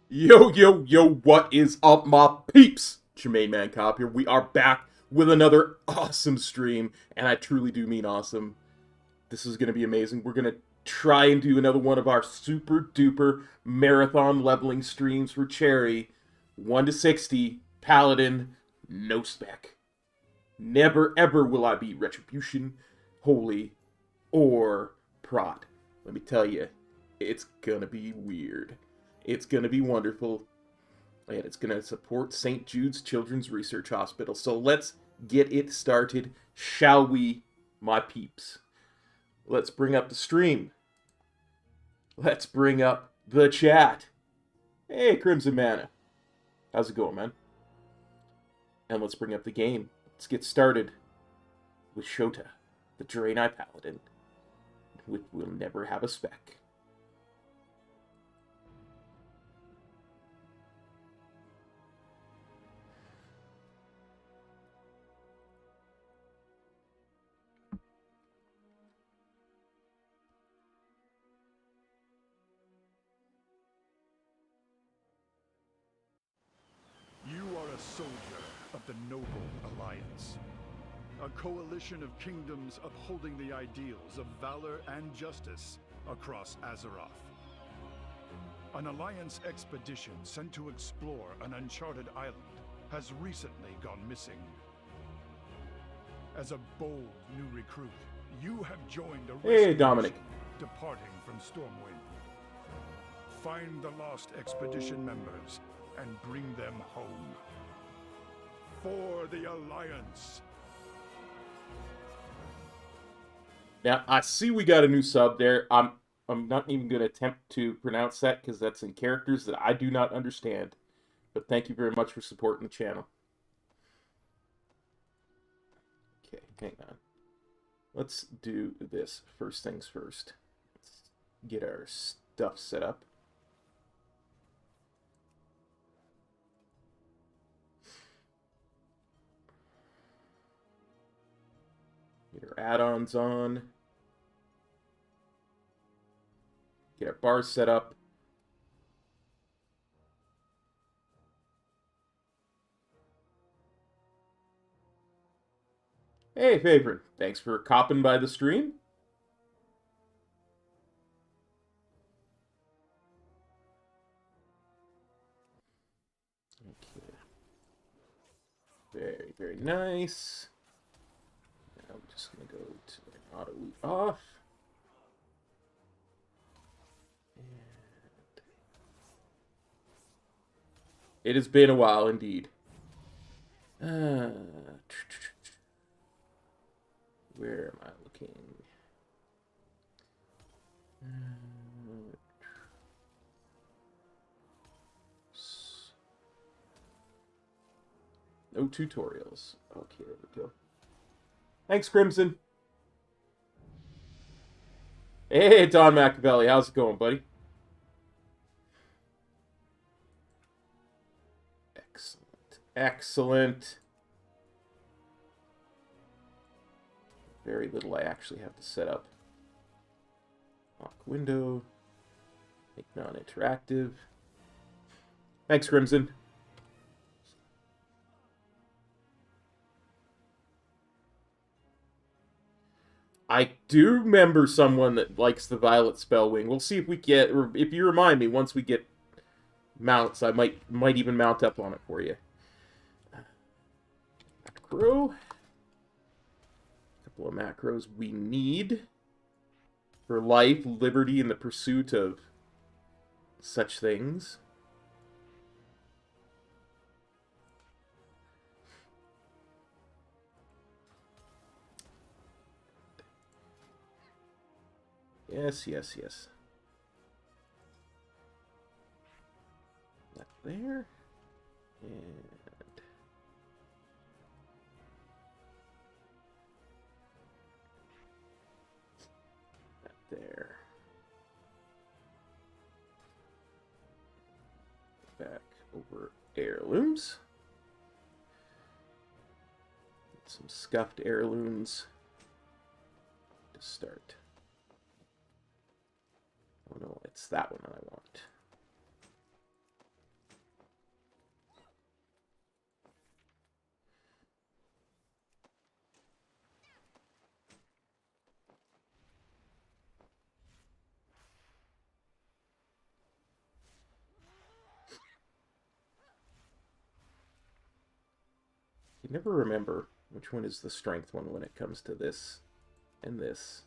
Yo, yo, yo, what is up, my peeps? Jermaine Man Cop here. We are back with another awesome stream, and I truly do mean awesome. This is going to be amazing. We're going to try and do another one of our super duper marathon leveling streams for Cherry. 1 to 60, Paladin, no spec. Never ever will I beat Retribution, Holy, or Prot. Let me tell you, it's going to be weird. It's going to be wonderful, and it's going to support St. Jude's Children's Research Hospital. So let's get it started, shall we, my peeps? Let's bring up the stream. Let's bring up the chat. Hey, Crimson Mana. How's it going, man? And let's bring up the game. Let's get started with Shota, the Draenei Paladin, which will never have a spec. A soldier of the Noble Alliance, a coalition of kingdoms upholding the ideals of valor and justice across Azeroth. An Alliance expedition sent to explore an uncharted island has recently gone missing. As a bold new recruit, you have joined a Hey, Dominic. departing from Stormwind. Find the lost expedition members and bring them home. For the Alliance. Now, I see we got a new sub there. I'm not even going to attempt to pronounce that because that's in characters that I do not understand. But thank you very much for supporting the channel. Okay, hang on. Let's do this first things first. Let's get our stuff set up. Get our add-ons on. Get our bars set up. Hey, favorite. Thanks for copping by the stream. Okay. Very, very nice. I'm just going to go to an auto loot off. And it has been a while indeed. Where am I looking? No tutorials. Okay, there we go. Thanks, Crimson. Hey, Don Machiavelli. How's it going, buddy? Excellent. Excellent. Very little I actually have to set up. Lock window. Make non-interactive. Thanks, Crimson. I do remember someone that likes the Violet Spellwing. We'll see if we get, or if you remind me, once we get mounts, I might even mount up on it for you. Macro. A couple of macros we need for life, liberty, and the pursuit of such things. Yes, yes, yes. That there. And that there. Back over heirlooms. Some scuffed heirlooms to start. Oh no, it's that one that I want. You never remember which one is the strength one when it comes to this and this.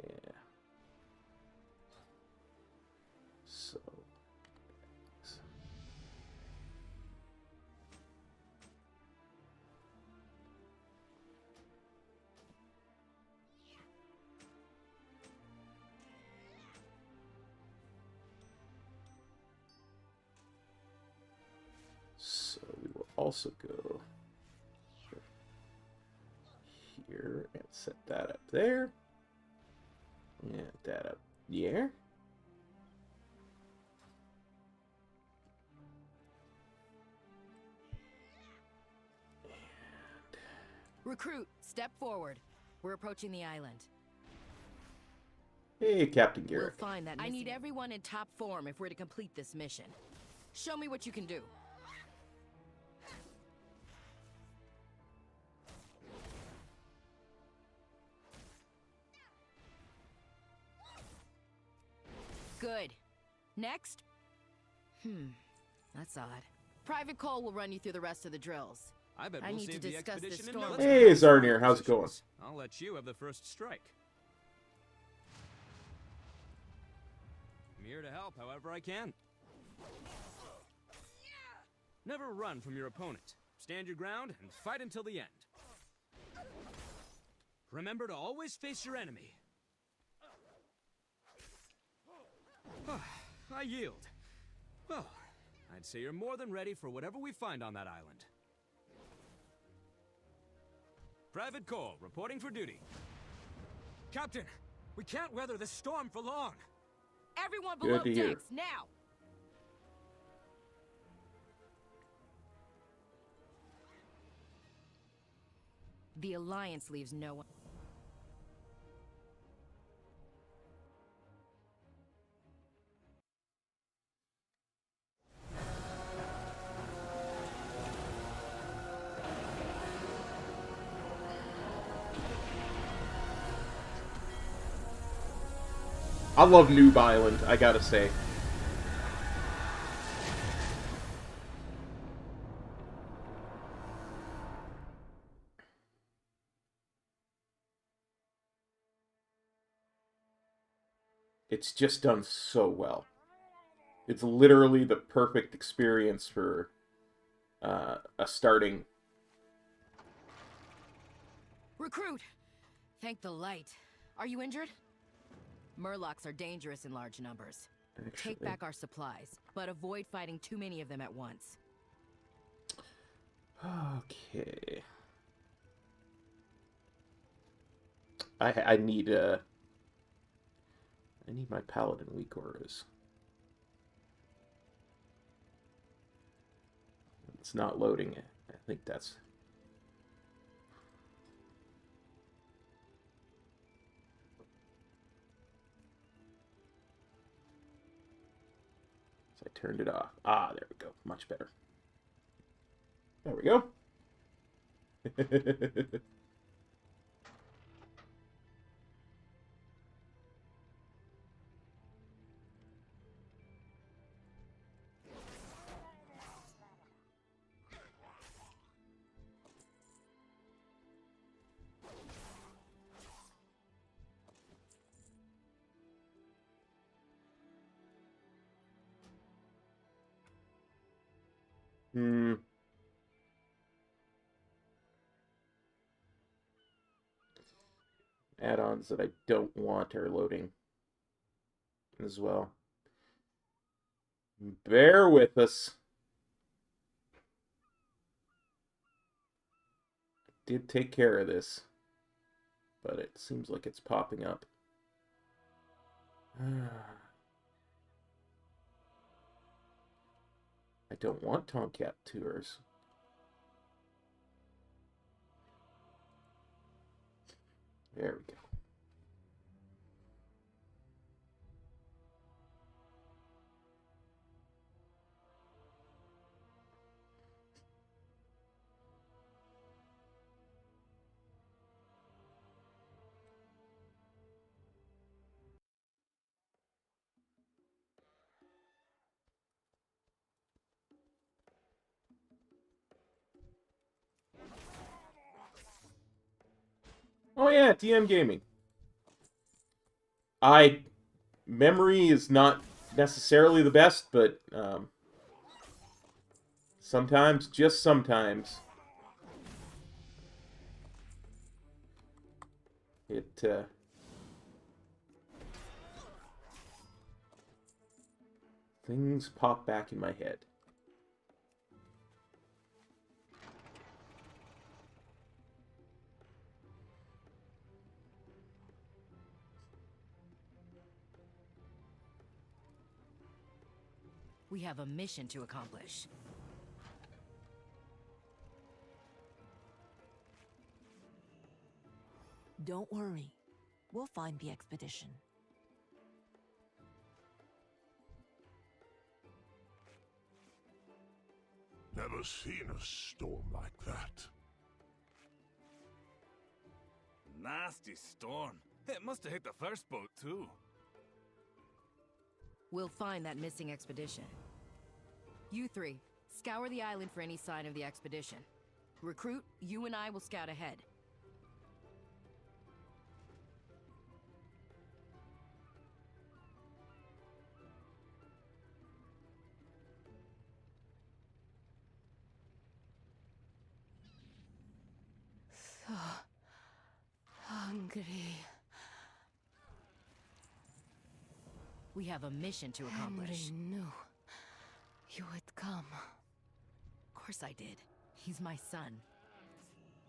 Yeah. So. So we will also go here and set that up there. Yeah, that up here. Recruit, step forward. We're approaching the island. Hey, Captain Garrick. We'll find that. I need everyone in top form if we're to complete this mission. Show me what you can do. Good. Next? That's odd. Private Cole will run you through the rest of the drills. I bet I we'll need to save the discuss this expedition in storm. no Hey, time. Zarnir, how's it going? I'll let you have the first strike. I'm here to help however I can. Never run from your opponent. Stand your ground and fight until the end. Remember to always face your enemy. I yield. Well, I'd say you're more than ready for whatever we find on that island. Private Cole, reporting for duty. Captain, we can't weather this storm for long. Everyone below decks, now! The Alliance leaves no one. I love Noob Island, I gotta say. It's just done so well. It's literally the perfect experience for a starting. Recruit! Thank the light. Are you injured? Murlocs are dangerous in large numbers. Actually, Take back our supplies, but avoid fighting too many of them at once. okay. I need my Paladin weak auras. It's not loading it. I think that's... So I turned it off. Ah, there we go. Much better. There we go. Add-ons that I don't want are loading as well. Bear with us. I did take care of this, but it seems like it's popping up. I don't want Tomcat tours. There we go. Oh yeah, DM Gaming. Memory is not necessarily the best, but sometimes, just sometimes, things pop back in my head. We have a mission to accomplish. Don't worry. We'll find the expedition. Never seen a storm like that. Nasty storm. It must have hit the first boat, too. We'll find that missing expedition. You three, scour the island for any sign of the expedition. Recruit, you and I will scout ahead. So hungry. We have a mission to accomplish. Henry knew you would come. Of course I did. He's my son.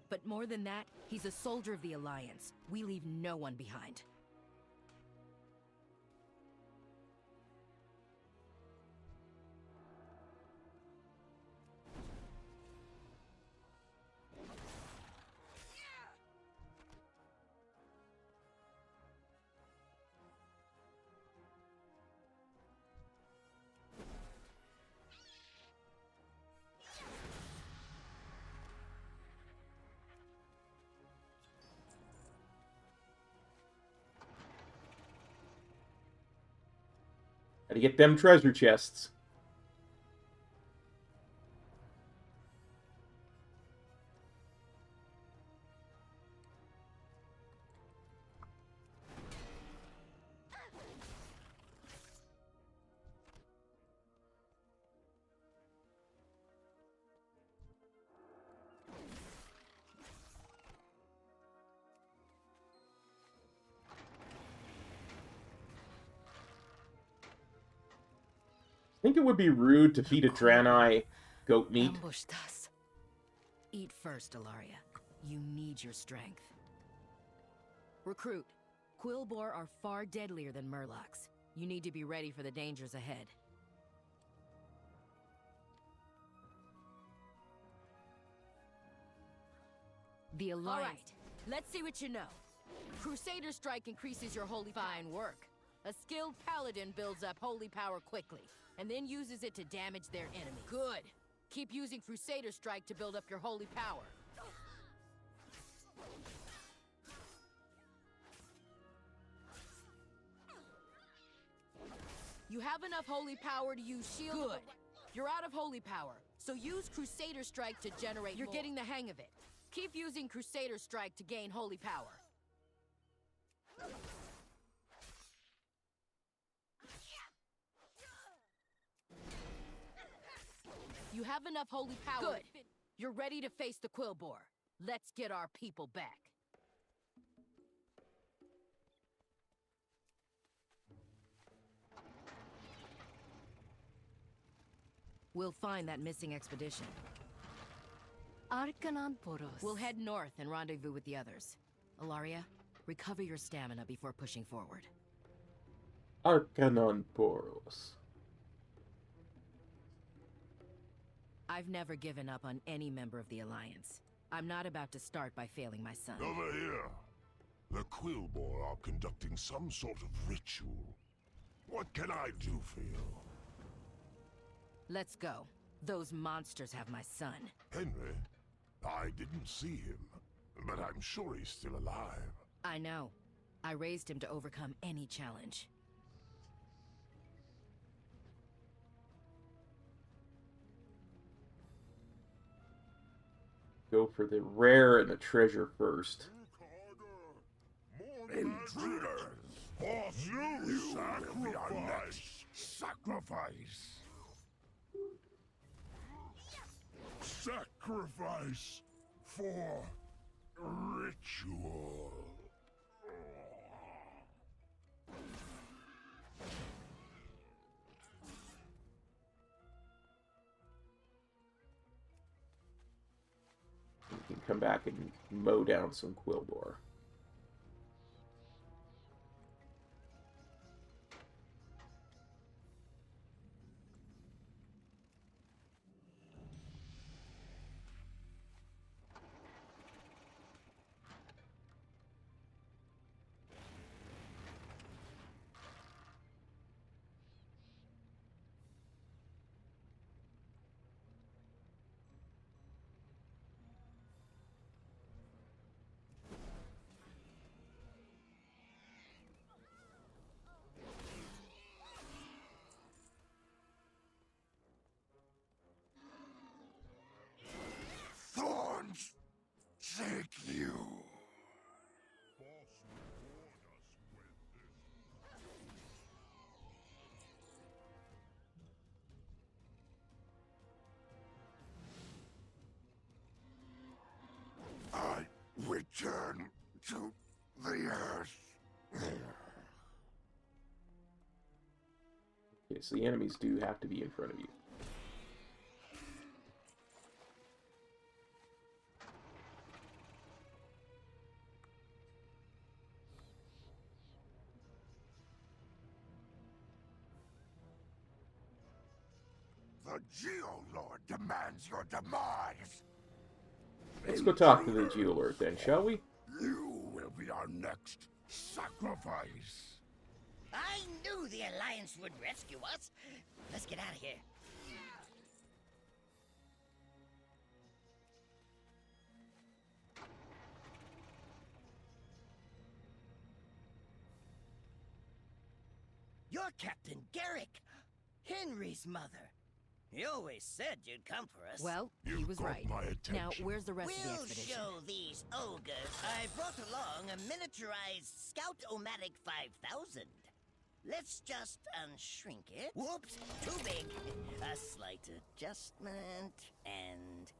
But more than that, he's a soldier of the Alliance. We leave no one behind. Gotta get them treasure chests. think it would be rude to feed a Draenei goat meat. Ambushed us. Eat first, Ilaria. You need your strength. Recruit. Quillboar are far deadlier than Murlocs. You need to be ready for the dangers ahead. The Alliance. All right, let's see what you know. Crusader Strike increases your holy fine work. A skilled Paladin builds up holy power quickly, and then uses it to damage their enemy. Good. Keep using Crusader Strike to build up your holy power. You have enough holy power to use shield. Good. You're out of holy power, so use Crusader Strike to generate more. You're getting the hang of it. Keep using Crusader Strike to gain holy power. You have enough holy power. Good. You're ready to face the Quillboar. Let's get our people back. We'll find that missing expedition. We'll head north and rendezvous with the others. Ilaria, recover your stamina before pushing forward. Arcanon Poros. I've never given up on any member of the Alliance. I'm not about to start by failing my son. Over here. The Quillboar are conducting some sort of ritual. What can I do for you? Let's go. Those monsters have my son. Henry? I didn't see him, but I'm sure he's still alive. I know. I raised him to overcome any challenge. Go for the rare and the treasure first. Intruders! You sacrifice! Sacrifice! Sacrifice for ritual. You can come back and mow down some Quillboar. Thorns take you. I return to the earth. Okay, so the enemies do have to be in front of you. The Geolord demands your demise. Let's go talk to the Geolord then, shall we? You will be our next sacrifice. I knew the Alliance would rescue us. Let's get out of here. You're Captain Garrick, Henry's mother. You always said you'd come for us. Well, he You've was got right. my attention. Now, where's the rest of the We'll expedition? show these ogres. I brought along a miniaturized Scout-O-Matic 5000. Let's just unshrink it. Whoops, too big. A slight adjustment, and...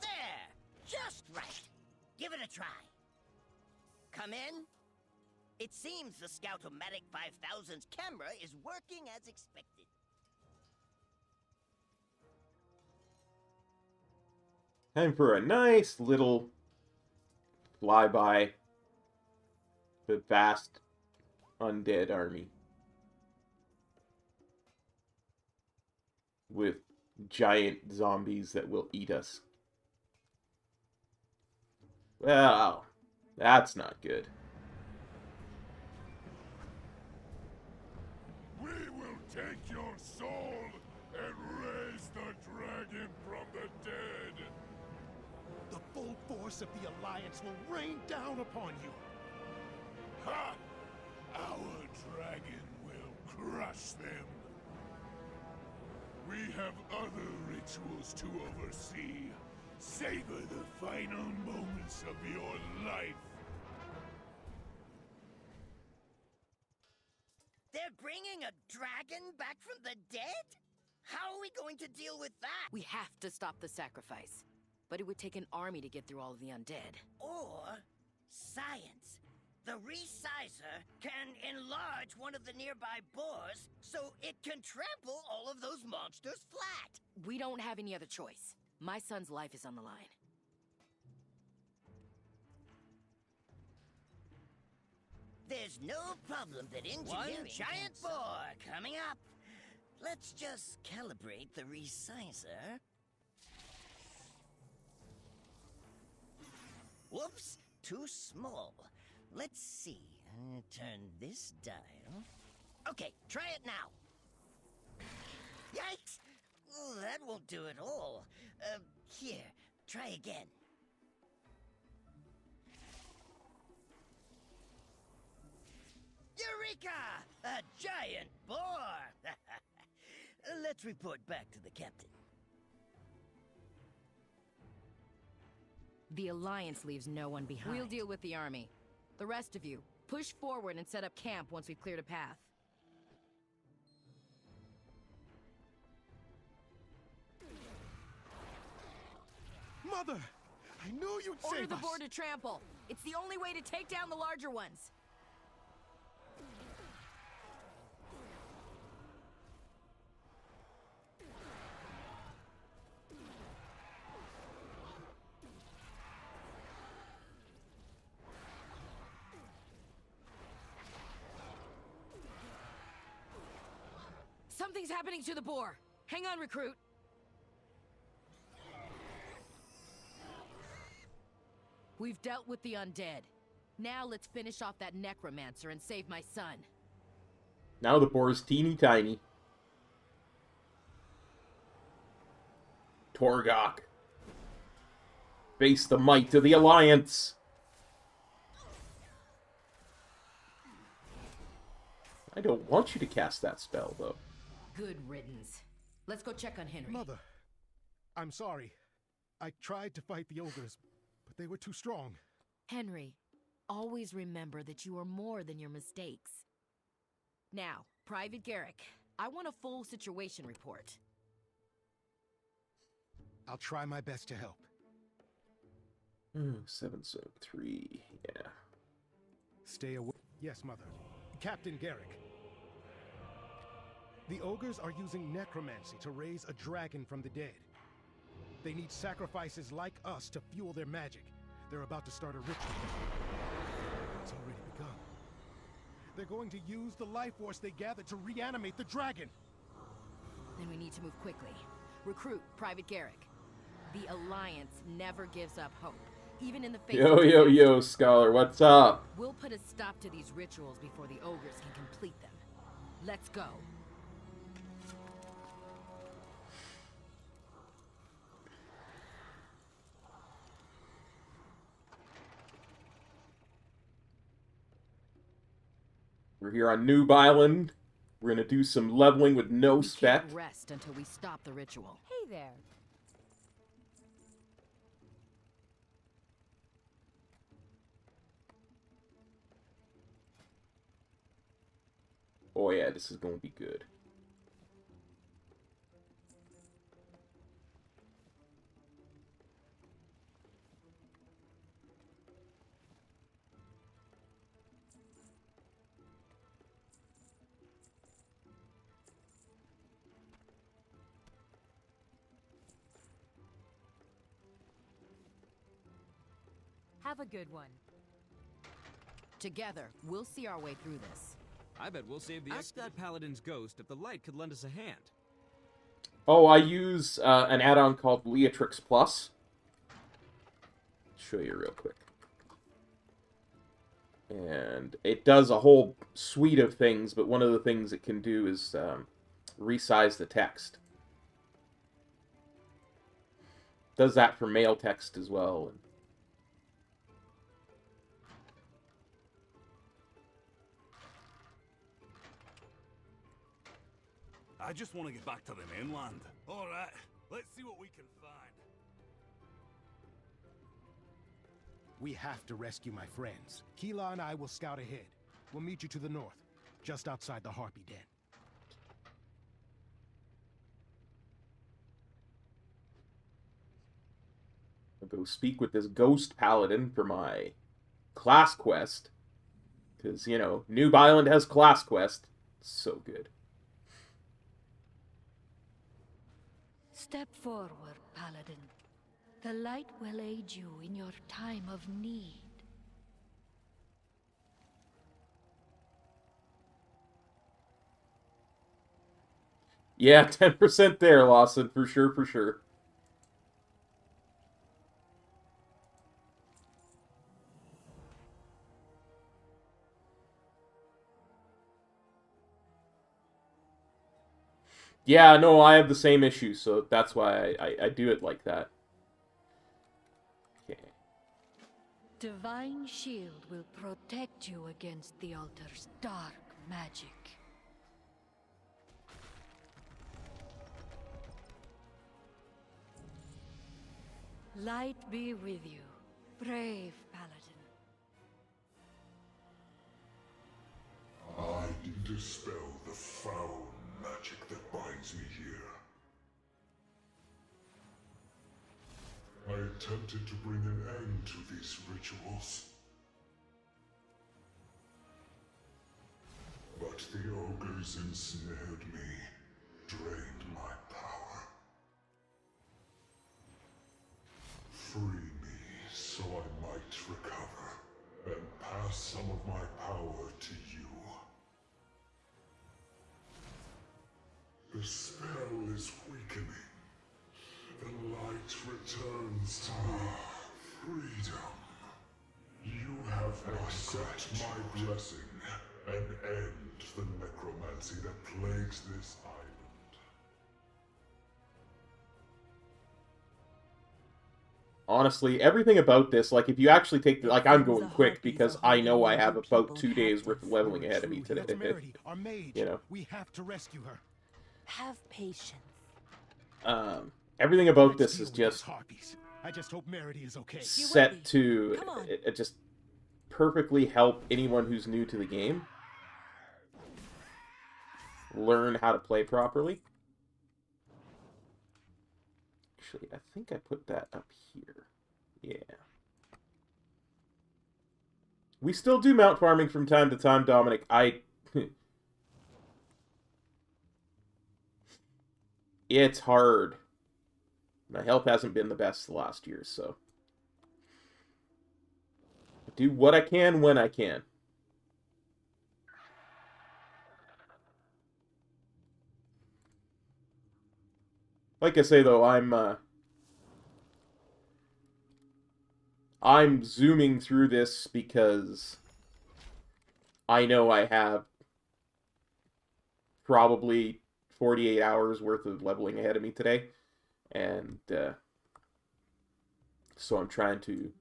there! Just right. Give it a try. Come in. It seems the Scout-O-Matic 5000's camera is working as expected. Time for a nice little flyby the vast undead army with giant zombies that will eat us. Well, that's not good. We will take your soul and raise the dragon from the dead. The full force of the Alliance will rain down upon you. Ha! Our dragon will crush them. We have other rituals to oversee. Savor the final moments of your life. They're bringing a dragon back from the dead? How are we going to deal with that? We have to stop the sacrifice. But it would take an army to get through all of the undead. Or science. The resizer can enlarge one of the nearby boars so it can trample all of those monsters flat. We don't have any other choice. My son's life is on the line. There's no problem that engineering... One giant boar coming up. Let's just calibrate the resizer. Whoops, too small. Let's see. Turn this dial. Okay, try it now. Yikes! Oh, that won't do it all. Here, try again. Eureka! A giant boar! Let's report back to the captain. The Alliance leaves no one behind. We'll deal with the army. The rest of you, push forward and set up camp once we've cleared a path. Mother! I knew you'd Order save the us! boar to trample. It's the only way to take down the larger ones. Something's happening to the boar. Hang on, recruit. We've dealt with the undead. Now let's finish off that necromancer and save my son. Now the boar is teeny tiny. Torgok. Face the might of the Alliance. I don't want you to cast that spell, though. Good riddance. Let's go check on Henry. Mother, I'm sorry. I tried to fight the ogres, but they were too strong. Henry, always remember that you are more than your mistakes. Now, Private Garrick, I want a full situation report. I'll try my best to help. 773, yeah. Stay away. Yes, Mother. Captain Garrick. The ogres are using necromancy to raise a dragon from the dead. They need sacrifices like us to fuel their magic. They're about to start a ritual. It's already begun. They're going to use the life force they gathered to reanimate the dragon. Then we need to move quickly. Recruit Private Garrick. The Alliance never gives up hope, even in the face of Yo, Scholar, what's up? We'll put a stop to these rituals before the ogres can complete them. Let's go. We're here on Noob Island. We're gonna do some leveling with no spec. Can't rest until we stop the ritual. Hey there. Oh yeah, this is gonna be good. Have a good one. Together, we'll see our way through this. I bet we'll save the Ask that Paladin's ghost if the light could lend us a hand. Oh, I use an add-on called Leatrix Plus. Show you real quick. And it does a whole suite of things, but one of the things it can do is resize the text. Does that for male text as well. I just want to get back to the mainland. All right, let's see what we can find. We have to rescue my friends. Keela and I will scout ahead. We'll meet you to the north, just outside the Harpy Den. I'll go speak with this ghost paladin for my class quest. Because, you know, Noob Island has class quest. So good. Step forward, Paladin. The light will aid you in your time of need. Yeah, 10% there, Lawson. For sure, for sure. Yeah, no, I have the same issue, so that's why I do it like that. Okay. Divine Shield will protect you against the altar's dark magic. Light be with you, brave Paladin. I dispel the foul magic that binds me here. I attempted to bring an end to these rituals. But the ogres ensnared me, drained my power. Free me so I might recover, and pass some of my power to you. The spell is weakening. The light returns to me. Freedom. You have accepted my blessing and end the necromancy that plagues this island. Honestly, everything about this, like, if you actually take the, like, I'm going quick because I know I have about 2 days worth of leveling ahead of me today. Our mage. You know. We have to rescue her. Have patience. Everything about this is just I just hope Merity is okay. set to it just perfectly help anyone who's new to the game learn how to play properly. Actually, I think I put that up here. Yeah. We still do mount farming from time to time, Dominic. It's hard. My health hasn't been the best the last year, so I do what I can when I can. Like I say, though, I'm zooming through this because I know I have probably 48 hours worth of leveling ahead of me today. And so I'm trying to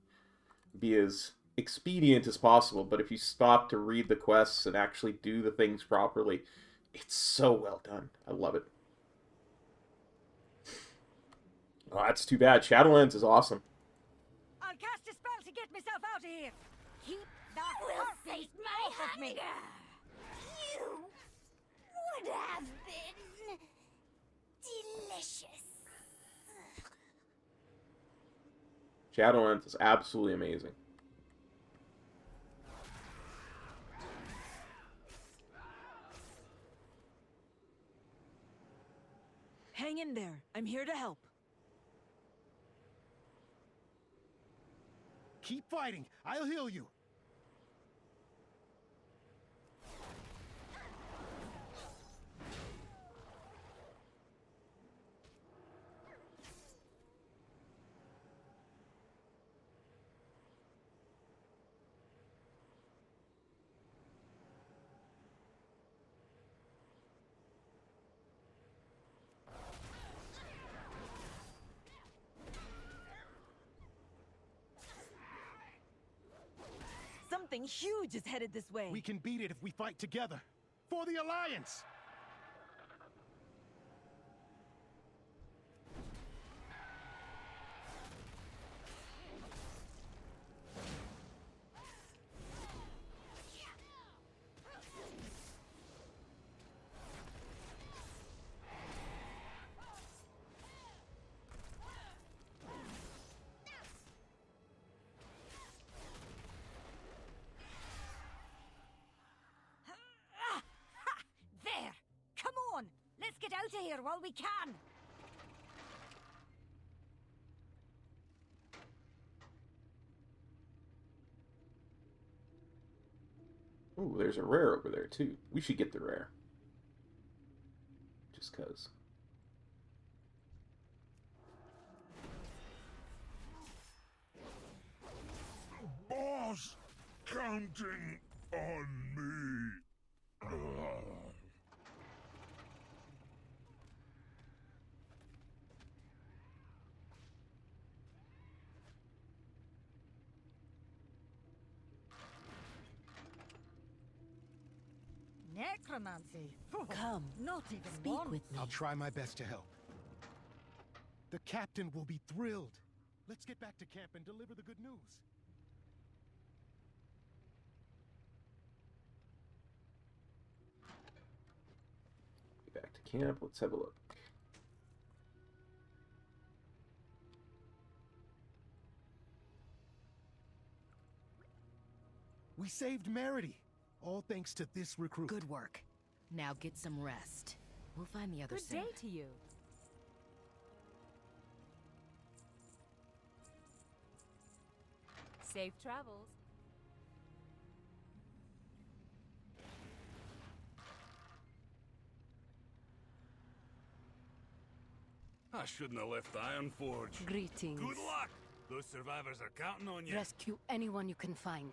be as expedient as possible. But if you stop to read the quests and actually do the things properly, it's so well done. I love it. Oh, that's too bad. Shadowlands is awesome. I'll cast a spell to get myself out of here. Keep that heartbeat off of me. You would have been delicious. Shadowlands is absolutely amazing. Hang in there. I'm here to help. Keep fighting. I'll heal you. Something huge is headed this way. We can beat it if we fight together. For the Alliance! There! Come on! Let's get out of here while we can! Ooh, there's a rare over there, too. We should get the rare. Just cuz. Boss, counting on me. Necromancy? Come, Not even speak one. with me. I'll try my best to help. The captain will be thrilled. Let's get back to camp and deliver the good news. Get back to camp. Let's have a look. We saved Merity. All thanks to this recruit. Good work. Now get some rest. We'll find the others soon. Good day to you. Safe travels. I shouldn't have left Ironforge. Greetings. Good luck! Those survivors are counting on you. Rescue anyone you can find.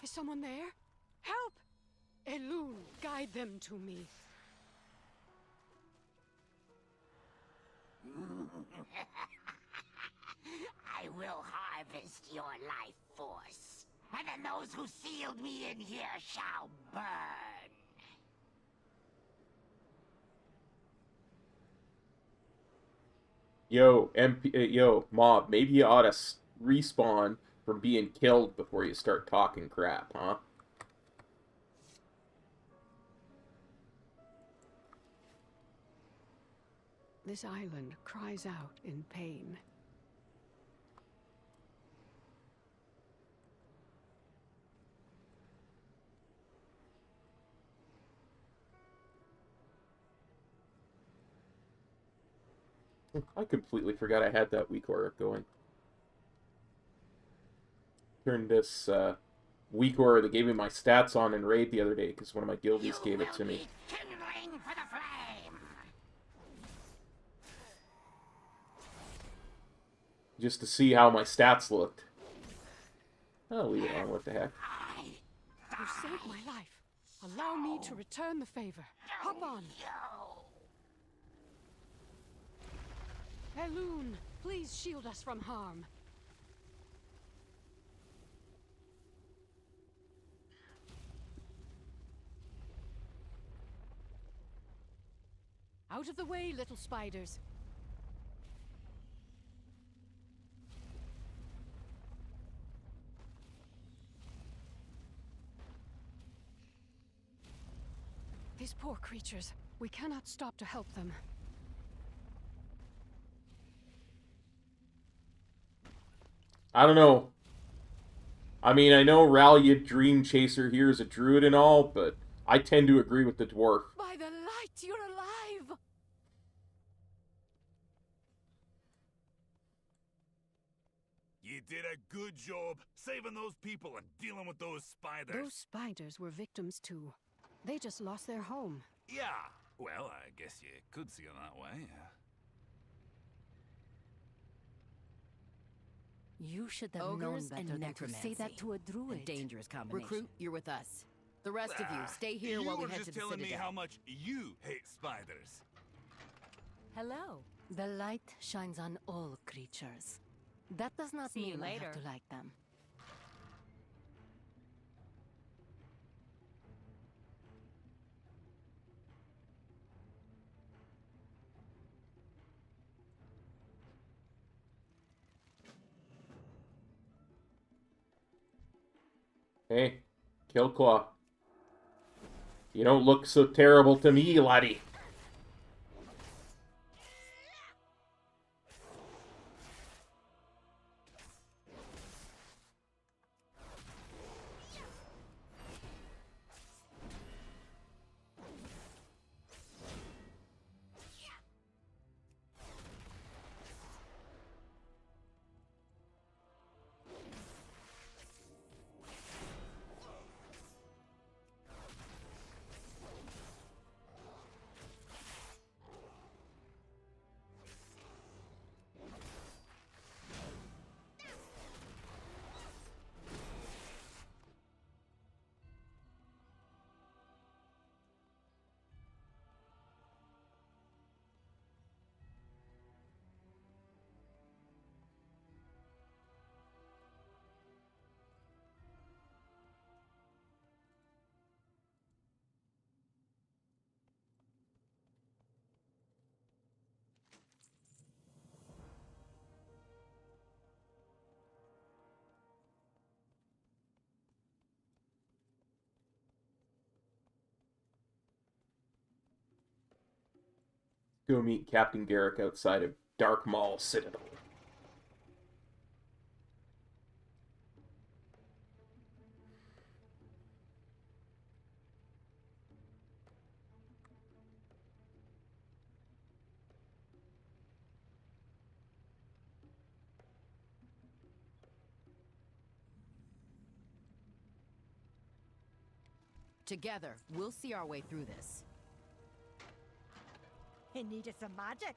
Is someone there? Help! Elwynn, guide them to me. I will harvest your life force, and then those who sealed me in here shall burn. Yo, mob, maybe you ought to respawn from being killed before you start talking crap, huh? This island cries out in pain. I completely forgot I had that weak aura going. Turned this weak aura that gave me my stats on in raid the other day because one of my guildies gave it to me. Kindling for the flame. just to see how my stats looked. I'll leave it on. What the heck? You saved my life. Allow me to return the favor. Hop on. Elwynn, please shield us from harm. Out of the way, little spiders. These poor creatures. We cannot stop to help them. I don't know. I mean, I know Ralliant Dream Chaser here is a druid and all, but I tend to agree with the dwarf. By the light, you're alive! You did a good job saving those people and dealing with those spiders. Those spiders were victims too. They just lost their home. Yeah. Well, I guess you could see it that way. You should have Ogres known and better than to necromancy. say that to a druid. A dangerous combination. Recruit, you're with us. The rest of you, stay here while we head to the You were just telling me citadel. how much you hate spiders. Hello. The light shines on all creatures. That does not See you mean I later. have to like them. Hey, Killclaw. You don't look so terrible to me, laddie. Go meet Captain Garrick outside of Dark Maul Citadel. Together, we'll see our way through this. He needed some magic.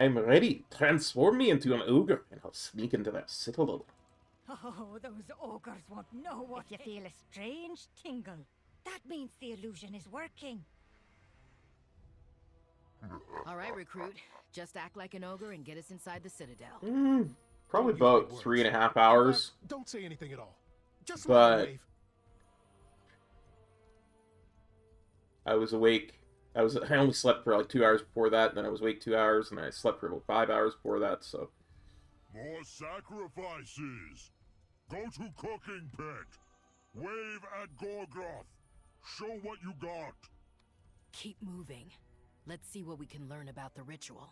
I'm ready. Transform me into an ogre, and I'll sneak into that citadel. Oh, those ogres won't know what. If you feel a strange tingle, that means the illusion is working. All right, recruit. Just act like an ogre and get us inside the citadel. Probably about 3.5 hours. Don't say anything at all. Just But wave. I was awake. I only slept for like 2 hours before that, and then I was awake 2 hours, and I slept for about 5 hours before that, so. More sacrifices! Go to cooking pit! Wave at Gorgoth! Show what you got! Keep moving. Let's see what we can learn about the ritual.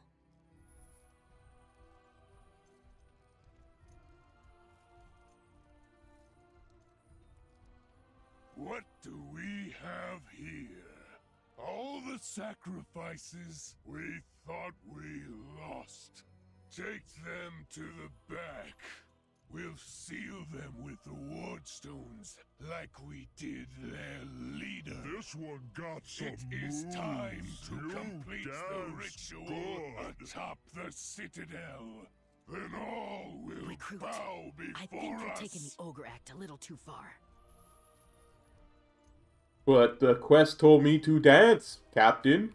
What do we have here? All the sacrifices we thought we lost. Take them to the back. We'll seal them with the ward stones, like we did their leader. This one got some It is time to complete the ritual atop the citadel. Then all will Recruit. bow before I think you're us. taking the ogre act a little too far. But the quest told me to dance, Captain.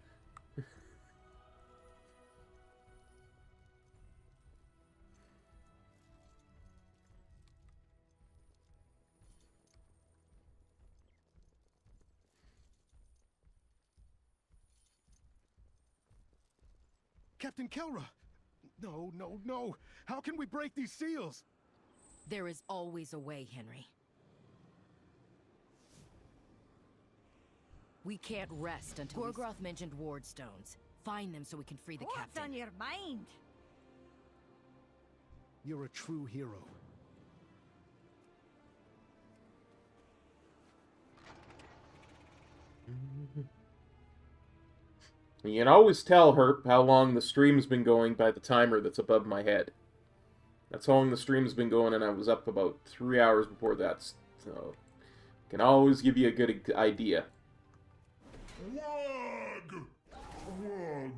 Captain Kelra! No, no, no! How can we break these seals? There is always a way, Henry. We can't rest until Gorgroth mentioned ward stones. Find them so we can free the captain. What's on your mind? You're a true hero. You can always tell, Herp, how long the stream's been going by the timer that's above my head. That's how long the stream's been going, and I was up about 3 hours before that, so... Can always give you a good idea. Wog! Wog!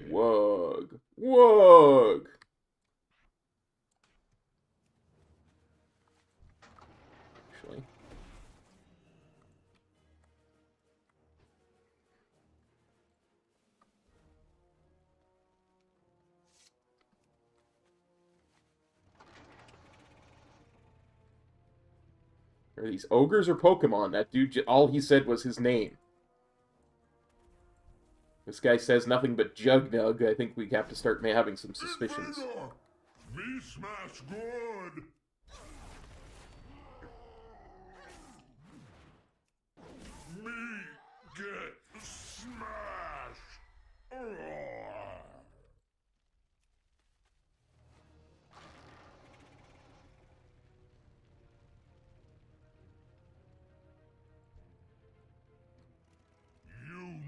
Wog. Wog! Actually... Are these ogres or Pokemon? That dude, all he said was his name. This guy says nothing but Jugnug. I think we have to start having some suspicions. Me smash good! Me get smashed!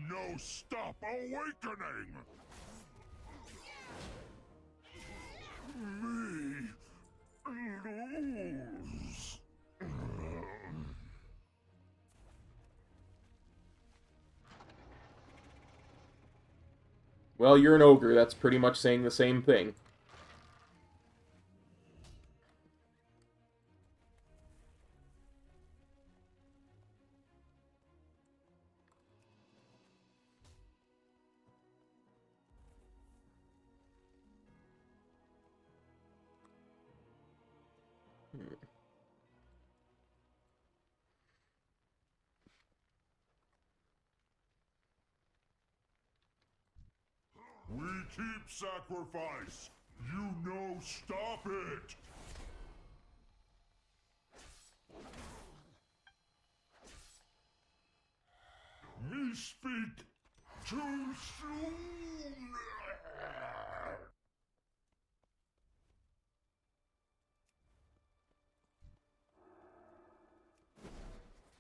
No stop awakening! Me lose. Well, you're an ogre. That's pretty much saying the same thing. We keep sacrifice. You know, stop it. Me speak too soon.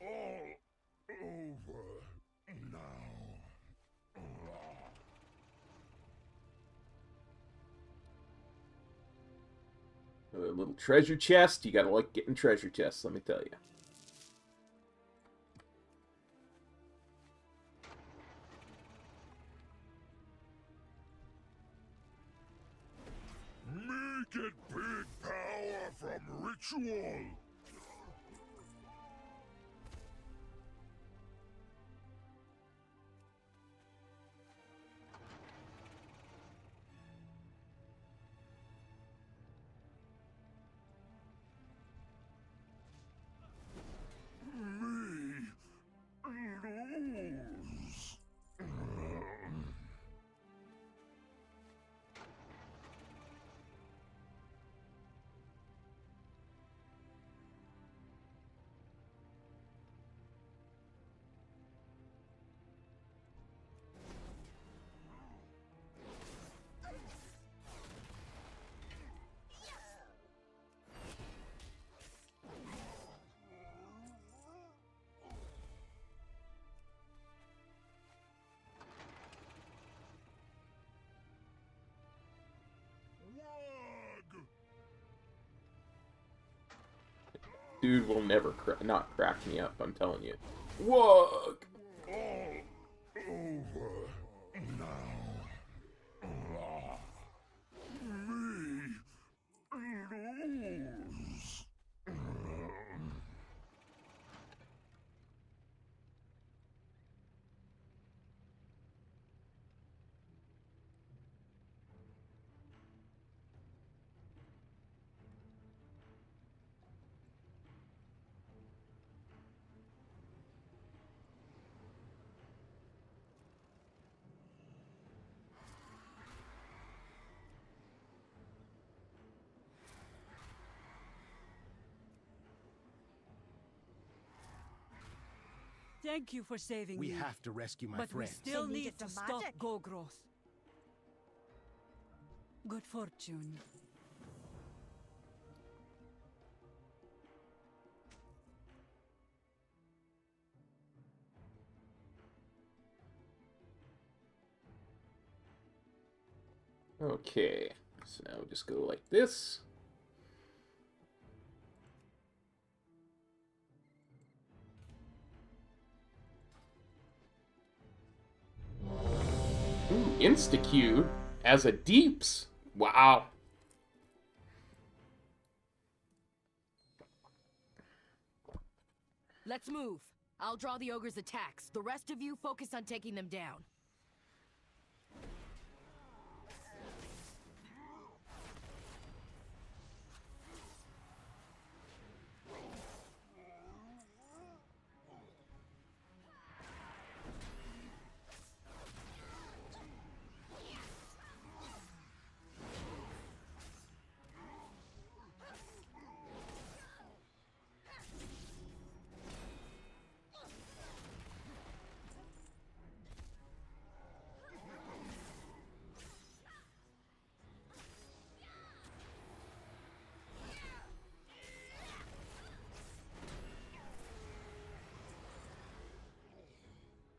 All over now. A little treasure chest. You gotta like getting treasure chests, let me tell you. Me get big power from ritual. Lose. dude will never not crack me up, I'm telling you. Whoa! All over now. Me lose. Thank you for saving me. We have to rescue my but friends. we still They need needed to some stop magic. Gogrowth. Good fortune. Okay, so now we just go like this. Ooh, insta-Q as a deeps. Wow. Let's move. I'll draw the ogre's attacks. The rest of you focus on taking them down.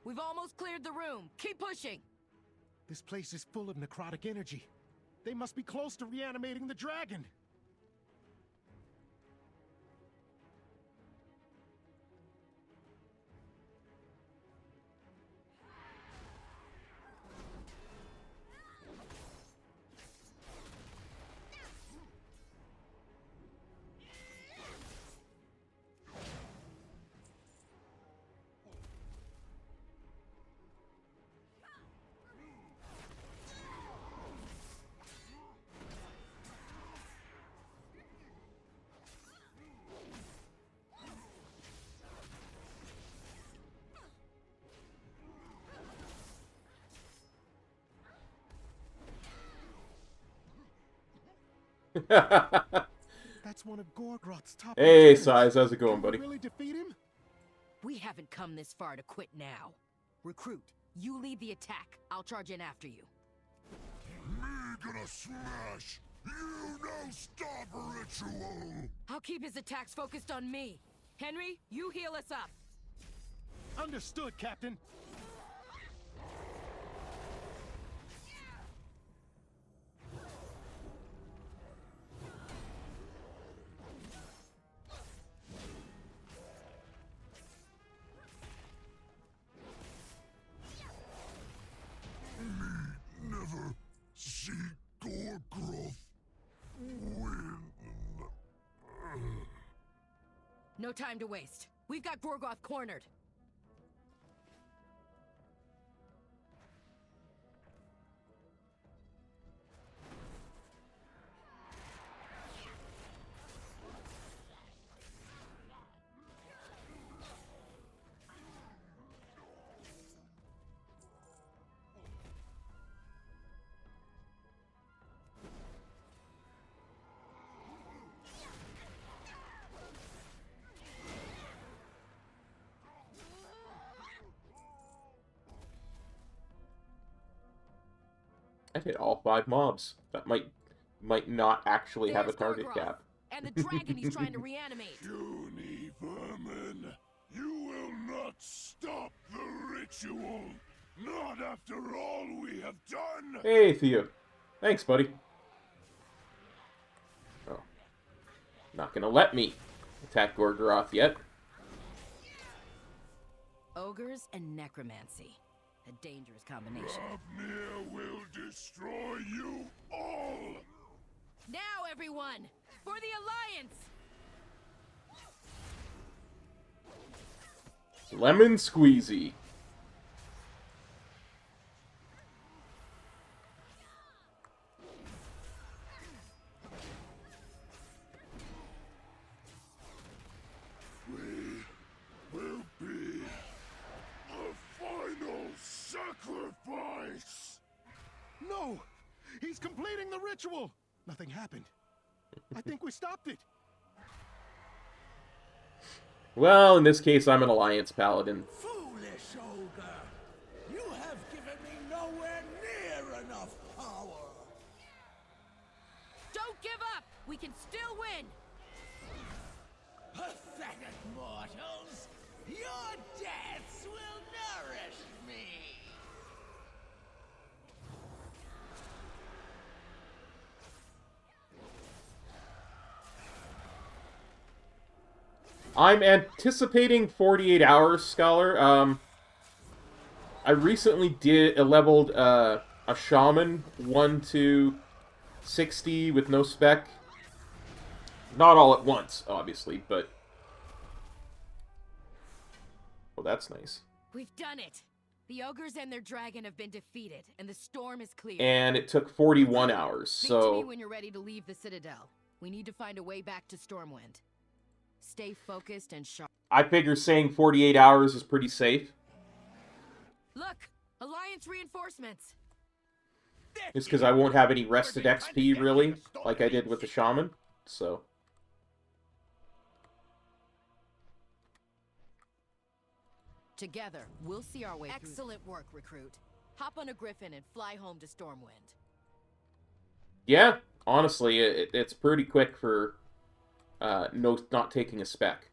We've almost cleared the room. Keep pushing. This place is full of necrotic energy. They must be close to reanimating the dragon. That's one of Gorgroth's top. Hey, lieutenants. Size, how's it going, Can we buddy? really defeat him? We haven't come this far to quit now. Recruit, you lead the attack. I'll charge in after you. Me gonna smash. You no stop ritual. I'll keep his attacks focused on me. Henry, you heal us up. Understood, Captain. Never see Gorgroth win. No time to waste. We've got Gorgoth cornered. I hit all 5 mobs. That might not actually have a There's target Gorgroth, cap. And the dragon he's trying to reanimate. Puny vermin, you will not stop the ritual. Not after all we have done. Hey, Theo. Thanks, buddy. Oh. Not gonna let me. attack Gorgoroth yet. Ogres and necromancy. A dangerous combination. Grabnir will destroy you all! Now, everyone! For the Alliance! Lemon squeezy. Will be the final sacrifice! No! He's completing the ritual! Nothing happened. I think we stopped it. Well, in this case, I'm an Alliance Paladin. Foolish ogre! You have given me nowhere near enough power! Don't give up! We can still win! Pathetic mortals! Your deaths will nourish me! I'm anticipating 48 hours, Scholar. I recently leveled a Shaman 1 to 60 with no spec. Not all at once, obviously, but... Well, that's nice. We've done it! The ogres and their dragon have been defeated, and the storm is clear. And it took 41 hours, Speak to me so... when you're ready to leave the citadel. We need to find a way back to Stormwind. Stay focused and sharp. I figure saying 48 hours is pretty safe. Look! Alliance reinforcements! Just because I won't have any rested XP, really, like I did with the Shaman, so... Together, we'll see our way through. Excellent work, recruit. Hop on a griffin and fly home to Stormwind. Yeah, honestly, it's pretty quick for not taking a spec.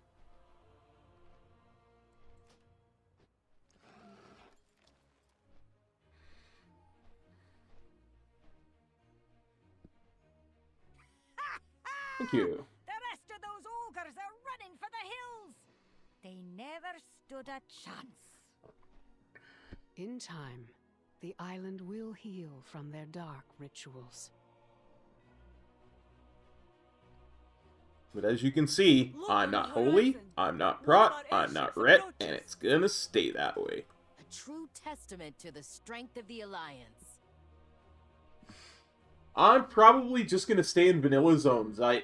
Thank you. The rest of those ogres are running for the hills. They never stood a chance. In time, the island will heal from their dark rituals. But as you can see, I'm not holy, I'm not prot, I'm not ret, and it's gonna stay that way. A true testament to the strength of the Alliance. I'm probably just gonna stay in vanilla zones. I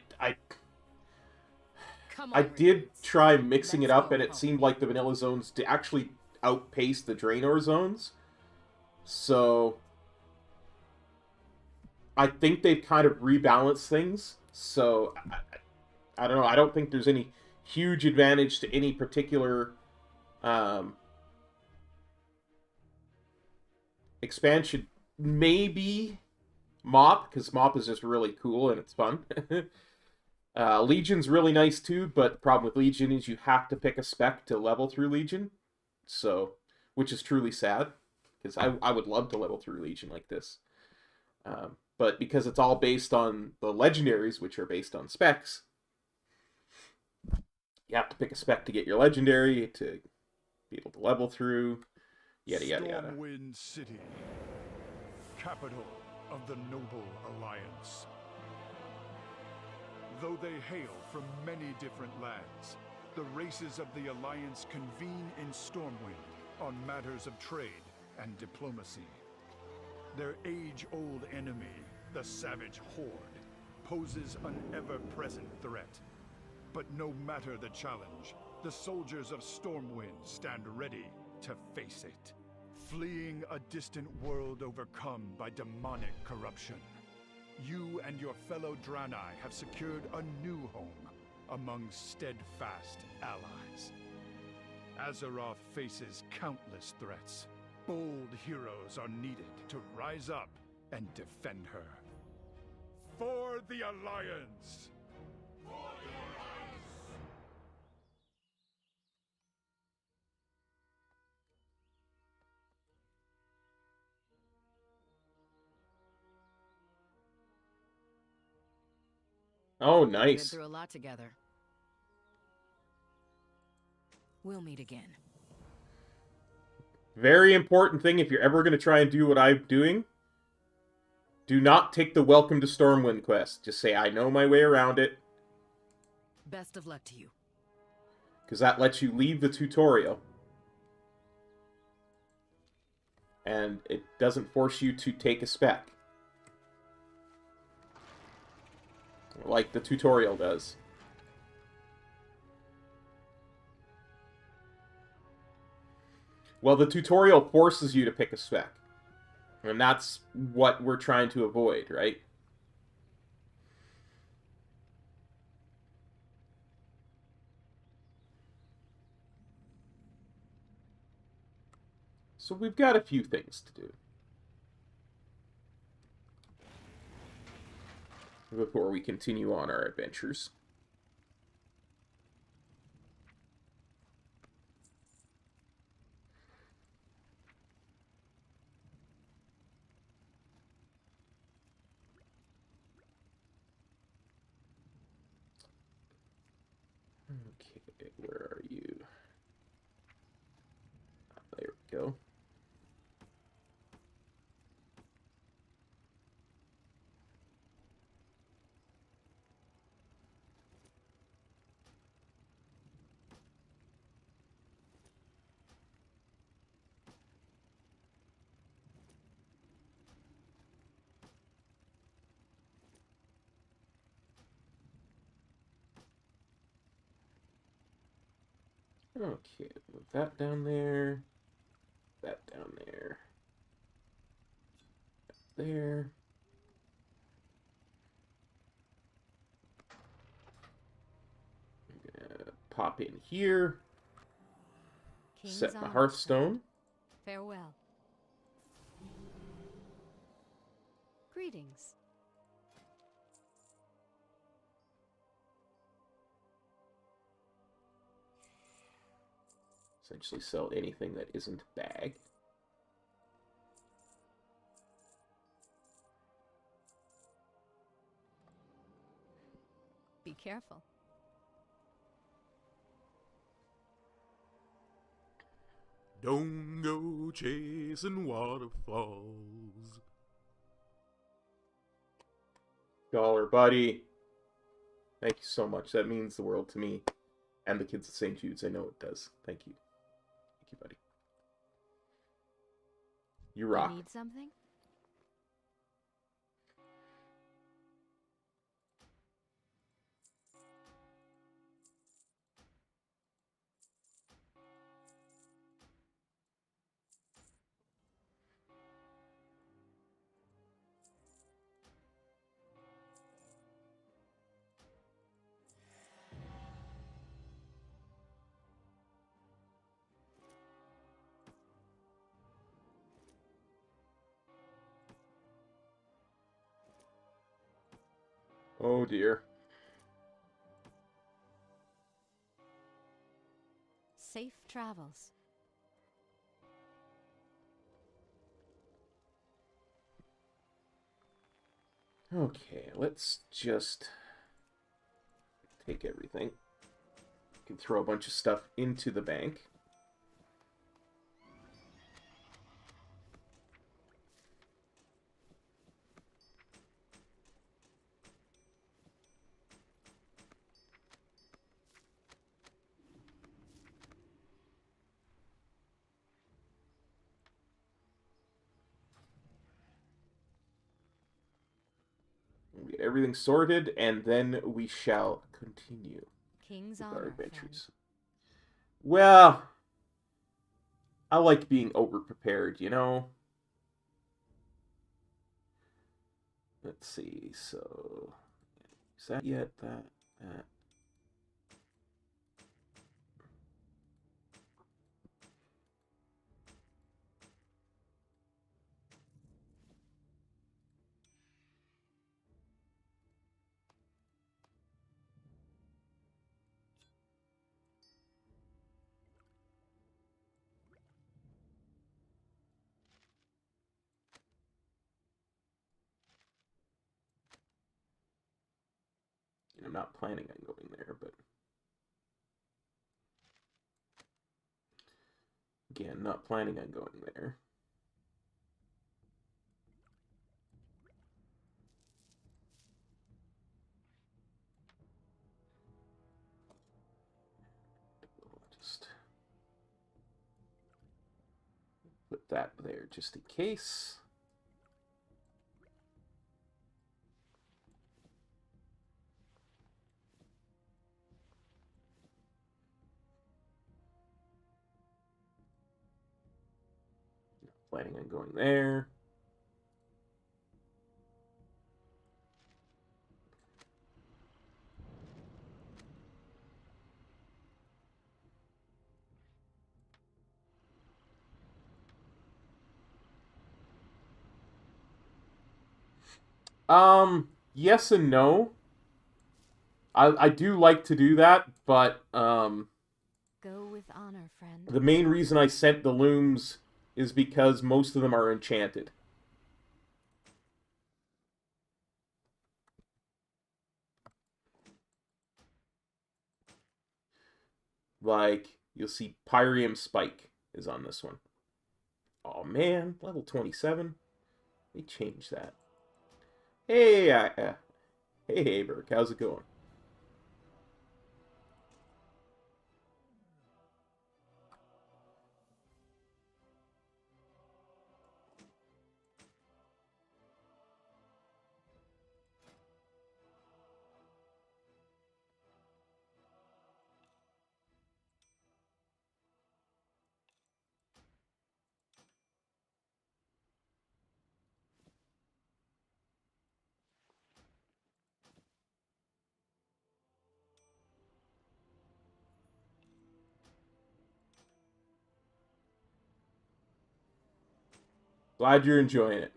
did try mixing it up, and it seemed like the vanilla zones to actually outpace the Draenor zones. So I think they've kind of rebalanced things. So I don't know. I don't think there's any huge advantage to any particular expansion. Maybe Mop, because Mop is just really cool and it's fun. Legion's really nice too, but the problem with Legion is you have to pick a spec to level through Legion. So, which is truly sad, because I would love to level through Legion like this. But because it's all based on the legendaries, which are based on specs, you have to pick a spec to get your legendary, to be able to level through, yada yada yada. Stormwind City, capital of the Noble Alliance. Though they hail from many different lands, the races of the Alliance convene in Stormwind on matters of trade and diplomacy. Their age-old enemy, the Savage Horde, poses an ever-present threat. But no matter the challenge, the soldiers of Stormwind stand ready to face it. Fleeing a distant world overcome by demonic corruption, you and your fellow Draenei have secured a new home among steadfast allies. Azeroth faces countless threats. Bold heroes are needed to rise up and defend her. For the Alliance! Oh, We've been nice. through a lot together. We'll meet again. Very important thing if you're ever going to try and do what I'm doing. Do not take the Welcome to Stormwind quest. Just say, I know my way around it. Best of luck to you. Because that lets you leave the tutorial. And it doesn't force you to take a spec. Like the tutorial does. Well, the tutorial forces you to pick a spec. And that's what we're trying to avoid, right? So we've got a few things to do before we continue on our adventures. Okay, where are you? There we go. Okay, move that down there. That down there. There. I'm gonna pop in here. King's Set my honor, hearthstone. Farewell. Greetings. Essentially sell anything that isn't bagged. Be careful. Don't go chasing waterfalls. Dollar, buddy. Thank you so much. That means the world to me. And the kids at St. Jude's. I know it does. Thank you. Thank you, buddy. You rock. You need something? Oh dear. Safe travels. Okay, let's just take everything. We can throw a bunch of stuff into the bank. We'll get everything sorted, and then we shall continue King's with our honor, adventures. Well, I like being over-prepared, you know? Let's see, so... Is that yet? That. I'm not planning on going there, but... Again, not planning on going there. Just put that there just in case. Planning on going there. Yes and no. I do like to do that, but Go with honor, friend. the main reason I sent the looms is because most of them are enchanted. Like, you'll see Pyrium Spike is on this one. Oh man, level 27. They changed that. Hey, hey, Burke, how's it going? Glad you're enjoying it.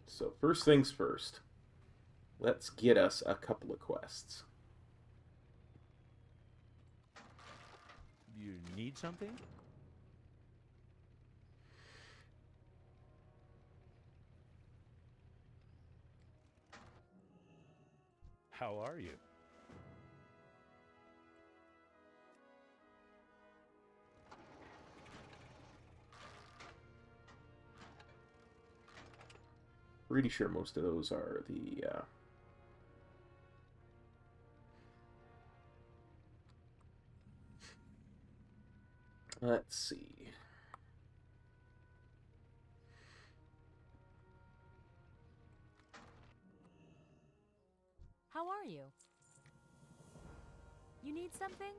So first things first, let's get us a couple of quests. You need something? How are you? Pretty sure most of those are the let's see. How are you? You need something?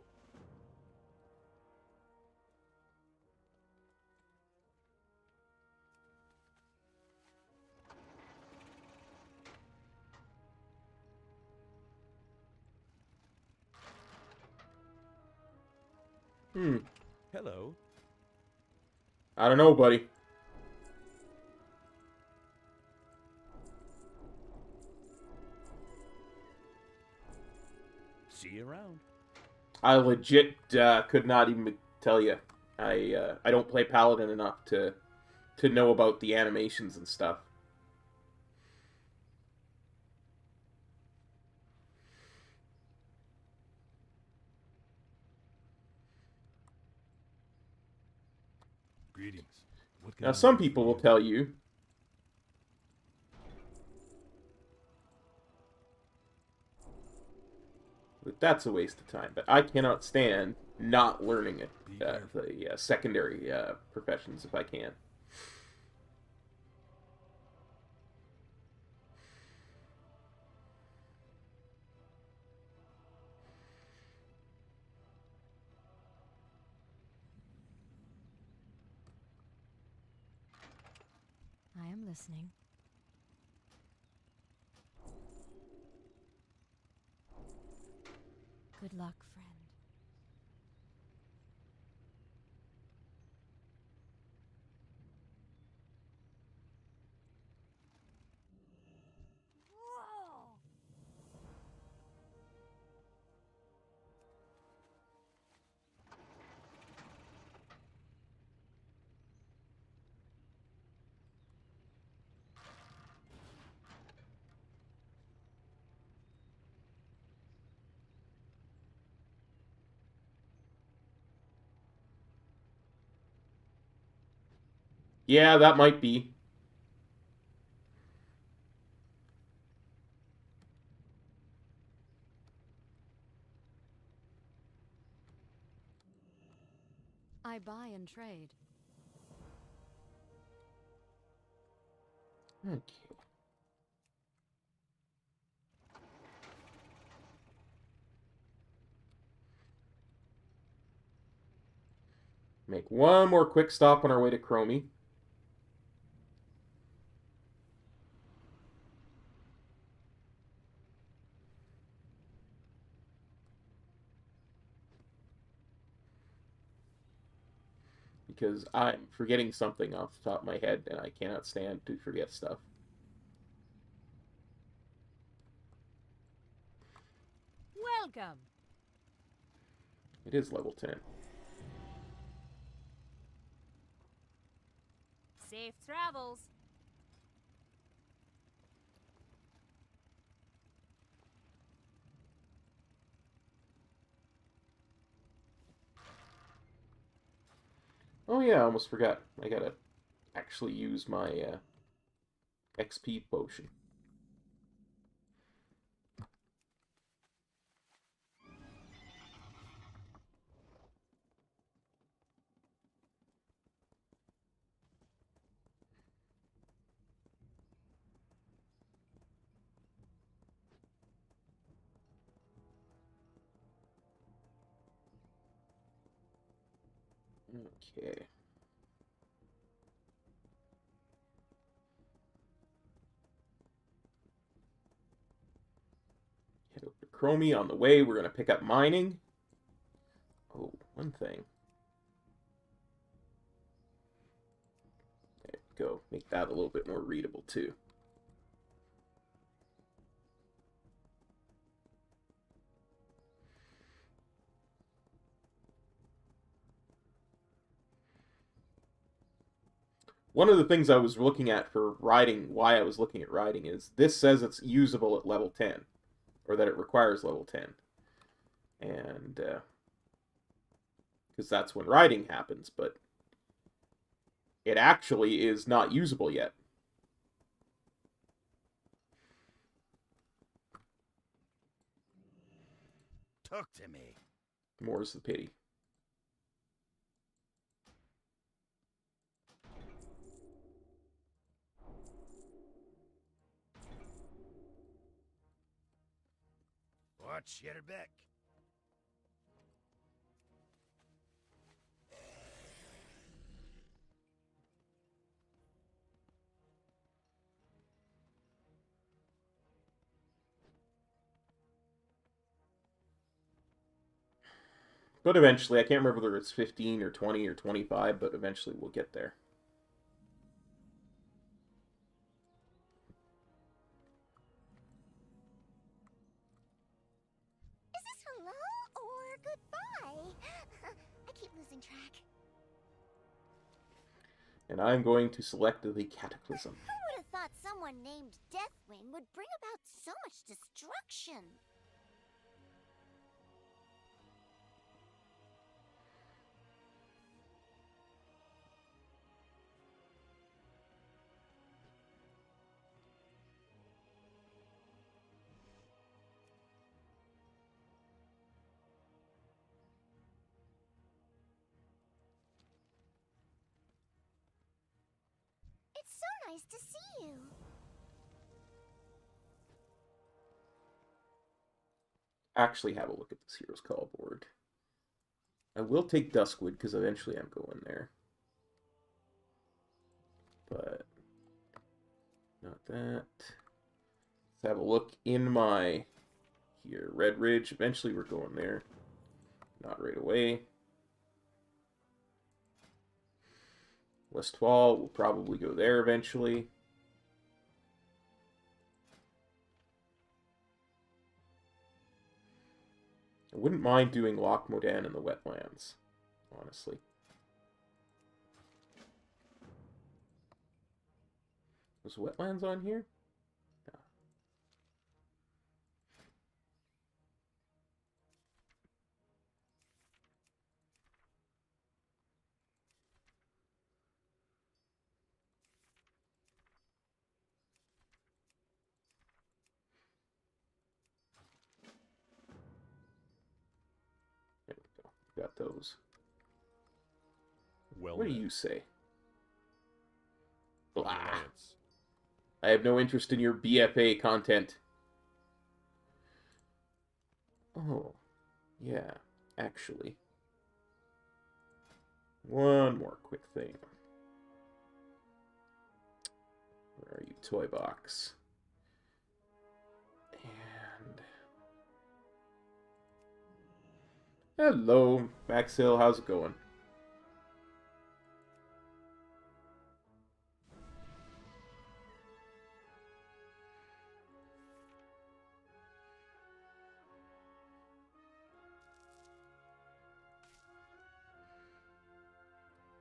Hello. I don't know, buddy. See you around. I legit could not even tell you. I don't play Paladin enough to know about the animations and stuff. Greetings. Now, some people will tell you that that's a waste of time, but I cannot stand not learning it, the secondary professions if I can. I am listening. luck, friend. Yeah, that might be. I buy and trade. Okay. Make one more quick stop on our way to Chromie. Because I'm forgetting something off the top of my head, and I cannot stand to forget stuff. Welcome. It is level 10. Safe travels. Oh yeah, I almost forgot. I gotta actually use my XP potion. Okay. Head over to Chromie. On the way, we're going to pick up mining. Oh, one thing. There we go. Make that a little bit more readable, too. One of the things I was looking at for riding, why I was looking at riding, is this says it's usable at level 10. Or that it requires level 10. And, because that's when riding happens, but it actually is not usable yet. Talk to me. More's the pity. Watch your back. But eventually, I can't remember whether it's 15 or 20 or 25, but eventually we'll get there. Is this hello or goodbye? I keep losing track. And I'm going to select the Cataclysm. Who would have thought someone named Deathwing would bring about so much destruction? It's so nice to see you. Actually have a look at this Hero's Call board. I will take Duskwood, because eventually I'm going there. But not that. Let's have a look in my here? Red Ridge. Eventually we're going there. Not right away. Westfall, we'll probably go there eventually. I wouldn't mind doing Loch Modan in the wetlands, honestly. Was wetlands on here? No. There we go. Got those. Well, what do you say? Blah. Alliance. I have no interest in your BFA content. Oh, yeah, actually. One more quick thing. Where are you, toy box? And... hello, Max Hill, how's it going?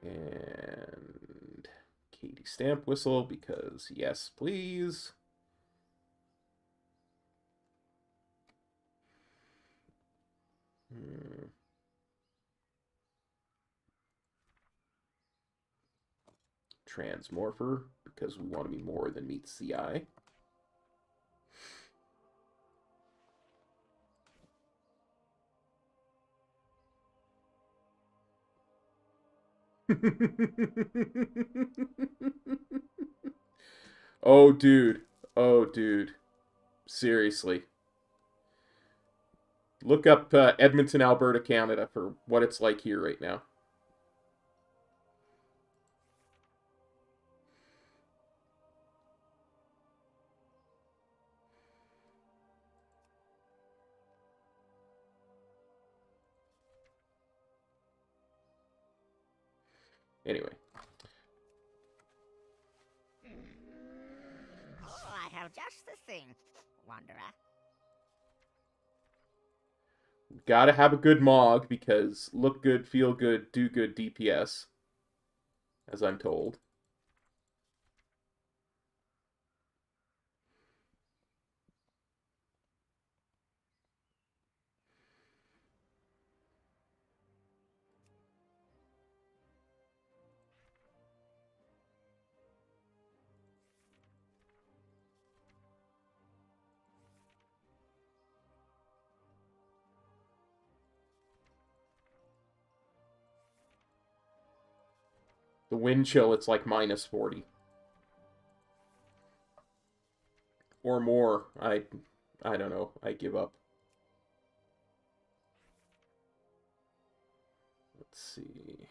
And Katie Stamp Whistle, because yes, please. Transmorpher, because we want to be more than meets the eye. Oh, dude. Oh, dude. Seriously. Look up Edmonton, Alberta, Canada for what it's like here right now. Anyway. Oh, I have just the thing, Wanderer. Gotta have a good Mog, because look good, feel good, do good DPS. As I'm told. The wind chill, it's like minus 40. Or more. I don't know. I give up. Let's see.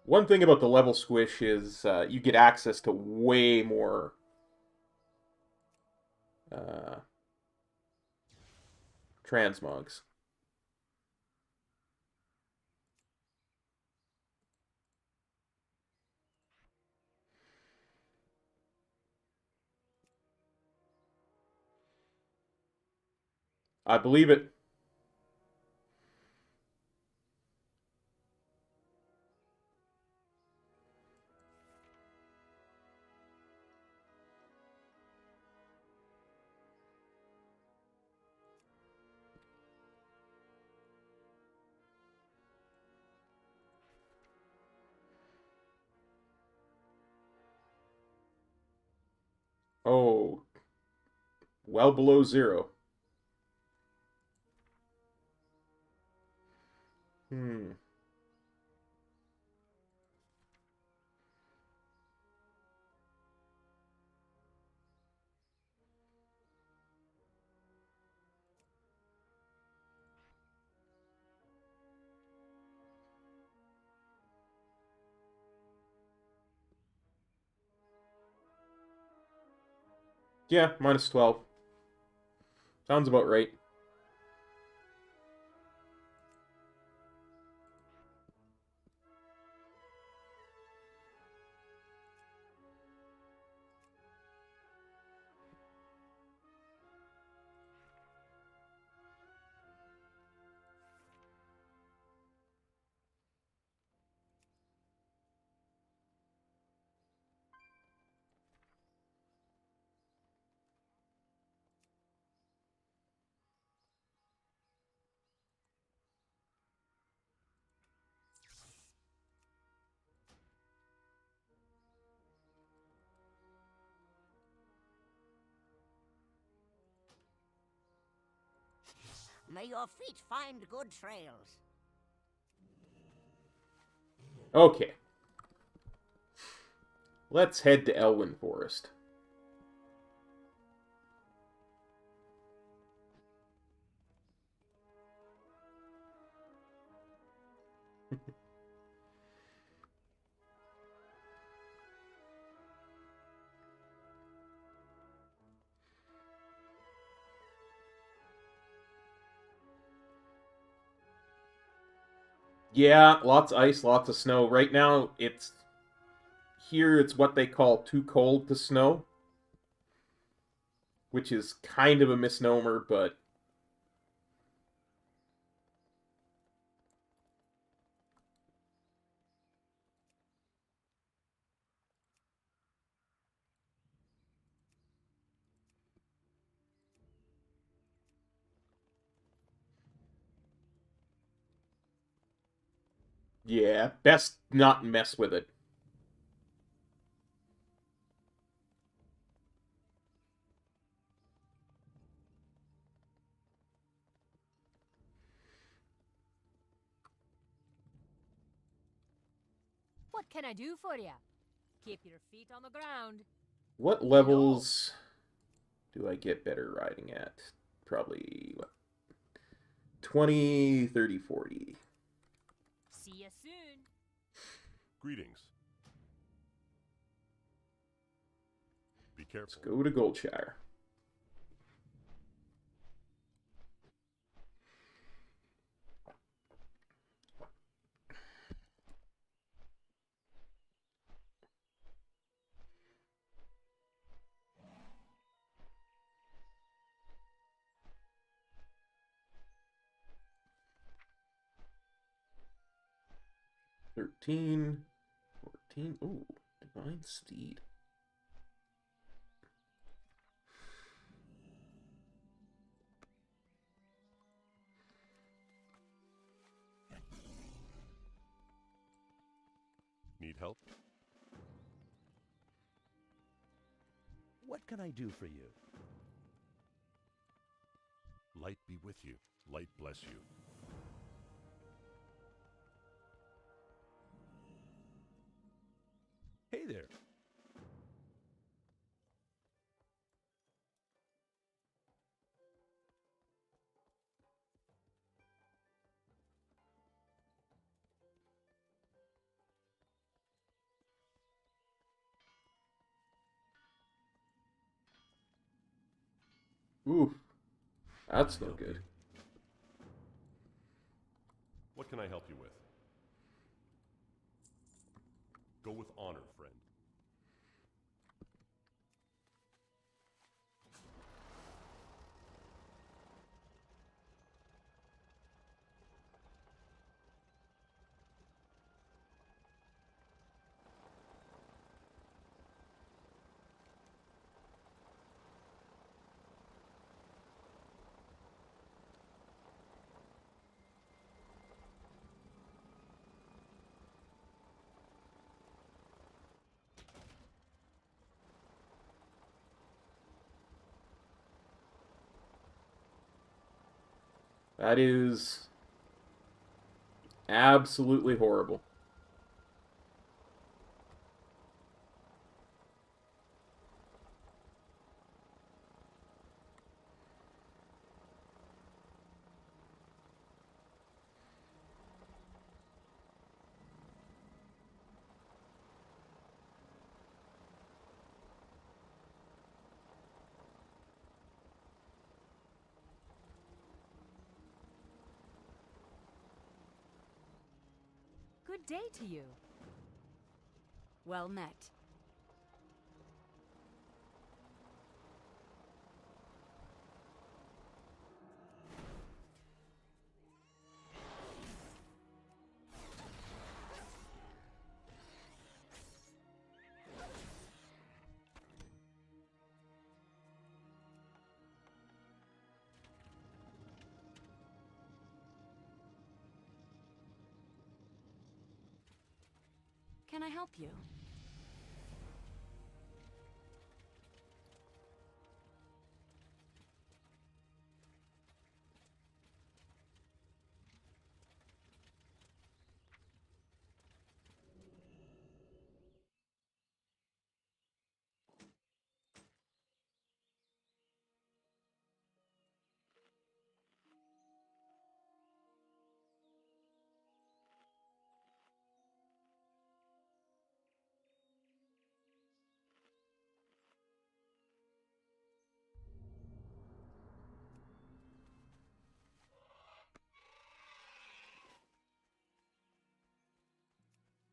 One thing about the level squish is you get access to way more transmogs. I believe it. Oh, well below 0. Yeah, minus 12. Sounds about right. May your feet find good trails. Okay. Let's head to Elwynn Forest. Yeah, lots of ice, lots of snow. Right now, it's what they call too cold to snow, which is kind of a misnomer, but yeah, best not mess with it. What can I do for you? Keep your feet on the ground. What levels do I get better riding at? Probably, what, 20, 30, 40. See you soon. Greetings. Be careful. Let's go to Goldshire. $13, $14. Ooh, Divine Steed. Need help? What can I do for you? Light be with you. Light bless you. Hey there. Ooh, that's no good. What can I help you with? Go with honor, friend. That is absolutely horrible. Good day to you. Well met. Can I help you?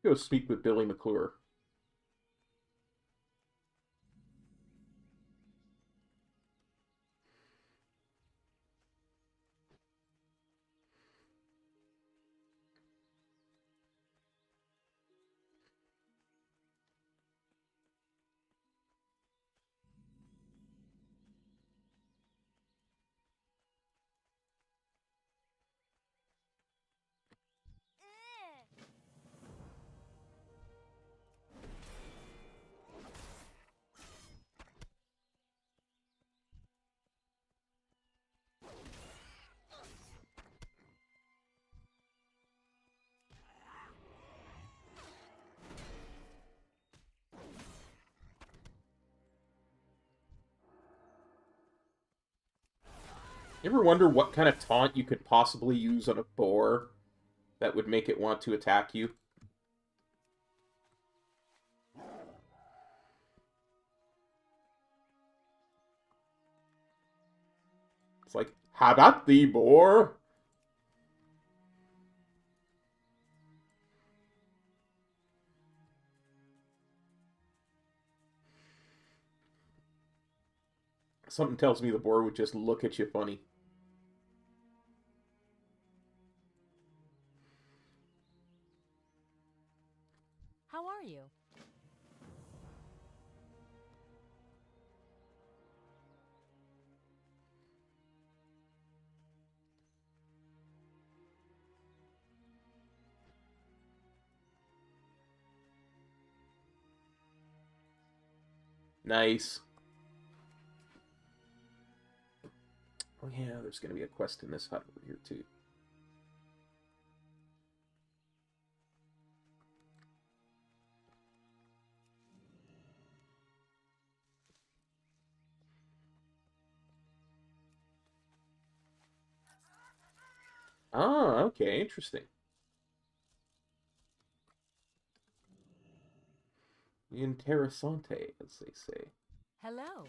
Go speak with Billy McClure. You ever wonder what kind of taunt you could possibly use on a boar that would make it want to attack you? It's like, how about thee, boar? Something tells me the boar would just look at you funny. How are you? Nice. Oh yeah, there's going to be a quest in this hut over here too. Ah, okay, interesting. Interessante, as they say. Hello.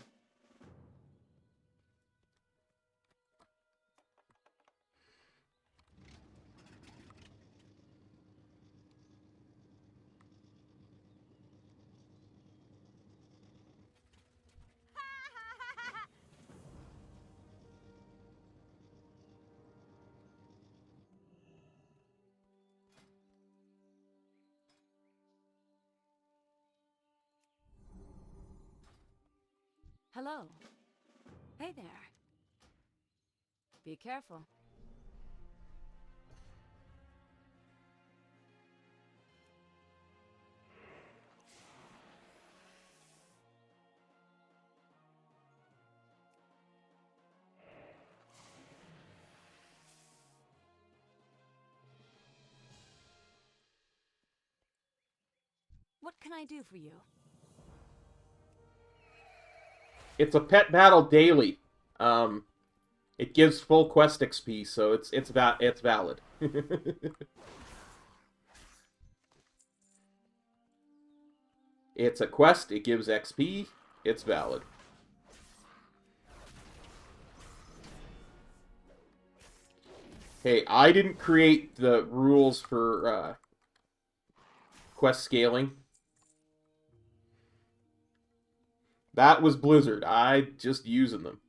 Hello. Hey there. Be careful. What can I do for you? It's a pet battle daily. It gives full quest XP, so it's valid. It's a quest. It gives XP. It's valid. Hey, I didn't create the rules for quest scaling. That was Blizzard. I just using them.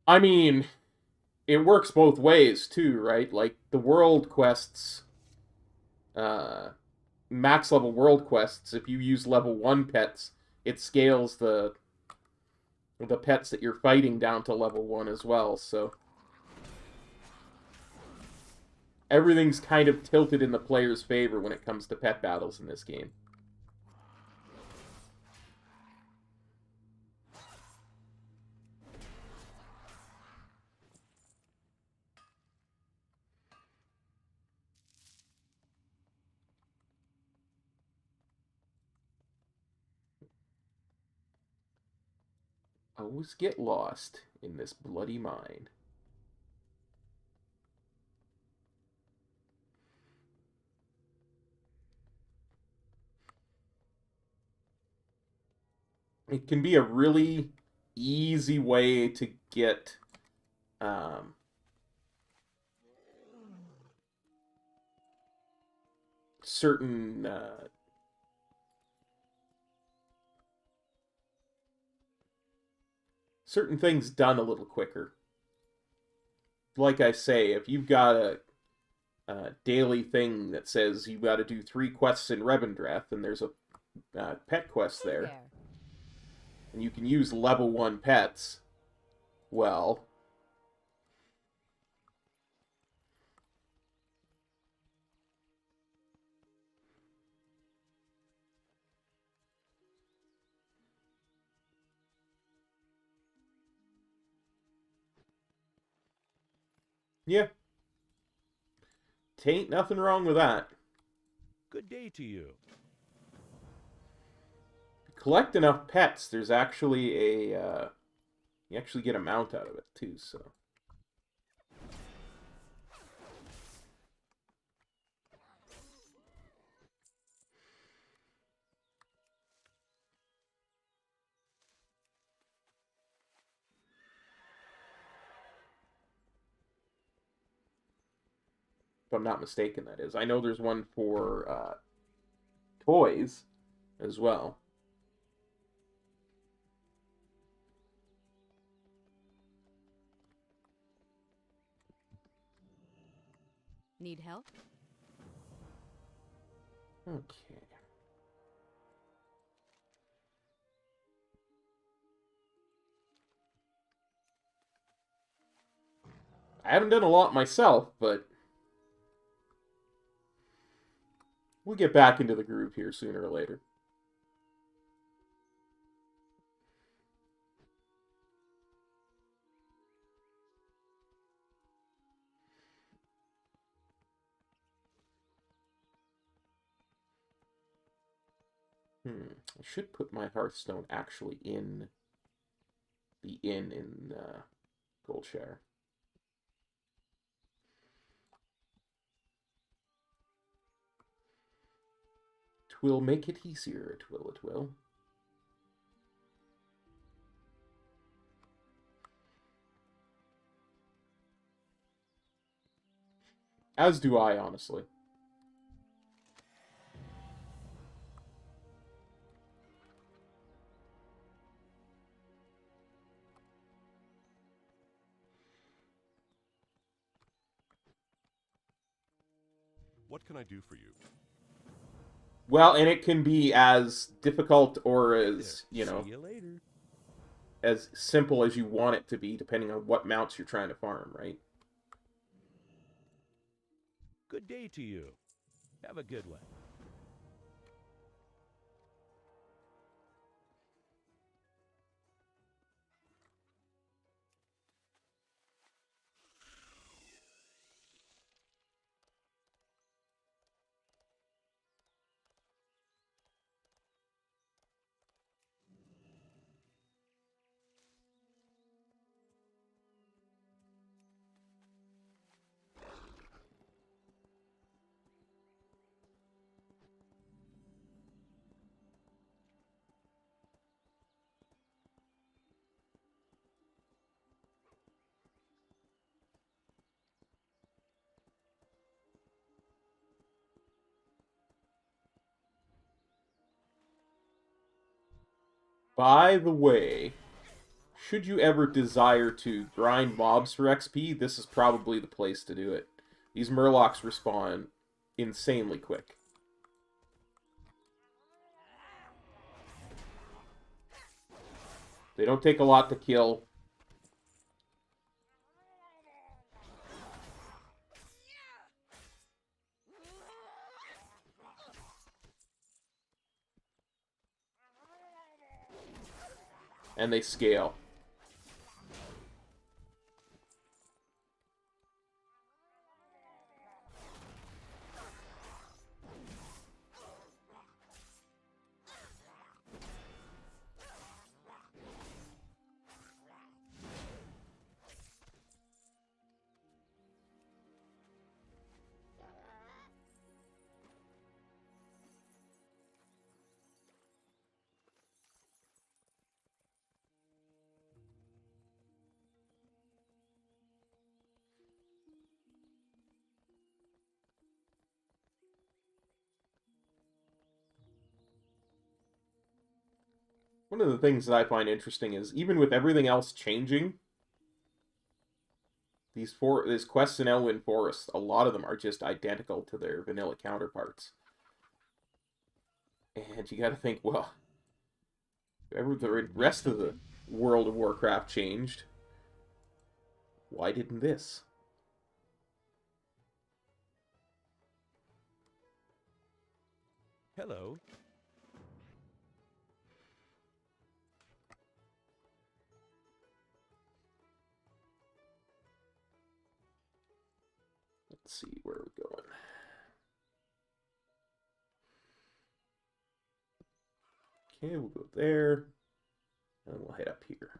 I mean, it works both ways too, right? Like the world quests, max level world quests, if you use level 1 pets, it scales the pets that you're fighting down to level 1 as well, so everything's kind of tilted in the player's favor when it comes to pet battles in this game. Always get lost in this bloody mine. It can be a really easy way to get certain certain things done a little quicker. Like I say, if you've got a daily thing that says you've got to do 3 quests in Revendreth, and there's a pet quest there, and you can use level 1 pets, well, yeah. Tain't nothing wrong with that. Good day to you. Collect enough pets, there's actually a you actually get a mount out of it too, so if I'm not mistaken, that is. I know there's one for toys as well. Need help? Okay. I haven't done a lot myself, but we'll get back into the groove here sooner or later. I should put my Hearthstone actually in the inn in Goldshire. Twill make it easier, it will. As do I, honestly. What can I do for you? Well, and it can be as difficult or as, you know, See you later. as simple as you want it to be, depending on what mounts you're trying to farm, right? Good day to you. Have a good one. By the way, should you ever desire to grind mobs for XP, this is probably the place to do it. These Murlocs respawn insanely quick. They don't take a lot to kill. And they scale. One of the things that I find interesting is, even with everything else changing, these quests in Elwynn Forest, a lot of them are just identical to their vanilla counterparts. And you gotta think, well, if the rest of the World of Warcraft changed, why didn't this? Hello. Let's see, where are we going? Okay, we'll go there, and we'll head up here.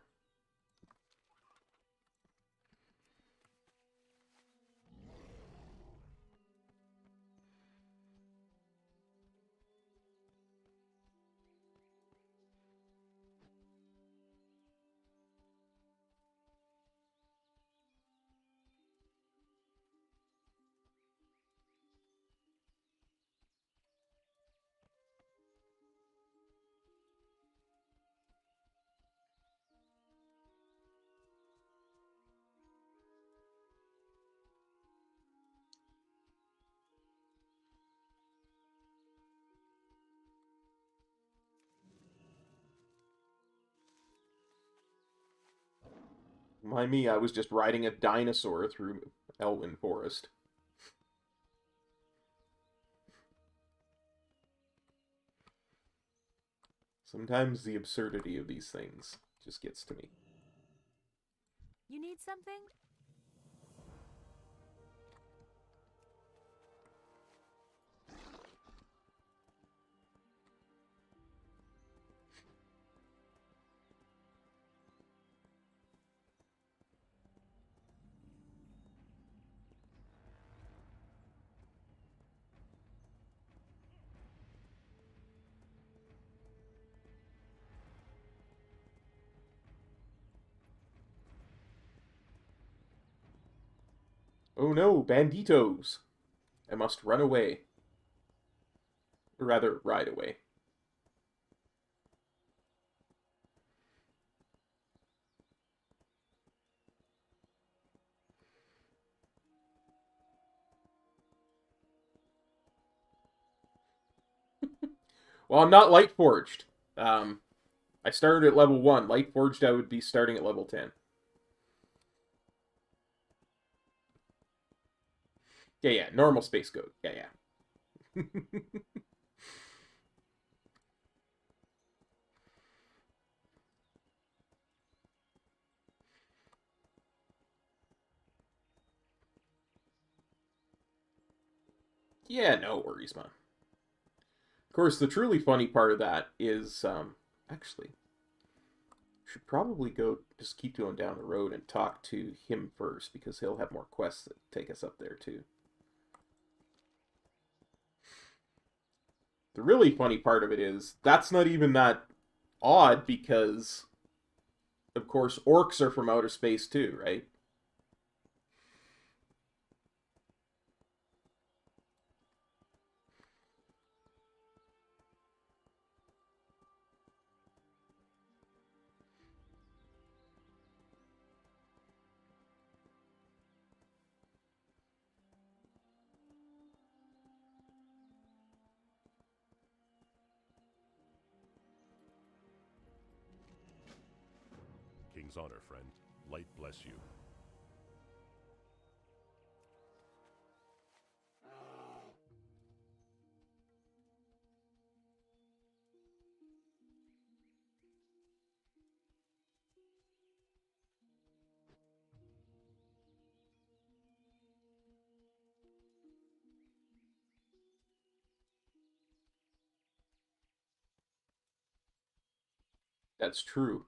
Mind me, I was just riding a dinosaur through Elwynn Forest. Sometimes the absurdity of these things just gets to me. You need something? Oh no, banditos! I must run away. Or rather, ride away. Well, I'm not Lightforged. I started at level 1. Lightforged, I would be starting at level 10. Yeah, normal space goat. Yeah. Yeah, no worries, man. Of course, the truly funny part of that is, actually, should probably go, just keep going down the road and talk to him first, because he'll have more quests that take us up there, too. The really funny part of it is, that's not even that odd, because, of course, orcs are from outer space, too, right? King's honor, friend. Light bless you. That's true.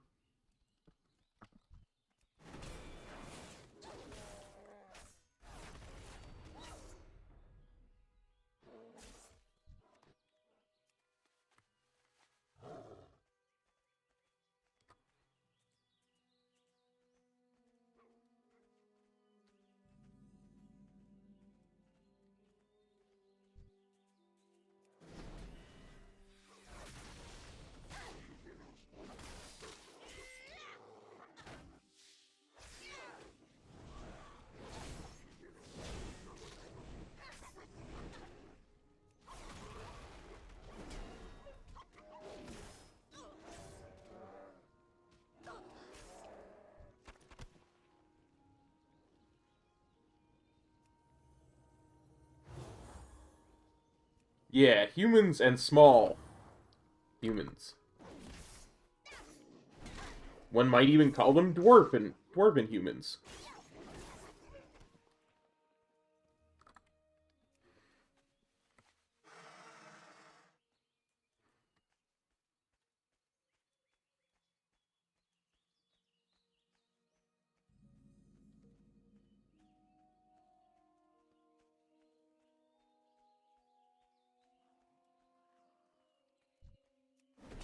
Yeah, humans and small humans. One might even call them dwarven humans.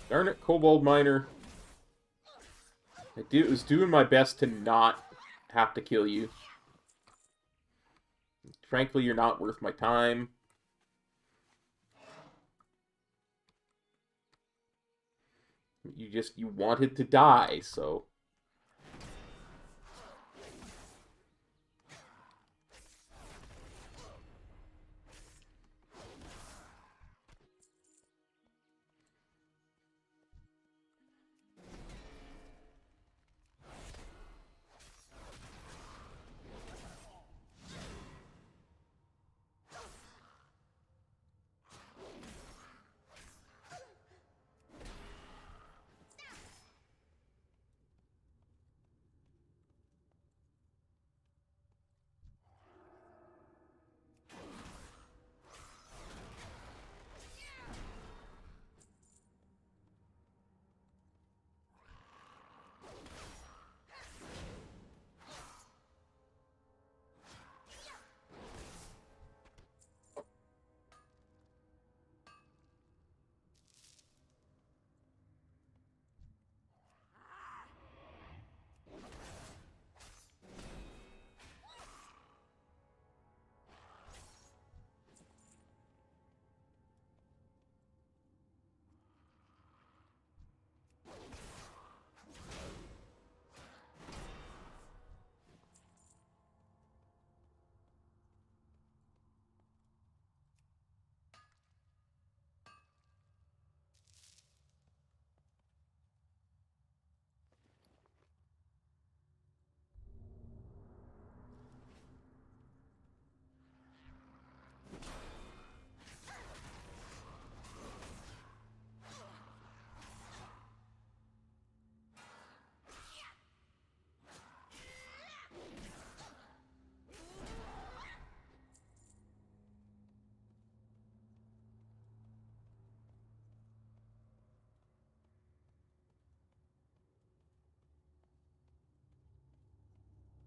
Darn it, Kobold Miner. I was doing my best to not have to kill you. Frankly, you're not worth my time. You wanted to die, so...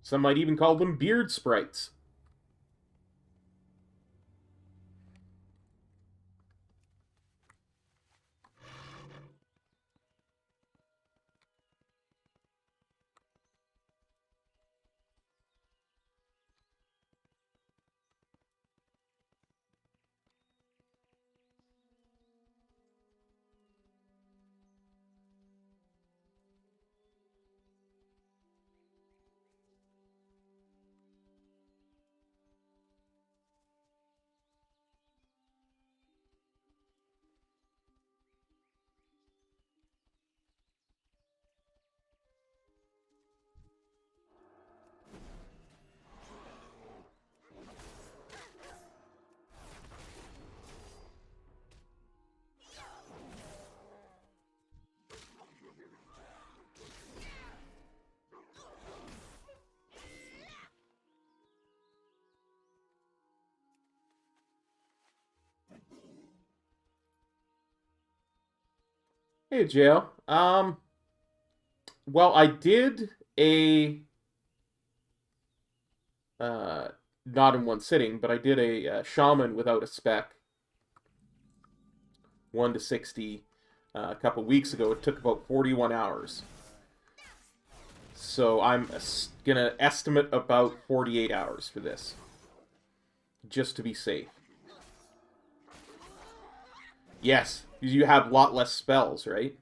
Some might even call them beard sprites. Hey, Jail. Well, I did a, not in one sitting, but I did a shaman without a spec. 1 to 60 a couple weeks ago. It took about 41 hours. So I'm gonna estimate about 48 hours for this. Just to be safe. Yes, you have a lot less spells, right?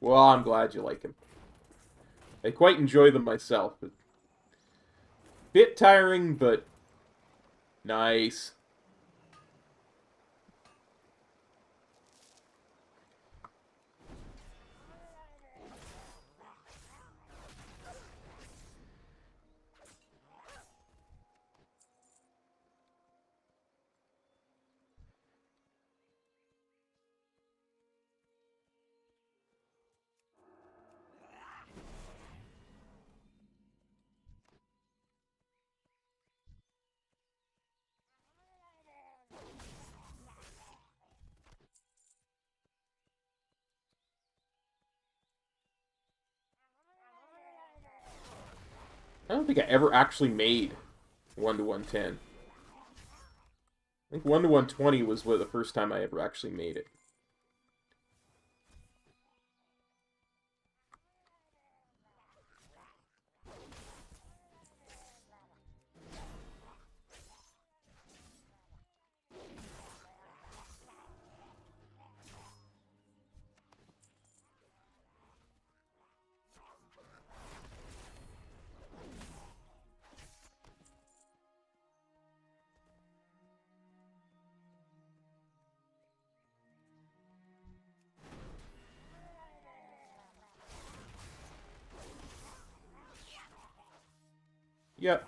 Well, I'm glad you like him. I quite enjoy them myself. Bit tiring, but nice. I don't think I ever actually made 1 to 110. I think 1 to 120 was the first time I ever actually made it. Yep.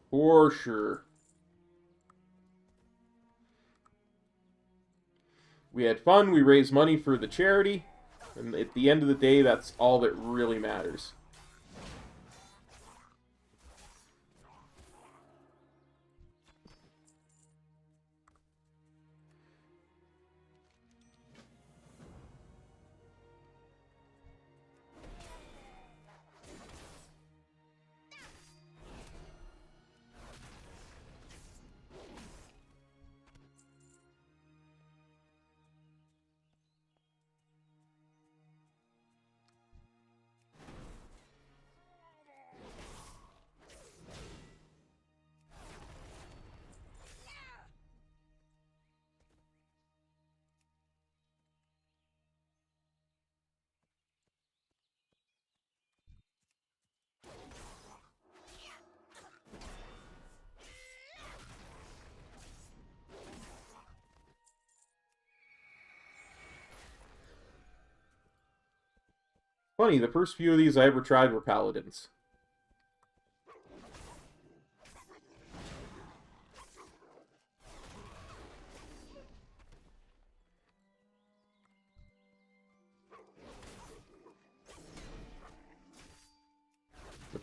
For sure. We had fun, we raised money for the charity, and at the end of the day, that's all that really matters. Funny, the first few of these I ever tried were Paladins.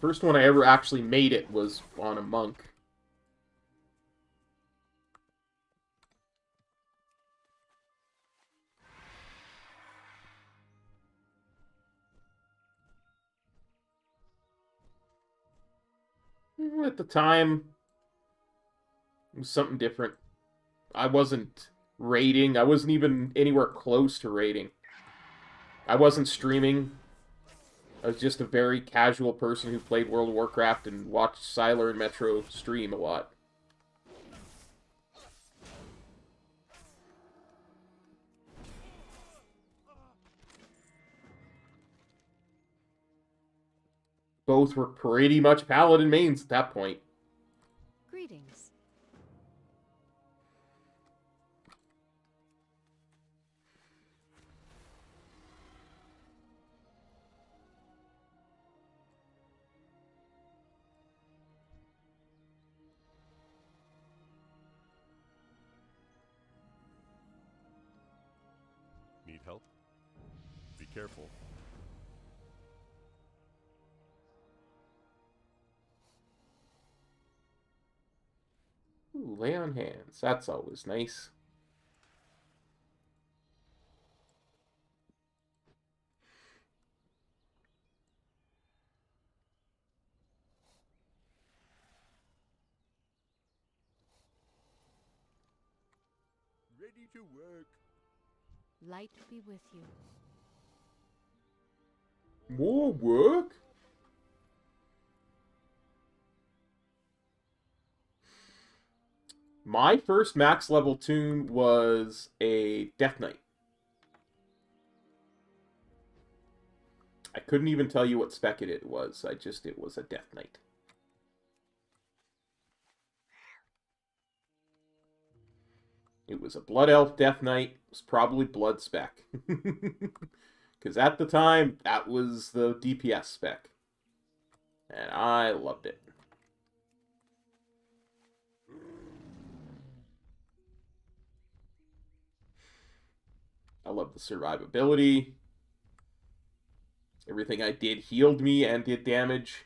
first one I ever actually made it was on a monk. At the time, it was something different. I wasn't raiding. I wasn't even anywhere close to raiding. I wasn't streaming. I was just a very casual person who played World of Warcraft and watched Sylar and Metro stream a lot. Both were pretty much Paladin mains at that point. Greetings. Need help? Be careful. Ooh, lay on hands. That's always nice. Ready to work. Light be with you. More work? My first max level tune was a Death Knight. I couldn't even tell you what spec it was. It was a Death Knight. It was a Blood Elf Death Knight. It was probably Blood spec. Because at the time, that was the DPS spec. And I loved it. I love the survivability. Everything I did healed me and did damage.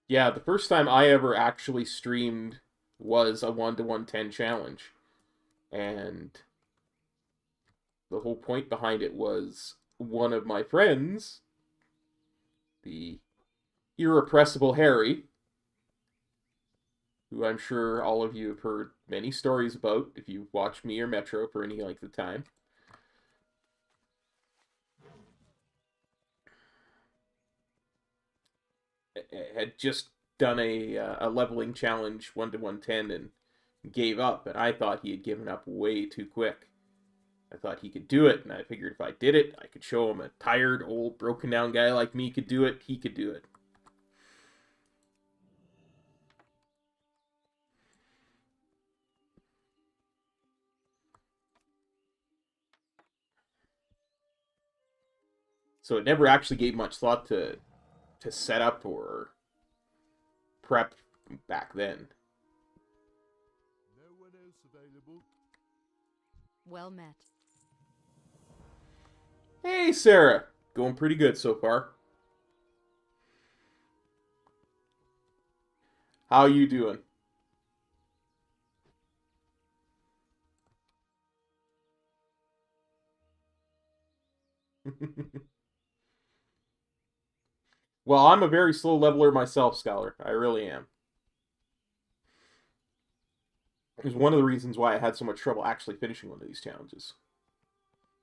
Yeah, the first time I ever actually streamed was a 1-to-110 challenge. And the whole point behind it was one of my friends, the irrepressible Harry, who I'm sure all of you have heard many stories about if you've watched me or Metro for any length of time. Had just done a leveling challenge 1-to-110 and gave up, and I thought he had given up way too quick. I thought he could do it, and I figured if I did it, I could show him a tired, old, broken down guy like me could do it, he could do it. So it never actually gave much thought to set up or prep back then. No one else available. Well met. Hey, Sarah. Going pretty good so far. How you doing? Well, I'm a very slow leveler myself, Scholar. I really am. It was one of the reasons why I had so much trouble actually finishing one of these challenges.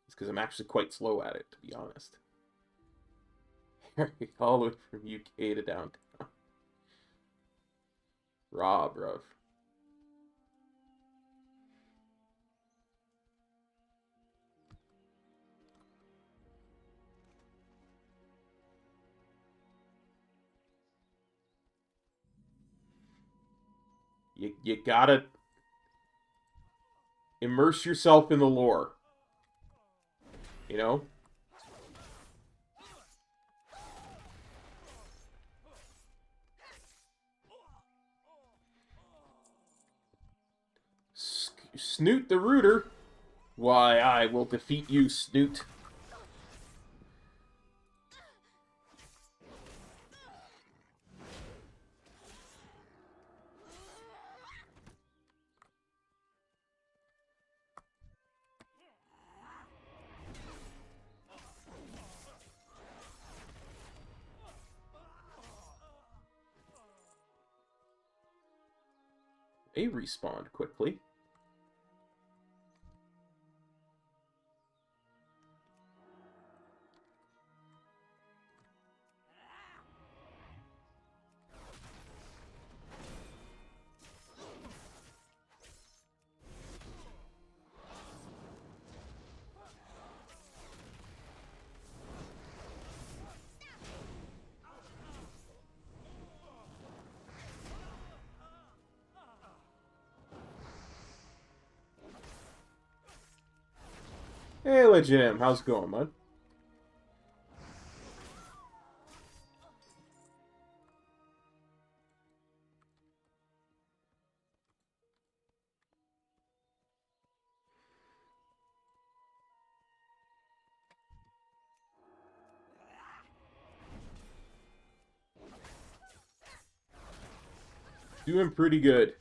It's because I'm actually quite slow at it, to be honest. All the way from UK to downtown. Raw, bruv. You gotta immerse yourself in the lore. You know? Snoot the Rooter. Why, I will defeat you, Snoot. They respawned quickly. Hey, Legim, how's it going, bud? Doing pretty good.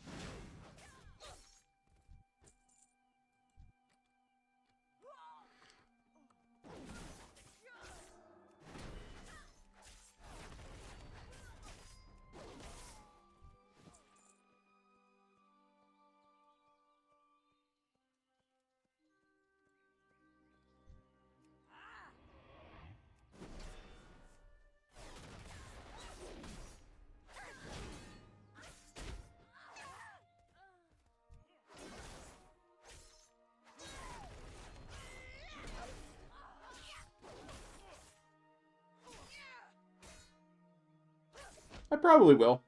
I probably will.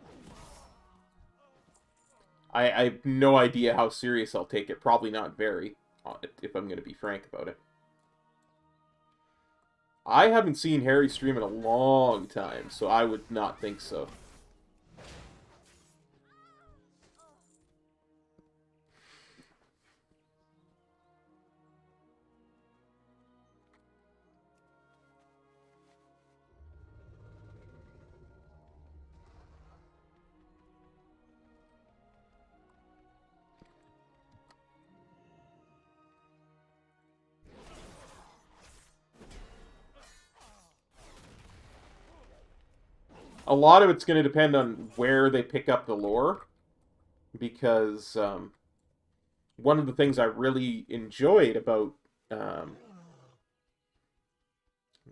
I have no idea how serious I'll take it. Probably not very, if I'm going to be frank about it. I haven't seen Harry stream in a long time, so I would not think so. A lot of it's going to depend on where they pick up the lore, because one of the things I really enjoyed about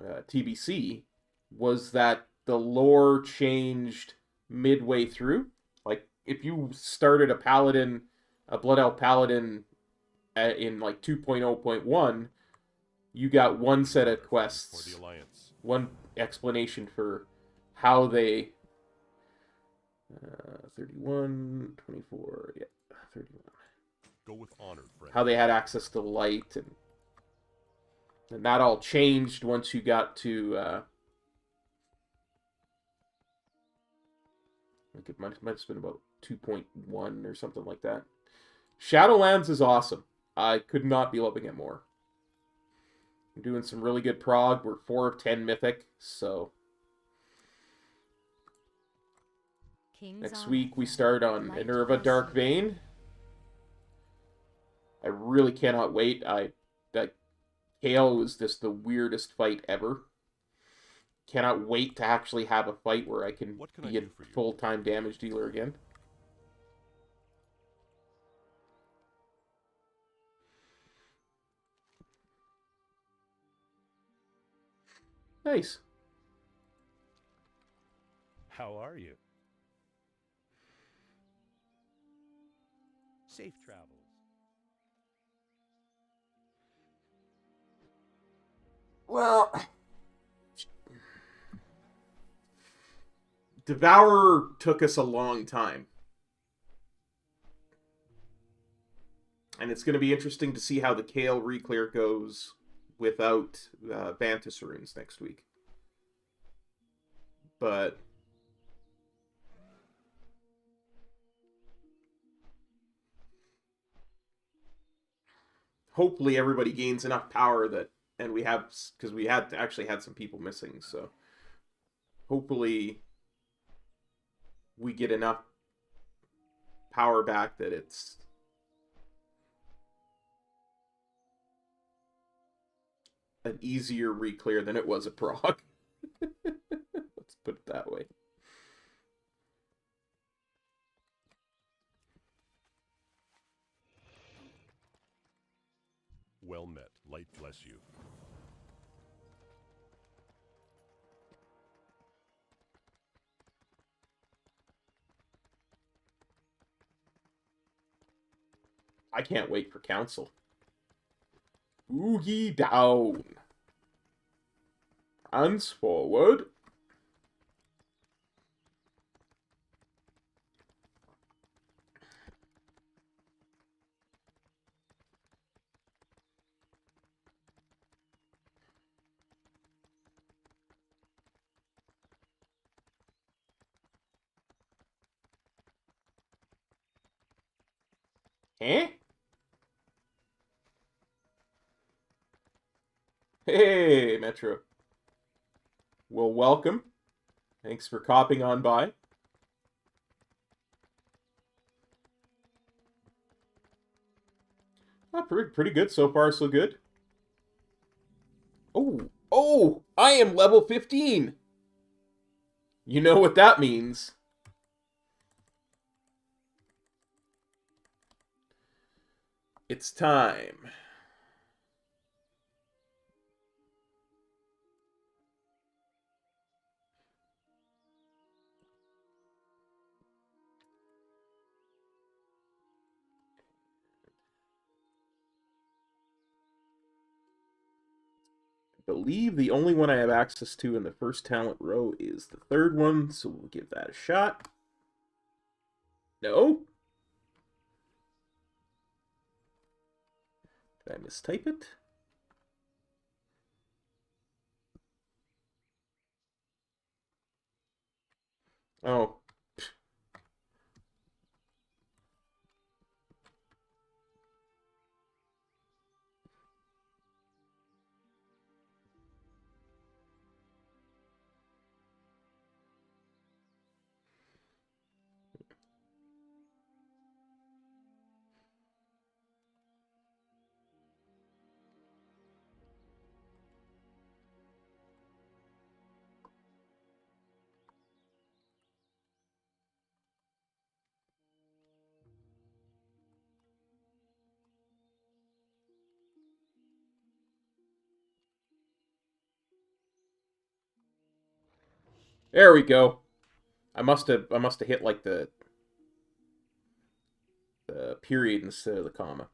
TBC was that the lore changed midway through. Like, if you started a Paladin, a Blood Elf Paladin in like 2.0.1, you got one set of quests, For the Alliance. one explanation for how they 31, 24, yeah, 31. Go with honor, friend. How they had access to light, and that all changed once you got to I think it might have been about 2.1 or something like that. Shadowlands is awesome. I could not be loving it more. I'm doing some really good prog. We're 4 of 10 mythic, so next week we start on Minerva Dark Vein. I really cannot wait. That KO was just the weirdest fight ever. Cannot wait to actually have a fight where I can be a full-time damage dealer again. Nice. How are you? Safe travels. Well, Devourer took us a long time. And it's going to be interesting to see how the Kale Reclear goes without Vantis runes next week. But hopefully everybody gains enough power that, and we have, because we actually had some people missing, so hopefully we get enough power back that it's an easier reclear than it was at Prague. Let's put it that way. Well met. Light bless you. I can't wait for council. Oogie down. Hands forward. Eh? Hey, Metro. Well, welcome. Thanks for copping on by. Oh, pretty good. So far, so good. Oh, I am level 15. You know what that means. It's time. I believe the only one I have access to in the first talent row is the third one, so we'll give that a shot. No? Did I mistype it? Oh. There we go. I must have hit like the period instead of the comma.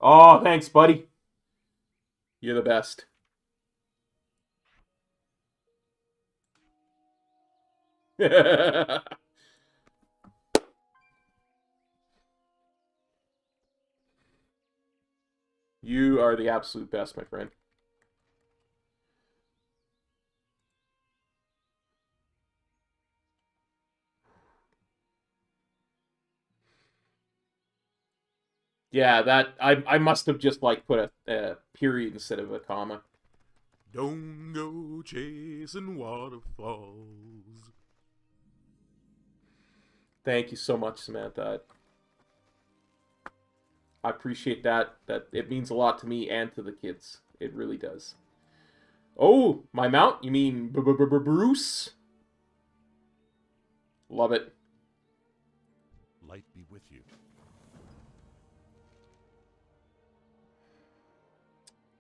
Oh, thanks, buddy. You're the best. You are the absolute best, my friend. Yeah, that I must have just like put a period instead of a comma. Don't go chasing waterfalls. Thank you so much, Samantha. I appreciate that. That it means a lot to me and to the kids. It really does. Oh, my mount? You mean Bruce? Love it. Light be with you.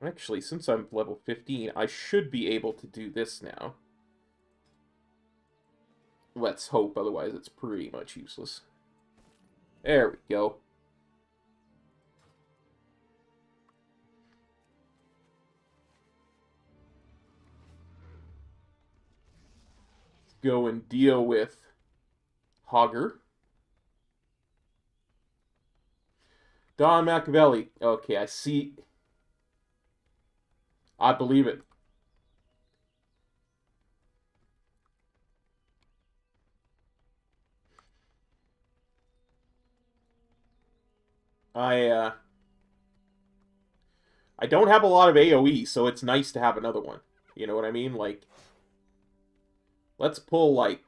Actually, since I'm level 15, I should be able to do this now. let's hope, otherwise it's pretty much useless. There we go. Let's go and deal with Hogger. Don Machiavelli. Okay, I see. I believe it. I don't have a lot of AoE, so it's nice to have another one. You know what I mean? Like, let's pull, like,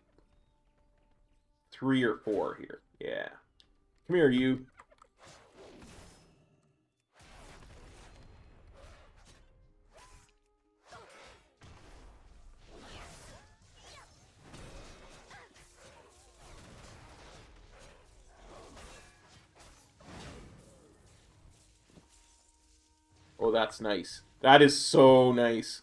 3 or 4 here. Yeah. Come here, you. Oh, that's nice. That is so nice.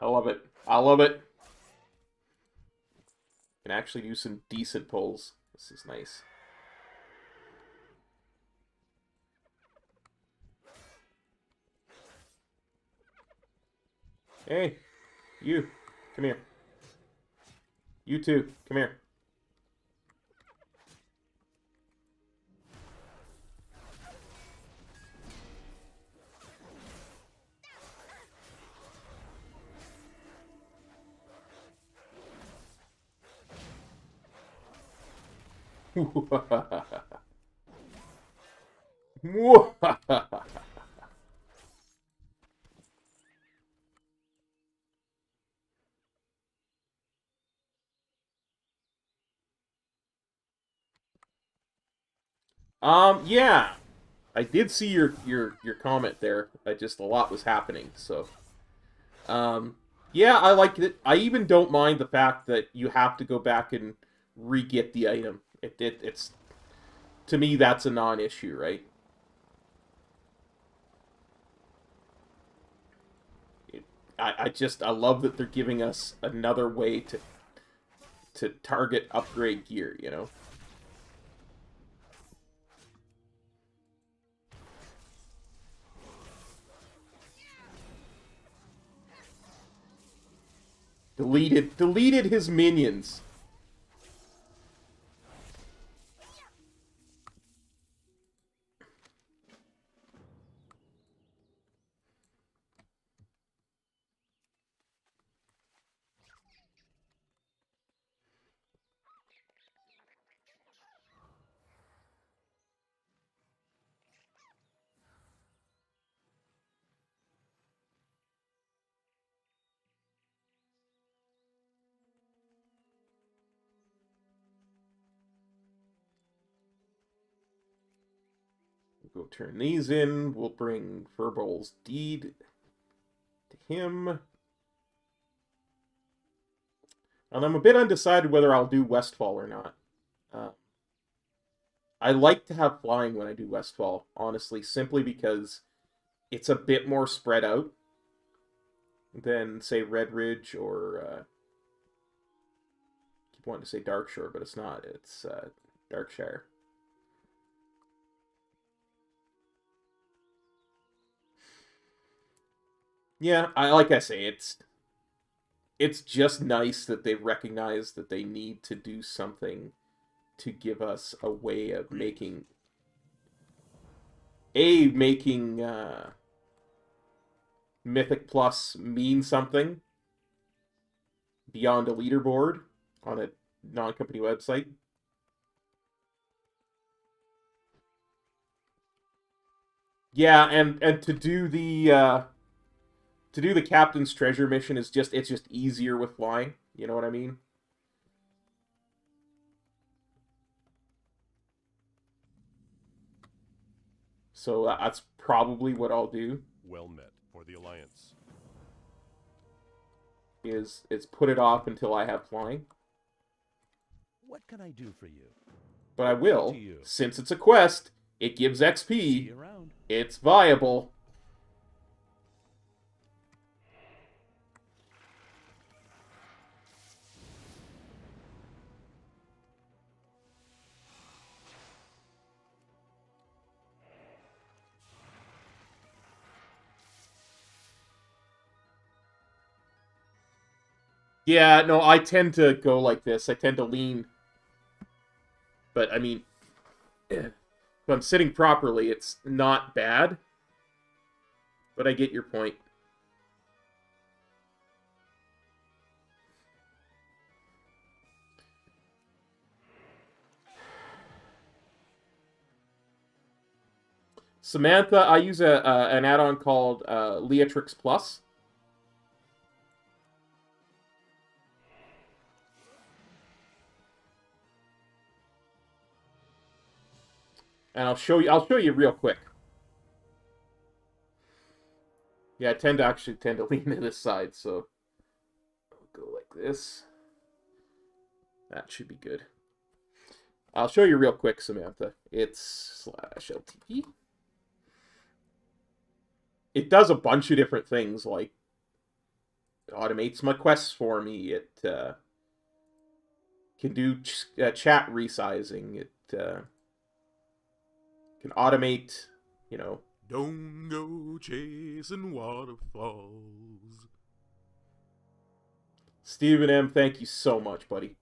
I love it. I love it. Can actually do some decent pulls. This is nice. Hey, you. Come here. You too. Come here. Yeah. I did see your comment there. A lot was happening, so. Yeah, I like it. I even don't mind the fact that you have to go back and re-get the item. It's, to me, that's a non-issue, right? I love that they're giving us another way to target upgrade gear, you know? Deleted his minions. We'll go turn these in. We'll bring Furbol's Deed to him. And I'm a bit undecided whether I'll do Westfall or not. I like to have flying when I do Westfall, honestly, simply because it's a bit more spread out than, say, Red Ridge or... I keep wanting to say Darkshore, but it's not. It's Darkshire. Yeah, like I say, it's just nice that they recognize that they need to do something to give us a way of making Mythic Plus mean something beyond a leaderboard on a non-company website. Yeah, and to do the to do the captain's treasure mission is just, it's just easier with flying. You know what I mean? So that's probably what I'll do. Well met for the Alliance. Is put it off until I have flying. What can I do for you? But I will, since it's a quest, it gives XP. It's viable. Yeah, no, I tend to go like this. I tend to lean. But, I mean, if I'm sitting properly, it's not bad. But I get your point. Samantha, I use an add-on called Leatrix Plus. And I'll show you real quick. Yeah, I tend to lean to this side, so I'll go like this. That should be good. I'll show you real quick, Samantha. It's /LTP. It does a bunch of different things, like it automates my quests for me. It can do chat resizing. It can automate, you know. Don't go chasing waterfalls. Stephen M., thank you so much, buddy.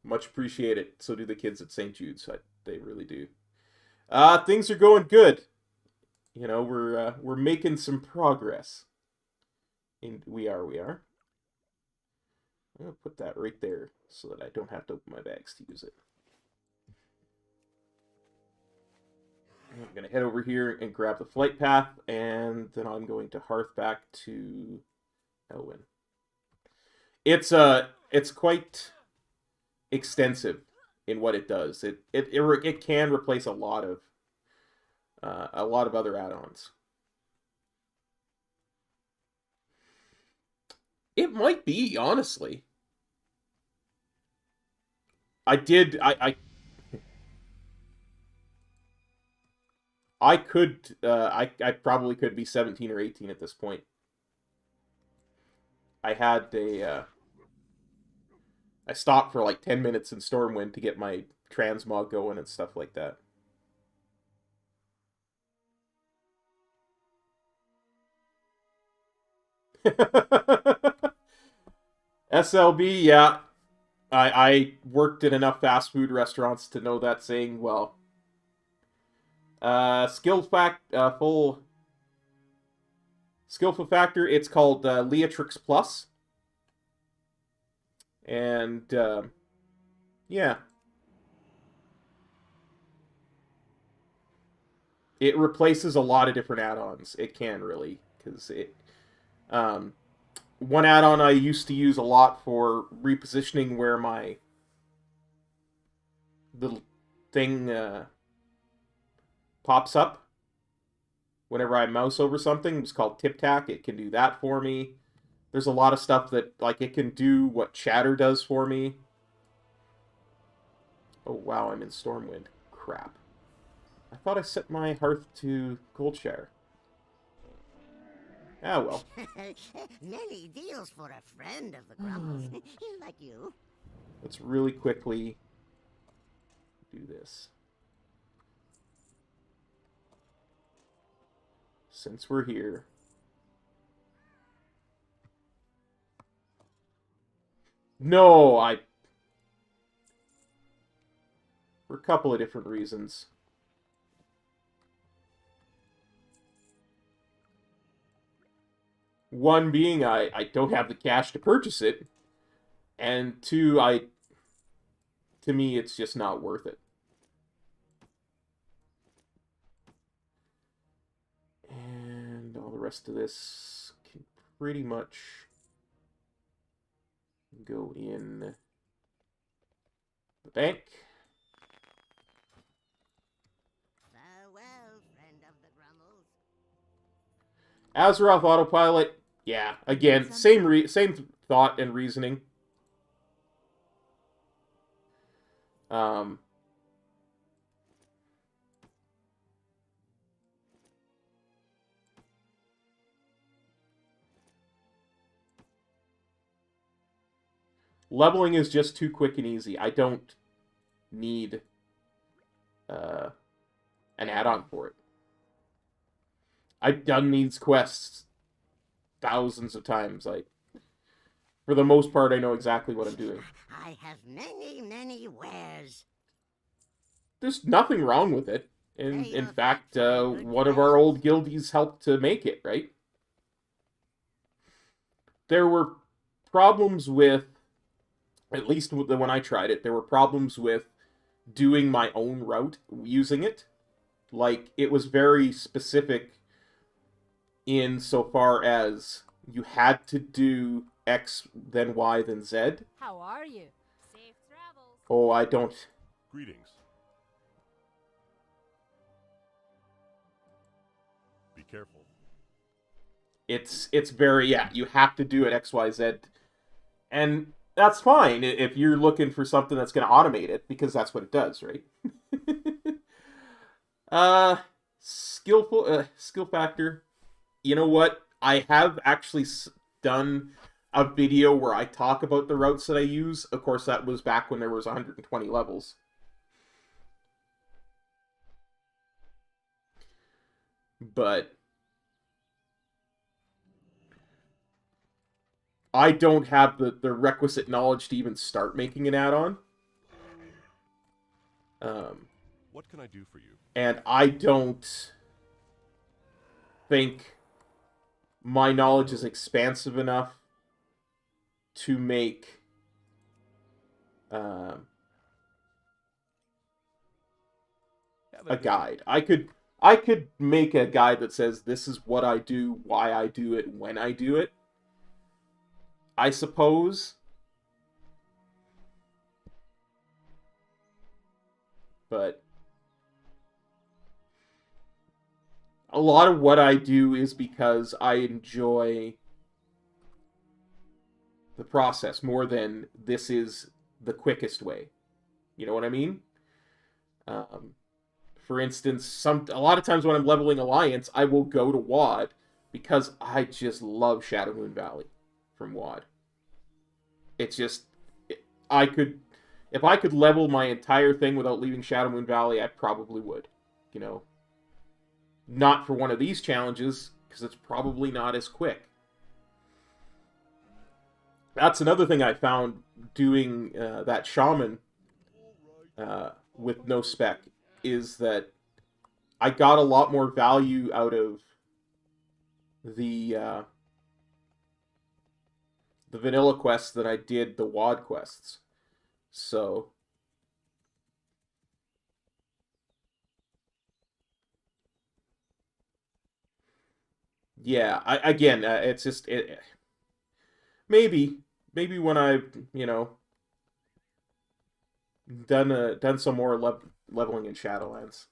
Much appreciated. So do the kids at St. Jude's. They really do. Things are going good. You know, we're making some progress. And we are. I'm gonna put that right there so that I don't have to open my bags to use it. I'm going to head over here and grab the flight path, and then I'm going to hearth back to Elwynn. It's quite extensive in what it does. It can replace a lot of other add-ons. It might be, honestly. I probably could be 17 or 18 at this point. I stopped for like 10 minutes in Stormwind to get my transmog going and stuff like that. SLB, yeah. I worked in enough fast food restaurants to know that saying well. Skillful factor, it's called Leatrix Plus. And, yeah. It replaces a lot of different add-ons. It can, really. Because it... one add-on I used to use a lot for repositioning where my little thing pops up whenever I mouse over something. It's called Tip Tack. It can do that for me. There's a lot of stuff that, like, it can do what Chatter does for me. Oh, wow, I'm in Stormwind. Crap. I thought I set my hearth to Goldshire. Ah, well. Many deals for a friend of the Grumbles. Like you. Let's really quickly do this. Since we're here. No, for a couple of different reasons. One being I don't have the cash to purchase it. And two, to me, it's just not worth it. And all the rest of this can pretty much go in the bank. Farewell, friend of the Grummels. Azeroth autopilot, yeah, again, same thought and reasoning. Leveling is just too quick and easy. I don't need an add-on for it. I've done these quests thousands of times. Like, for the most part, I know exactly what I'm doing. I have many wares. There's nothing wrong with it. In fact, one of our old guildies helped to make it, right? There were problems with, at least when I tried it, there were problems with doing my own route using it. Like, it was very specific in so far as you had to do X, then Y, then Z. How are you? Safe travels. Oh, I don't... Greetings. Be careful. It's very, yeah, you have to do it X, Y, Z. And that's fine if you're looking for something that's going to automate it, because that's what it does, right? Skill factor. You know what? I have actually done a video where I talk about the routes that I use. Of course, that was back when there was 120 levels. But I don't have the requisite knowledge to even start making an add-on. What can I do for you? And I don't think my knowledge is expansive enough to make a guide. I could make a guide that says this is what I do, why I do it, when I do it, I suppose. But a lot of what I do is because I enjoy the process more than this is the quickest way. You know what I mean? For instance, a lot of times when I'm leveling Alliance, I will go to WoD because I just love Shadowlands Valley from WoD. It's just, if I could level my entire thing without leaving Shadowlands Valley, I probably would. You know? Not for one of these challenges, because it's probably not as quick. That's another thing I found doing that shaman with no spec, is that I got a lot more value out of the vanilla quests than I did the WoD quests. So yeah, it's just maybe when I've, you know, done some more leveling in Shadowlands.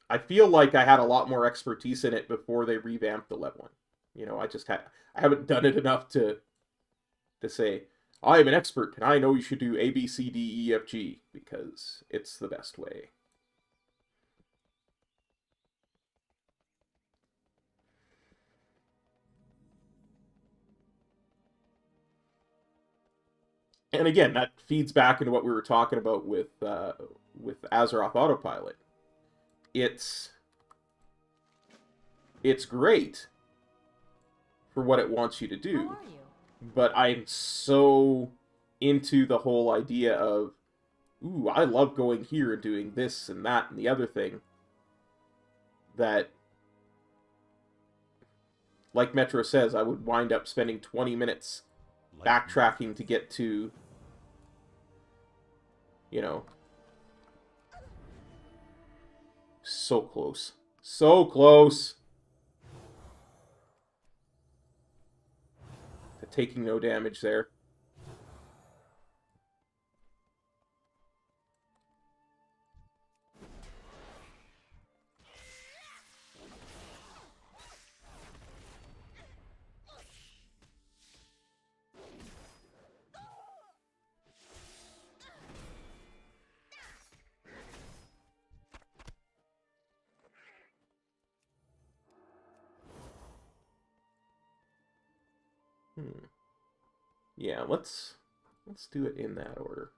I feel like I had a lot more expertise in it before they revamped the leveling. You know, I haven't done it enough to say I am an expert and I know you should do A, B, C, D, E, F, G because it's the best way. And again, that feeds back into what we were talking about with Azeroth Autopilot. It's great for what it wants you to do, but I'm so into the whole idea of, ooh, I love going here and doing this and that and the other thing, that, like Metro says, I would wind up spending 20 minutes backtracking to get to, you know, so close. So close! taking no damage there. Yeah, let's do it in that order.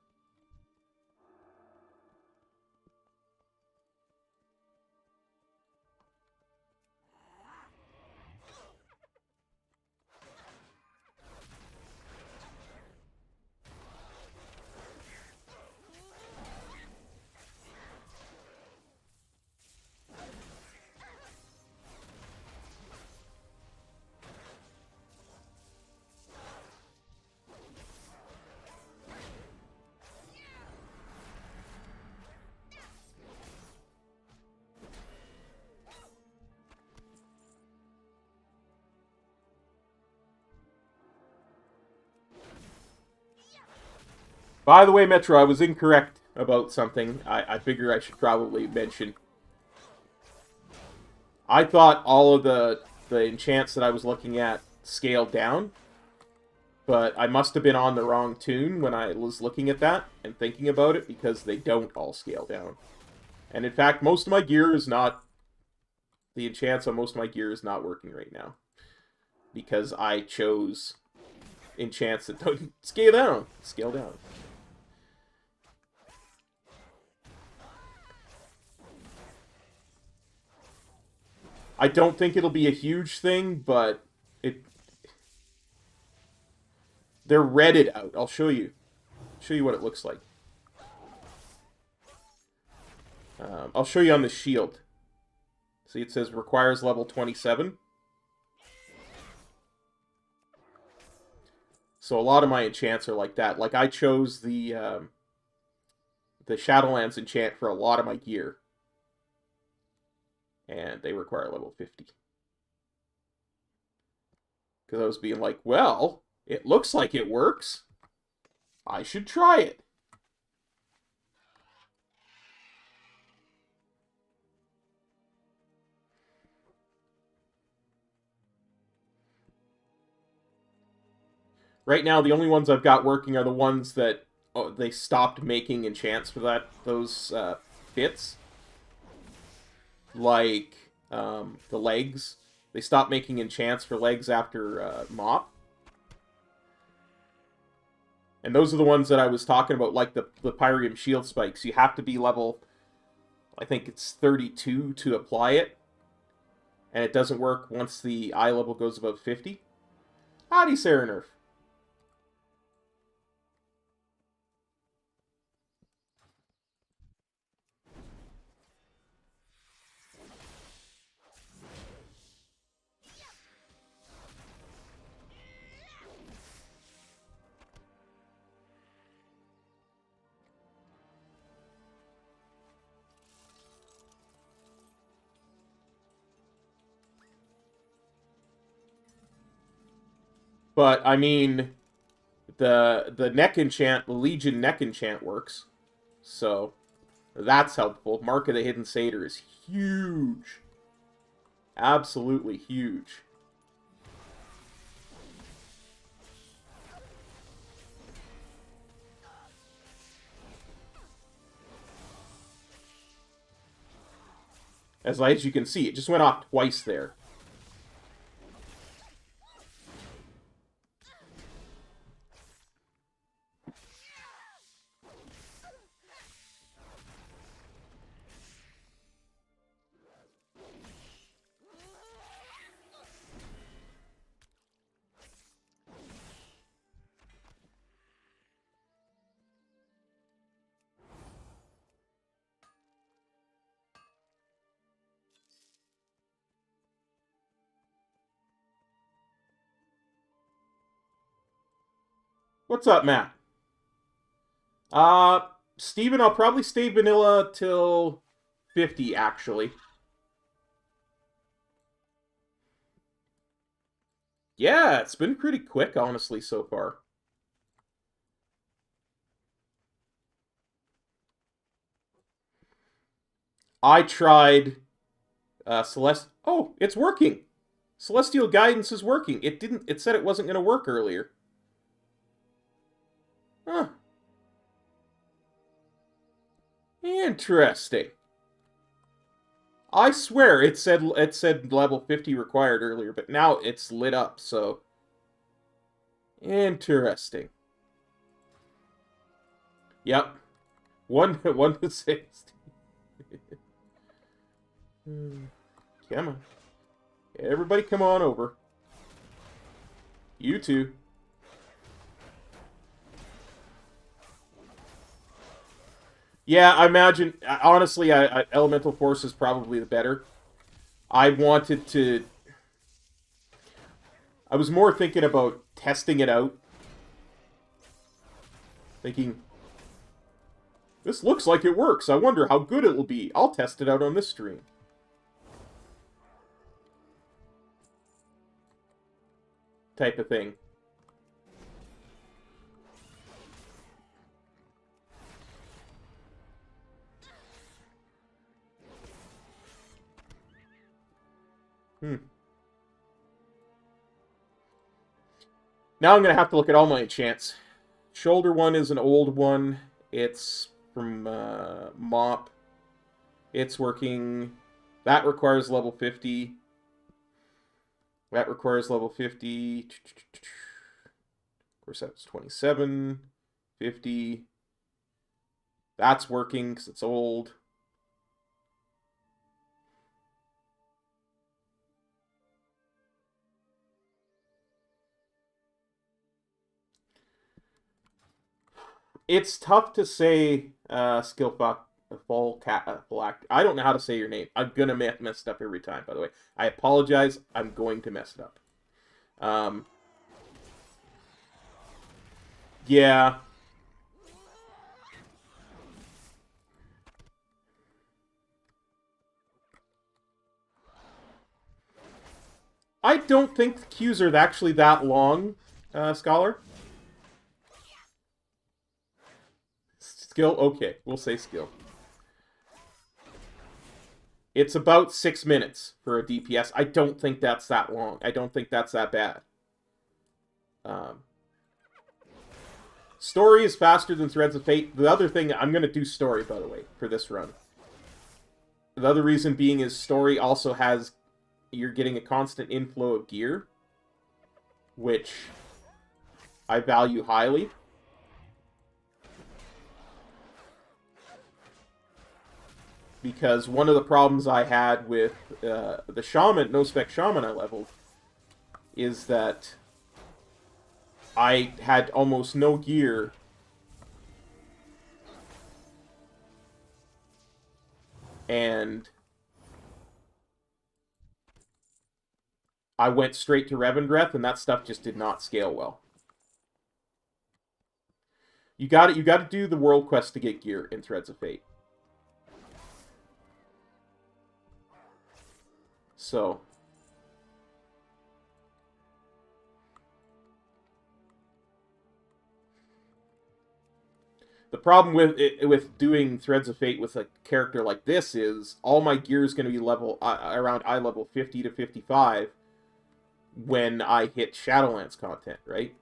By the way, Metro, I was incorrect about something I figure I should probably mention. I thought all of the enchants that I was looking at scaled down, but I must have been on the wrong tune when I was looking at that and thinking about it, because they don't all scale down. And in fact, most of my gear is not... The enchants on most of my gear is not working right now, because I chose enchants that don't scale down. Scale down. I don't think it'll be a huge thing, but they're redded out. I'll show you. Show you what it looks like. I'll show you on the shield. See, it says requires level 27. So a lot of my enchants are like that. Like, I chose the Shadowlands enchant for a lot of my gear. And they require level 50. Because I was being like, well, it looks like it works. I should try it. Right now, the only ones I've got working are the ones that they stopped making enchants for those bits. Like the legs. They stopped making enchants for legs after Mop. And those are the ones that I was talking about, like the Pyrium shield spikes. You have to be level, I think it's 32 to apply it. And it doesn't work once the eye level goes above 50. Howdy, Sarah Nerf. But, I mean, the neck enchant, the Legion neck enchant works. So, that's helpful. Mark of the Hidden Satyr is huge. Absolutely huge. As you can see, it just went off twice there. What's up, Matt? Steven, I'll probably stay vanilla till 50, actually. Yeah, it's been pretty quick, honestly, so far. I tried Oh, it's working. Celestial Guidance is working. It said it wasn't going to work earlier. Huh. Interesting. I swear it said level 50 required earlier, but now it's lit up, so interesting. Yep. 1 to 60. Come on. Everybody come on over. You too. Yeah, I imagine, honestly, Elemental Force is probably the better. I wanted to... I was more thinking about testing it out. Thinking, this looks like it works. I wonder how good it will be. I'll test it out on this stream. Type of thing. Now I'm going to have to look at all my enchants. Shoulder one is an old one. It's from Mop. It's working. That requires level 50. That requires level 50. Of course, that's 27. 50. That's working because it's old. It's tough to say full act. I don't know how to say your name. I'm gonna mess it up every time, by the way. I apologize. I'm going to mess it up. Yeah. I don't think the queues are actually that long, Scholar. Skill? Okay, we'll say skill. It's about 6 minutes for a DPS. I don't think that's that long. I don't think that's that bad. Story is faster than Threads of Fate. The other thing, I'm going to do story, by the way, for this run. The other reason being is story also has... You're getting a constant inflow of gear, which I value highly. Because one of the problems I had with the Shaman, no-spec Shaman I leveled, is that I had almost no gear. And I went straight to Revendreth, and that stuff just did not scale well. You got to do the world quest to get gear in Threads of Fate. So, the problem with doing Threads of Fate with a character like this is all my gear is going to be level around eye level 50 to 55 when I hit Shadowlands content, right?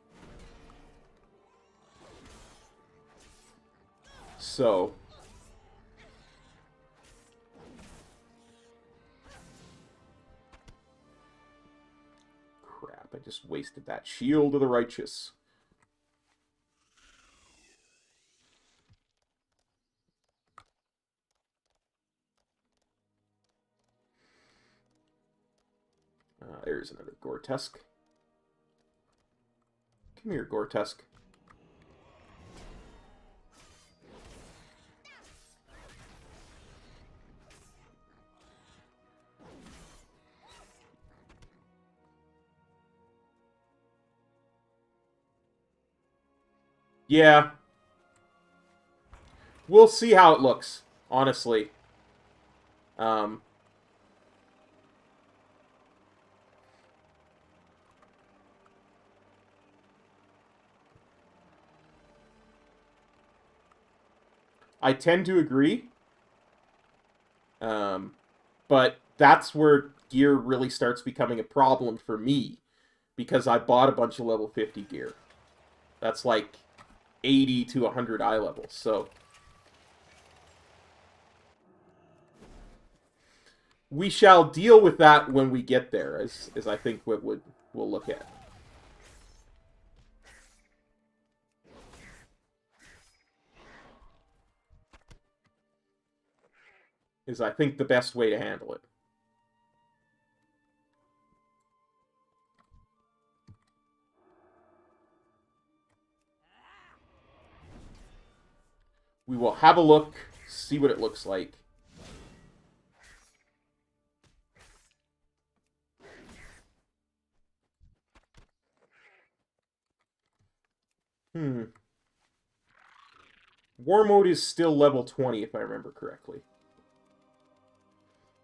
So, I just wasted that shield of the righteous. There's another Gore-Tusk. Come here, Gore-Tusk. Yeah. We'll see how it looks, honestly. I tend to agree. But that's where gear really starts becoming a problem for me, because I bought a bunch of level 50 gear. That's like 80 to 100 eye levels, so we shall deal with that when we get there, as I think what we'll look at. Is, I think, the best way to handle it. We will have a look, see what it looks like. War mode is still level 20, if I remember correctly.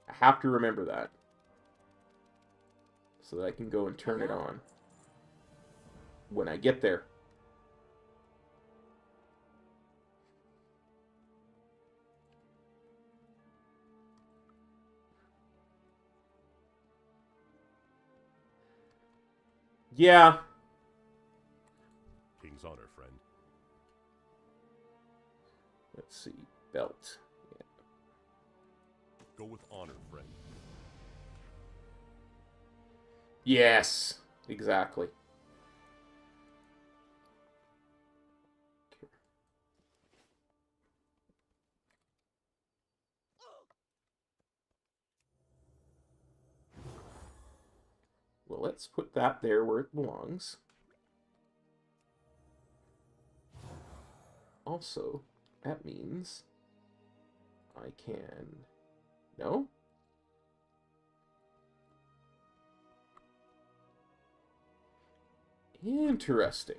I have to remember that, so that I can go and turn it on when I get there. Yeah. King's honor, friend. Let's see. Belt. Yeah. Go with honor, friend. Yes. Exactly. Okay. Well, let's put that there where it belongs. Also, that means I can... No? Interesting.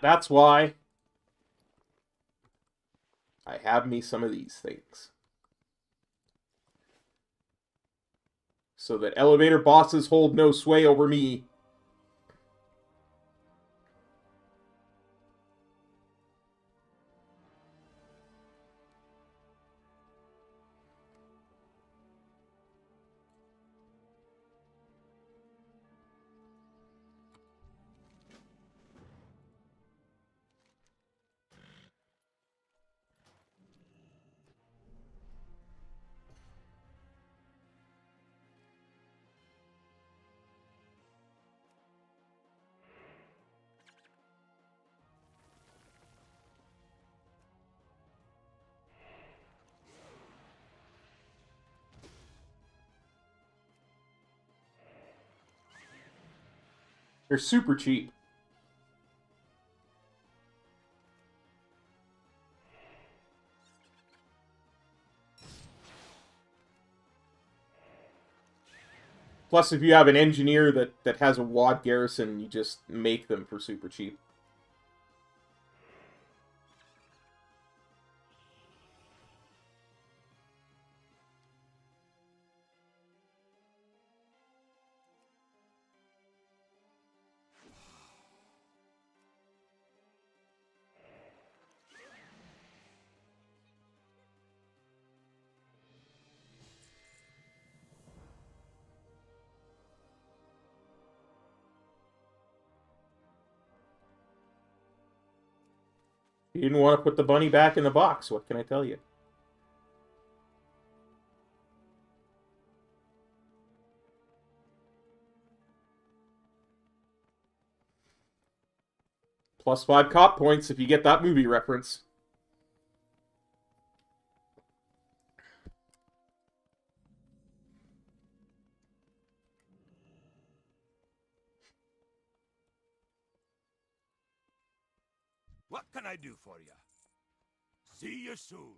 That's why I have me some of these things. So that elevator bosses hold no sway over me. They're super cheap. Plus, if you have an engineer that has a wad garrison, you just make them for super cheap. You didn't want to put the bunny back in the box, what can I tell you? +5 cop points if you get that movie reference. What can I do for you? See you soon.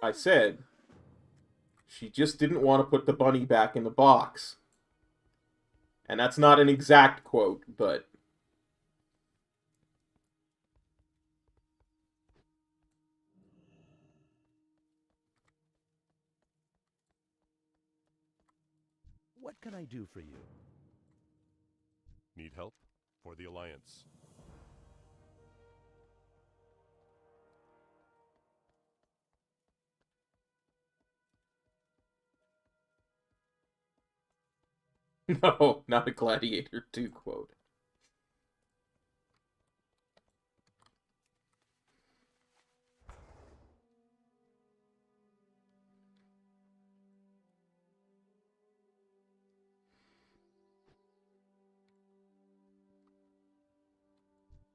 I said she just didn't want to put the bunny back in the box. And that's not an exact quote, but... What can I do for you? Need help? For the Alliance. No, not a Gladiator 2 quote.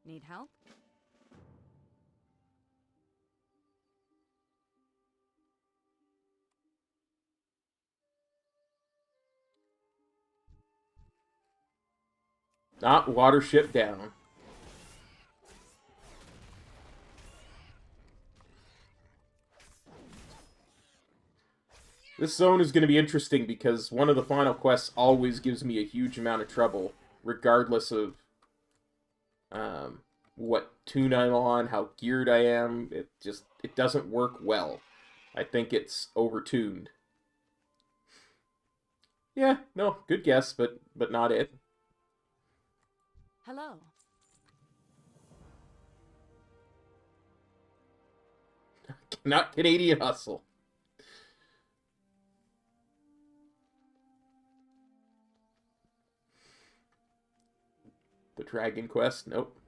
Need help? Not Watership Down. This zone is going to be interesting because one of the final quests always gives me a huge amount of trouble, regardless of what tune I'm on, how geared I am. It doesn't work well. I think it's overtuned. Yeah, no, good guess, but not it. Hello. Not Canadian Hustle. The Dragon Quest? Nope.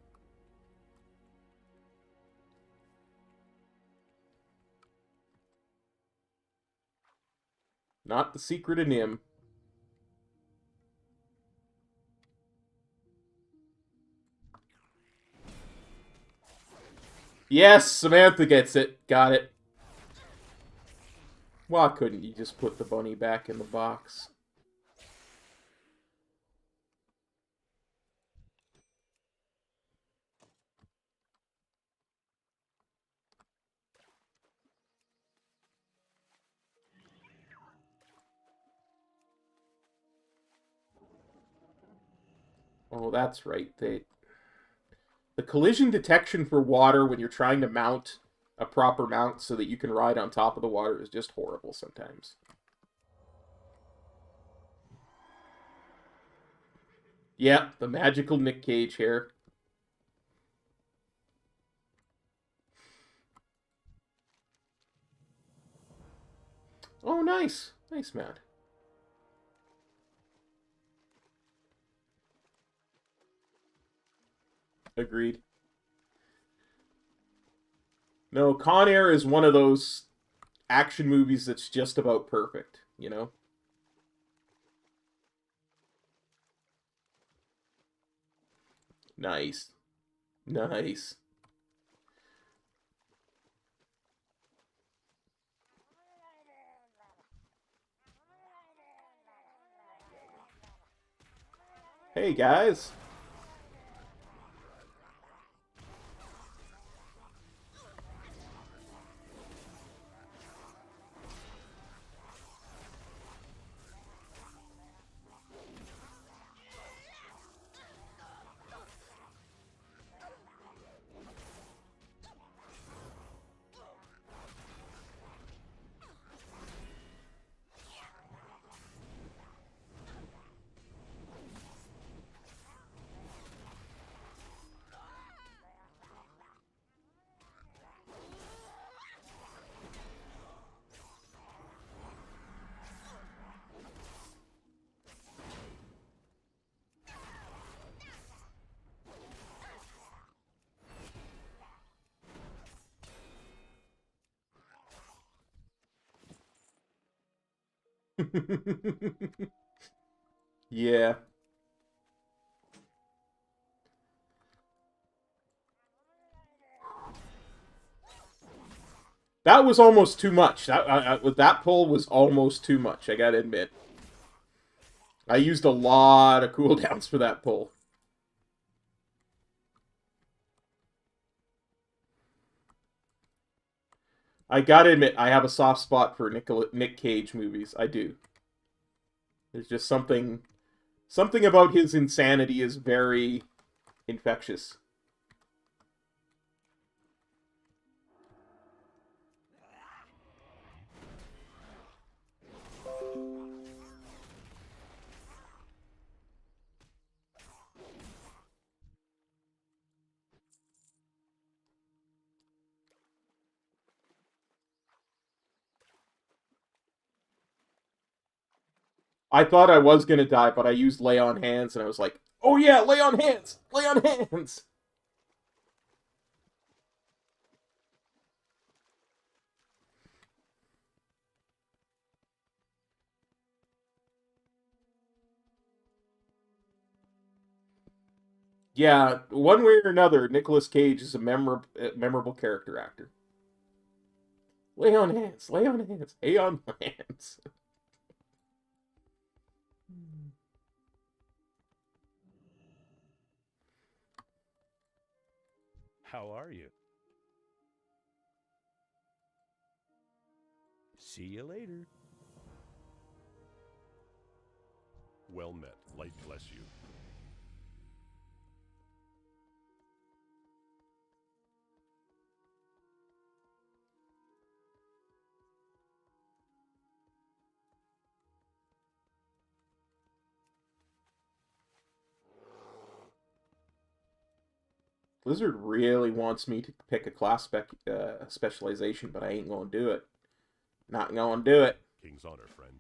Not the Secret of Nim. Yes, Samantha gets it. Got it. Why couldn't you just put the bunny back in the box? Oh, that's right. The collision detection for water when you're trying to mount a proper mount so that you can ride on top of the water is just horrible sometimes. Yeah, the magical Nick Cage hair. Oh, nice. Nice, man. Agreed. No, Con Air is one of those action movies that's just about perfect, you know? Nice. Nice. Hey, guys. Yeah. That was almost too much. That pull was almost too much, I gotta admit. I used a lot of cooldowns for that pull. I gotta admit, I have a soft spot for Nick Cage movies. I do. There's just something about his insanity is very infectious. I thought I was gonna die, but I used lay on hands, and I was like, oh yeah, lay on hands! Lay on hands! Yeah, one way or another, Nicolas Cage is a memorable character actor. Lay on hands, lay on hands, lay on hands. How are you? See you later. Well met. Light bless you. Blizzard really wants me to pick a class specialization, but I ain't gonna do it. Not gonna do it. King's honor, friend.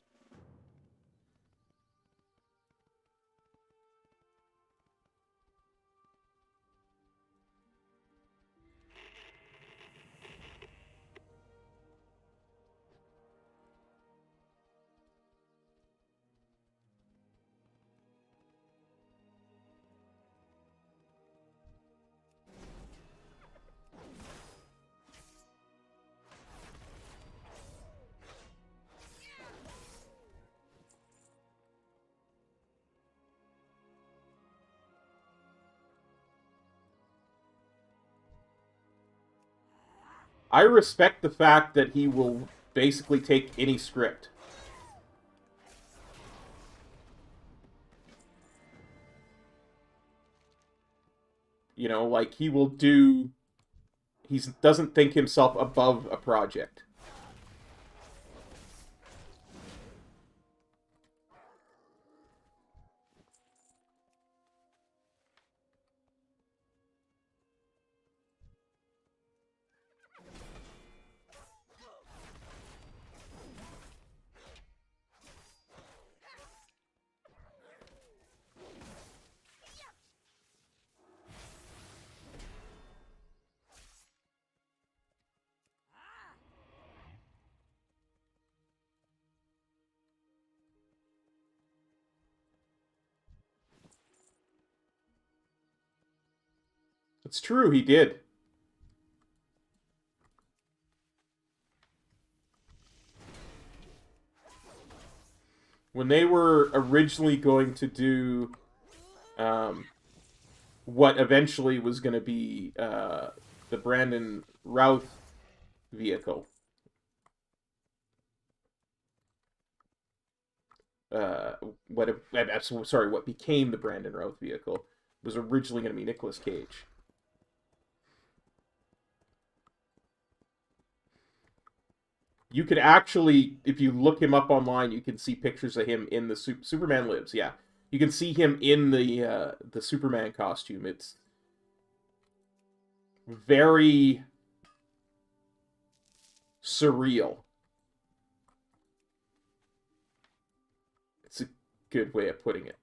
I respect the fact that he will basically take any script. You know, like, he will do... He doesn't think himself above a project. It's true, he did. When they were originally going to do what eventually was going to be the Brandon Routh vehicle. What became the Brandon Routh vehicle was originally going to be Nicolas Cage. You could actually, if you look him up online, you can see pictures of him in the Superman Lives. Yeah, you can see him in the Superman costume. It's very surreal. It's a good way of putting it.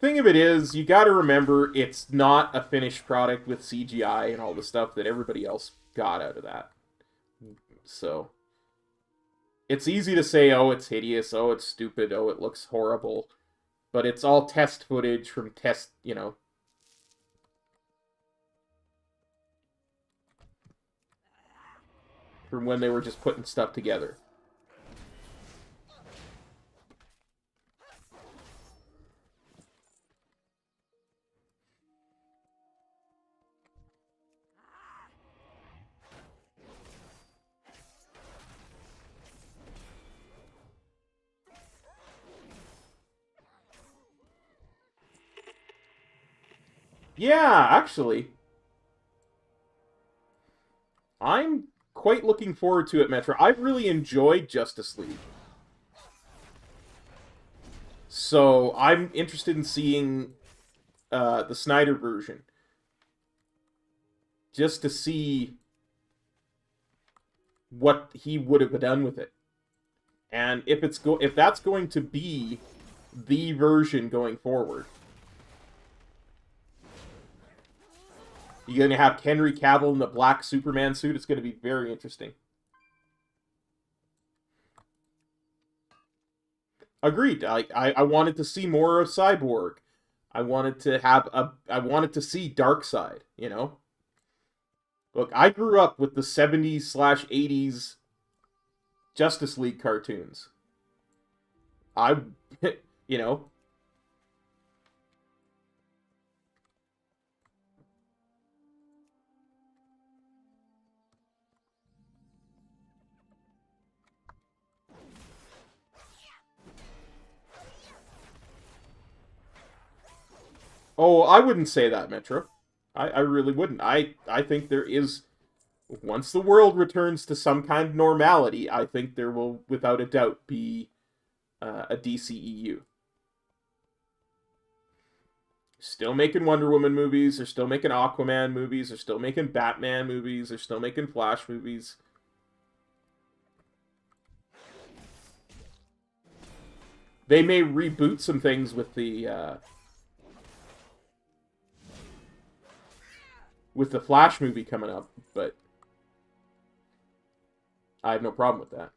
Thing of it is, you gotta remember, it's not a finished product with CGI and all the stuff that everybody else got out of that. So, it's easy to say, oh, it's hideous, oh, it's stupid, oh, it looks horrible. But it's all test footage from from when they were just putting stuff together. Yeah, actually. I'm quite looking forward to it, Metro. I've really enjoyed Justice League. So, I'm interested in seeing the Snyder version. Just to see what he would have done with it. And if that's going to be the version going forward. You're going to have Henry Cavill in the black Superman suit. It's going to be very interesting. Agreed. I wanted to see more of Cyborg. I wanted to see Darkseid, you know? Look, I grew up with the 70s/80s Justice League cartoons. You know... Oh, I wouldn't say that, Metro. I really wouldn't. I think there is... Once the world returns to some kind of normality, I think there will, without a doubt, be a DCEU. Still making Wonder Woman movies, they're still making Aquaman movies, they're still making Batman movies, they're still making Flash movies. They may reboot some things with the Flash movie coming up, but I have no problem with that.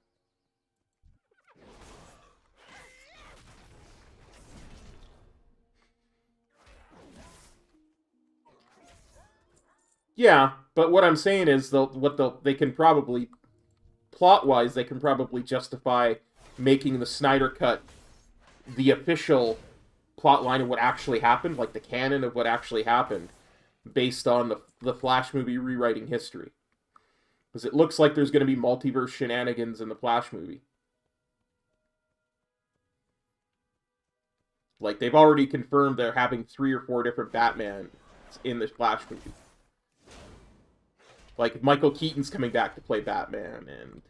Yeah, but what I'm saying is they can probably, plot-wise, they can probably justify making the Snyder Cut the official plotline of what actually happened, like the canon of what actually happened, based on the Flash movie rewriting history. Because it looks like there's going to be multiverse shenanigans in the Flash movie. Like, they've already confirmed they're having 3 or 4 different Batman in the Flash movie. Like, Michael Keaton's coming back to play Batman, and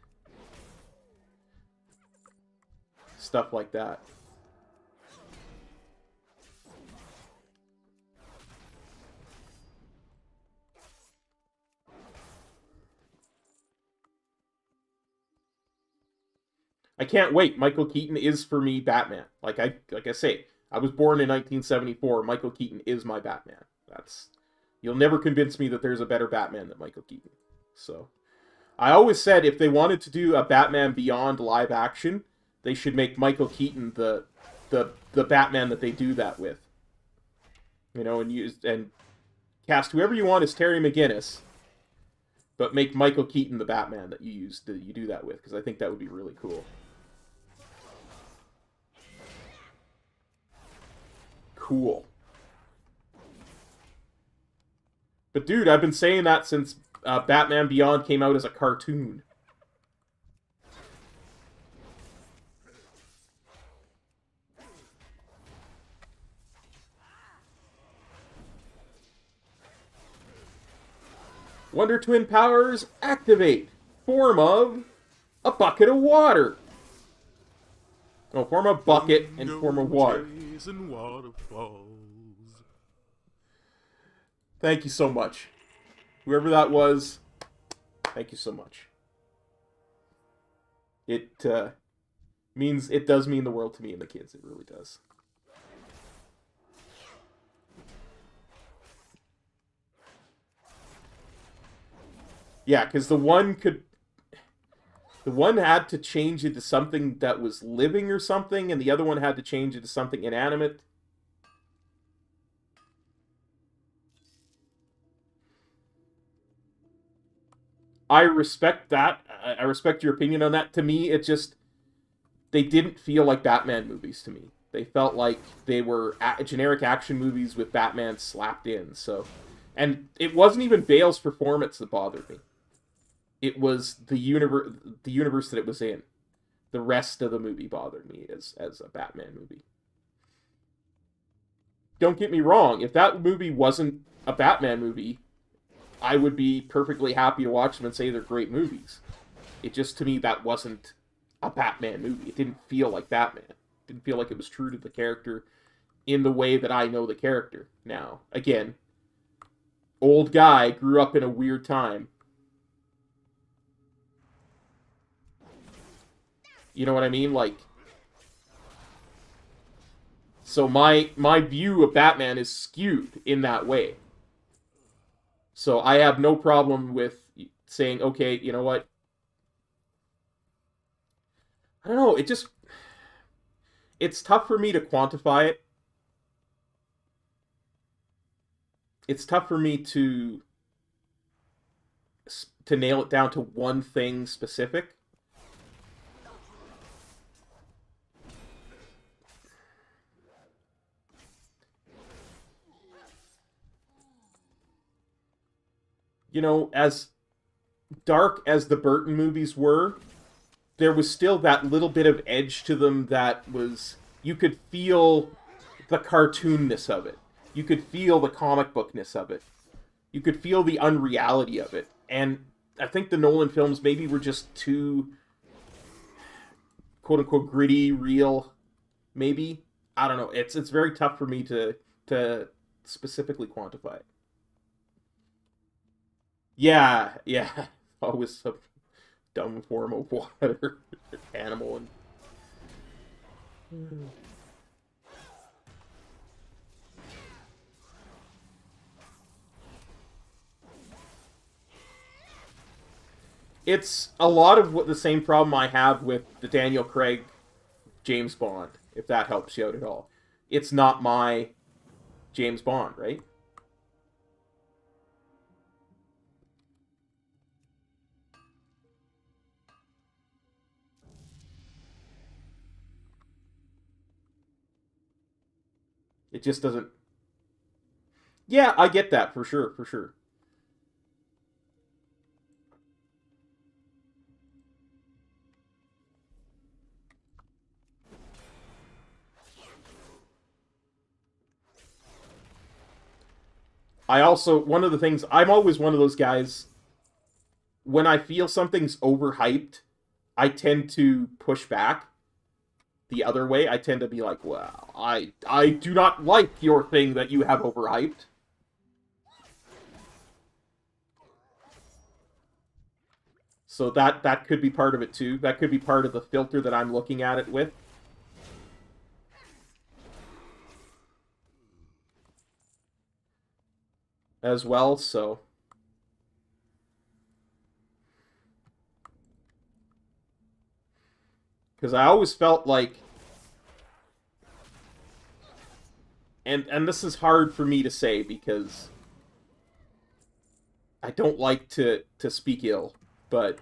stuff like that. I can't wait. Michael Keaton is, for me, Batman. Like I say, I was born in 1974. Michael Keaton is my Batman. You'll never convince me that there's a better Batman than Michael Keaton. So, I always said if they wanted to do a Batman Beyond live action, they should make Michael Keaton the Batman that they do that with. You know, and cast whoever you want as Terry McGinnis, but make Michael Keaton the Batman that you do that with, because I think that would be really cool. Cool. But dude, I've been saying that since Batman Beyond came out as a cartoon. Wonder Twin powers activate. Form of a bucket of water. Oh, form a bucket and form of water. Thank you so much. Whoever that was, thank you so much. It does mean the world to me and the kids. It really does. Yeah, because the one had to change it to something that was living or something, and the other one had to change it to something inanimate. I respect that. I respect your opinion on that. To me, it just... They didn't feel like Batman movies to me. They felt like they were generic action movies with Batman slapped in, so... And it wasn't even Bale's performance that bothered me. It was the universe that it was in. The rest of the movie bothered me as a Batman movie. don't get me wrong. If that movie wasn't a Batman movie, I would be perfectly happy to watch them and say they're great movies. It just, to me, that wasn't a Batman movie. It didn't feel like Batman. It didn't feel like it was true to the character in the way that I know the character now. Again, old guy, grew up in a weird time. You know what I mean? Like, so my view of Batman is skewed in that way. So I have no problem with saying, okay, you know what? I don't know, it's tough for me to quantify it. It's tough for me to nail it down to one thing specific. You know, as dark as the Burton movies were, there was still that little bit of edge to them that was... You could feel the cartoonness of it. You could feel the comic bookness of it. You could feel the unreality of it. And I think the Nolan films maybe were just too, quote-unquote, gritty, real, maybe. I don't know. It's very tough for me to specifically quantify it. Yeah. Always some dumb form of water, animal, and... It's a lot of the same problem I have with the Daniel Craig James Bond, if that helps you out at all. It's not my James Bond, right? It just doesn't... Yeah, I get that, for sure. I also, one of the things, I'm always one of those guys, when I feel something's overhyped, I tend to push back the other way. I tend to be like, well, I do not like your thing that you have overhyped. So that could be part of it too. That could be part of the filter that I'm looking at it with. As well, so... Because I always felt like... And this is hard for me to say because I don't like to speak ill, but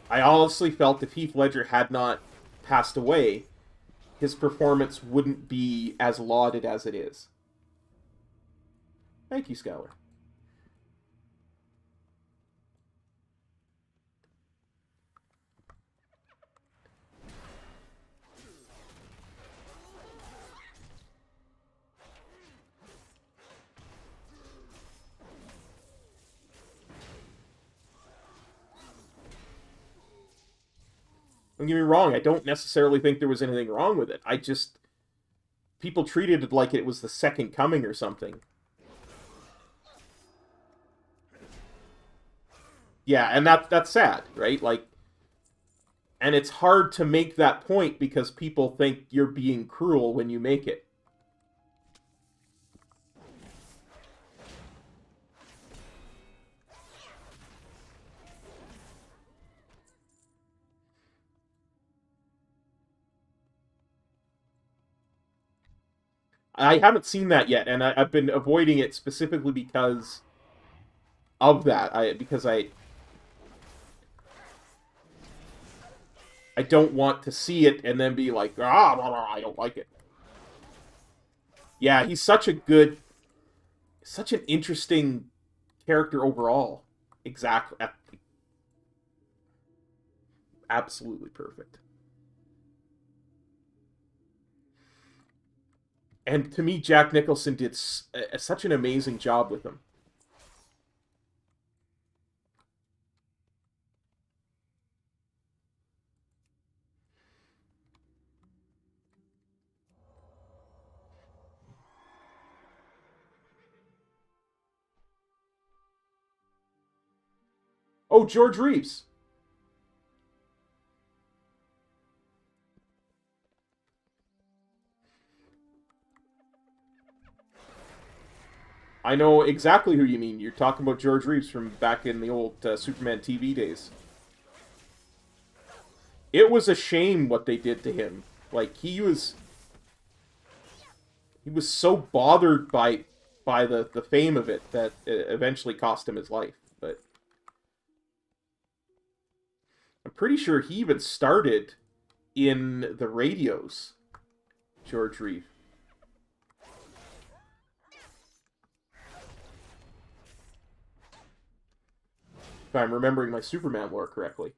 I honestly felt if Heath Ledger had not passed away, his performance wouldn't be as lauded as it is. Thank you, Scholar. Don't get me wrong, I don't necessarily think there was anything wrong with it. I just... People treated it like it was the second coming or something. Yeah, and that's sad, right? Like, and it's hard to make that point because people think you're being cruel when you make it. I haven't seen that yet, and I've been avoiding it specifically because of that. Because I don't want to see it and then be like, blah, blah, blah, I don't like it. Yeah, he's such an interesting character overall. Exactly. Absolutely perfect. And to me, Jack Nicholson did such an amazing job with him. Oh, George Reeves. I know exactly who you mean. You're talking about George Reeves from back in the old Superman TV days. It was a shame what they did to him. Like, he was so bothered by the fame of it that it eventually cost him his life. But I'm pretty sure he even started in the radios, George Reeves. If I'm remembering my Superman lore correctly.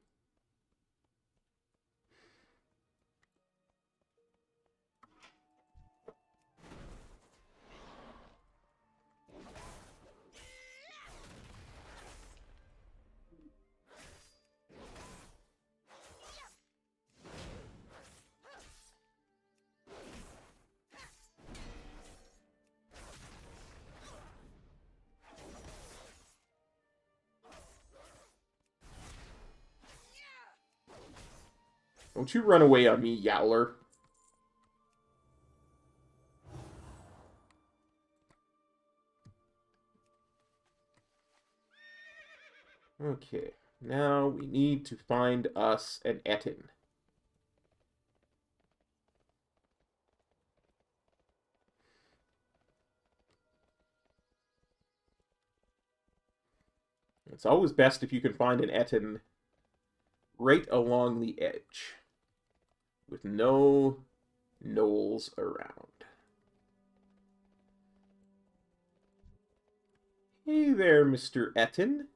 Don't you run away on me, Yowler. Okay, now we need to find us an Etin. It's always best if you can find an Etin right along the edge, with no gnolls around. Hey there, Mr. Etin.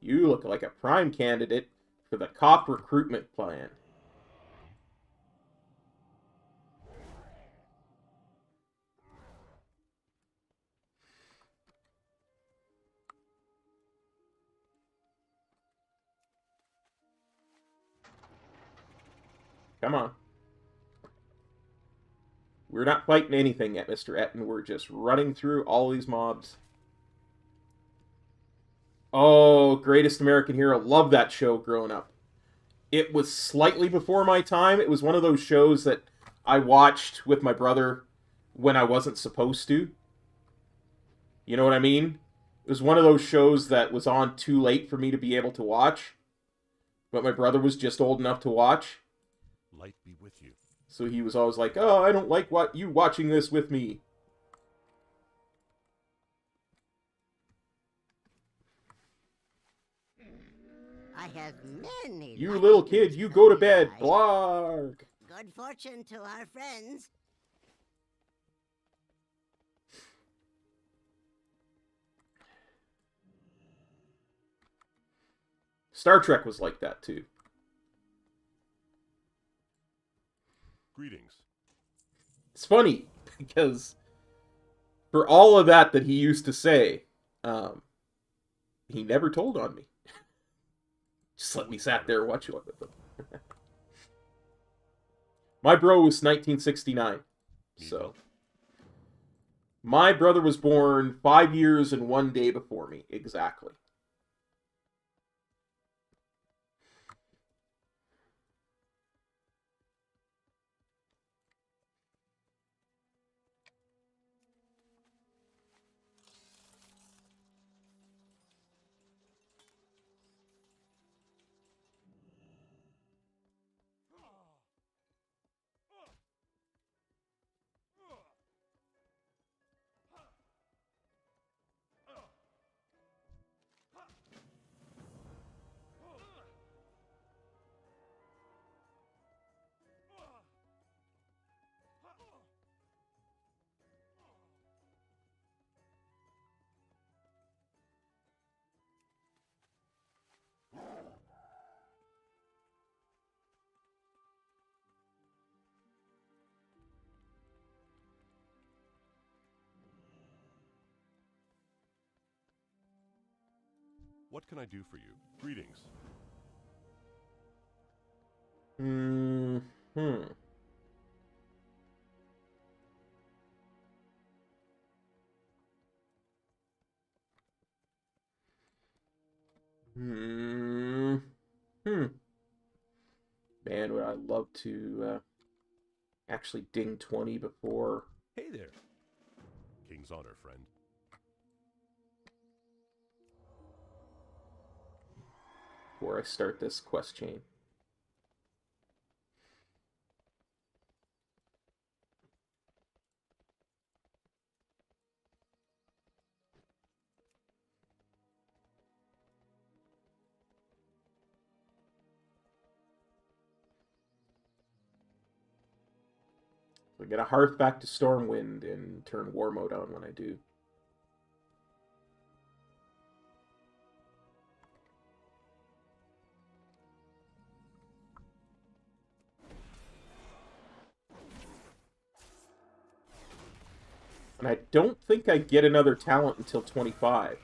You look like a prime candidate for the cop recruitment plan. Come on. We're not fighting anything yet, Mr. Etin. We're just running through all these mobs. Oh, Greatest American Hero. Love that show growing up. It was slightly before my time. It was one of those shows that I watched with my brother when I wasn't supposed to. You know what I mean? It was one of those shows that was on too late for me to be able to watch. But my brother was just old enough to watch. Light be with you. So he was always like, oh, I don't like you watching this with me. I have many. You little kid, you go to bed. Blarg. Good fortune to our friends. Star Trek was like that, too. Greetings. It's funny, because for all of that he used to say, he never told on me. Just let me sat there and watch it with him. My bro was 1969, so... My brother was born 5 years and 1 day before me, exactly. What can I do for you? Greetings. Man, would I love to actually ding 20 before. Hey there. King's honor, friend. Before I start this quest chain. So I get a hearth back to Stormwind and turn war mode on when I do. And I don't think I get another talent until 25.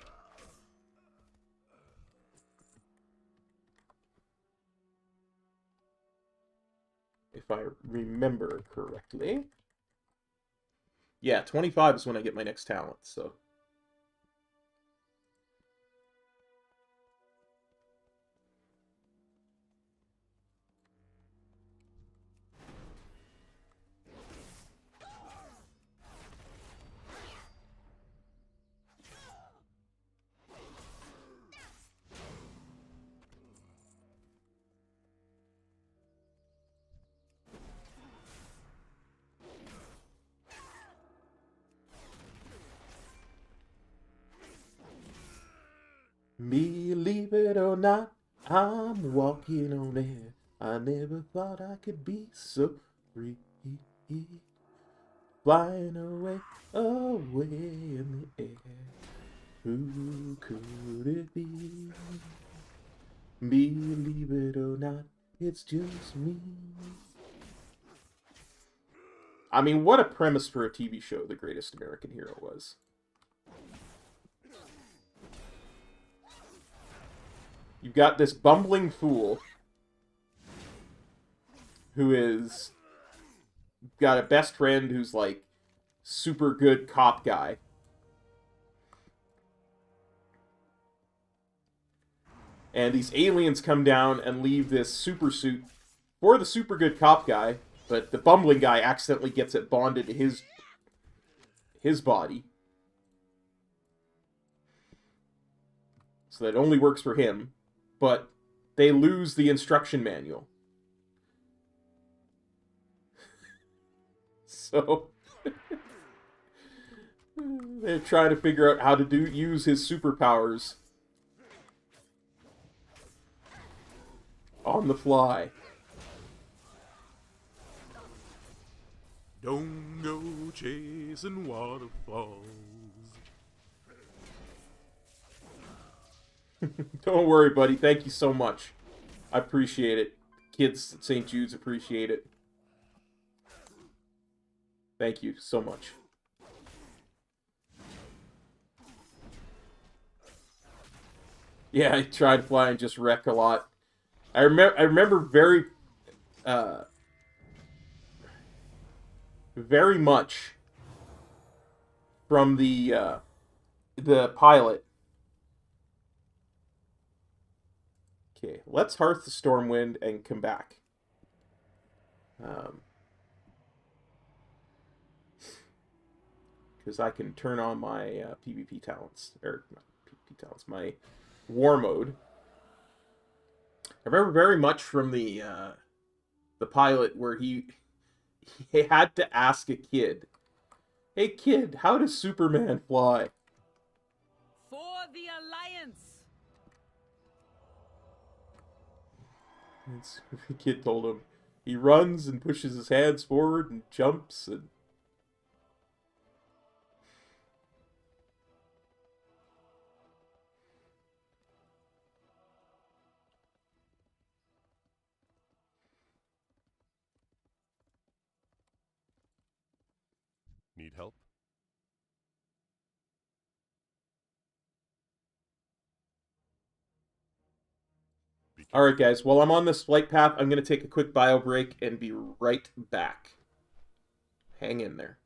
If I remember correctly. Yeah, 25 is when I get my next talent, so. Believe it or not, I'm walking on air. I never thought I could be so free. Flying away, away in the air. Who could it be? Believe it or not, it's just me. I mean, what a premise for a TV show The Greatest American Hero was. You've got this bumbling fool who is got a best friend who's like super good cop guy. And these aliens come down and leave this super suit for the super good cop guy, but the bumbling guy accidentally gets it bonded to his body. So that only works for him. But they lose the instruction manual. So they're trying to figure out how to use his superpowers on the fly. Don't go chasing waterfalls. Don't worry, buddy. Thank you so much. I appreciate it. Kids at St. Jude's appreciate it. Thank you so much. Yeah, I tried to fly and just wreck a lot. I remember very much from the pilot. Okay, let's hearth the Stormwind and come back. Because I can turn on my PvP talents, or not PvP talents, my war mode. I remember very much from the pilot where he had to ask a kid, "Hey kid, how does Superman fly?" For the Alliance! And the kid told him he runs and pushes his hands forward and jumps and... Need help? Alright guys, while I'm on this flight path, I'm going to take a quick bio break and be right back. Hang in there.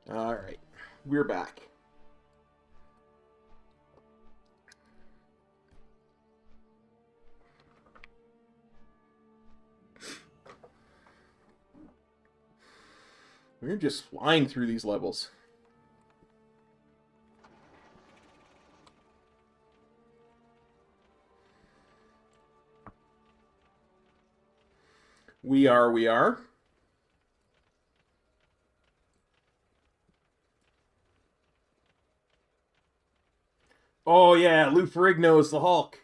Alright, we're back. We're just flying through these levels. We are. Oh yeah, Lou Ferrigno's the Hulk.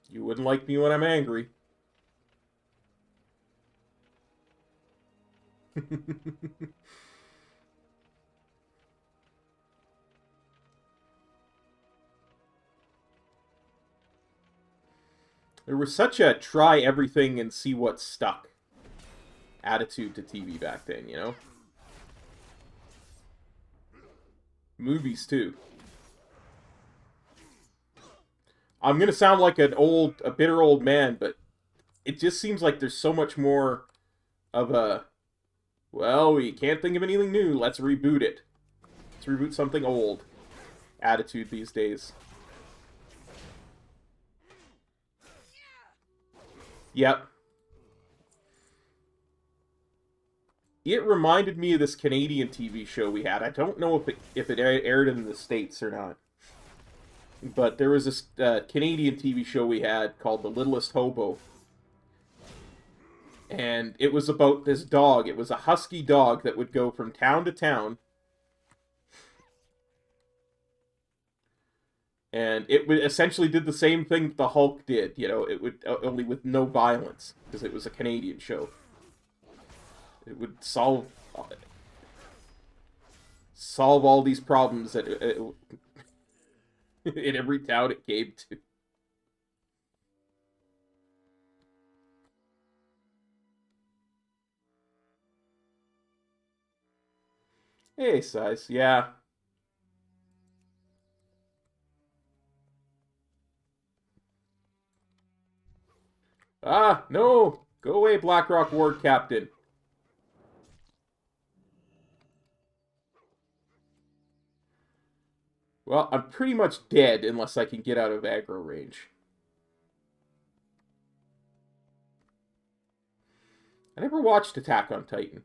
You wouldn't like me when I'm angry. There was such a try everything and see what stuck attitude to TV back then, you know? Movies, too. I'm gonna sound like a bitter old man, but it just seems like there's so much more of a, well, we can't think of anything new, let's reboot it. Let's reboot something old attitude these days. Yep. It reminded me of this Canadian TV show we had. I don't know if it aired in the States or not. But there was this Canadian TV show we had called The Littlest Hobo. And it was about this dog. It was a husky dog that would go from town to town. And it essentially did the same thing the Hulk did, you know, it would only with no violence, because it was a Canadian show. It would solve all these problems that in every town it came to. Hey, size, yeah. Ah, no! Go away, Blackrock Ward Captain. Well, I'm pretty much dead unless I can get out of aggro range. I never watched Attack on Titan.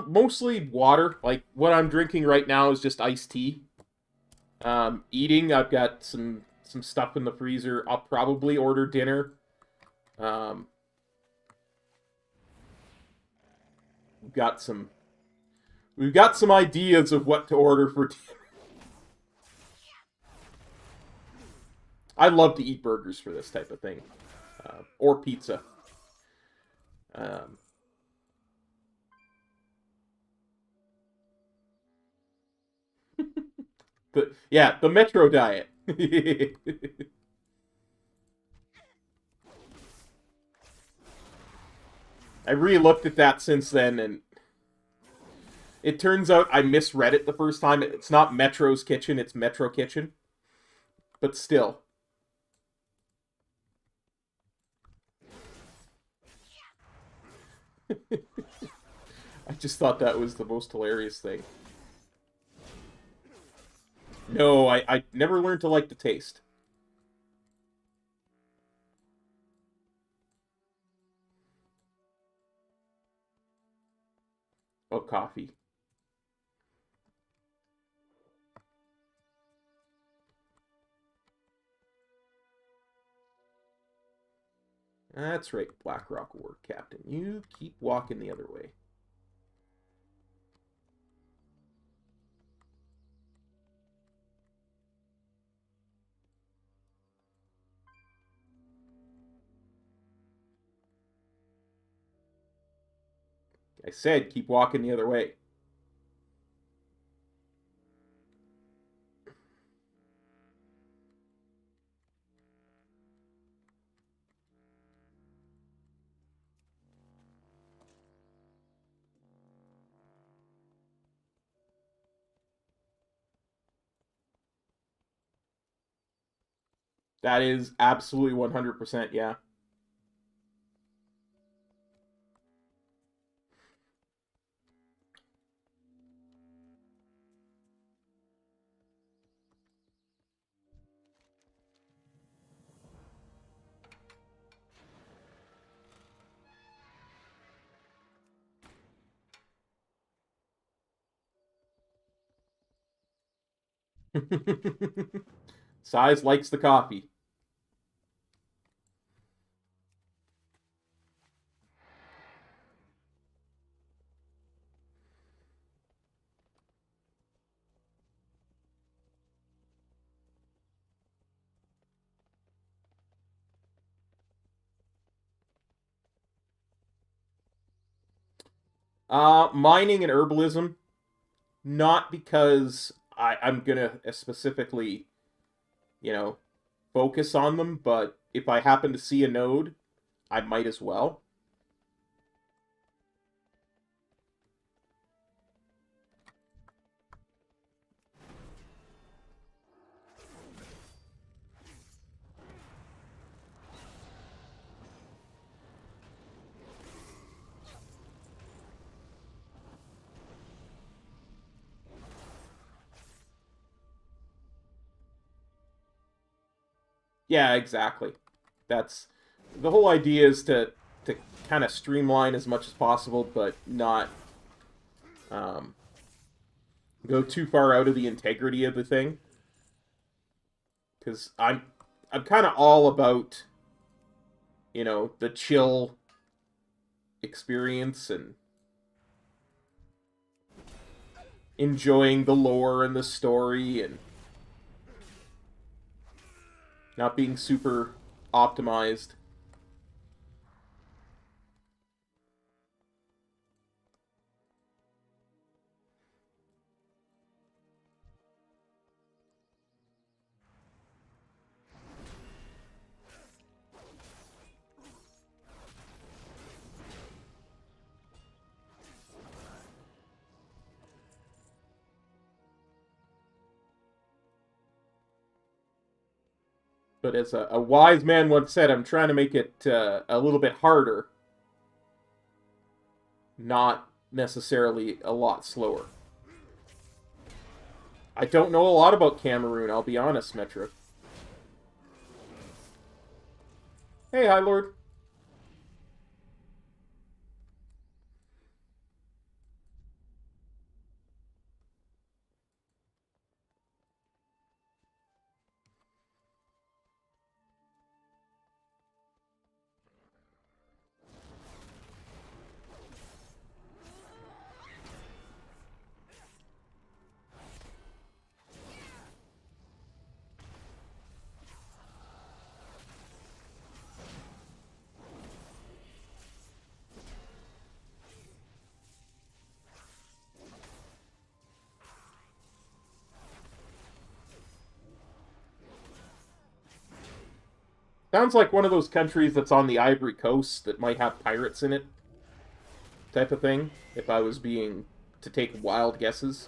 Mostly water. Like, what I'm drinking right now is just iced tea. Eating, I've got some some stuff in the freezer. I'll probably order dinner. We've got some ideas of what to order for dinner. I love to eat burgers for this type of thing, or pizza. The Metro diet. I re-looked at that since then, and it turns out I misread it the first time. It's not Metro's Kitchen, it's Metro Kitchen. But still. I just thought that was the most hilarious thing. No, I never learned to like the taste. Oh, coffee. That's right, Blackrock Ward Captain. You keep walking the other way. I said keep walking the other way. That is absolutely 100%, yeah. Size likes the coffee. Mining and herbalism, not because I'm gonna specifically, focus on them, but if I happen to see a node, I might as well. Yeah, exactly. That's the whole idea, is to kind of streamline as much as possible, but not go too far out of the integrity of the thing. Because I'm kind of all about, the chill experience and enjoying the lore and the story and not being super optimized. But as a wise man once said, I'm trying to make it a little bit harder, not necessarily a lot slower. I don't know a lot about Cameroon, I'll be honest, Metro. Hey, High Lord. Sounds like one of those countries that's on the Ivory Coast that might have pirates in it. Type of thing, if I was being to take wild guesses.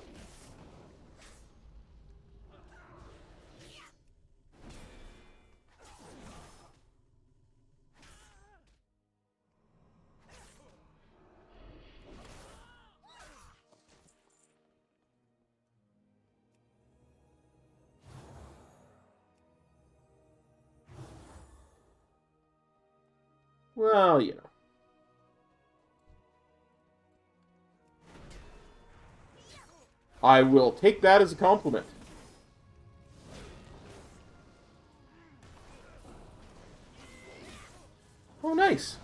Well, you know. I will take that as a compliment. Oh, nice.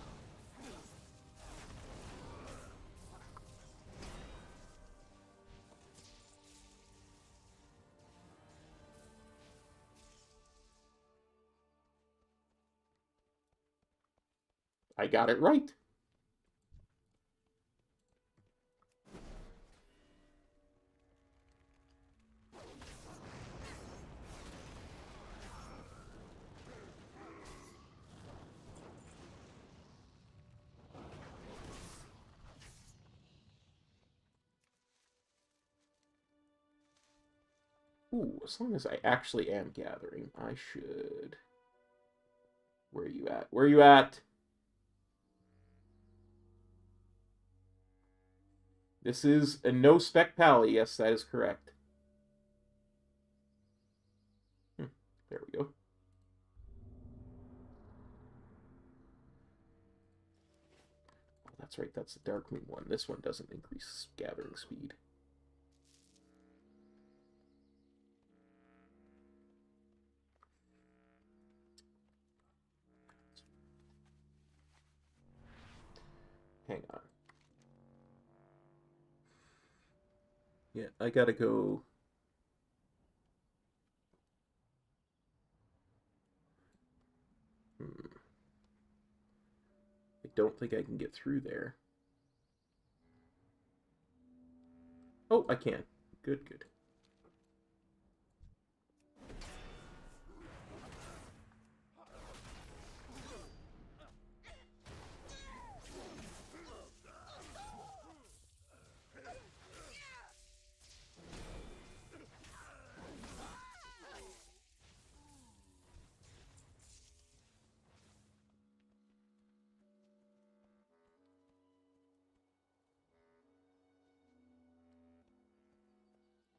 I got it right. Ooh, as long as I actually am gathering, I should... Where are you at? Where are you at? This is a no spec pally. Yes, that is correct. There we go. Oh, that's right. That's the Darkmoon one. This one doesn't increase gathering speed. Hang on. Yeah, I gotta go... I don't think I can get through there. Oh, I can. Good, good.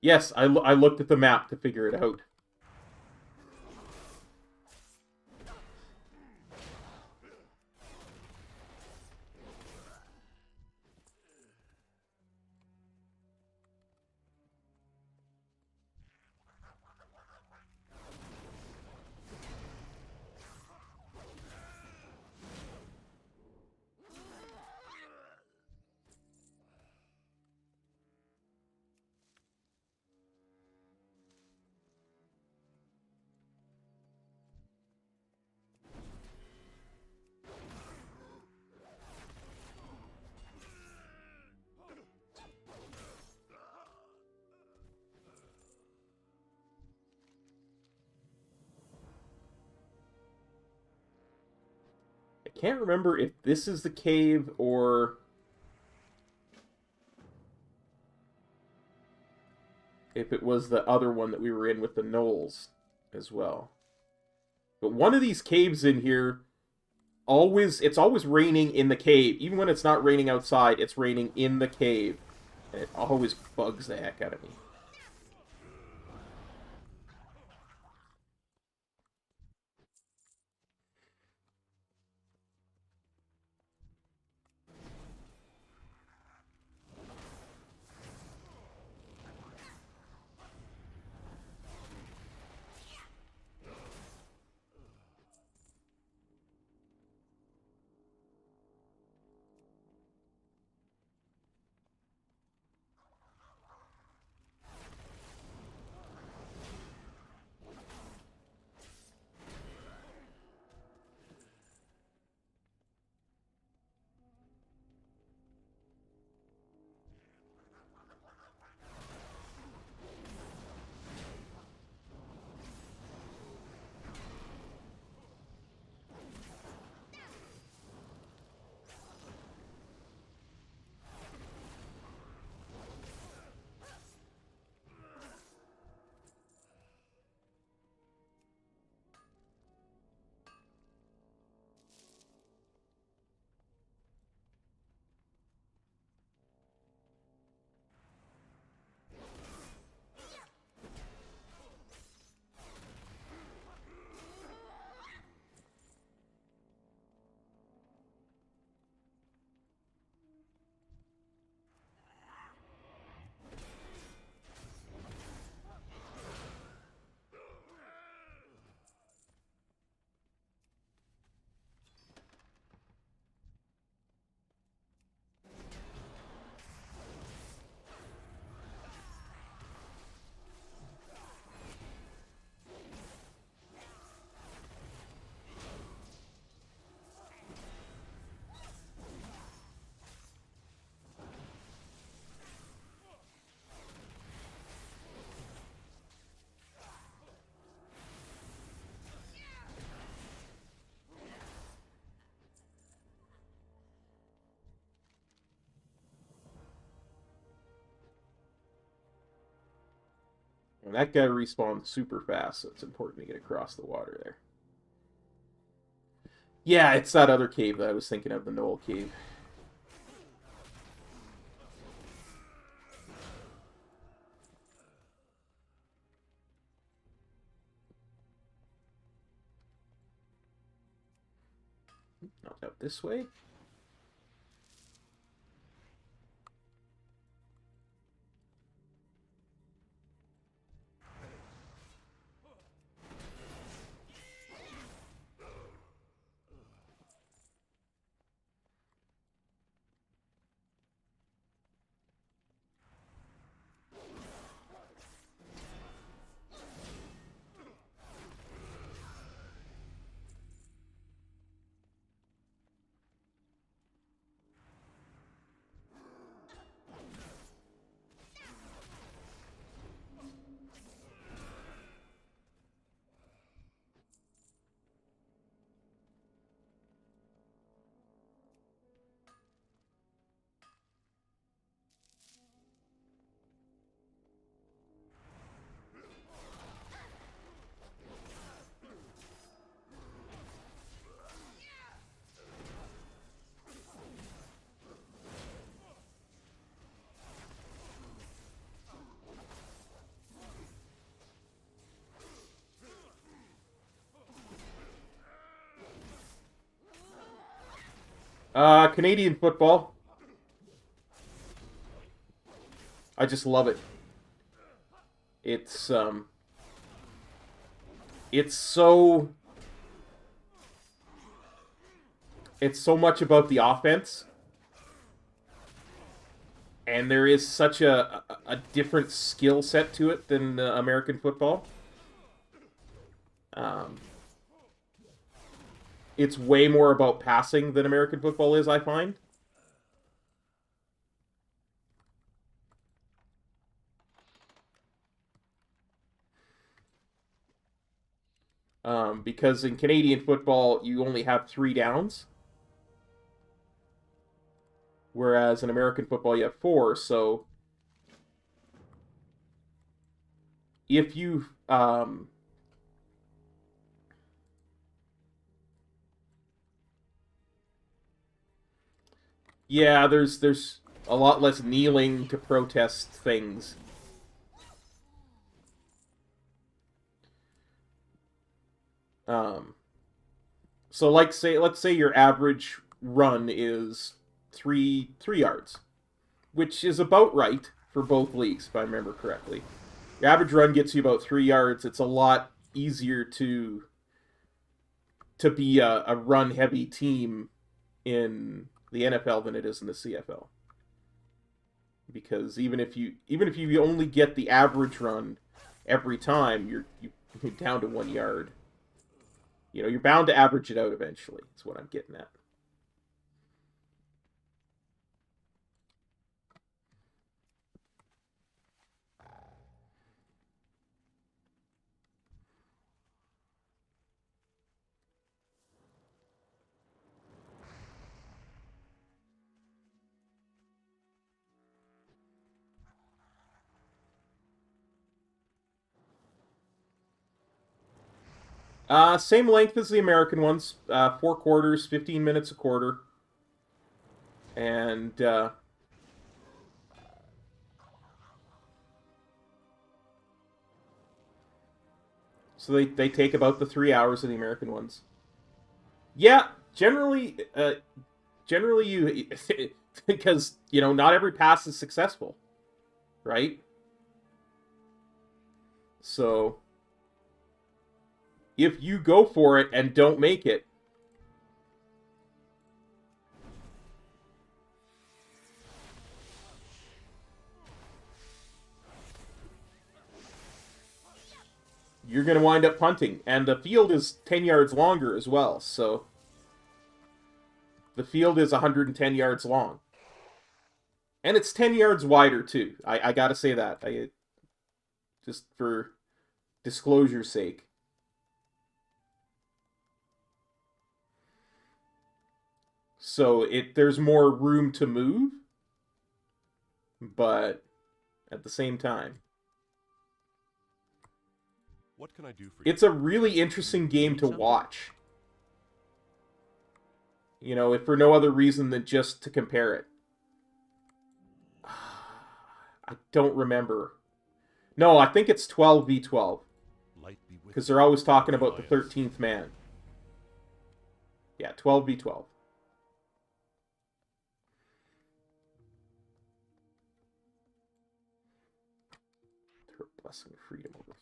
Yes, I looked at the map to figure it out. I can't remember if this is the cave or if it was the other one that we were in with the gnolls as well. But one of these caves in here, it's always raining in the cave. Even when it's not raining outside, it's raining in the cave. And it always bugs the heck out of me. that guy respawned super fast, so it's important to get across the water there. Yeah, it's that other cave that I was thinking of, the Knoll Cave. Not out this way. Canadian football. I just love it. It's so much about the offense. And there is such a different skill set to it than American football. It's way more about passing than American football is, I find. Because in Canadian football, you only have 3 downs. Whereas in American football, you have 4, so... If you... Yeah, there's a lot less kneeling to protest things. So let's say your average run is 3 yards, which is about right for both leagues, if I remember correctly. Your average run gets you about 3 yards. It's a lot easier to be a run-heavy team in the NFL than it is in the CFL. Because even if you only get the average run every time, you're down to 1 yard. You know, you're bound to average it out eventually. That's what I'm getting at. Same length as the American ones. 4 quarters, 15 minutes a quarter. And, so they take about the 3 hours of the American ones. Yeah, generally you... because, you know, not every pass is successful. Right? So... if you go for it and don't make it, you're going to wind up punting. And the field is 10 yards longer as well, so the field is 110 yards long. And it's 10 yards wider, too. I got to say that. Just for disclosure's sake. So there's more room to move, but at the same time. What can I do for you? It's a really interesting game to watch. You know, if for no other reason than just to compare it. I don't remember. No, I think it's 12v12. Because they're always talking about the 13th man. Yeah, 12v12. Her blessing of freedom over here.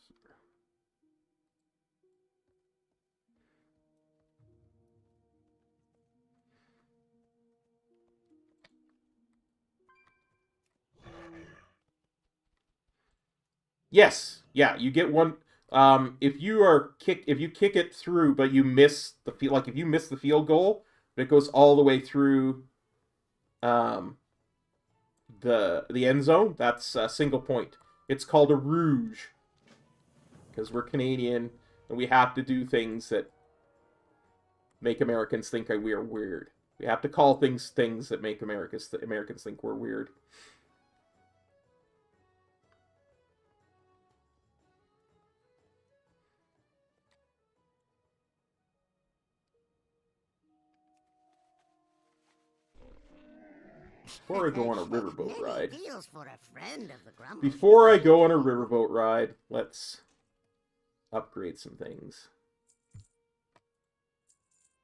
Yes, yeah, you get one. If you kick it through, but you miss the if you miss the field goal, but it goes all the way through, the end zone. That's a single point. It's called a rouge, because we're Canadian and we have to do things that make Americans think we are weird. We have to call things that make Americans think we're weird. Before I go on a riverboat ride. Before I go on a riverboat ride, let's upgrade some things.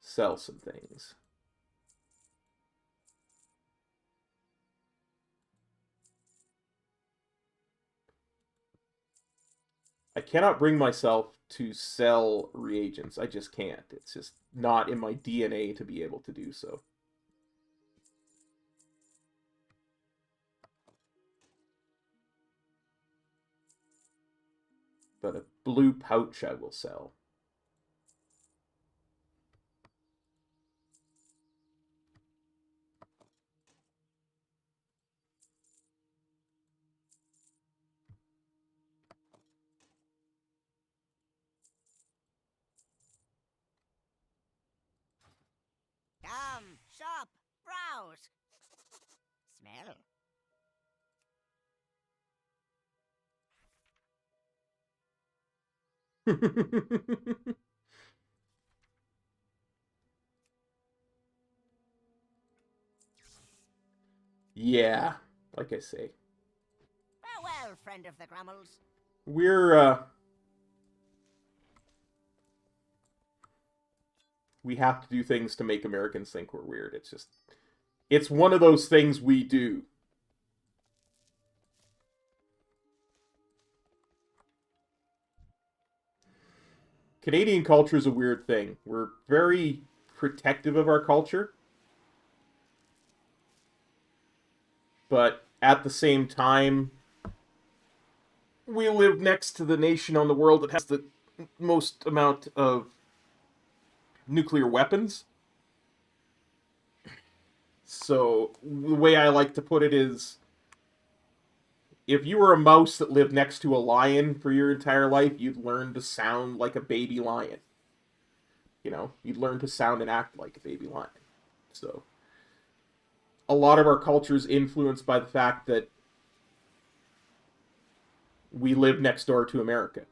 Sell some things. I cannot bring myself to sell reagents. I just can't. It's just not in my DNA to be able to do so. But a blue pouch I will sell. Come, shop, browse. Smell. Yeah, like I say. Farewell, friend of the Grummels. We have to do things to make Americans think we're weird. It's one of those things we do. Canadian culture is a weird thing. We're very protective of our culture. But at the same time, we live next to the nation on the world that has the most amount of nuclear weapons. So the way I like to put it is, if you were a mouse that lived next to a lion for your entire life, you'd learn to sound like a baby lion. You know, you'd learn to sound and act like a baby lion. So a lot of our culture is influenced by the fact that we live next door to America.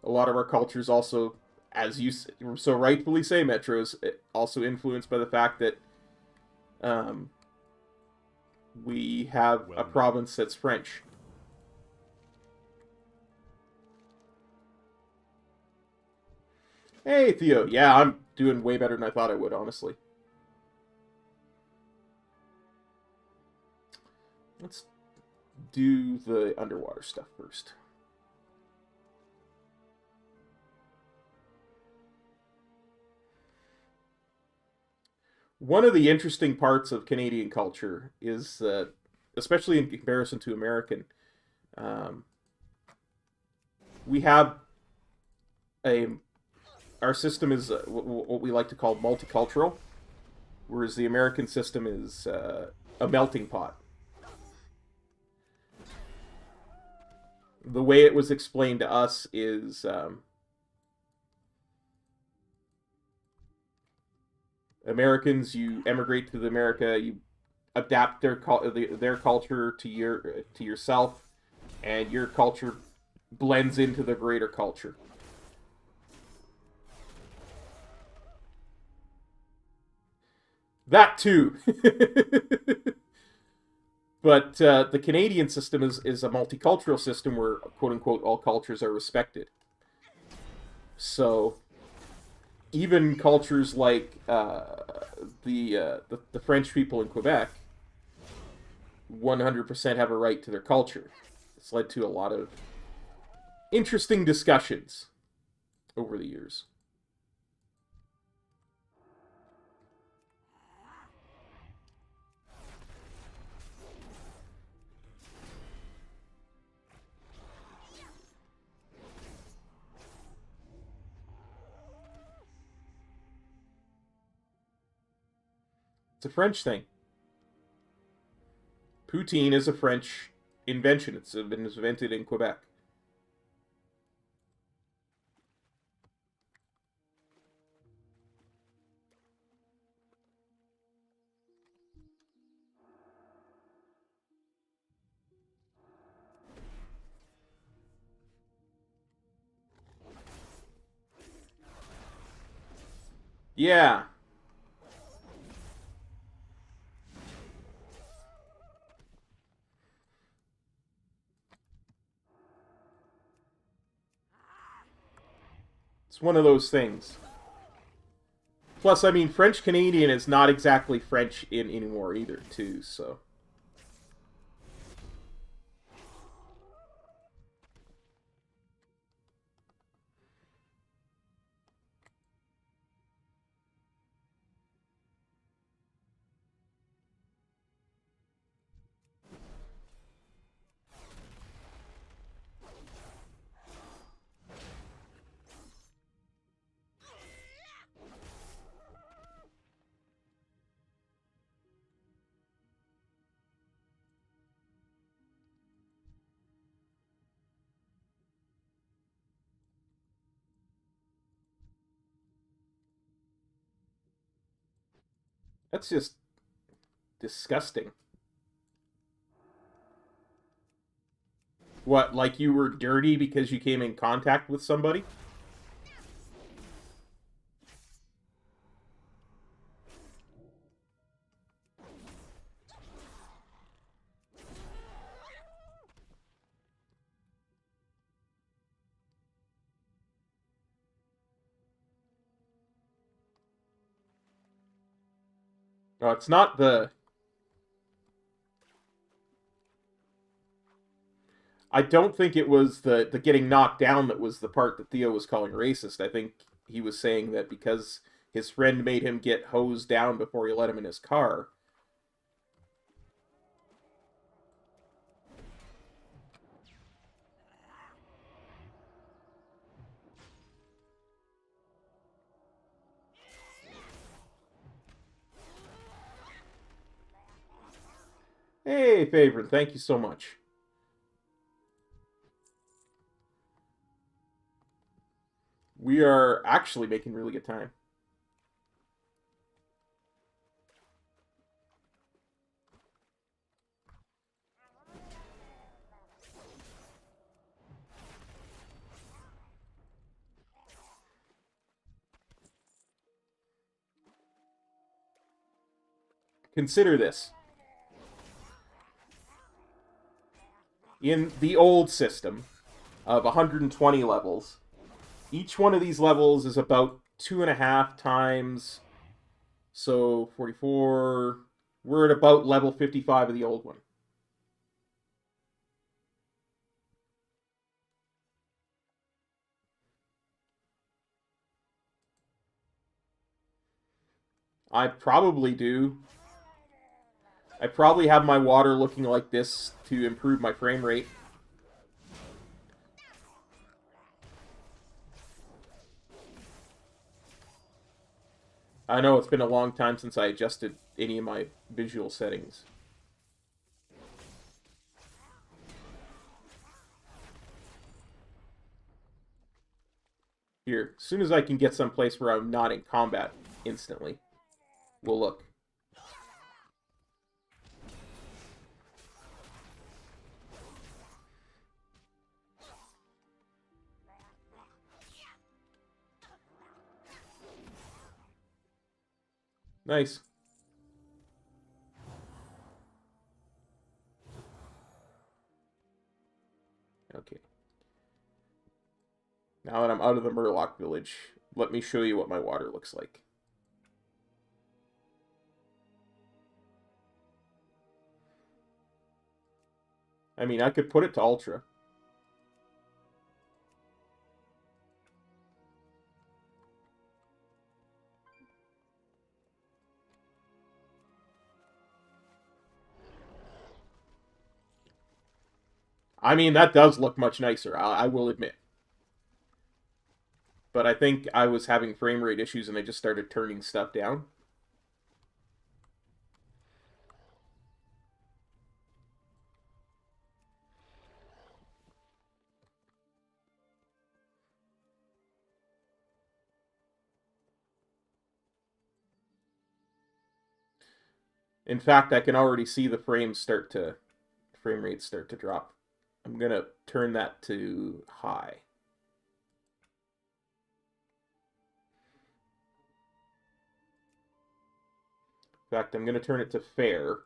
A lot of our culture is also, as you so rightfully say, Metro, is also influenced by the fact that we have a province that's French. Hey, Theo. Yeah, I'm doing way better than I thought I would, honestly. Let's do the underwater stuff first. One of the interesting parts of Canadian culture is that, especially in comparison to American, we have our system is what we like to call multicultural, whereas the American system is a melting pot. The way it was explained to us is Americans, you emigrate to America, you adapt their culture to yourself, and your culture blends into the greater culture. That too. But the Canadian system is a multicultural system where, quote-unquote, all cultures are respected. So, even cultures like the French people in Quebec 100% have a right to their culture. It's led to a lot of interesting discussions over the years. It's a French thing. Poutine is a French invention. It's been invented in Quebec. Yeah. It's one of those things. Plus, I mean, French-Canadian is not exactly French anymore either, too, so... That's just disgusting. What, like you were dirty because you came in contact with somebody? No, it's not the... I don't think it was the getting knocked down that was the part that Theo was calling racist. I think he was saying that because his friend made him get hosed down before he let him in his car. Hey, Favorite, thank you so much. We are actually making really good time. Consider this. In the old system of 120 levels, each one of these levels is about 2.5 times, so 44, we're at about level 55 of the old one. I probably do. I probably have my water looking like this to improve my frame rate. I know it's been a long time since I adjusted any of my visual settings. Here, as soon as I can get someplace where I'm not in combat instantly, we'll look. Nice. Okay. Now that I'm out of the Murloc village, let me show you what my water looks like. I mean, I could put it to Ultra. I mean, that does look much nicer, I will admit. But I think I was having frame rate issues and I just started turning stuff down. In fact, I can already see the frame rates start to drop. I'm gonna turn that to high. In fact, I'm gonna turn it to fair.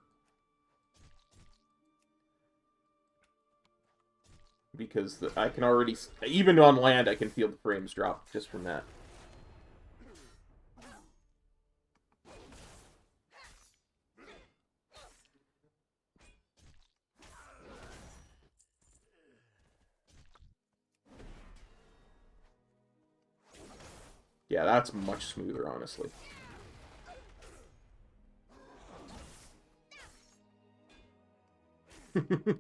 Because I can already, even on land, I can feel the frames drop just from that. Yeah, that's much smoother, honestly.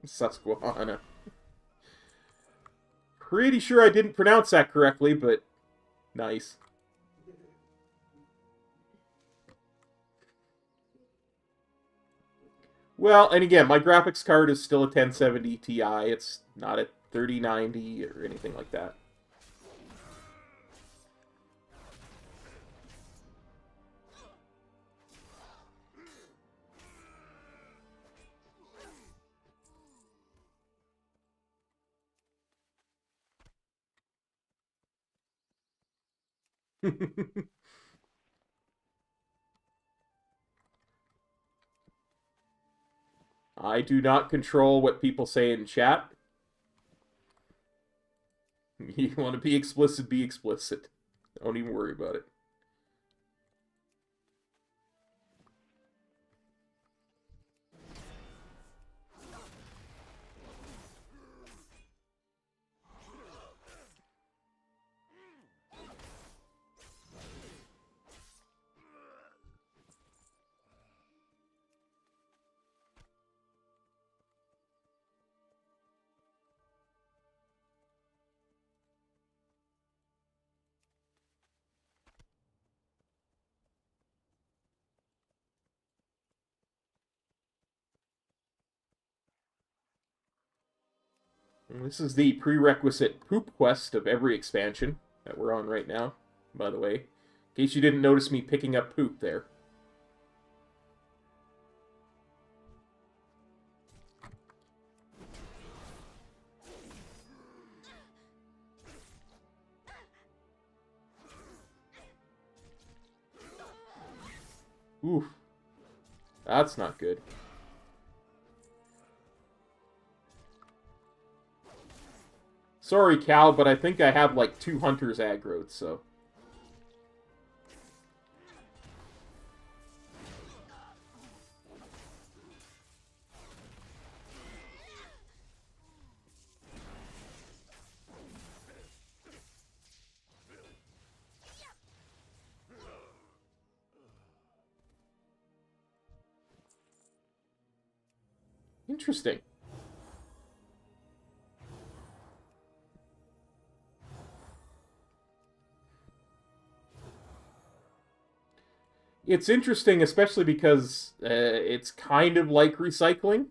Susquehanna. Pretty sure I didn't pronounce that correctly, but nice. Well, and again, my graphics card is still a 1070 Ti. It's not a 3090 or anything like that. I do not control what people say in chat. You want to be explicit, be explicit. Don't even worry about it. This is the prerequisite poop quest of every expansion that we're on right now, by the way. In case you didn't notice me picking up poop there. Oof. That's not good. Sorry, Cal, but I think I have like 2 hunters aggroed, so... Interesting. It's interesting, especially because it's kind of like recycling.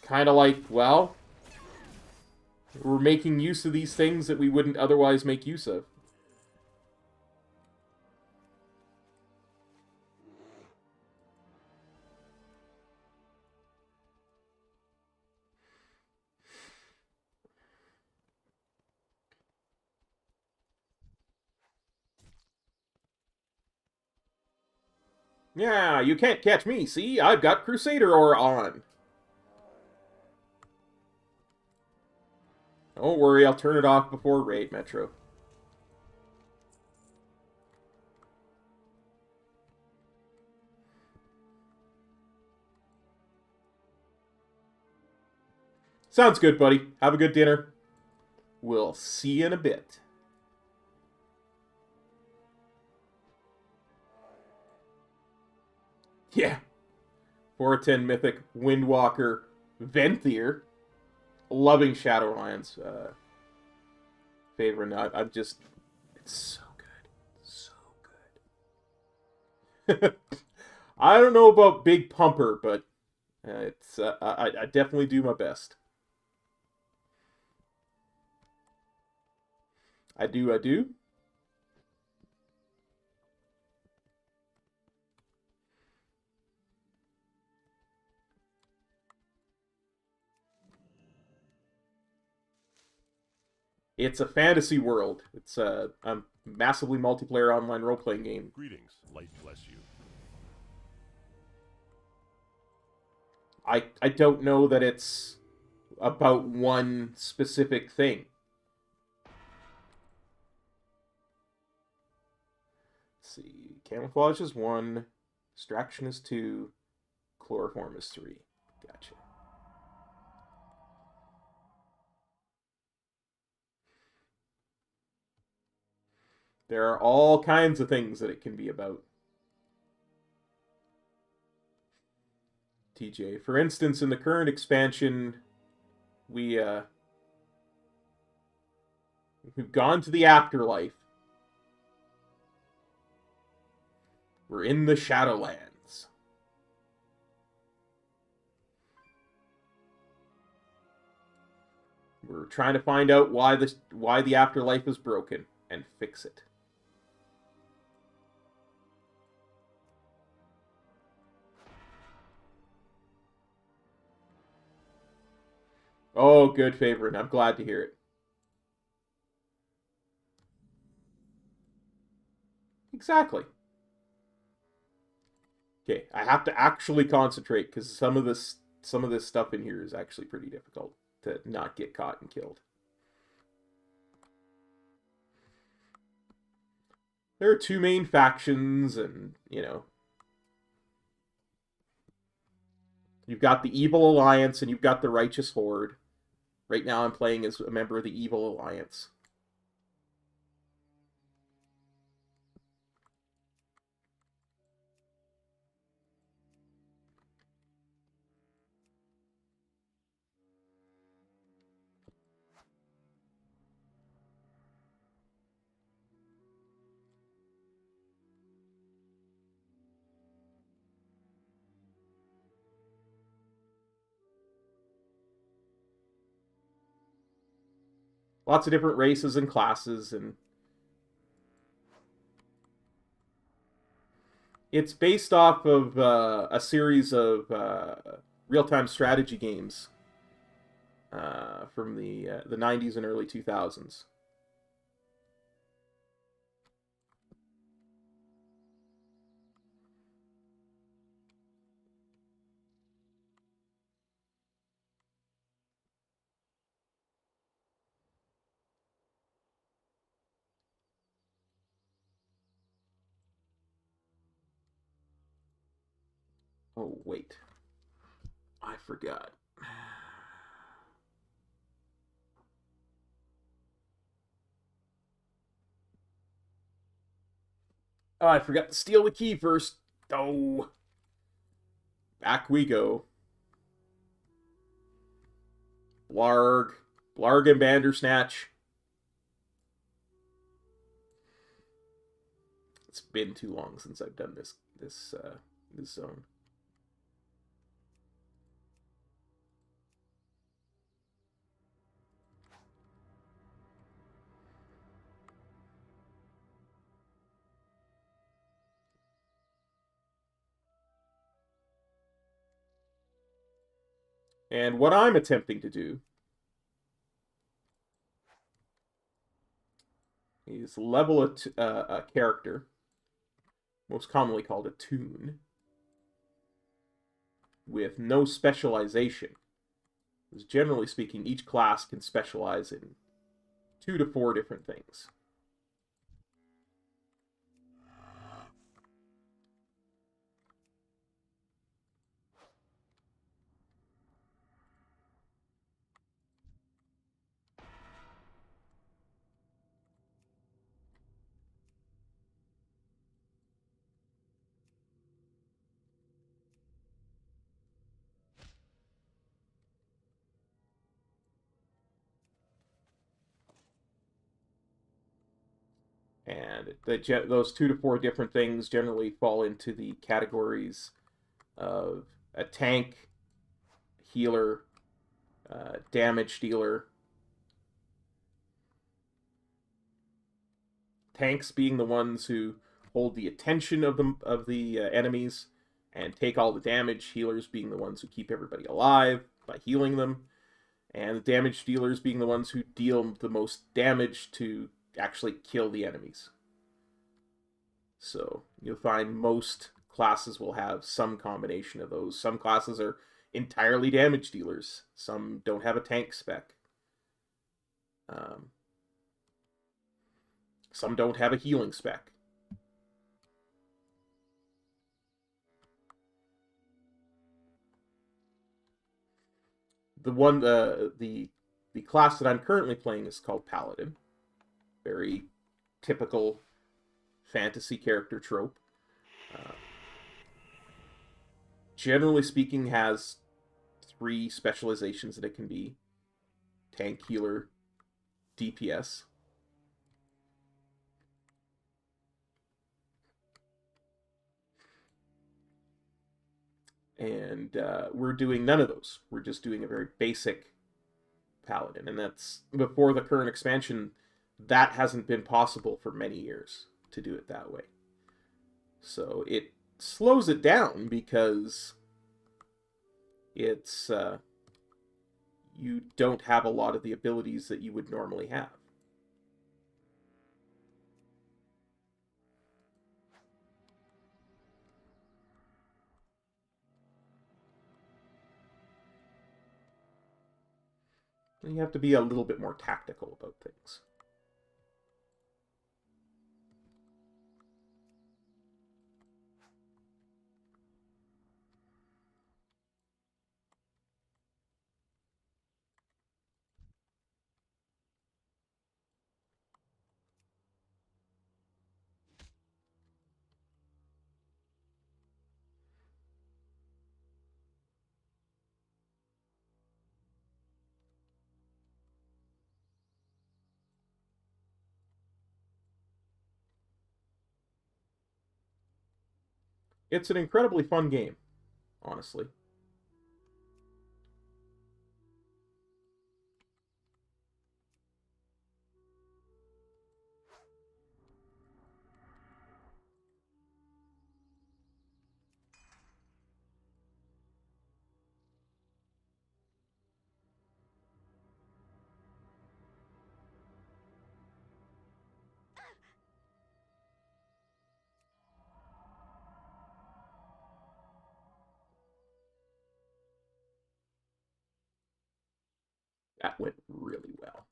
Kind of like, well, we're making use of these things that we wouldn't otherwise make use of. Yeah, you can't catch me, see? I've got Crusader aura on. Don't worry, I'll turn it off before Raid Metro. Sounds good, buddy. Have a good dinner. We'll see you in a bit. Yeah. 4/10 Mythic, Windwalker, Venthyr. Loving Shadowlands. Favorite. I'm just... It's so good. So good. I don't know about Big Pumper, but it's I definitely do my best. I do. It's a fantasy world. It's a massively multiplayer online role-playing game. Greetings. Light bless you. I don't know that it's about one specific thing. Let's see. Camouflage is 1. Distraction is 2. Chloroform is 3. Gotcha. There are all kinds of things that it can be about. TJ. For instance, in the current expansion, we've gone to the afterlife. We're in the Shadowlands. We're trying to find out why the afterlife is broken and fix it. Oh, good favorite. I'm glad to hear it. Exactly. Okay, I have to actually concentrate because some of this stuff in here is actually pretty difficult to not get caught and killed. There are 2 main factions, and you've got the Evil Alliance and you've got the Righteous Horde. Right now I'm playing as a member of the Evil Alliance. Lots of different races and classes, and it's based off of a series of real-time strategy games from the 90s and early 2000s. Oh, wait. I forgot. Oh, I forgot to steal the key first. Oh. Back we go. Blarg and Bandersnatch. It's been too long since I've done this zone. And what I'm attempting to do is level a character most commonly called a toon, with no specialization. Because generally speaking, each class can specialize in 2 to 4 different things. And those 2 to 4 different things generally fall into the categories of a tank, healer, damage dealer. Tanks being the ones who hold the attention of the enemies and take all the damage. Healers being the ones who keep everybody alive by healing them. And the damage dealers being the ones who deal the most damage to actually kill the enemies. So you'll find most classes will have some combination of those. Some classes are entirely damage dealers. Some don't have a tank spec. Some don't have a healing spec. The class that I'm currently playing is called Paladin. Very typical fantasy character trope. Generally speaking, has 3 specializations that it can be: tank, healer, DPS. And we're doing none of those. We're just doing a very basic Paladin. And that's, before the current expansion, that hasn't been possible for many years to do it that way. So it slows it down because it's you don't have a lot of the abilities that you would normally have. You have to be a little bit more tactical about things. It's an incredibly fun game, honestly. That went really well.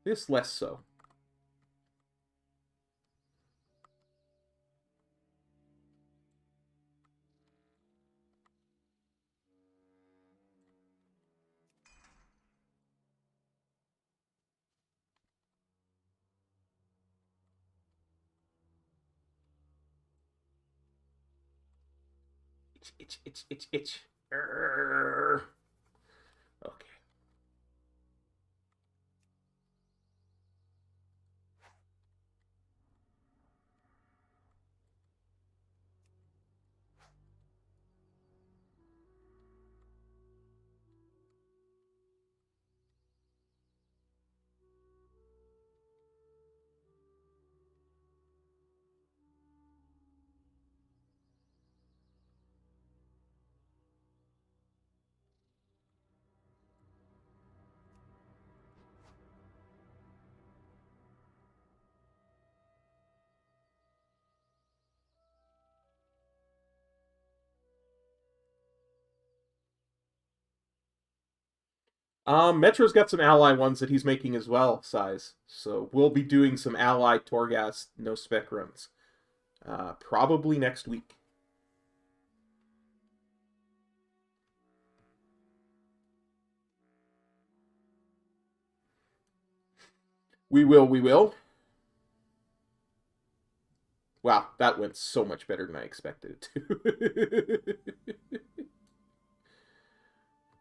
This less so. Itch. Urgh. Okay. Metro's got some ally ones that he's making as well, size. So we'll be doing some ally Torghast no spec runs. Probably next week. We will. Wow, that went so much better than I expected it to.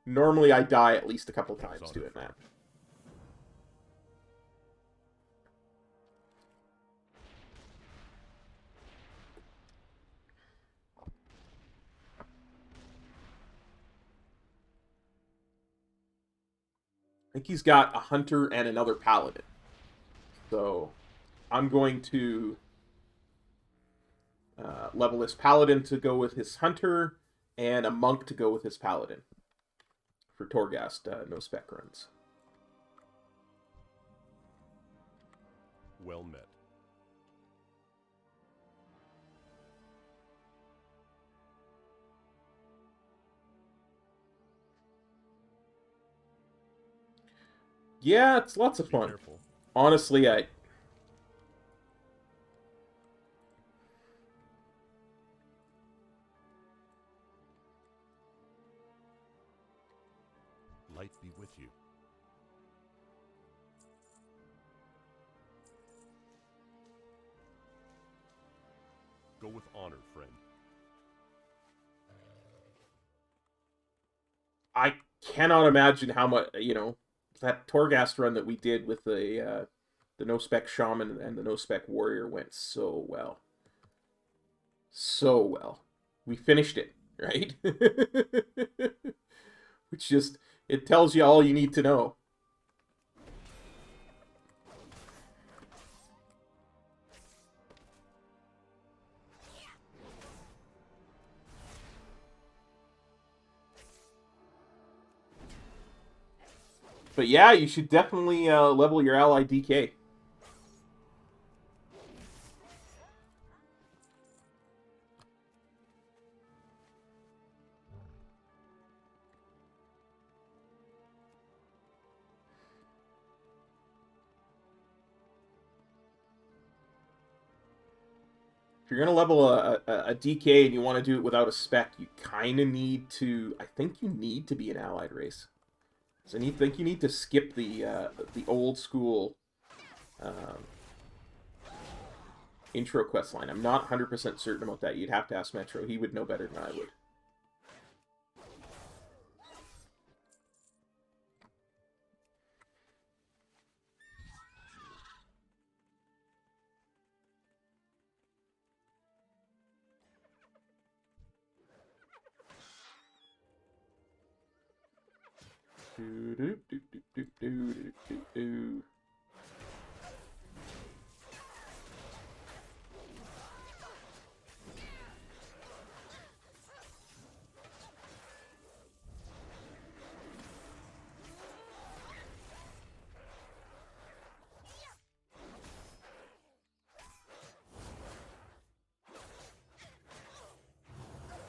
Normally I die at least a couple times doing that. I think he's got a hunter and another paladin. So I'm going to level this paladin to go with his hunter and a monk to go with his paladin for Torghast no spec runs. Well met. Yeah, it's lots of fun. Honestly, Light be with you. Go with honor, friend. I cannot imagine how much, that Torghast run that we did with the no-spec shaman and the no-spec warrior went so well. So well. We finished it, right? Which just, it tells you all you need to know. But yeah, you should definitely level your ally DK. If you're going to level a DK and you want to do it without a spec, you kind of need to... I think you need to be an allied race. So I think you need to skip the old school intro quest line. I'm not 100% certain about that. You'd have to ask Metro. He would know better than I would.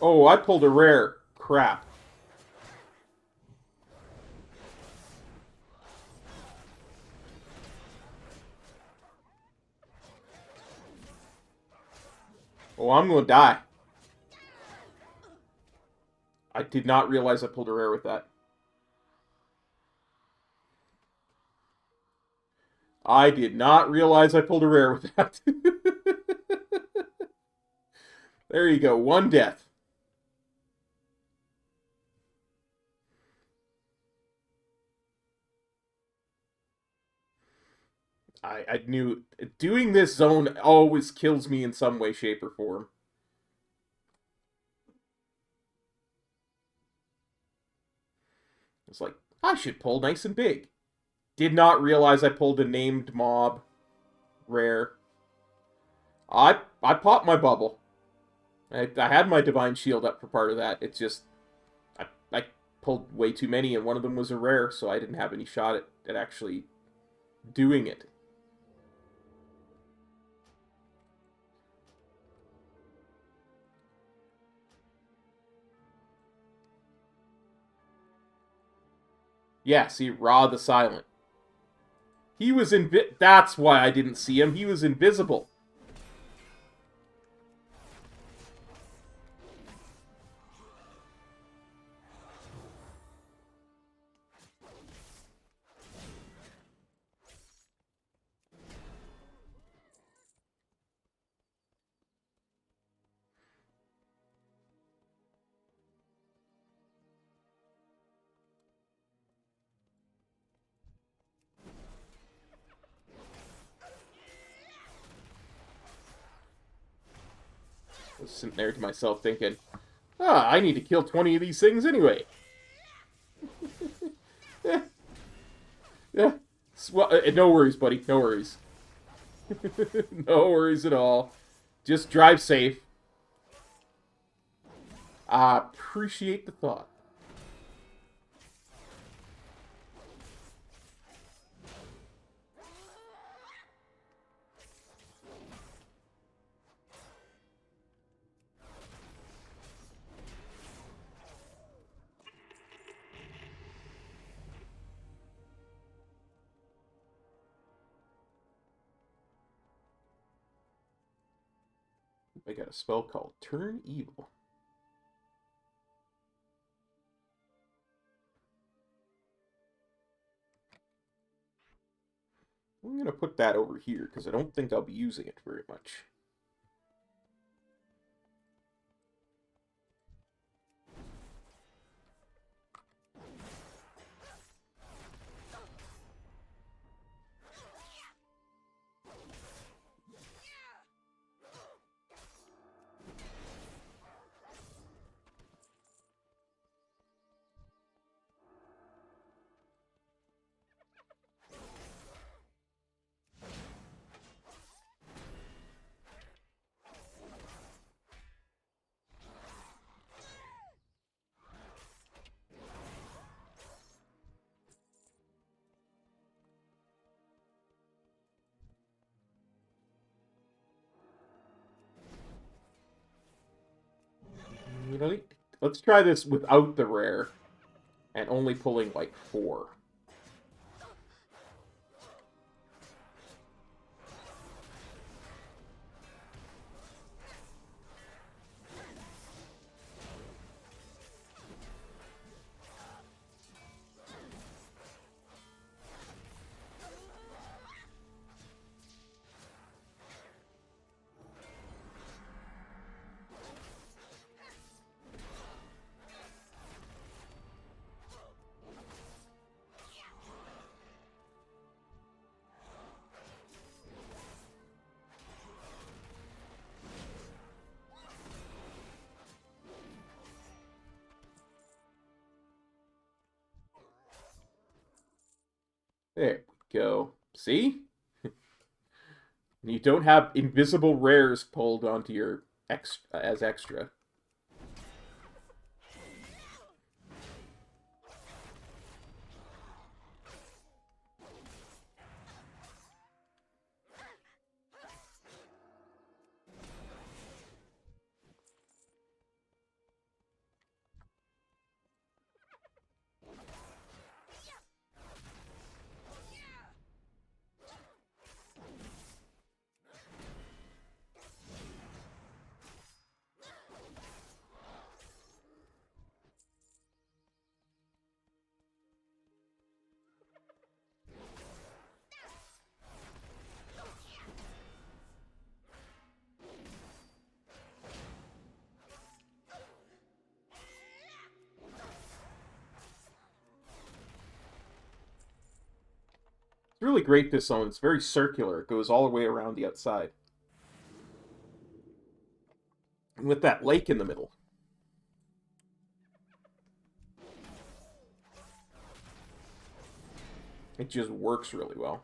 Oh, I pulled a rare. Crap. Oh, I'm gonna die. I did not realize I pulled a rare with that. I did not realize I pulled a rare with that. There you go. One death. I knew doing this zone always kills me in some way, shape, or form. It's like, I should pull nice and big. Did not realize I pulled a named mob rare. I popped my bubble. I had my divine shield up for part of that. It's just I pulled way too many, and one of them was a rare, so I didn't have any shot at actually doing it. Yeah, see, Ra the Silent. He was that's why I didn't see him. He was invisible. I was sitting there to myself thinking, I need to kill 20 of these things anyway. Yeah. Well, no worries, buddy. No worries. No worries at all. Just drive safe. I appreciate the thought. I got a spell called Turn Evil. I'm going to put that over here, because I don't think I'll be using it very much. Let's try this without the rare, and only pulling like 4. There we go. See? You don't have invisible rares pulled onto your as extra. It's really great, this zone. It's very circular. It goes all the way around the outside. And with that lake in the middle. It just works really well.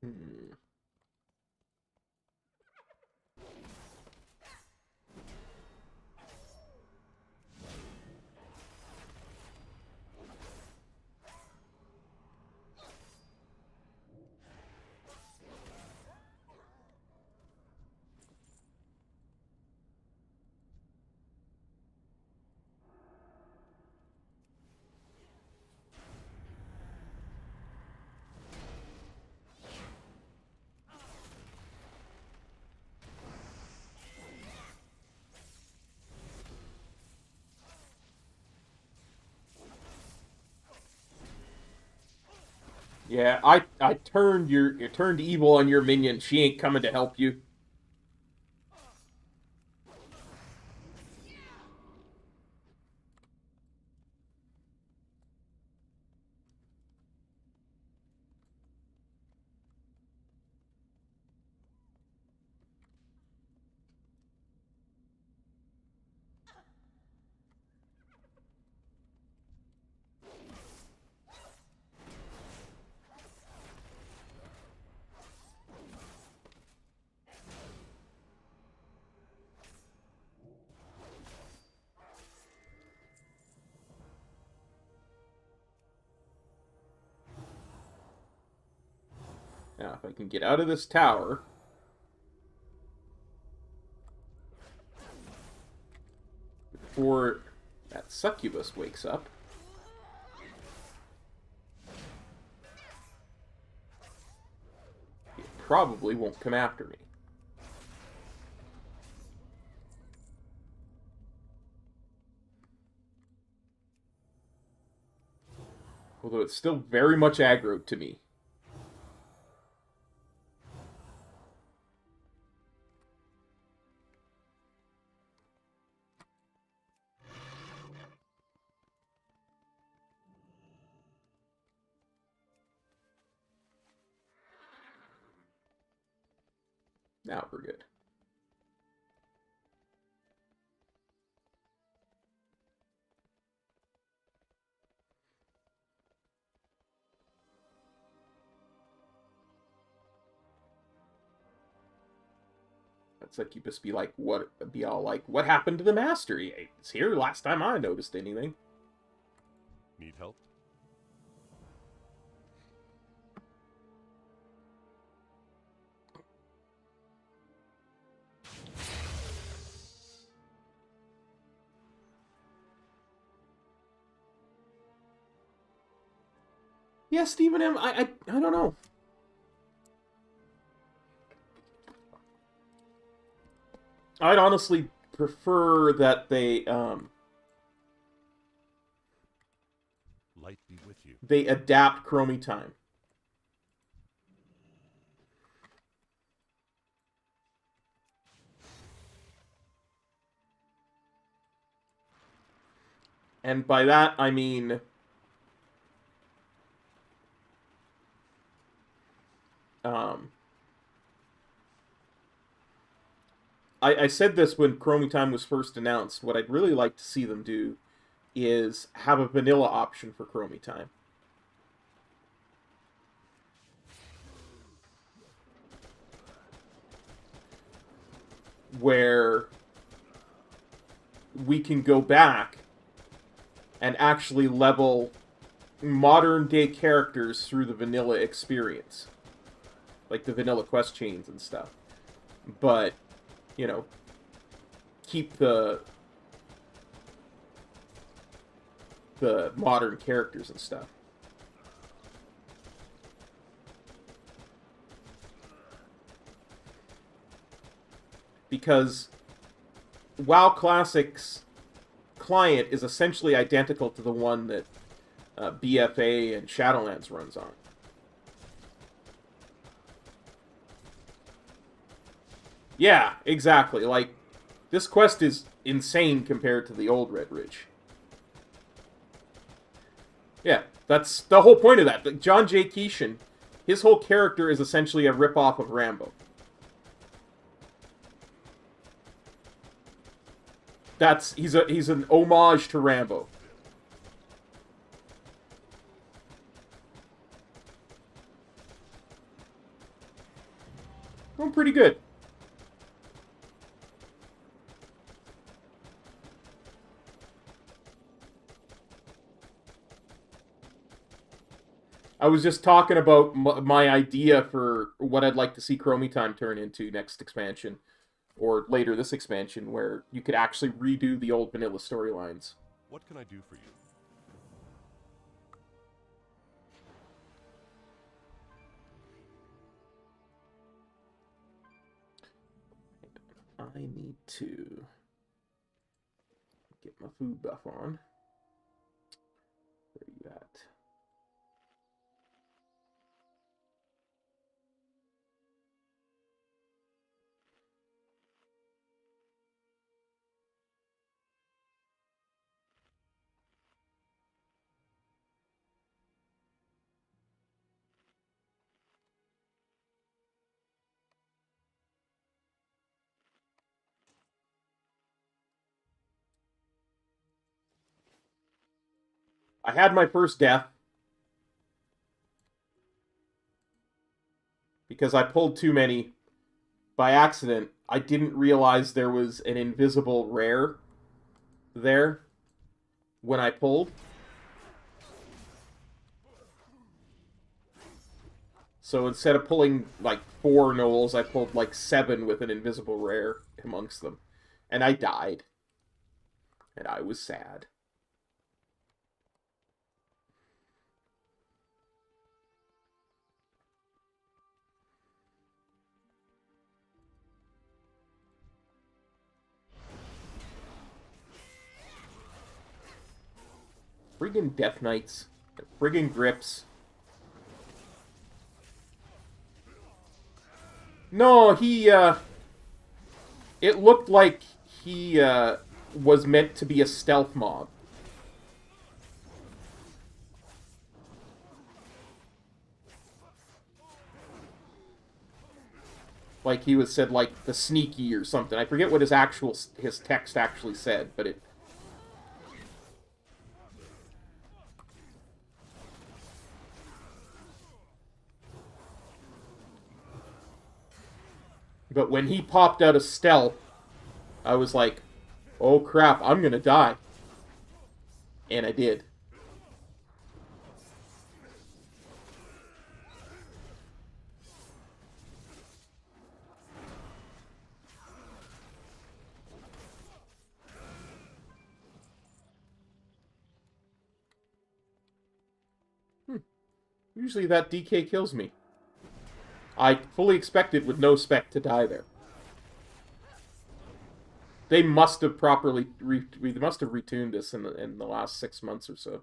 Hmm. Yeah, I turned you turned evil on your minion. She ain't coming to help you. Now, if I can get out of this tower... before that succubus wakes up... it probably won't come after me. Although it's still very much aggroed to me. Now we're good. That's like you just be like, what? Be all like, what happened to the master? He's here last time I noticed anything. Need help? Yeah, Stephen M. I don't know. I'd honestly prefer that they Light be with you. they adapt Chromie Time. And by that I mean I said this when Chromie Time was first announced. What I'd really like to see them do is have a vanilla option for Chromie Time. Where we can go back and actually level modern day characters through the vanilla experience. Like the vanilla quest chains and stuff. But, you know, keep the modern characters and stuff. Because WoW Classic's client is essentially identical to the one that BFA and Shadowlands runs on. Yeah, exactly. Like, this quest is insane compared to the old Red Ridge. Yeah, that's the whole point of that. Like, John J. Keeshan, his whole character is essentially a ripoff of Rambo. He's an homage to Rambo. I'm pretty good. I was just talking about my idea for what I'd like to see Chromie Time turn into next expansion. Or later this expansion, where you could actually redo the old vanilla storylines. What can I do for you? I need to get my food buff on. Where are you at? I had my first death because I pulled too many by accident. I didn't realize there was an invisible rare there when I pulled. So instead of pulling like 4 gnolls, I pulled like 7 with an invisible rare amongst them. And I died. And I was sad. Friggin' Death Knights. Friggin' Grips. No, he, it looked like he, was meant to be a stealth mob. Like he was said, like, the sneaky or something. I forget what his text actually said, but it... But when he popped out of stealth, I was like, oh crap, I'm gonna die. And I did. Usually that DK kills me. I fully expected with no spec to die there. They must have properly they must have retuned this in the last 6 months or so.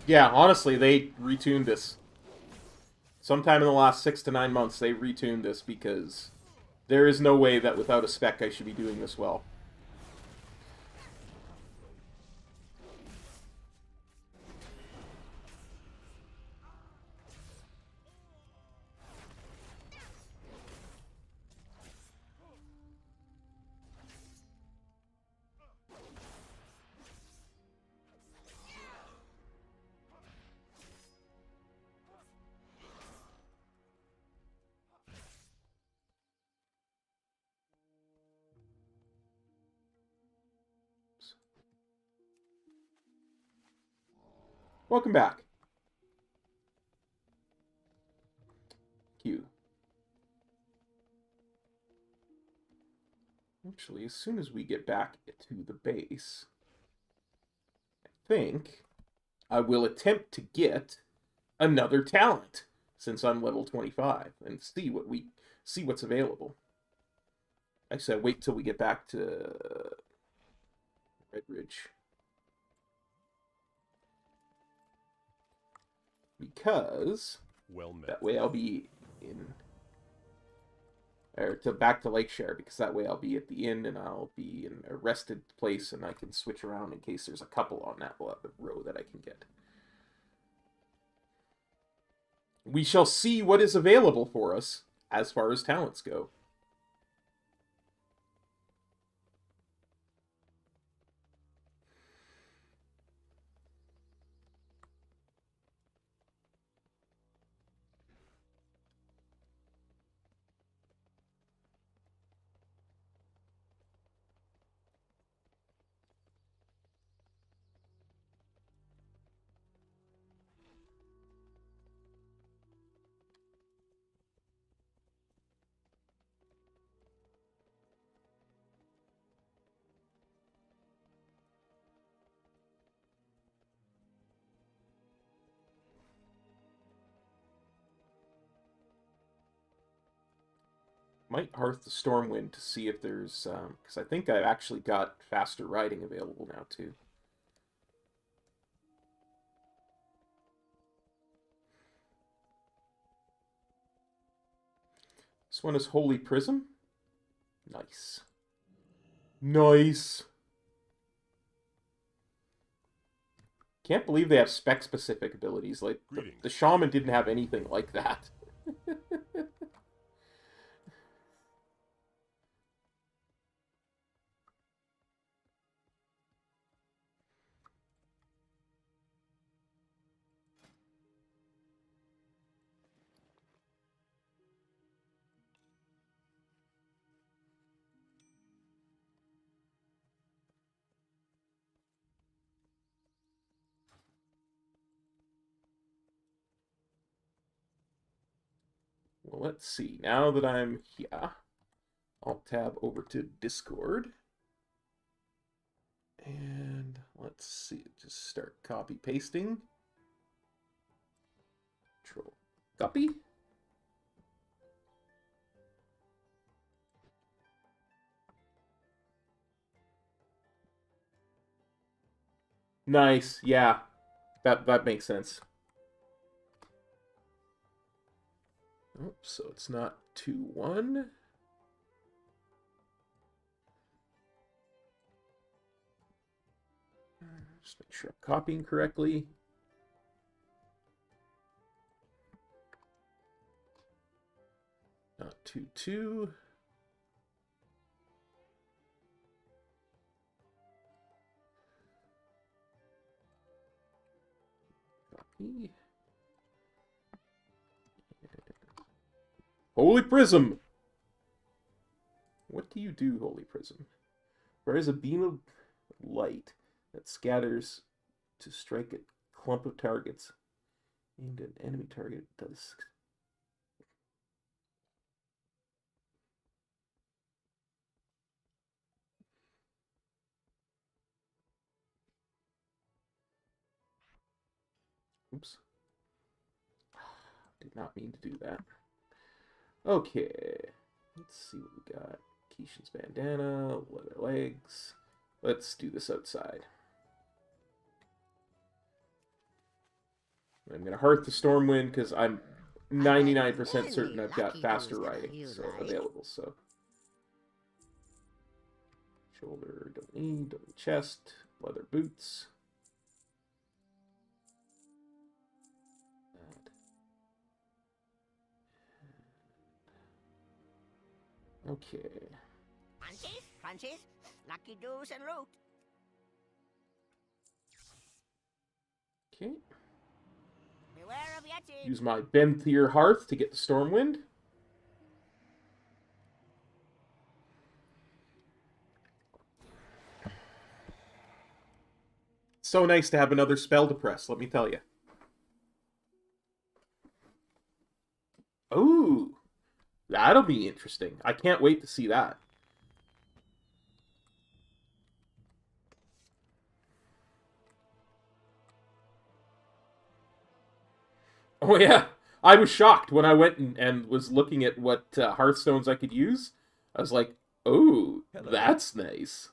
Yeah, honestly, they retuned this. Sometime in the last 6 to 9 months, they retuned this because there is no way that without a spec I should be doing this well. Welcome back. Q. Actually, as soon as we get back to the base, I think I will attempt to get another talent since I'm level 25 and see what's available. Actually, I wait till we get back to Red Ridge. Because that way I'll be in, or back to Lakeshare, because that way I'll be at the inn and I'll be in a rested place and I can switch around in case there's a couple on that row that I can get. We shall see what is available for us as far as talents go. Might hearth the stormwind to see if there's, because I think I've actually got faster riding available now too. This one is Holy Prism. Nice. Nice. Can't believe they have spec-specific abilities. Like, the shaman didn't have anything like that. Well, let's see. Now that I'm here, I'll tab over to Discord. And let's see. Just start copy pasting. Control copy. Nice. Yeah. That makes sense. Oh, so it's not 2-1. Just make sure I'm copying correctly. Not 2-2. Copy. Holy Prism! What do you do, Holy Prism? Fires a beam of light that scatters to strike a clump of targets. Aimed at an enemy target, does... Oops. Did not mean to do that. Okay, let's see what we got. Keishan's bandana, leather legs. Let's do this outside. I'm going to hearth the Stormwind because I'm 99% certain I've got faster riding available. So shoulder, don't need, don't need chest, leather boots. Okay. Francis, lucky doos and root. Okay. Beware of Yeti. Use my Benthier Hearth to get the Stormwind. So nice to have another spell to press, let me tell you. Ooh, that'll be interesting. I can't wait to see that. Oh yeah, I was shocked when I went and was looking at what Hearthstones I could use. I was like, oh, that's nice.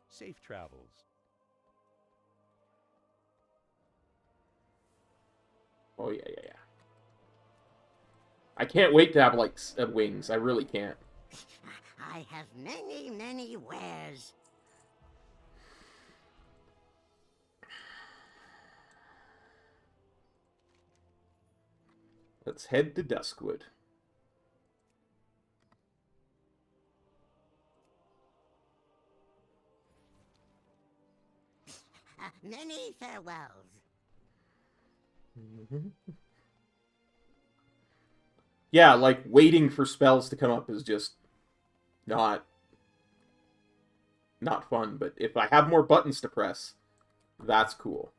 Safe travels. Oh, yeah. I can't wait to have, like, wings. I really can't. I have many, many wares. Let's head to Duskwood. Many farewells. Yeah, like, waiting for spells to come up is just not fun. But if I have more buttons to press, that's cool.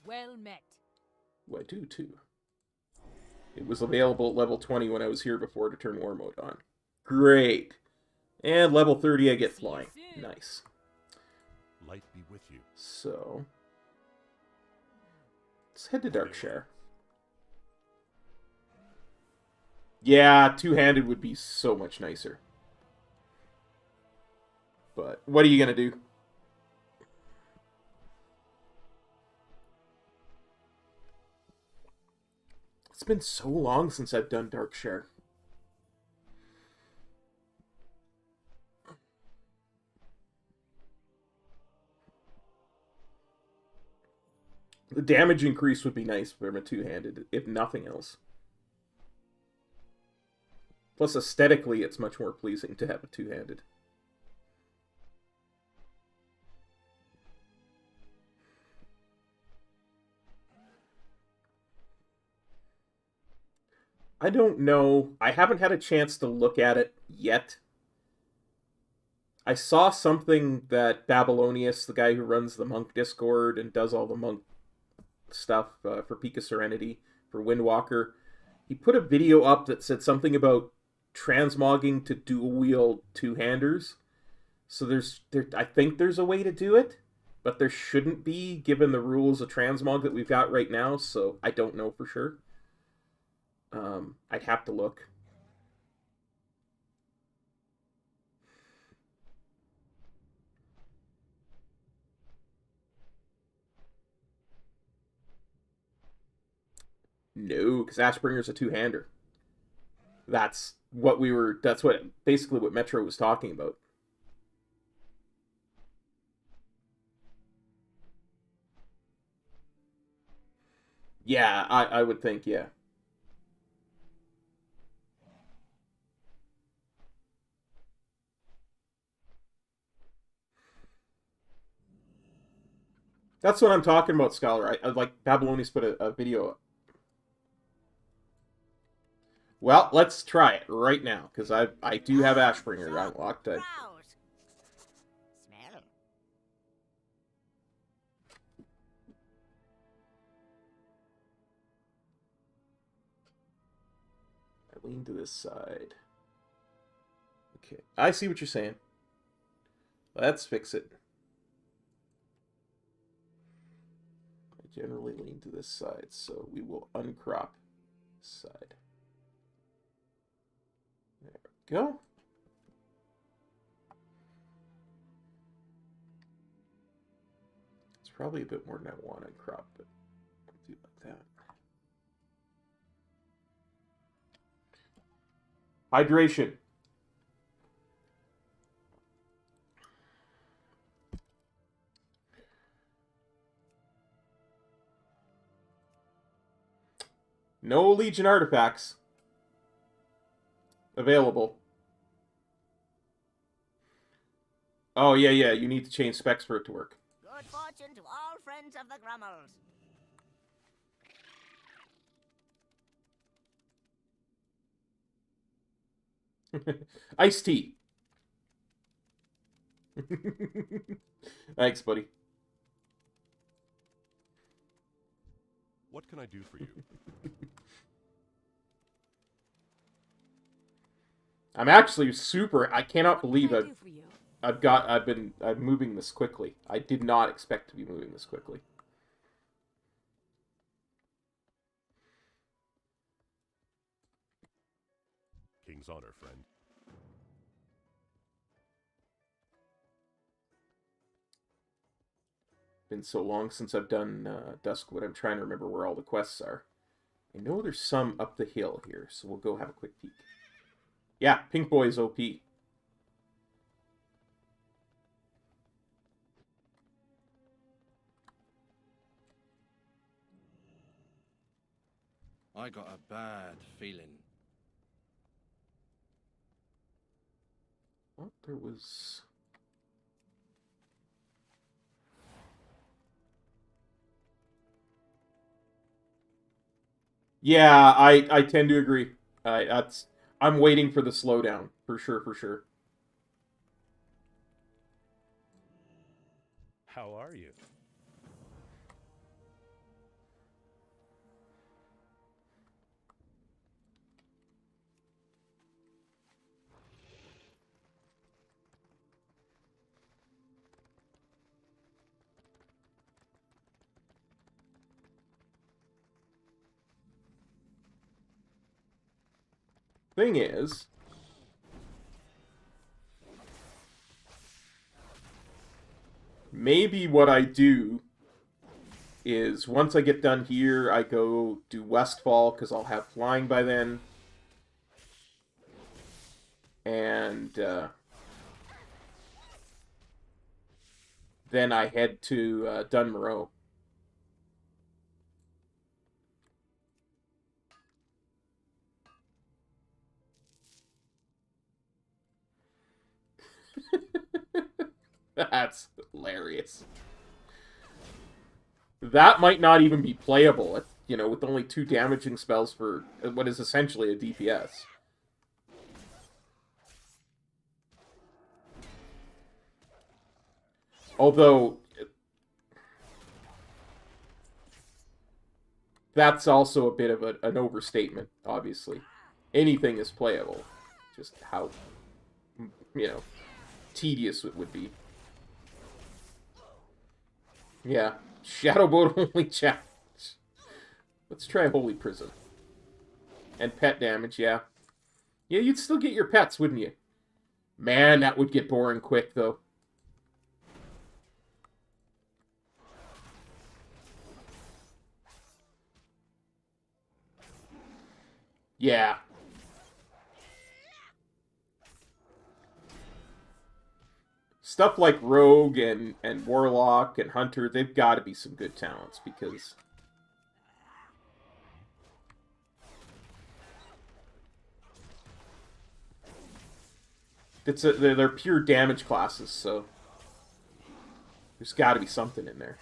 Well met. Well, I do, too. It was available at level 20 when I was here before to turn war mode on. Great. And level 30 I get flying. Nice. Light be with you. So, let's head to Darkshire. Yeah, two-handed would be so much nicer. But what are you going to do? It's been so long since I've done Darkshire. The damage increase would be nice from a two-handed, if nothing else. Plus, aesthetically, it's much more pleasing to have a two-handed. I don't know. I haven't had a chance to look at it yet. I saw something that Babylonius, the guy who runs the Monk Discord and does all the Monk stuff for Peak of Serenity, for Windwalker, he put a video up that said something about transmogging to dual-wield two-handers. So I think there's a way to do it, but there shouldn't be, given the rules of transmog that we've got right now, so I don't know for sure. I'd have to look. No, because Ashbringer's a two-hander. That's basically what Metro was talking about. Yeah, I would think, yeah. That's what I'm talking about, Scholar. I like Babylonius put a video up. Well, let's try it right now, because I do have Ashbringer unlocked. Smell. I lean to this side. Okay, I see what you're saying. Let's fix it. I generally lean to this side, so we will uncrop this side. There we go. It's probably a bit more than I want to crop, but I'll do it like that. Hydration. No Legion artifacts. available. Oh, yeah, yeah, you need to change specs for it to work. Good fortune to all friends of the Grummels. Iced tea. Thanks, buddy. What can I do for you? I'm actually super. I cannot believe I'm moving this quickly. I did not expect to be moving this quickly. King's honor, friend. Been so long since I've done Duskwood. I'm trying to remember where all the quests are. I know there's some up the hill here, so we'll go have a quick peek. Yeah, Pink Boy's OP. I got a bad feeling. What? There was... Yeah, I tend to agree. I'm waiting for the slowdown, for sure, for sure. How are you? Thing is, maybe what I do is once I get done here, I go do Westfall because I'll have flying by then, and then I head to Dunmoreau. That's hilarious. That might not even be playable, you know, with only 2 damaging spells for what is essentially a DPS. Although, that's also a bit of an overstatement, obviously. Anything is playable. Just how, you know, tedious it would be. Yeah, Shadowboat only challenge. Let's try Holy Prison. And pet damage, yeah. Yeah, you'd still get your pets, wouldn't you? Man, that would get boring quick, though. Yeah. Stuff like Rogue and Warlock and Hunter, they've got to be some good talents, because... they're pure damage classes, so... there's got to be something in there.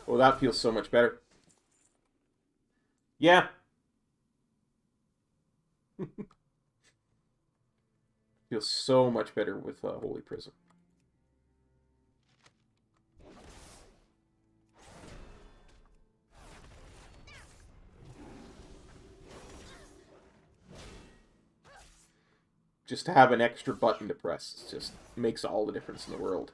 Oh, that feels so much better. Yeah. Feels so much better with Holy Prison. Just to have an extra button to press just makes all the difference in the world.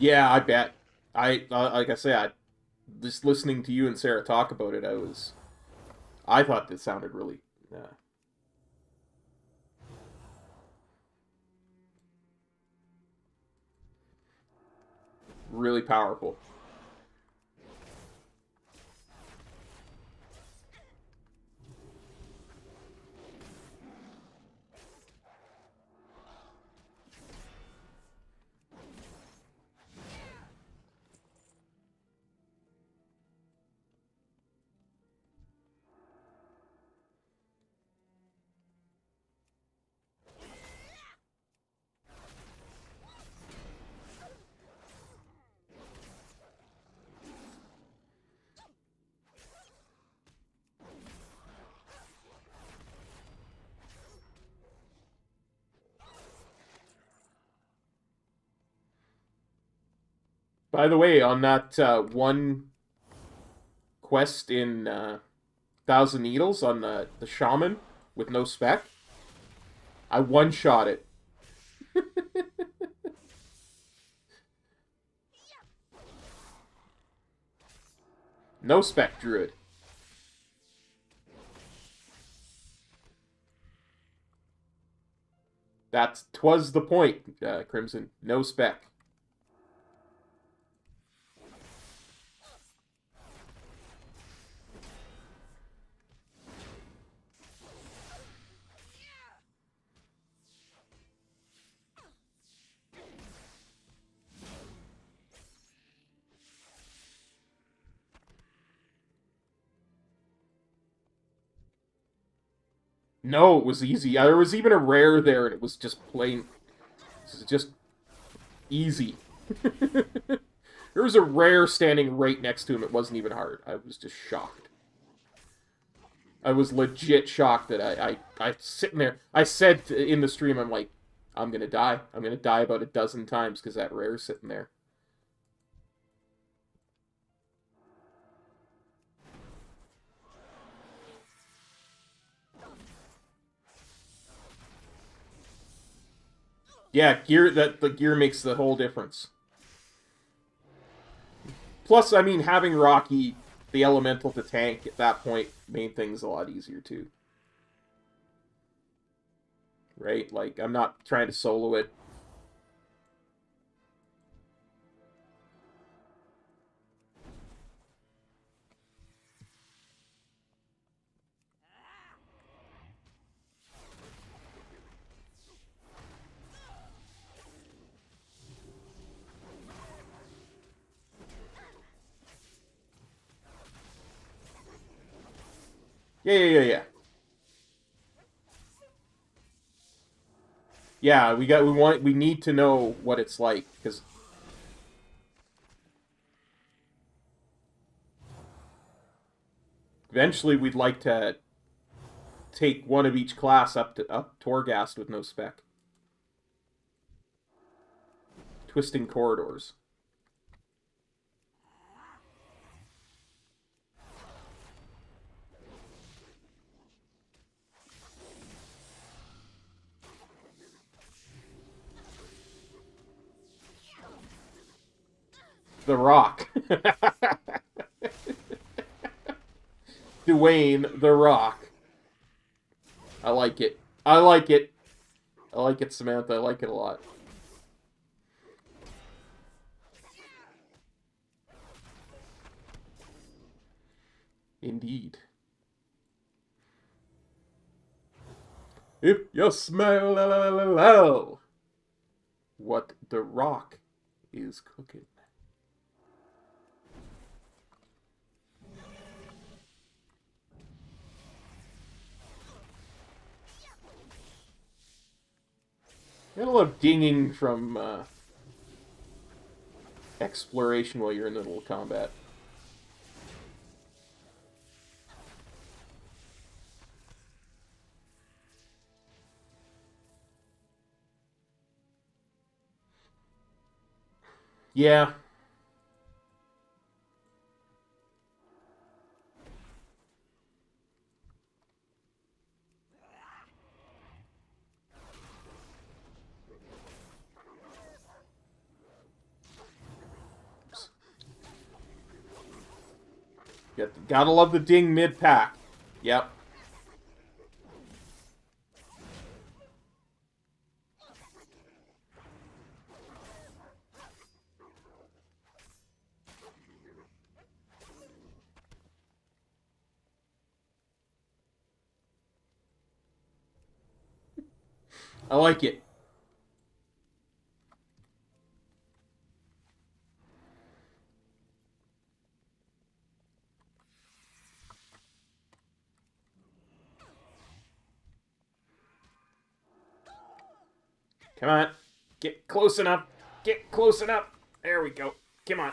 Yeah, I bet. Like I said, just listening to you and Sarah talk about it, I thought this sounded really, really powerful. By the way, on that one quest in Thousand Needles on the shaman with no spec, I one-shot it. No spec druid. Twas the point, Crimson. No spec. No, it was easy. There was even a rare there, and it was just plain... It was just easy. There was a rare standing right next to him. It wasn't even hard. I was just shocked. I was legit shocked that I sitting there. I said in the stream, I'm like, I'm going to die. I'm going to die about a dozen times because that rare's sitting there. Yeah, the gear makes the whole difference. Plus, I mean, having Rocky, the elemental to tank at that point, made things a lot easier too. Right? Like, I'm not trying to solo it. Yeah. Yeah, we need to know what it's like, because eventually we'd like to take one of each class up Torghast with no spec. Twisting corridors. The Rock. Dwayne The Rock. I like it. I like it. I like it, Samantha. I like it a lot. Indeed. If you smell what The Rock is cooking. Got a lot of dinging from exploration while you're in the middle of combat. Yeah. Gotta love the ding mid-pack. Yep. I like it. Come on. Get close enough. Get close enough. There we go. Come on.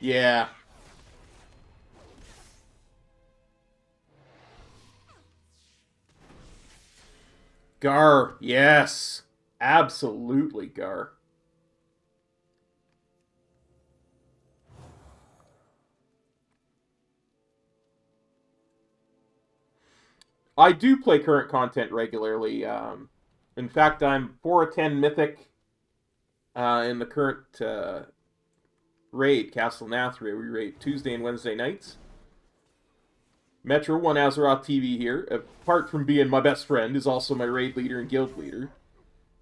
Yeah. Gar, yes. Absolutely, Gar. I do play current content regularly. In fact, I'm 4/10 Mythic in the current raid, Castle Nathria. We raid Tuesday and Wednesday nights. Metro 1 Azeroth TV here, apart from being my best friend, is also my raid leader and guild leader.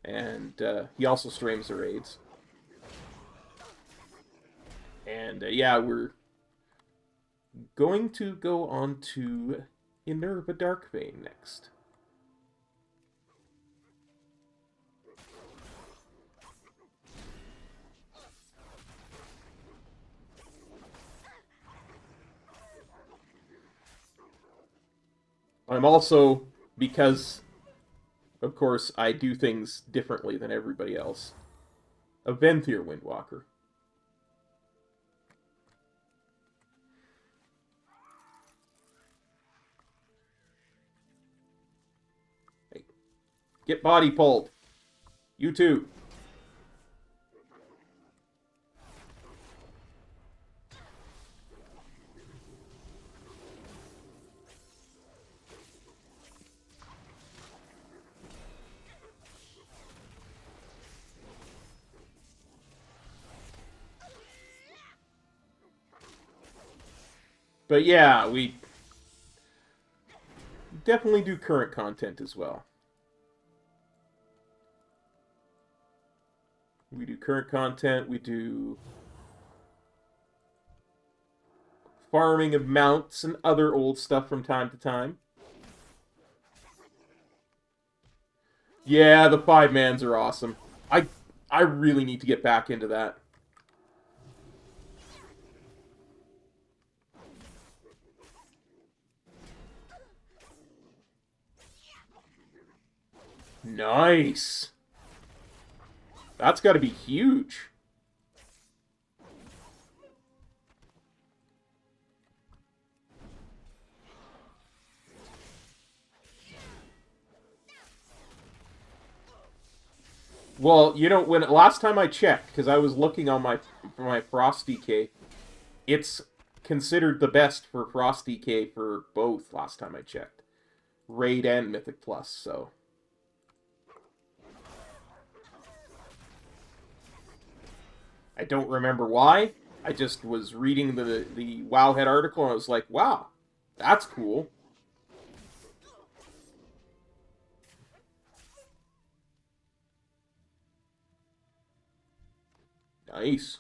And he also streams the raids. And yeah, we're going to go on to Inerva Darkbane next. I'm also, because, of course, I do things differently than everybody else, a Venthyr Windwalker. Hey, get body pulled. You too. But yeah, we definitely do current content as well. We do current content, we do farming of mounts and other old stuff from time to time. Yeah, the 5-mans are awesome. I really need to get back into that. Nice. That's got to be huge. Well, you know, when last time I checked, because I was looking on my Frost DK, it's considered the best for Frost DK for both last time I checked. Raid and Mythic Plus, so. I don't remember why. I just was reading the Wowhead article and I was like, wow, that's cool. Nice.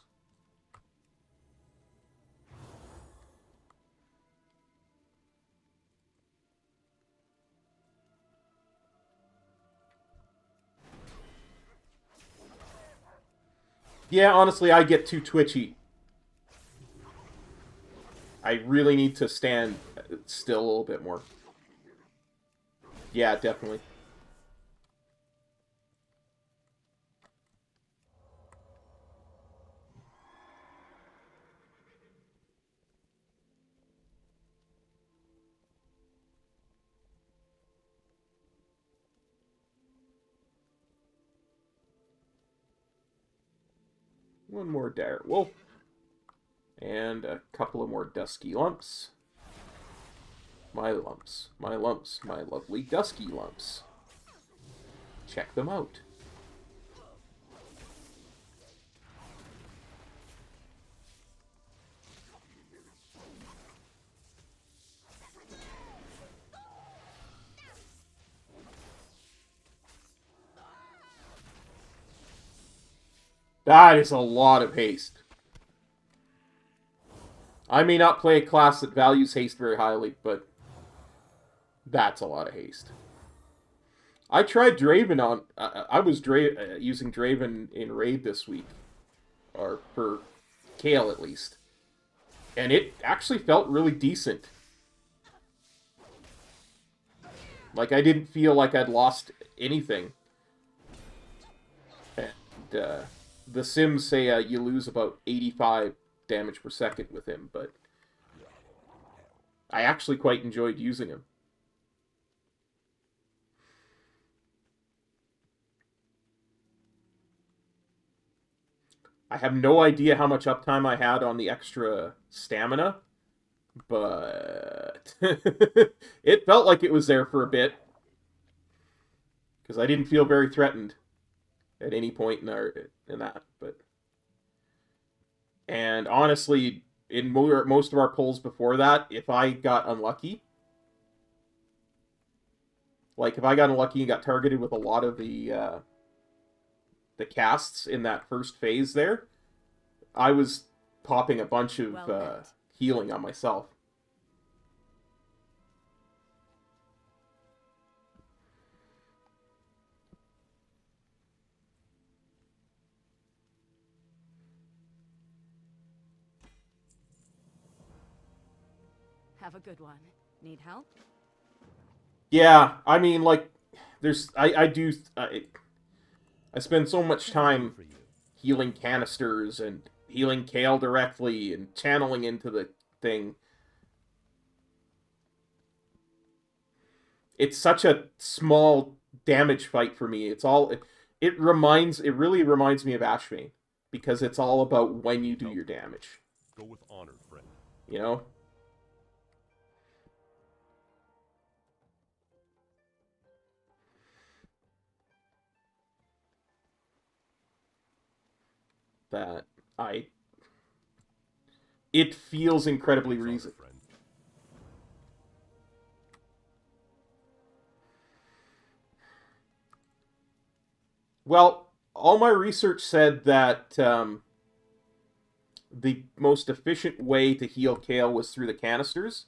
Yeah, honestly, I get too twitchy. I really need to stand still a little bit more. Yeah, definitely. One more dire wolf. And a couple of more dusky lumps. My lumps, my lumps, my lovely dusky lumps. Check them out. That is a lot of haste. I may not play a class that values haste very highly, but that's a lot of haste. I tried Draven on... I was using Draven in Raid this week. Or for Kale, at least. And it actually felt really decent. Like, I didn't feel like I'd lost anything. And, the Sims say you lose about 85 damage per second with him, but I actually quite enjoyed using him. I have no idea how much uptime I had on the extra stamina, but it felt like it was there for a bit, because I didn't feel very threatened at any point in that, but... And honestly, in most of our pulls before that, if I got unlucky, like if I got unlucky and got targeted with a lot of the casts in that first phase there, I was popping a bunch of healing on myself. Have a good one. Need help? Yeah, I mean, like, there's... I spend so much time healing canisters and healing Kale directly and channeling into the thing. It's such a small damage fight for me. It's all... It really reminds me of Ashbane, because it's all about when you do your damage. Go with honor, friend. You know? That it feels incredibly reasonable. Well, all my research said that the most efficient way to heal Kale was through the canisters.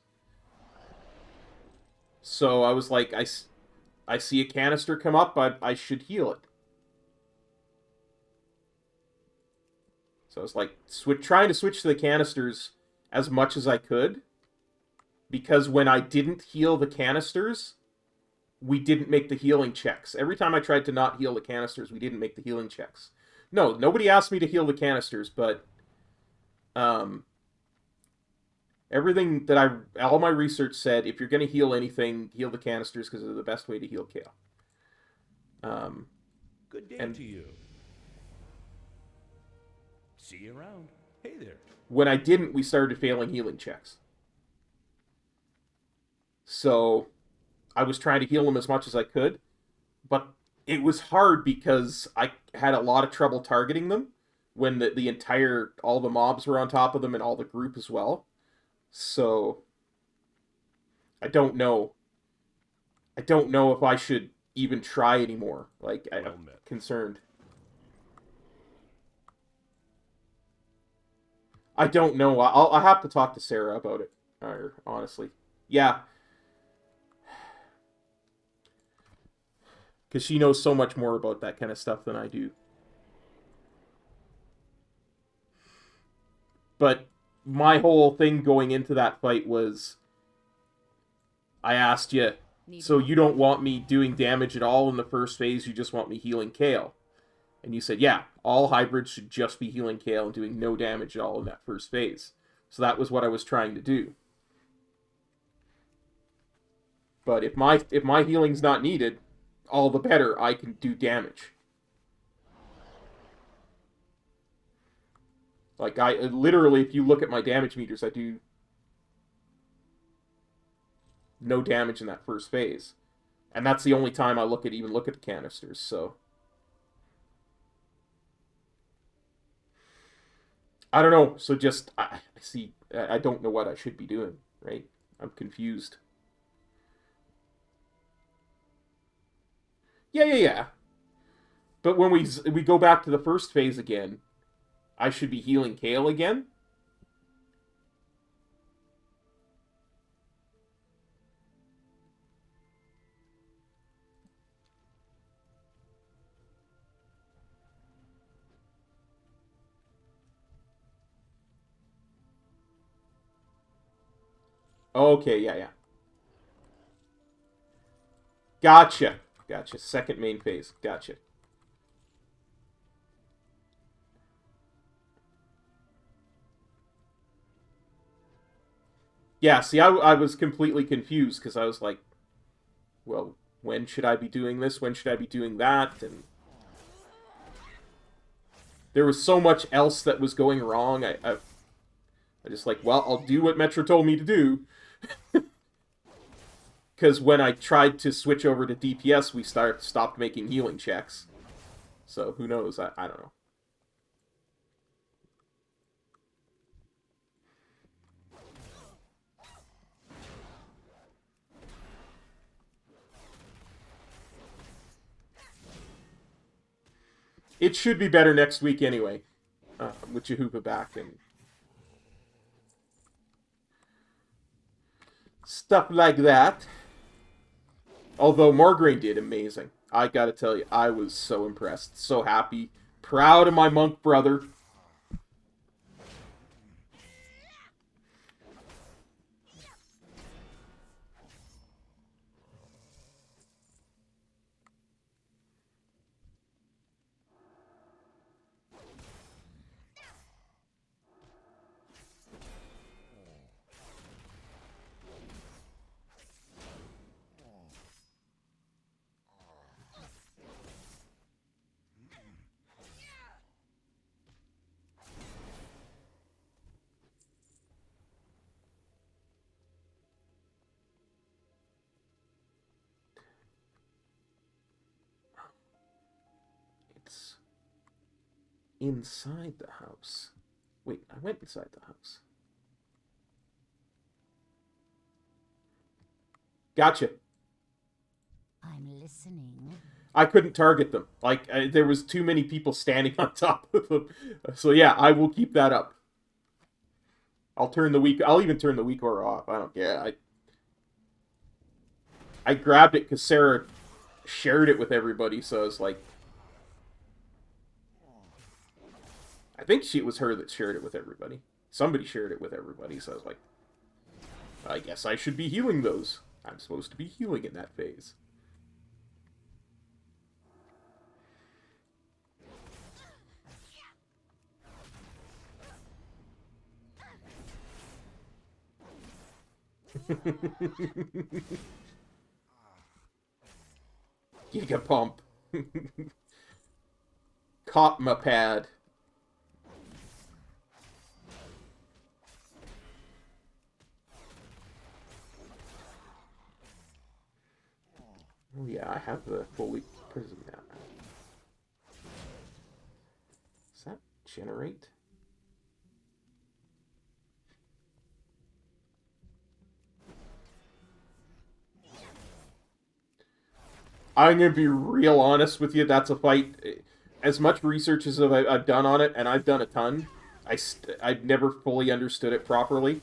So I was like, I see a canister come up, I should heal it. So I was like, trying to switch to the canisters as much as I could. Because when I didn't heal the canisters, we didn't make the healing checks. Every time I tried to not heal the canisters, we didn't make the healing checks. No, nobody asked me to heal the canisters, but... everything that all my research said, if you're going to heal anything, heal the canisters because they're the best way to heal Kale. Good day to you. See you around. Hey there. When I didn't, we started failing healing checks. So, I was trying to heal them as much as I could, but it was hard because I had a lot of trouble targeting them when all the mobs were on top of them and all the group as well. So, I don't know. I don't know if I should even try anymore. Like, I'm concerned. I don't know. I'll have to talk to Sarah about it. Honestly. Yeah. Because she knows so much more about that kind of stuff than I do. But my whole thing going into that fight was... I asked you, so you don't want me doing damage at all in the first phase, you just want me healing Kale. And you said, yeah, all hybrids should just be healing Kale and doing no damage at all in that first phase. So that was what I was trying to do. But if my healing's not needed, all the better, I can do damage. Like, I literally, if you look at my damage meters, I do no damage in that first phase. And that's the only time I even look at the canisters, so... I don't know, so just, I don't know what I should be doing, right? I'm confused. Yeah. But when we go back to the first phase again, I should be healing Kale again? Okay, yeah. Gotcha. Second main phase. Gotcha. Yeah, see, I was completely confused, because I was like, well, when should I be doing this? When should I be doing that? And there was so much else that was going wrong. I just like, well, I'll do what Metro told me to do. Because when I tried to switch over to DPS, we stopped making healing checks. So, who knows? I don't know. It should be better next week anyway, with Jehupa back and stuff like that. Although Margraine did amazing. I gotta tell you, I was so impressed, so happy, proud of my monk brother. Inside the house. Wait, I went inside the house. Gotcha. I'm listening. I couldn't target them. Like, there was too many people standing on top of them. So yeah, I will keep that up. I'll even turn the weak aura off. I don't care. I grabbed it because Sarah shared it with everybody, so I was like... I think it was her that shared it with everybody. Somebody shared it with everybody, so I was like, I guess I should be healing those. I'm supposed to be healing in that phase. Giga pump. Caught my pad. Oh yeah, I have the fully prism now. Does that generate? I'm going to be real honest with you, that's a fight. As much research as I've done on it, and I've done a ton, I've never fully understood it properly.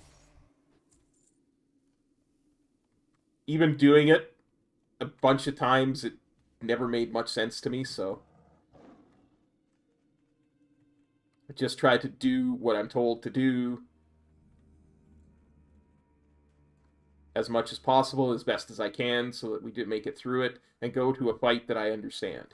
Even doing it a bunch of times, it never made much sense to me, so... I just tried to do what I'm told to do as much as possible, as best as I can, so that we do make it through it, and go to a fight that I understand.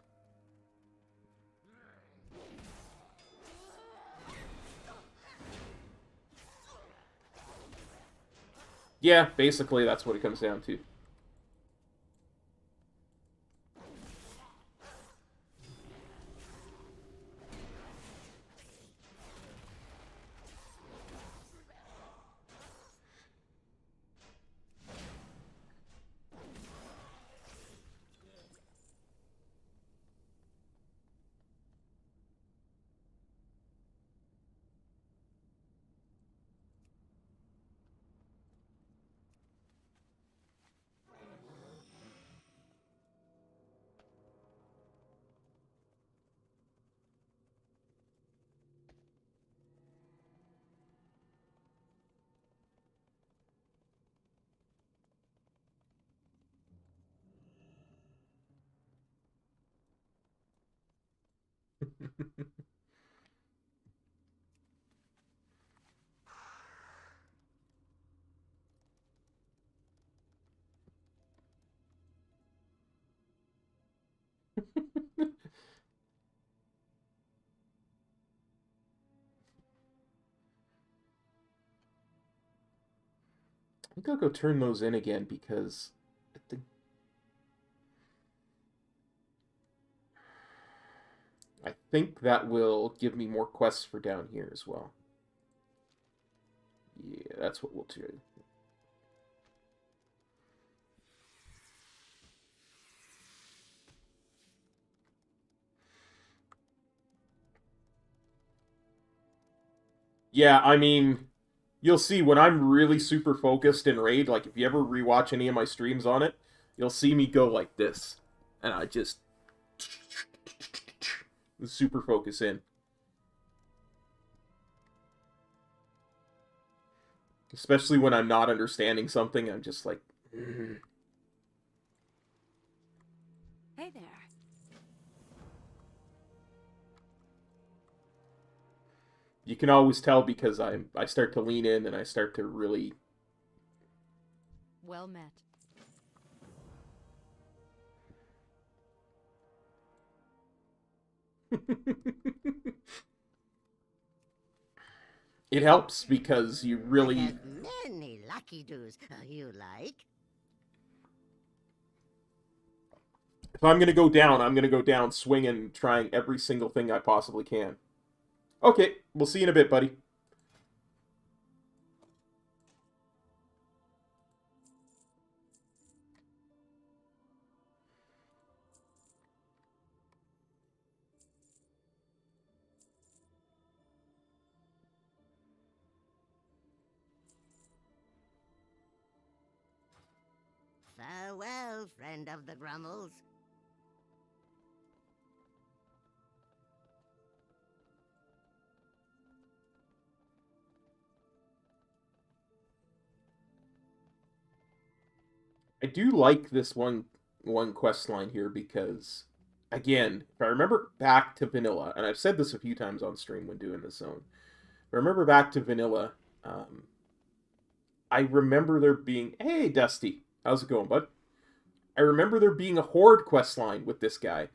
Yeah, basically that's what it comes down to. I think I'll go turn those in again because I think that will give me more quests for down here as well. Yeah, that's what we'll do. Yeah, I mean, you'll see when I'm really super focused in Raid, like if you ever rewatch any of my streams on it, you'll see me go like this. And I just super focus in. Especially when I'm not understanding something, I'm just like... Hey there. You can always tell because I start to lean in and I start to really... Well met. It helps because you really... I have many lucky doos you like. If I'm going to go down, I'm going to go down swinging, trying every single thing I possibly can. Okay, we'll see you in a bit, buddy. Farewell, friend of the Grummels. I do like this one quest line here because, again, if I remember back to vanilla, and I've said this a few times on stream when doing this zone, if I remember back to vanilla, I remember there being... Hey, Dusty. How's it going, bud? I remember there being a Horde quest line with this guy,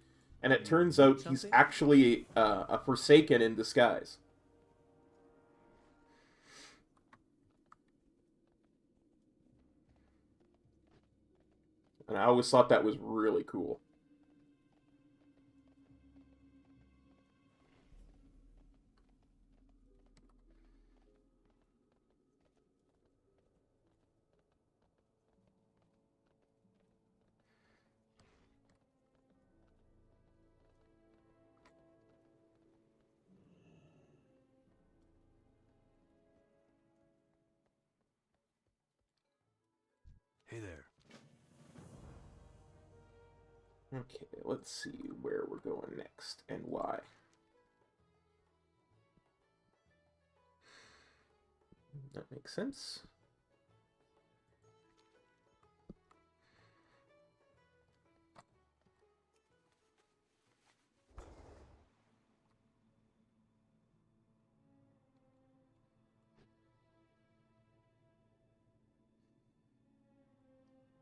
and it turns out he's actually a Forsaken in disguise. And I always thought that was really cool. Hey there. Okay, let's see where we're going next and why. That makes sense.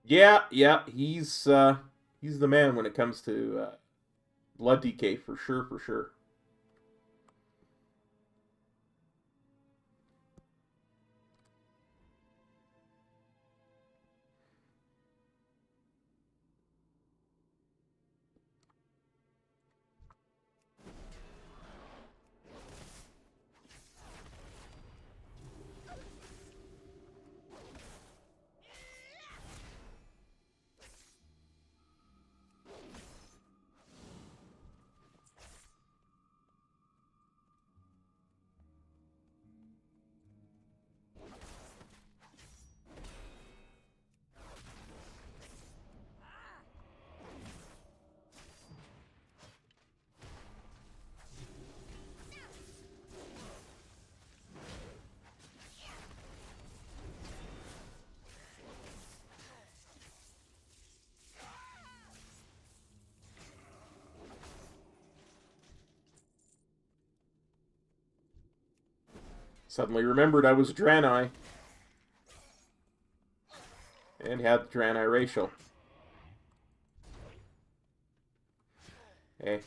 Yeah, he's the man when it comes to blood decay, for sure. Suddenly remembered I was Draenei. And had the Draenei racial. Hey.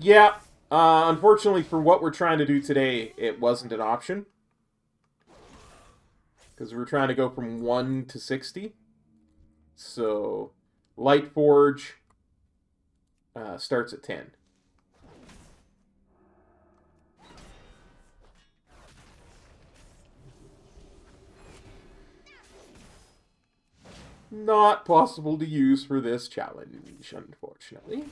Yeah, unfortunately for what we're trying to do today, it wasn't an option. Because we're trying to go from 1 to 60. So, Lightforge starts at 10. Not possible to use for this challenge, unfortunately.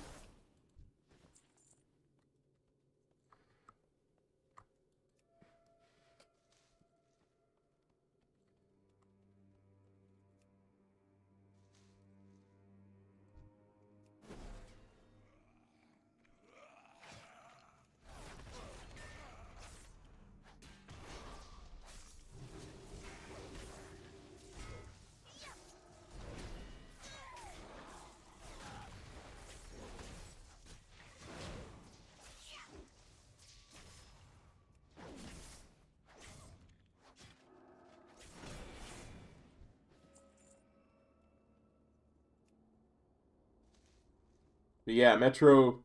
But yeah, Metro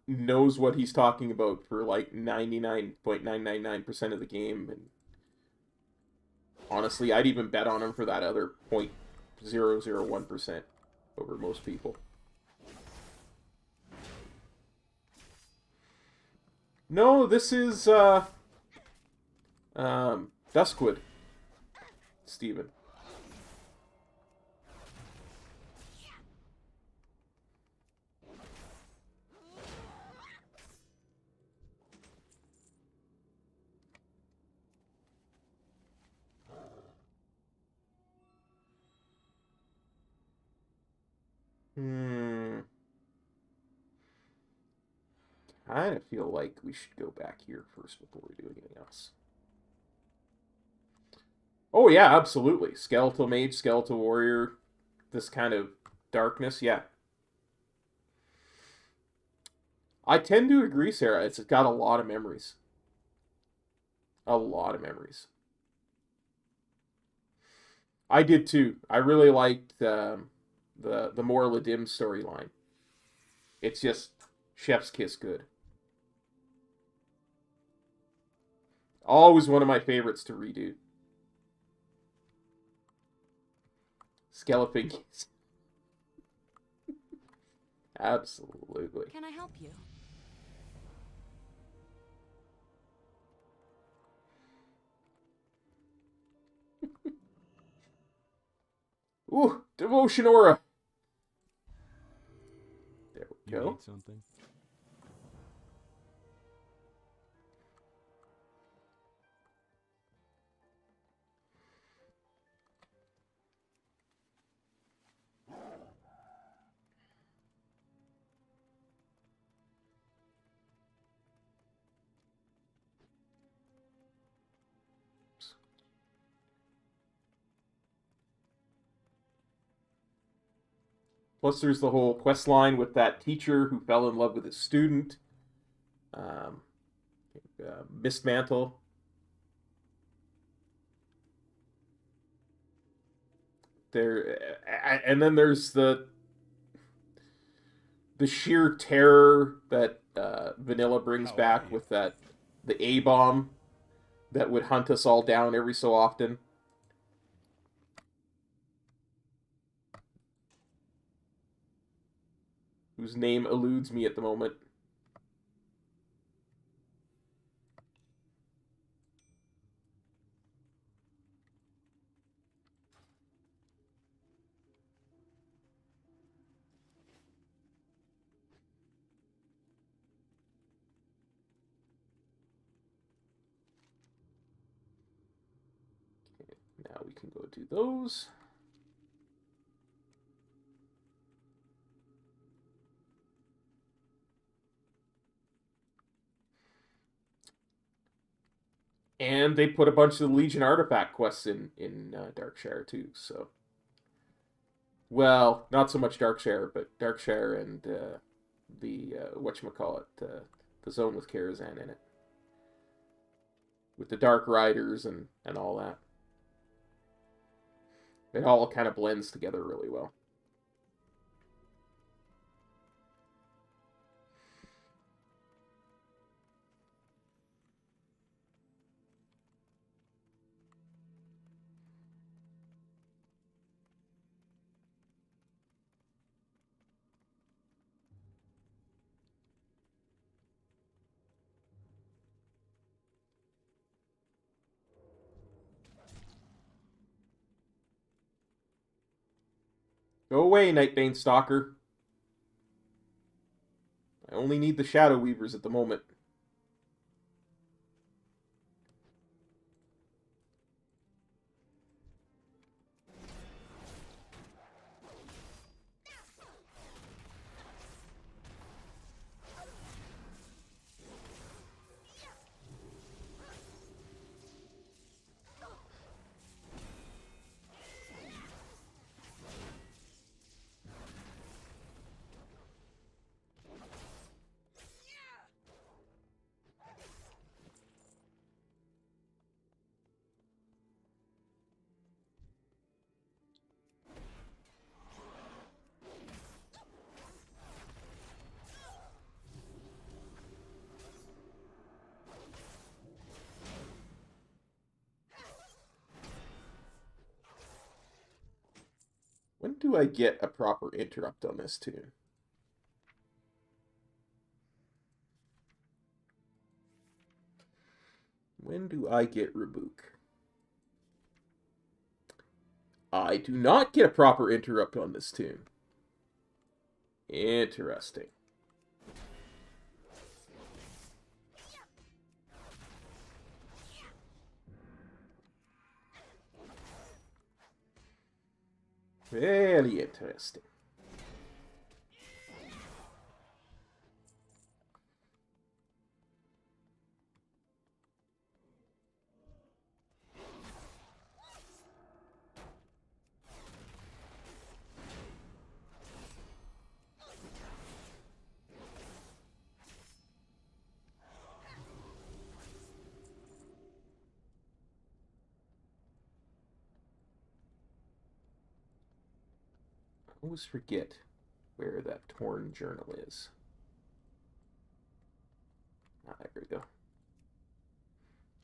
knows what he's talking about for like 99.999% of the game. And honestly, I'd even bet on him for that other 0.001% over most people. No, this is Duskwood, Steven. I kind of feel like we should go back here first before we do anything else. Oh yeah, absolutely. Skeletal Mage, Skeletal Warrior, this kind of darkness, yeah. I tend to agree, Sarah. It's got a lot of memories. A lot of memories. I did too. I really liked the more Ladim storyline. It's just chef's kiss good. Always one of my favorites to redo. Skelepiggies. Absolutely. Can I help you? Ooh, devotion aura. There we go. You need something? Plus, there's the whole quest line with that teacher who fell in love with his student. Mistmantle. There, and then there's the sheer terror that Vanilla brings back with the A-bomb that would hunt us all down every so often. Whose name eludes me at the moment. Now we can go do those. And they put a bunch of the Legion artifact quests in Darkshire too, so... Well, not so much Darkshire, but Darkshire and the, whatchamacallit, the zone with Karazhan in it. With the Dark Riders and all that. It all kind of blends together really well. Go away, Nightbane Stalker. I only need the Shadow Weavers at the moment. When do I get a proper interrupt on this tune? When do I get Rebuke? I do not get a proper interrupt on this tune. Interesting. Very interesting. I always forget where that torn journal is. Ah, there we go.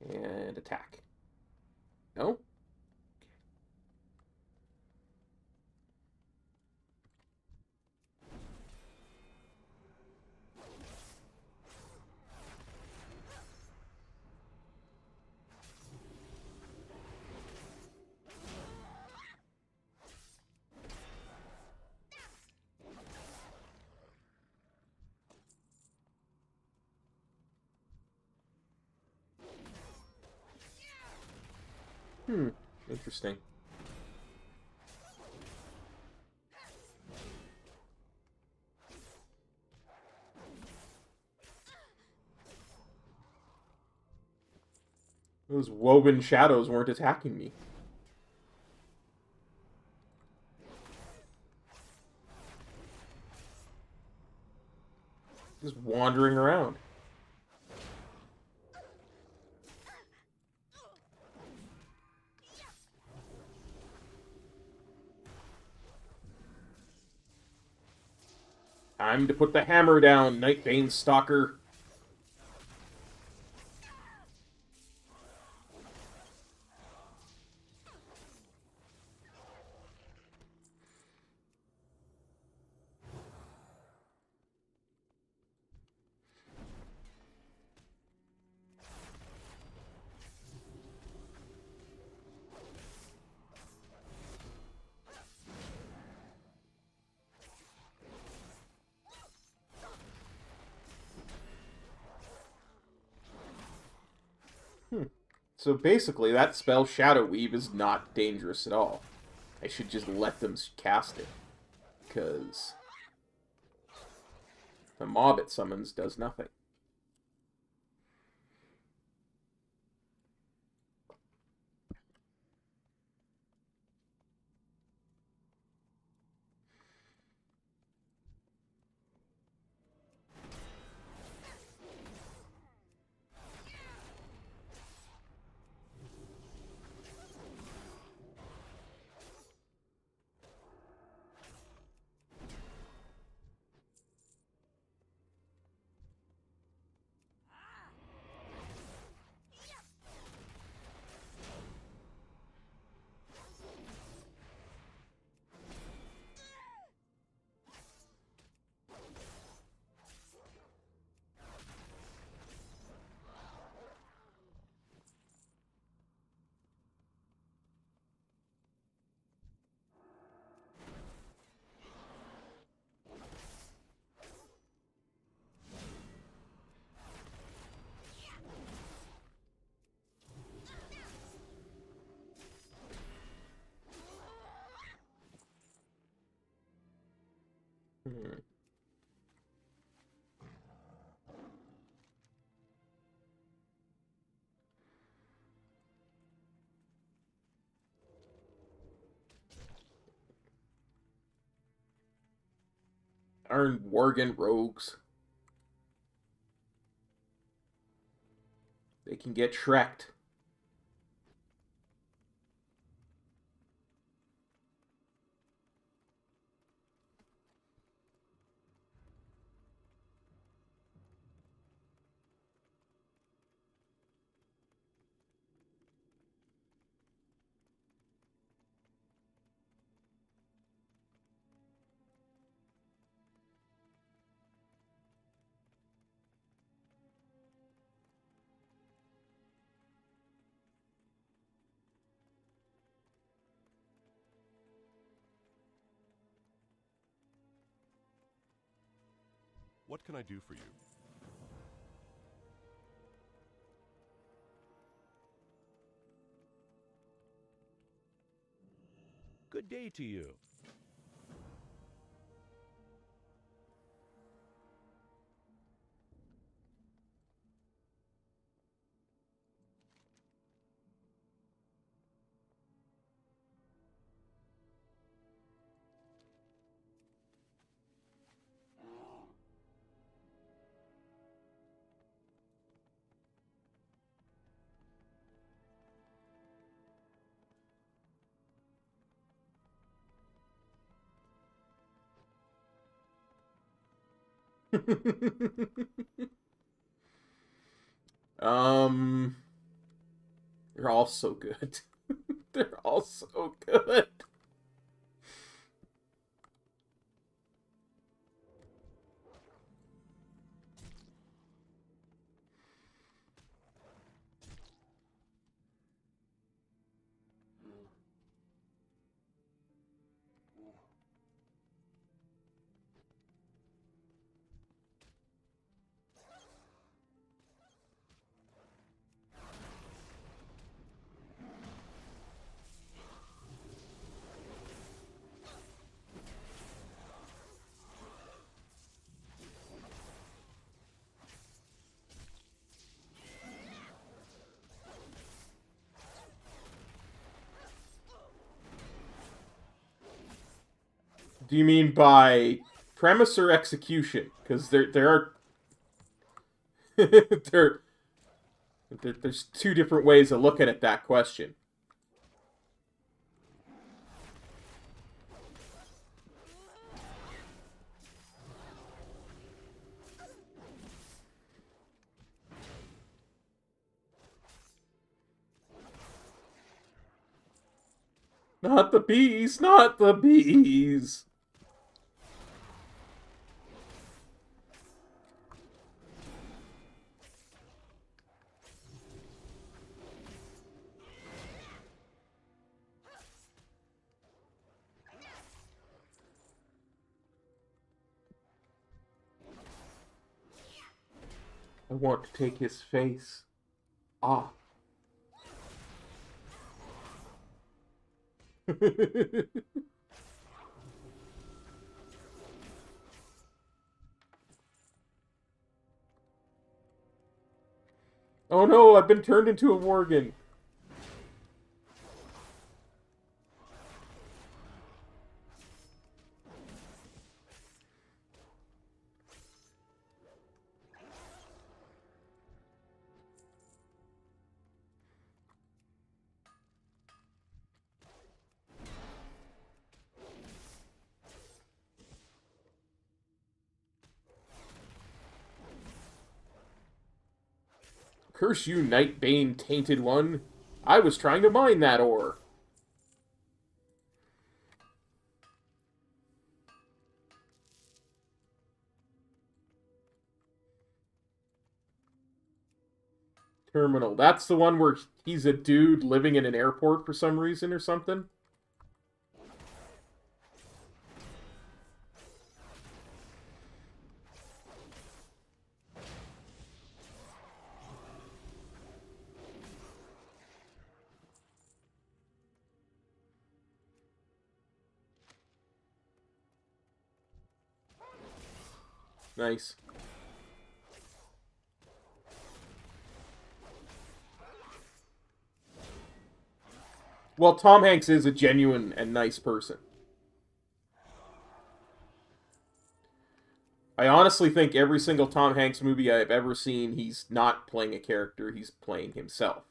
And attack. No? Interesting. Those woven shadows weren't attacking me. Just wandering around. Time to put the hammer down, Nightbane Stalker. So basically, that spell, Shadow Weave, is not dangerous at all. I should just let them cast it. Because the mob it summons does nothing. Darn Worgen rogues. They can get Shrek'd. What can I do for you? Good day to you. They're all so good. They're all so good. Do you mean by premise or execution? Because there are there's two different ways of looking at that question. Not the bees, not the bees. I want to take his face off. Oh no, I've been turned into a worgen. Curse you, Nightbane, tainted one. I was trying to mine that ore. Terminal. That's the one where he's a dude living in an airport for some reason or something? Nice. Well, Tom Hanks is a genuine and nice person. I honestly think every single Tom Hanks movie I've ever seen, he's not playing a character, he's playing himself.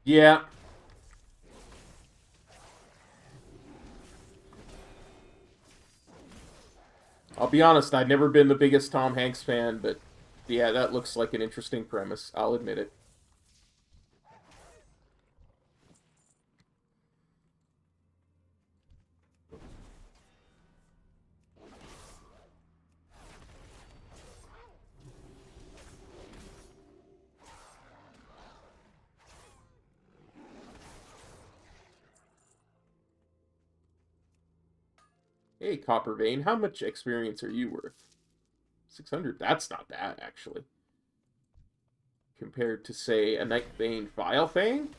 Yeah. I'll be honest, I've never been the biggest Tom Hanks fan, but yeah, that looks like an interesting premise. I'll admit it. Hey, Copper Vein, how much experience are you worth? 600. That's not bad, actually. Compared to, say, a Nightbane Vile Fang?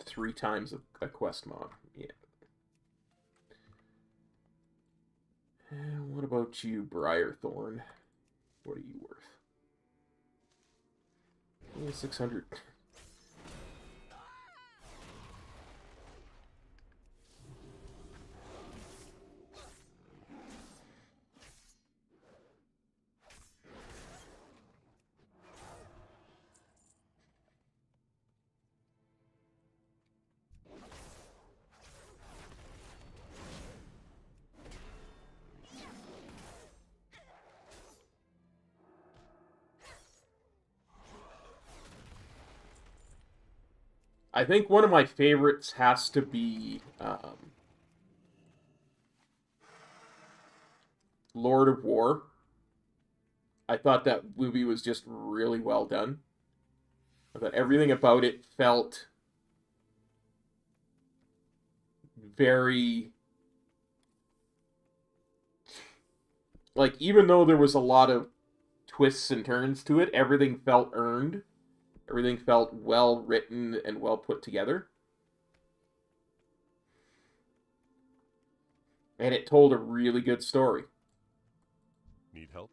Three times a quest mod. Yeah. And what about you, Briarthorn? What are you worth? Yeah, 600. I think one of my favorites has to be Lord of War. I thought that movie was just really well done. I thought everything about it felt very... Like, even though there was a lot of twists and turns to it, everything felt earned. Everything felt well written and well put together. And it told a really good story. Need help?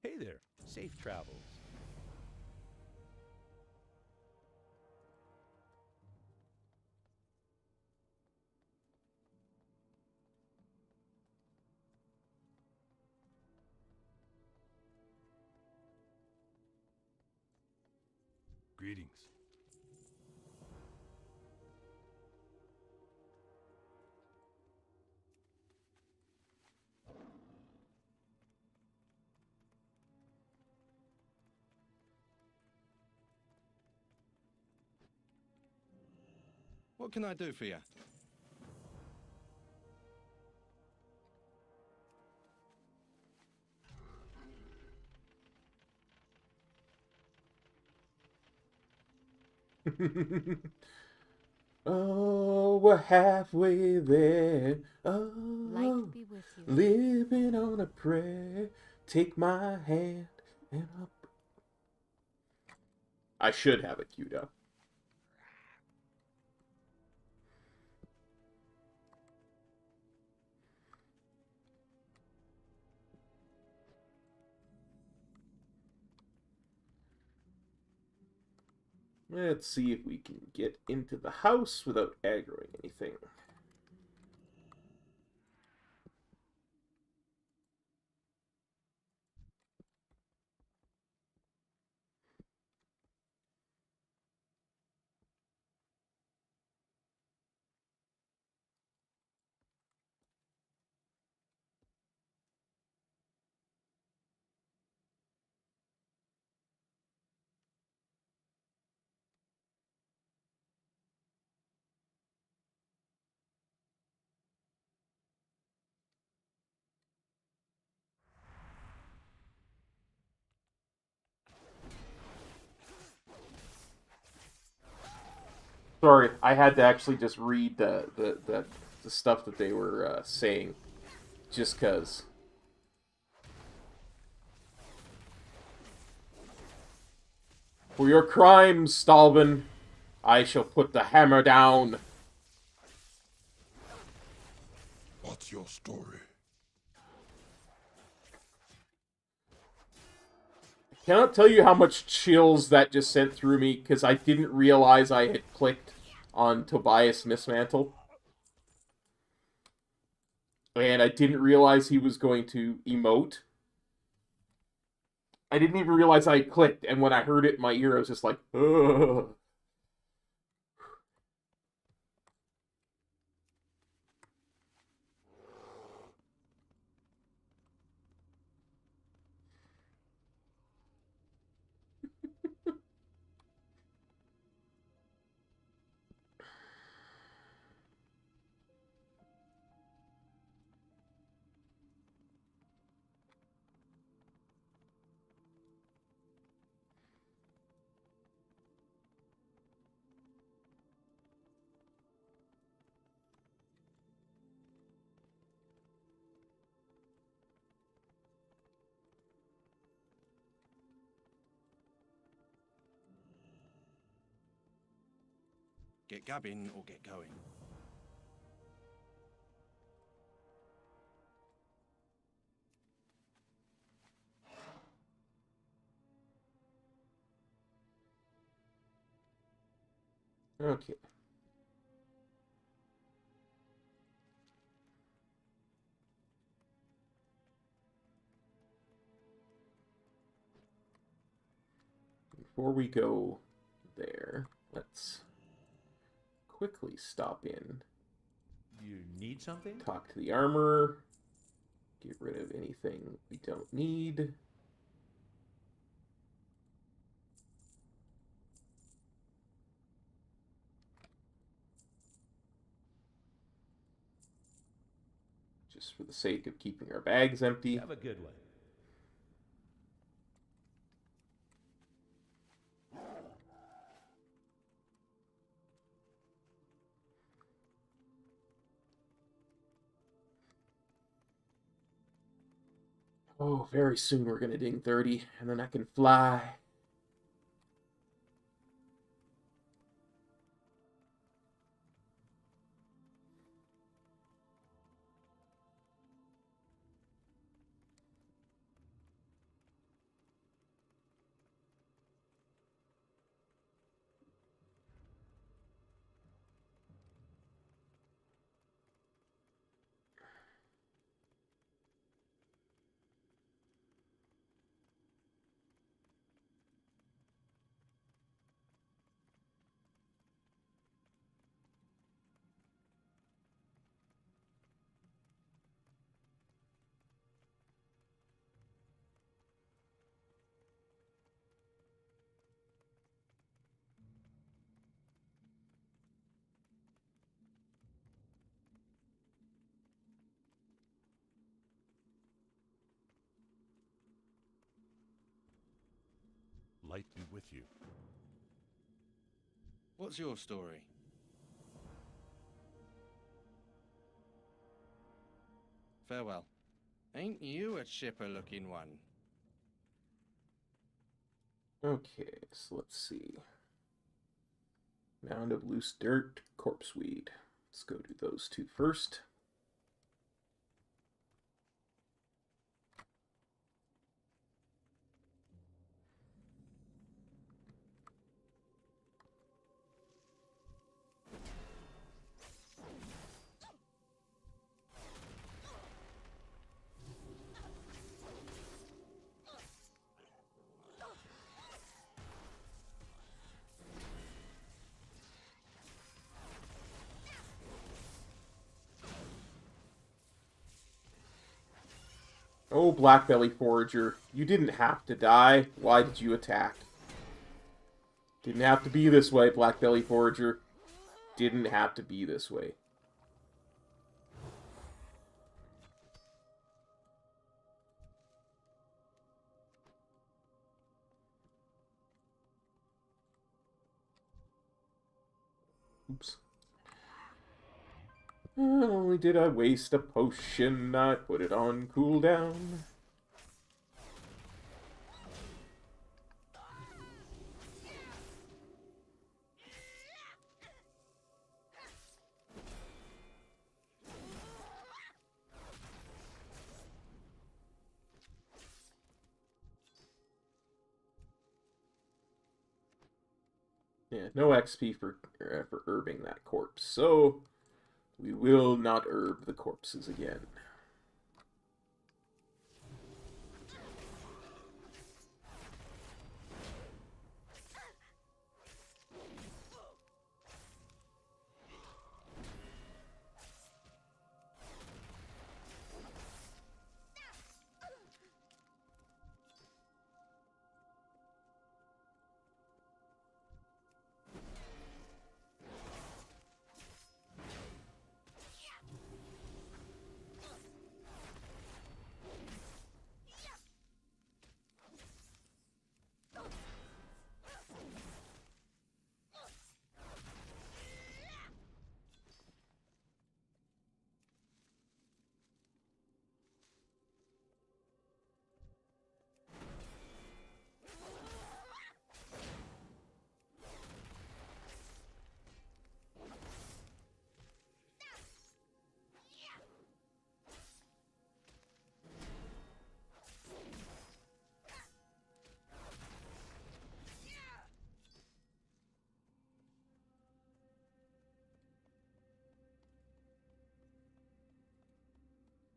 Hey there. Safe travels. Greetings. What can I do for you? Oh, we're halfway there. Light Oh, be with you. living on a prayer. Take my hand and up. I should have it queued up. Let's see if we can get into the house without aggroing anything. Sorry, I had to actually just read the stuff that they were saying, just cause. For your crimes, Stalvin, I shall put the hammer down. What's your story? Cannot tell you how much chills that just sent through me, because I didn't realize I had clicked on Tobias Mismantle. And I didn't realize he was going to emote. I didn't even realize I had clicked, and when I heard it in my ear, I was just like, ugh. Get gabbing or get going. Okay. Before we go there, let's quickly stop in. You need something? Talk to the armorer. Get rid of anything we don't need. Just for the sake of keeping our bags empty. Have a good one. Oh, very soon we're gonna ding 30, and then I can fly. light be with you. What's your story? Farewell. Ain't you a chipper-looking one? Okay, so let's see. Mound of loose dirt, corpse weed. Let's go do those two first. Oh, Blackbelly Forager, you didn't have to die. Why did you attack? Didn't have to be this way, Blackbelly Forager. Didn't have to be this way. Oops. Not only did I waste a potion, I put it on cooldown. Yeah, no XP for herbing that corpse, so we will not herb the corpses again.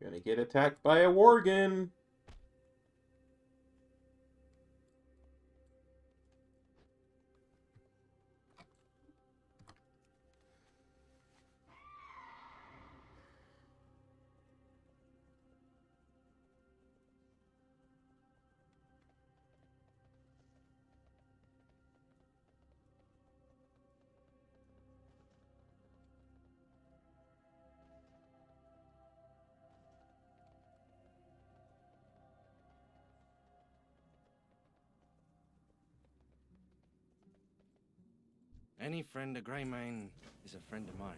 Gonna get attacked by a worgen. Any friend of Greymane is a friend of mine.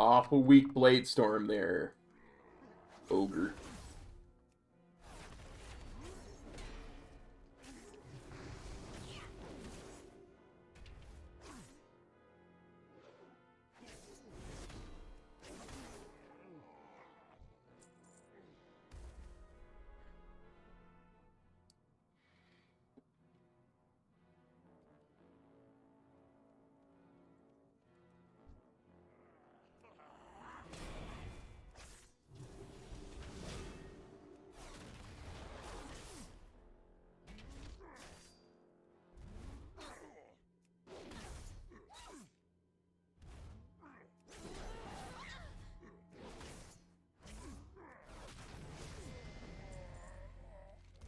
Awful weak blade storm there, ogre.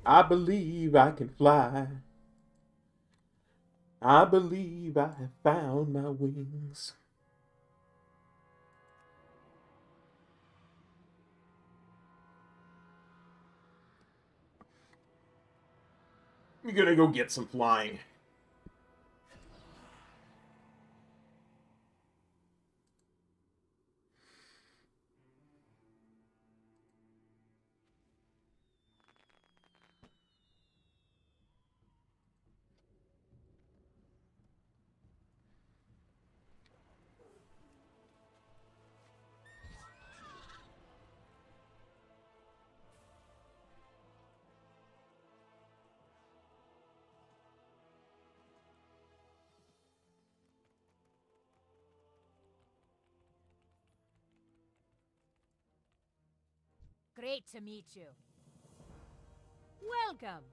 I believe I can fly. I believe I have found my wings. You're gonna go get some flying. Great to meet you. Welcome.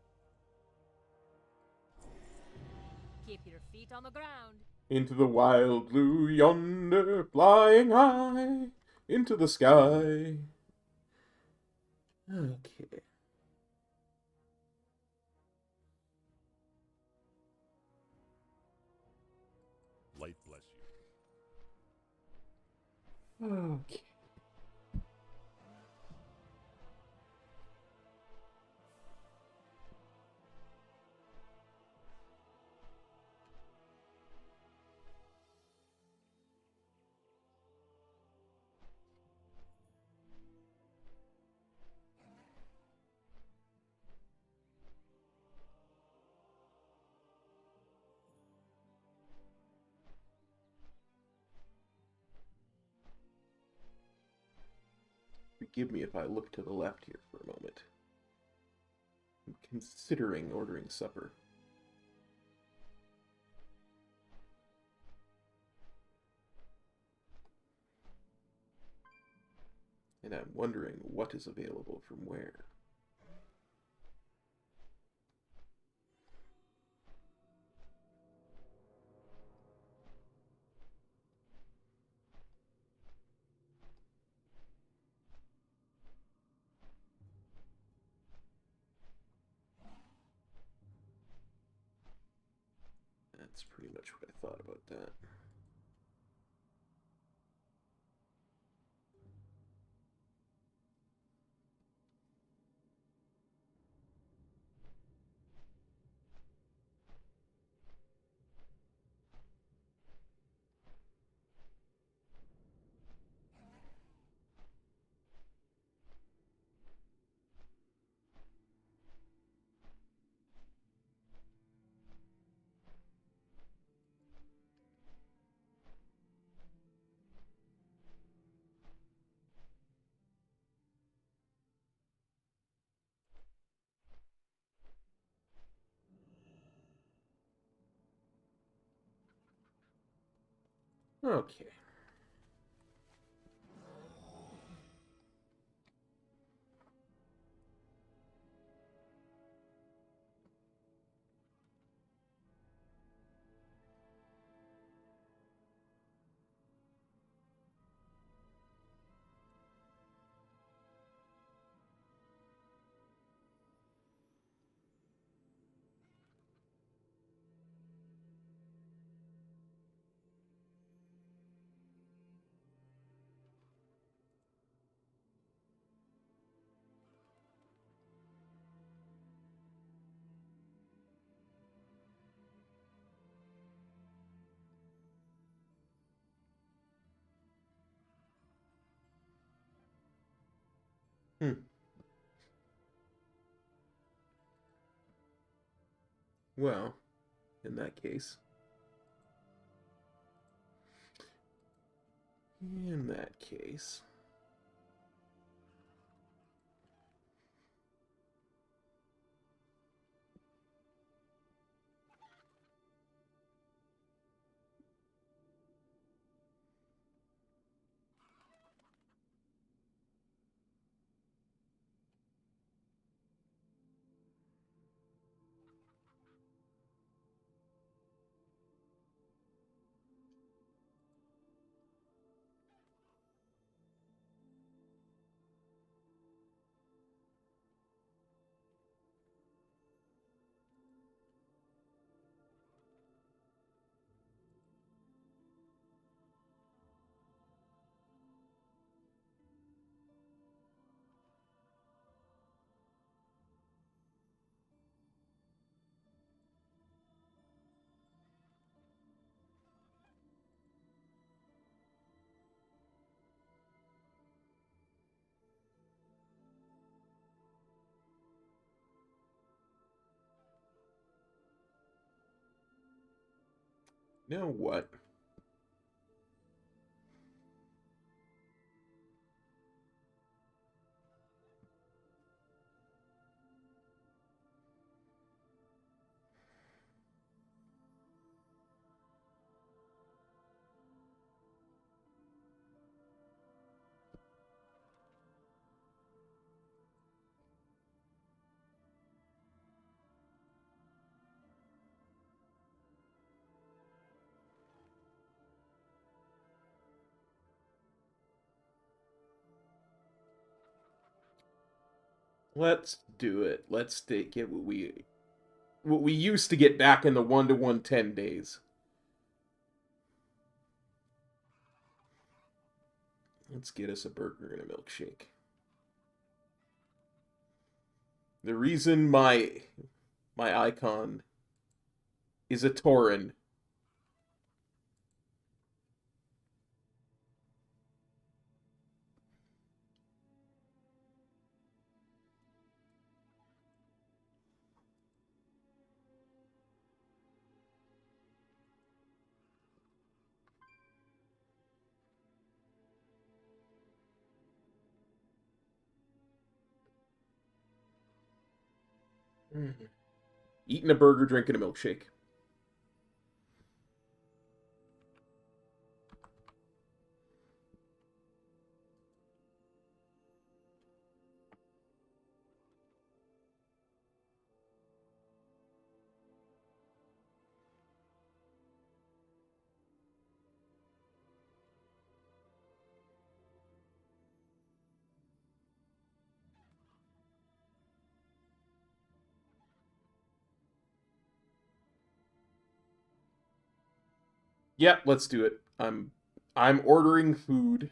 Keep your feet on the ground. Into the wild blue yonder, flying high into the sky. Okay. Light bless you. Okay. Forgive me if I look to the left here for a moment. I'm considering ordering supper. And I'm wondering what is available from where. That's pretty much what I thought about that. Okay. Hmm. Well, in that case... In that case... You know what? Let's do it. Let's get what we used to get back in the 1 to 110 days. Let's get us a burger and a milkshake. The reason my icon is a Tauren. Eating a burger, drinking a milkshake. Yep, let's do it. I'm ordering food.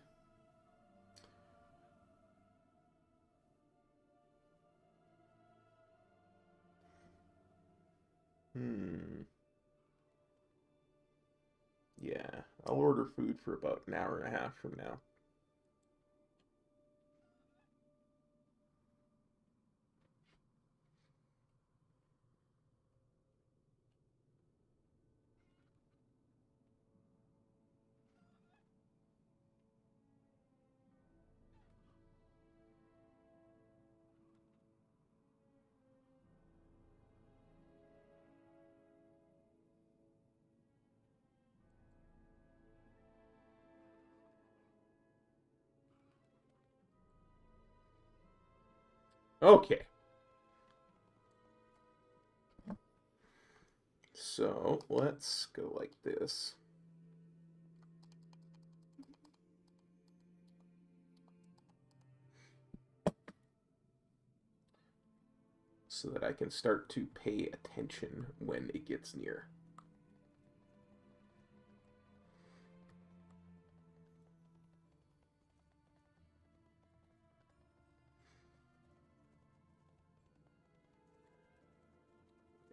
Yeah, I'll order food for about an hour and a half from now. Okay. So, let's go like this. So that I can start to pay attention when it gets near.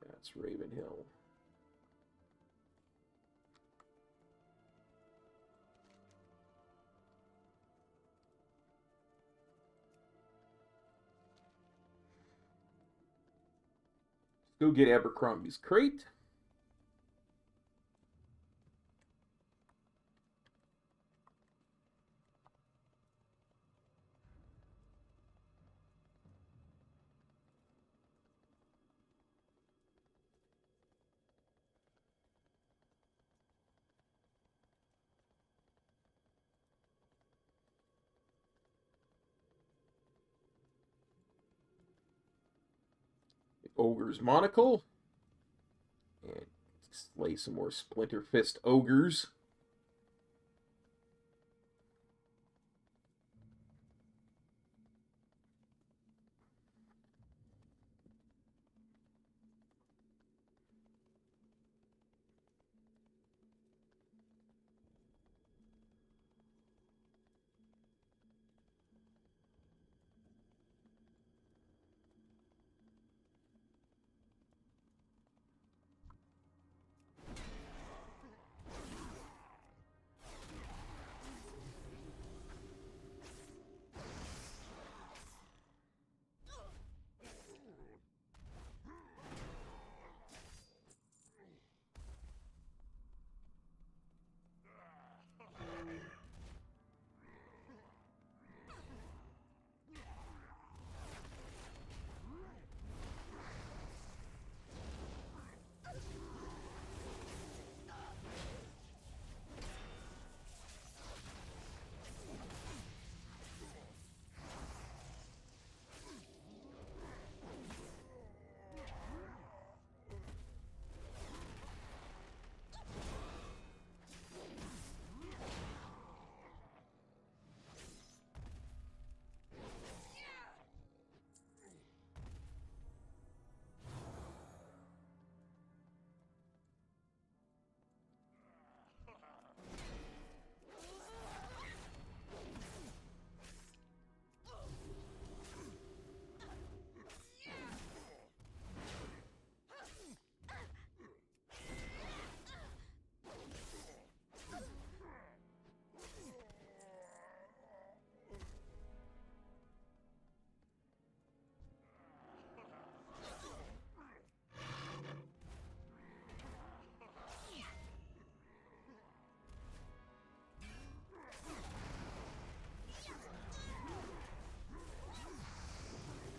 That's Ravenhill. Go get Abercrombie's crate. Ogre's monocle. And slay some more Splinter Fist ogres.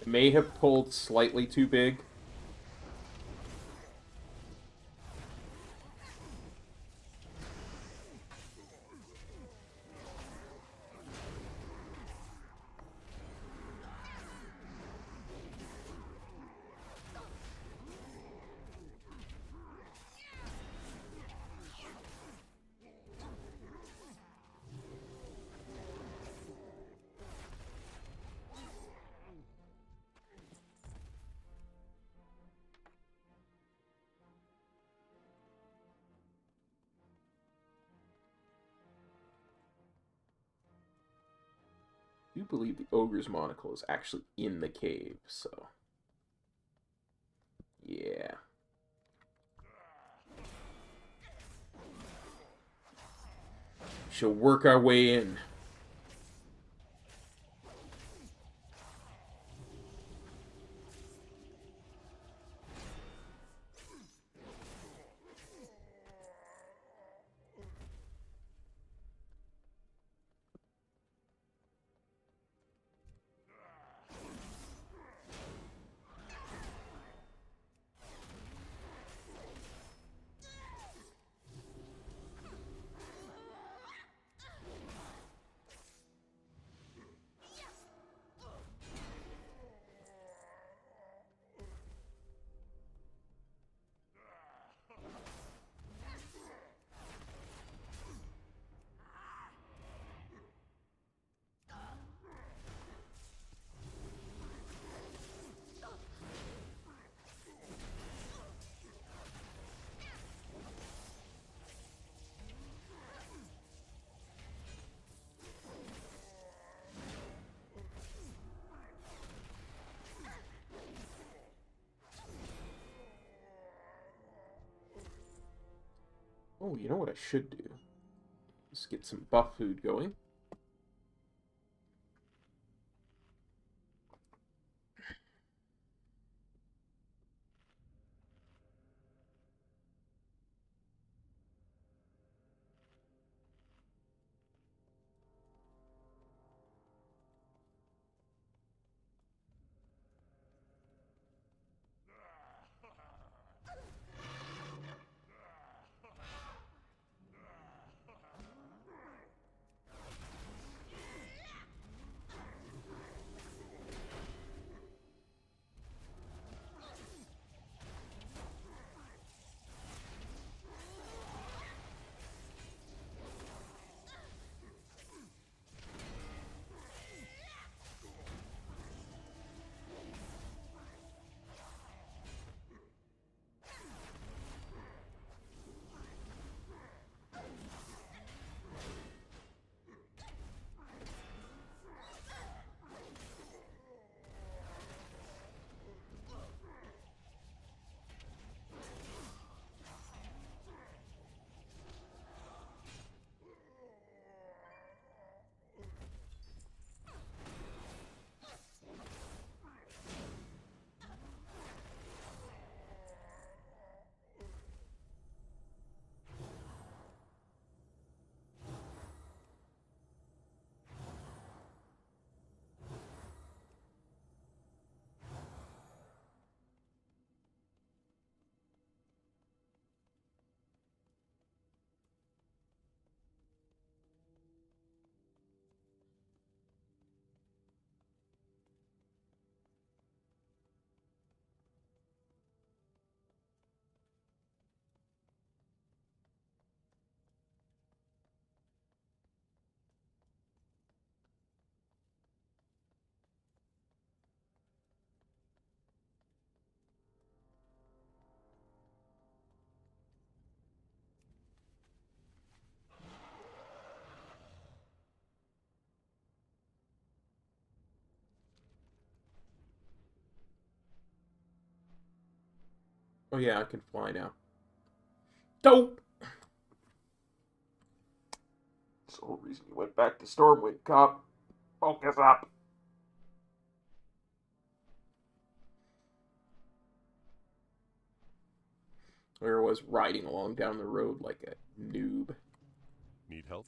May have pulled slightly too big. I do believe the ogre's monocle is actually in the cave, so yeah. Shall work our way in. Oh, you know what I should do? Let's get some buff food going. Oh yeah, I can fly now. Dope! That's the whole reason you went back to Stormwind, cop. Focus up. Or was riding along down the road like a noob. Need help?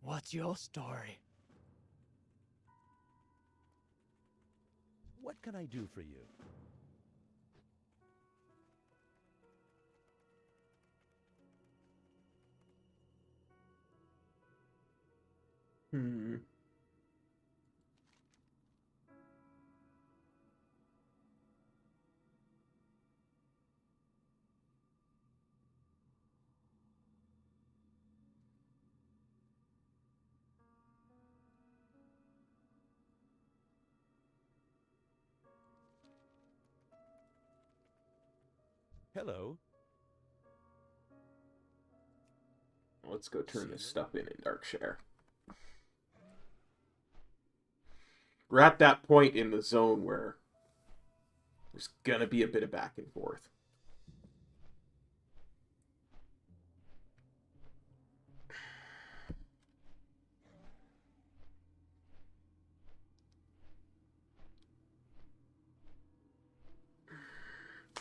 What's your story? What can I do for you? Hmm. Hello. Let's go turn this stuff in Darkshire. We're at that point in the zone where there's gonna be a bit of back and forth.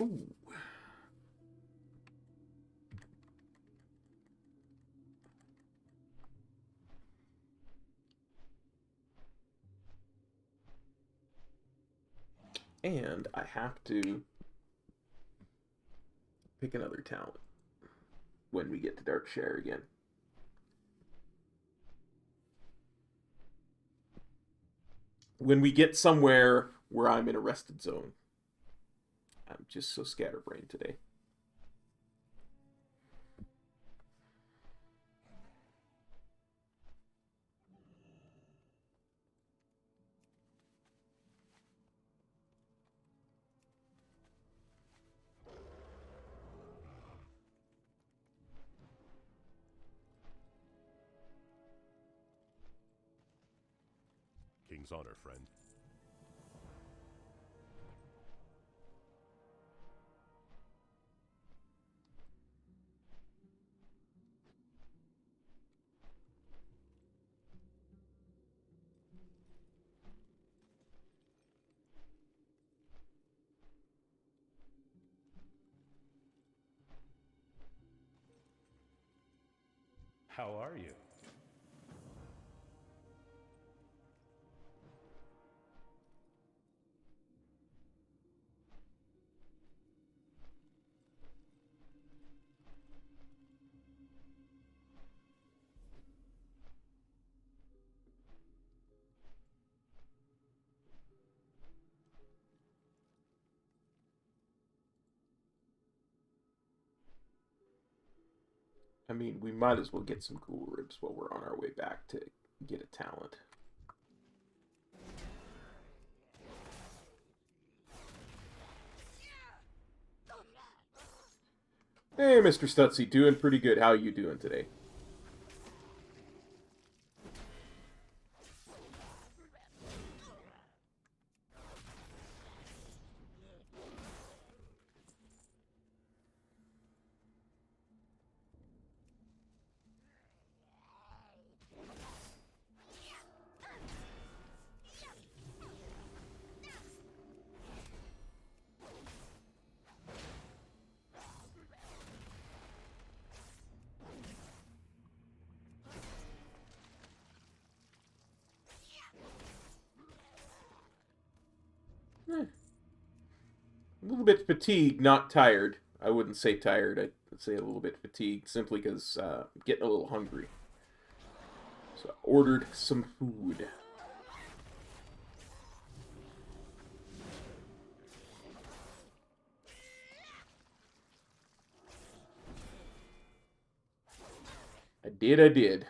Ooh. And I have to pick another talent when we get to Darkshire again. When we get somewhere where I'm in a rested zone. I'm just so scatterbrained today. King's honor, friend. How are you? I mean, we might as well get some cool ribs while we're on our way back to get a talent. Hey, Mr. Stutzy, doing pretty good. How you doing today? little bit fatigued, not tired. I wouldn't say tired. I'd say a little bit fatigued, simply because I'm getting a little hungry. So I ordered some food. I did.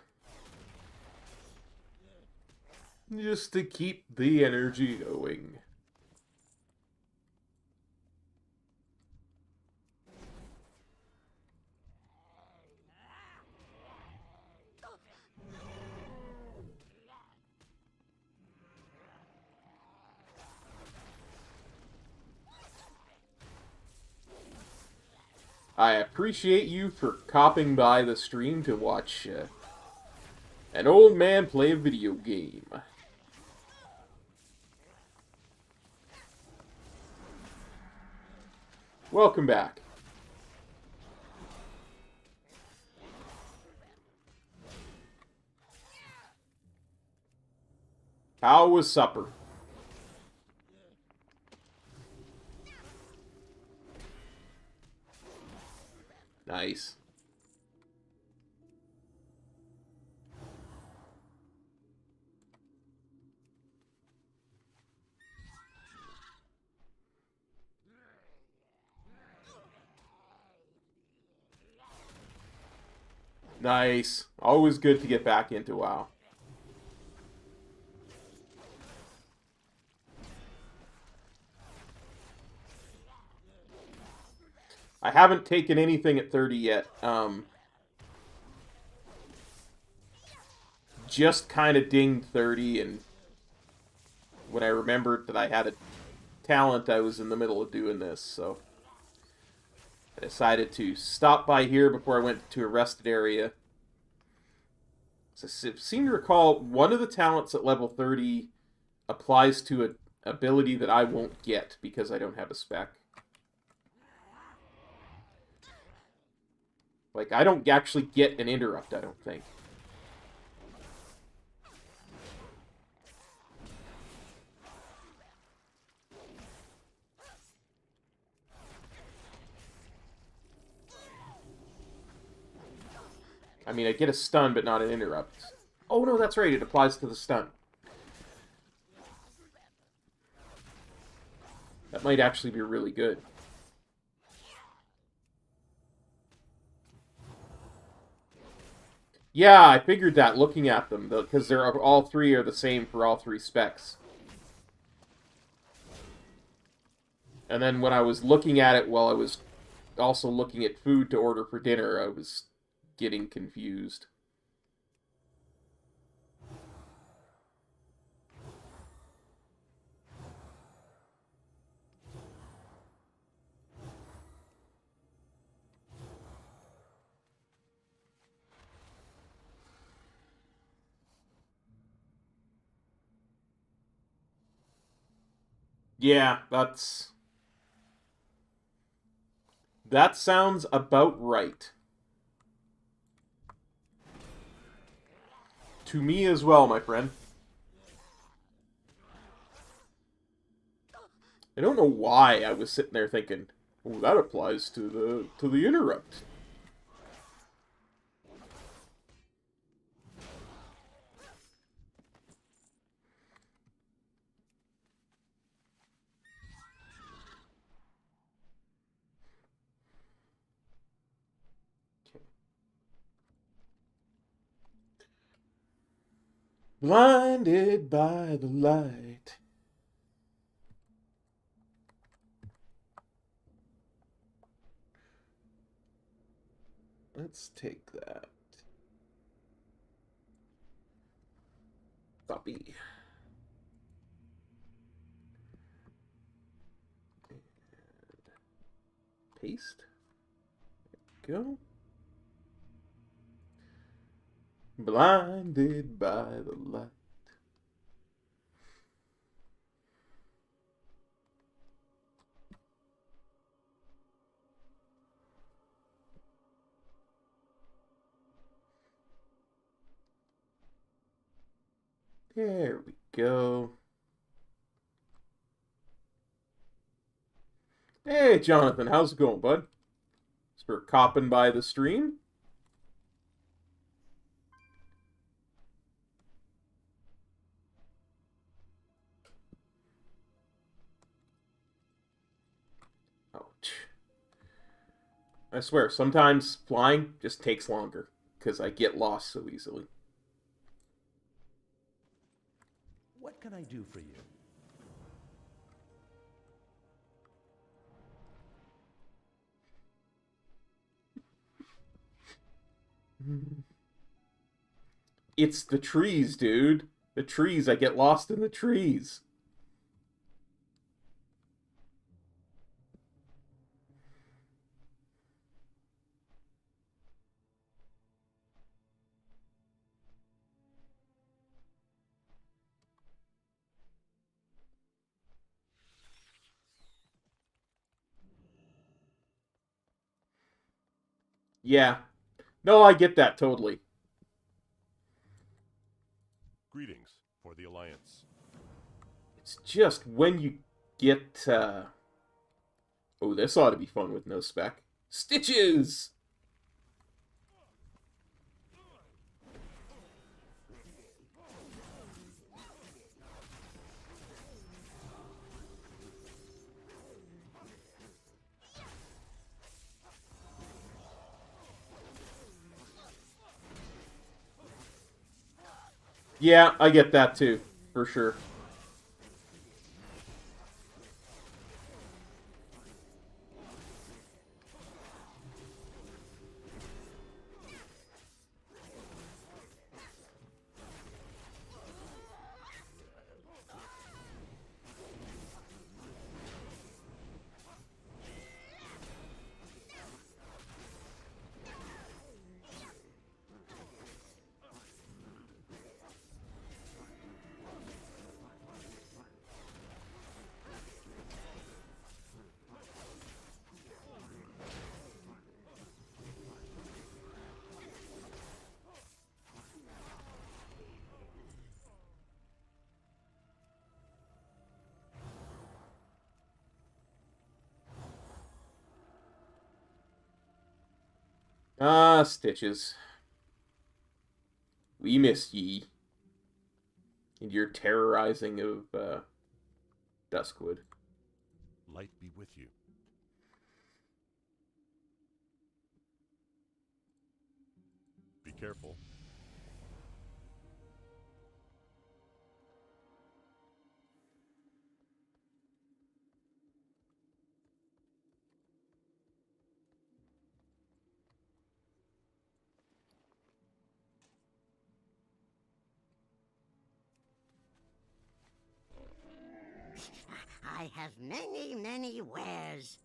Just to keep the energy going. I appreciate you for copping by the stream to watch an old man play a video game. Welcome back. How was supper? Nice. Nice. Always good to get back into WoW. I haven't taken anything at 30 yet. Just kind of dinged 30, and when I remembered that I had a talent, I was in the middle of doing this, so I decided to stop by here before I went to a rested area. So I seem to recall one of the talents at level 30 applies to an ability that I won't get because I don't have a spec. Like, I don't actually get an interrupt, I don't think. I mean, I get a stun, but not an interrupt. Oh, no, that's right. It applies to the stun. That might actually be really good. Yeah, I figured that looking at them, because they're all three are the same for all three specs. And then when I was looking at it while I was also looking at food to order for dinner, I was getting confused. Yeah, that sounds about right. To me as well, my friend. I don't know why I was sitting there thinking, oh, that applies to the interrupt. Blinded by the light. Let's take that. Copy. And paste. There we go. Blinded by the light. There we go. Hey, Jonathan, how's it going, bud? We're copping by the stream. Ouch. I swear, sometimes flying just takes longer, because I get lost so easily. What can I do for you? It's the trees, dude. The trees. I get lost in the trees. Yeah. No, I get that totally. Greetings for the Alliance. It's just when you get, Oh, this ought to be fun with no spec. Stitches! Yeah, I get that too, for sure. Ah, Stitches. We miss ye. And your terrorizing of, Duskwood. Light be with you. Be careful. I have many, many wares.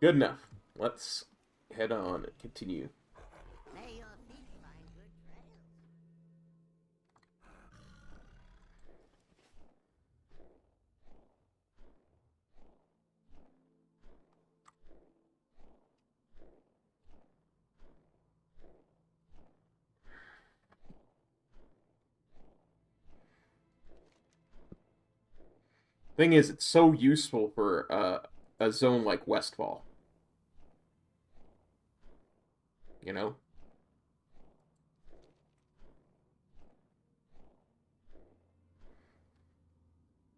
Good enough. Let's head on and continue. May your feet find good trails. Thing is, it's so useful for a zone like Westfall. You know?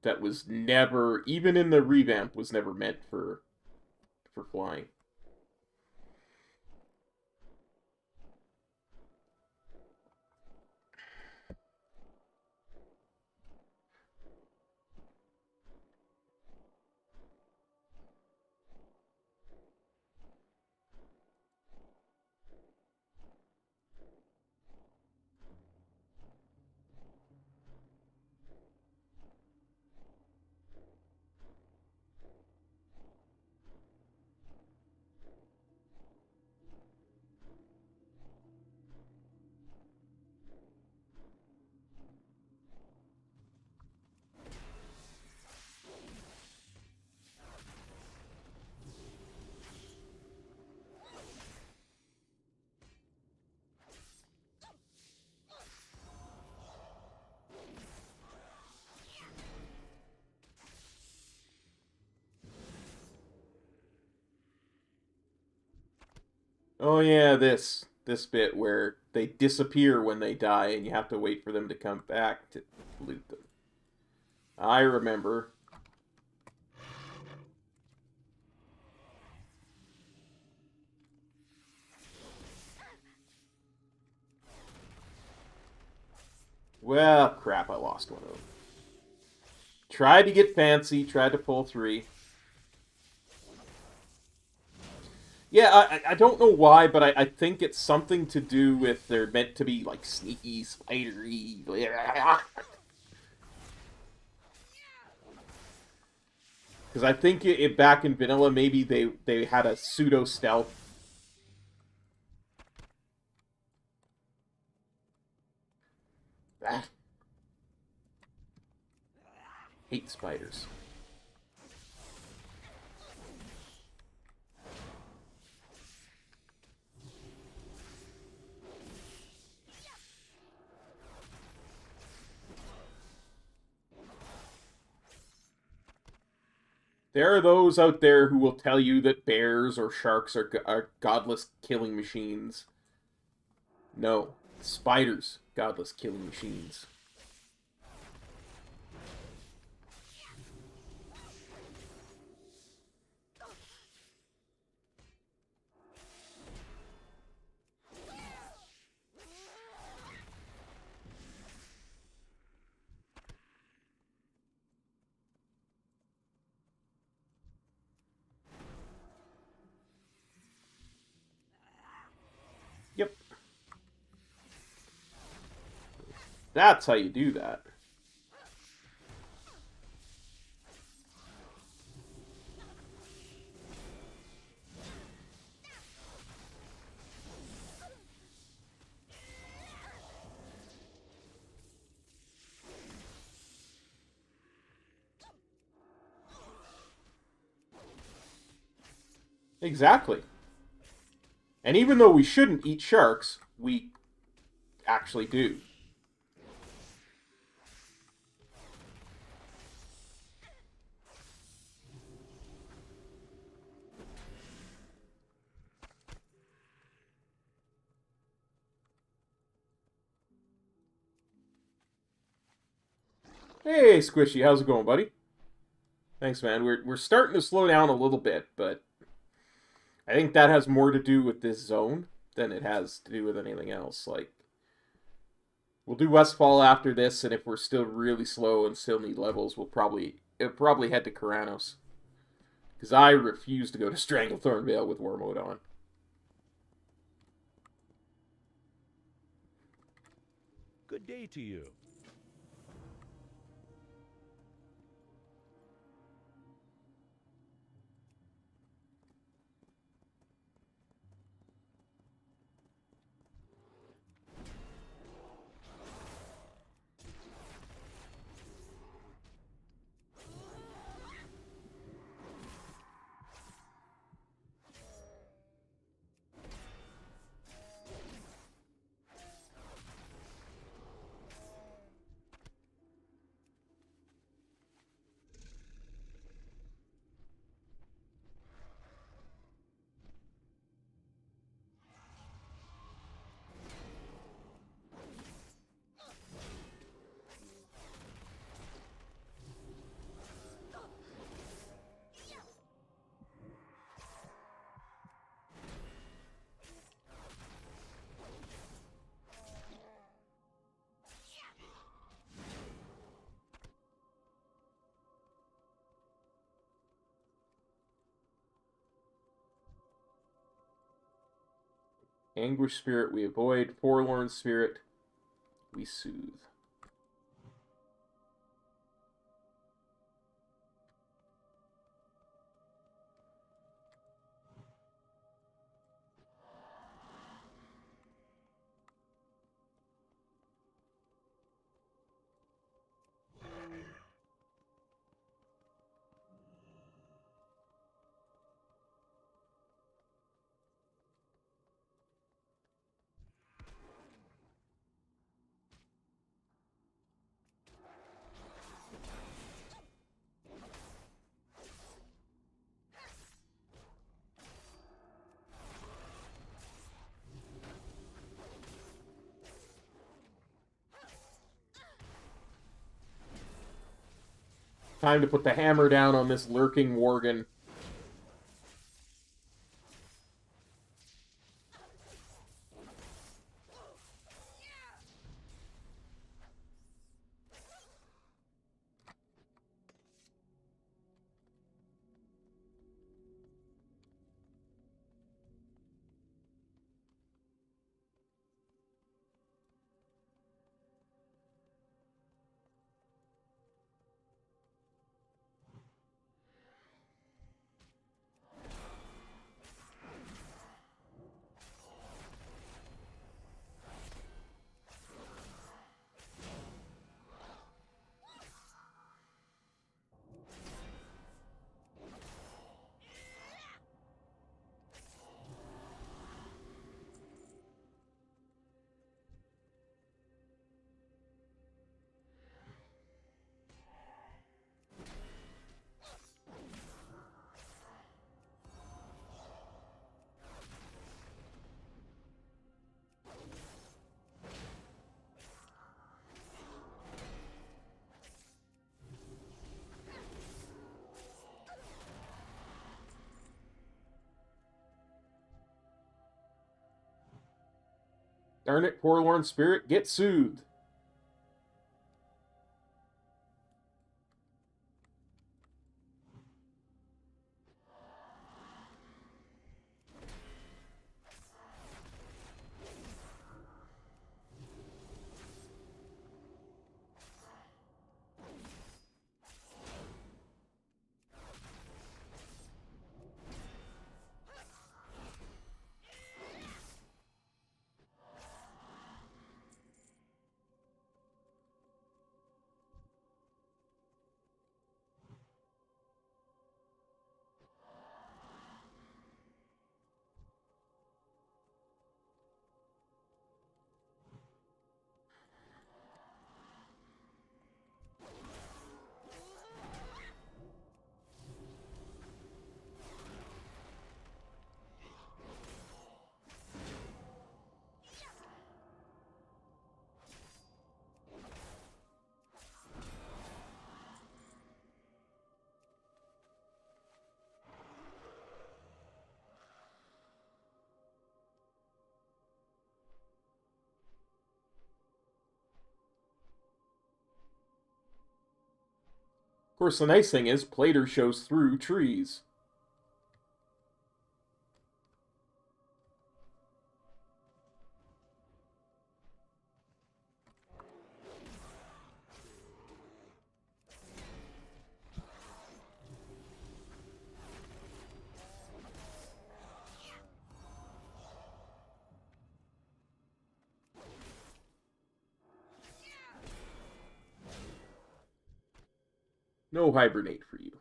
That was never, even in the revamp, was never meant for flying. Oh yeah, this bit where they disappear when they die and you have to wait for them to come back to loot them. I remember. Well, crap, I lost one of them. Tried to get fancy, tried to pull 3. Yeah, I don't know why, but I think it's something to do with they're meant to be, like, sneaky, spidery. Because I think back in vanilla, maybe they had a pseudo-stealth. Ah. Hate spiders. There are those out there who will tell you that bears or sharks are godless killing machines. No. Spiders, godless killing machines. Yep. That's how you do that. Exactly. And even though we shouldn't eat sharks, we actually do. Hey, Squishy, how's it going, buddy? Thanks, man. We're starting to slow down a little bit, but I think that has more to do with this zone than it has to do with anything else. Like, we'll do Westfall after this, and if we're still really slow and still need levels, we'll probably head to Karanos. Because I refuse to go to Stranglethorn Vale with War Mode on. Good day to you. Anguish Spirit we avoid. Forlorn Spirit we soothe. time to put the hammer down on this lurking Worgen. Darn it, forlorn spirit, get soothed. Of course, the nice thing is, Plater shows through trees. No hibernate for you.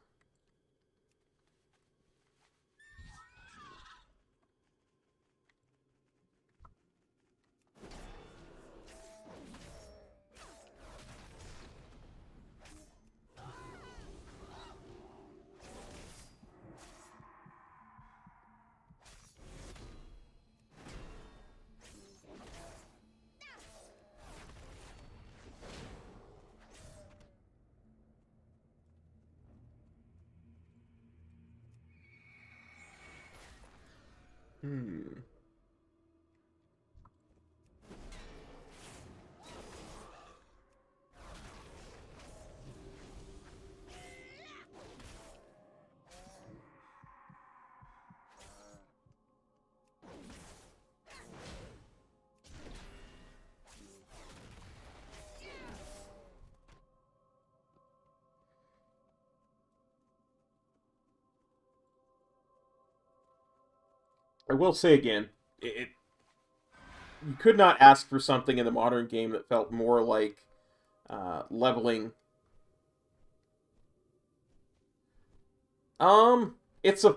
I will say again, you could not ask for something in the modern game that felt more like leveling. It's a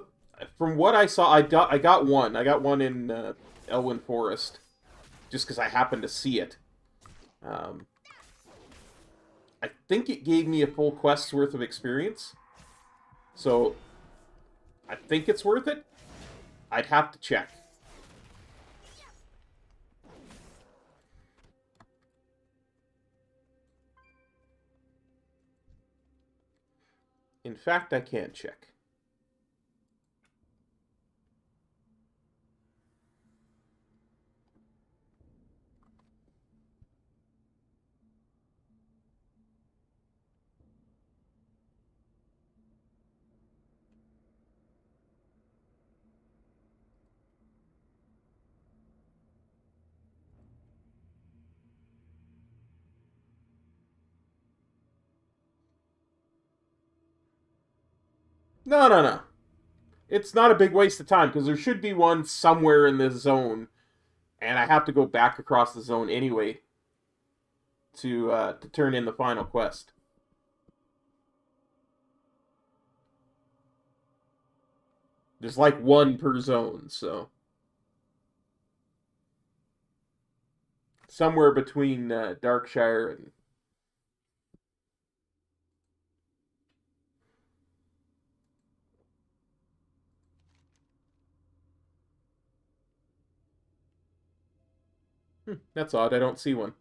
from what I saw, I got one in Elwynn Forest, just because I happened to see it. I think it gave me a full quest's worth of experience, so I think it's worth it. I'd have to check. In fact, I can check. No, no, no. It's not a big waste of time, because there should be one somewhere in this zone, and I have to go back across the zone anyway to turn in the final quest. There's like one per zone, so... Somewhere between Darkshire and... That's odd, I don't see one.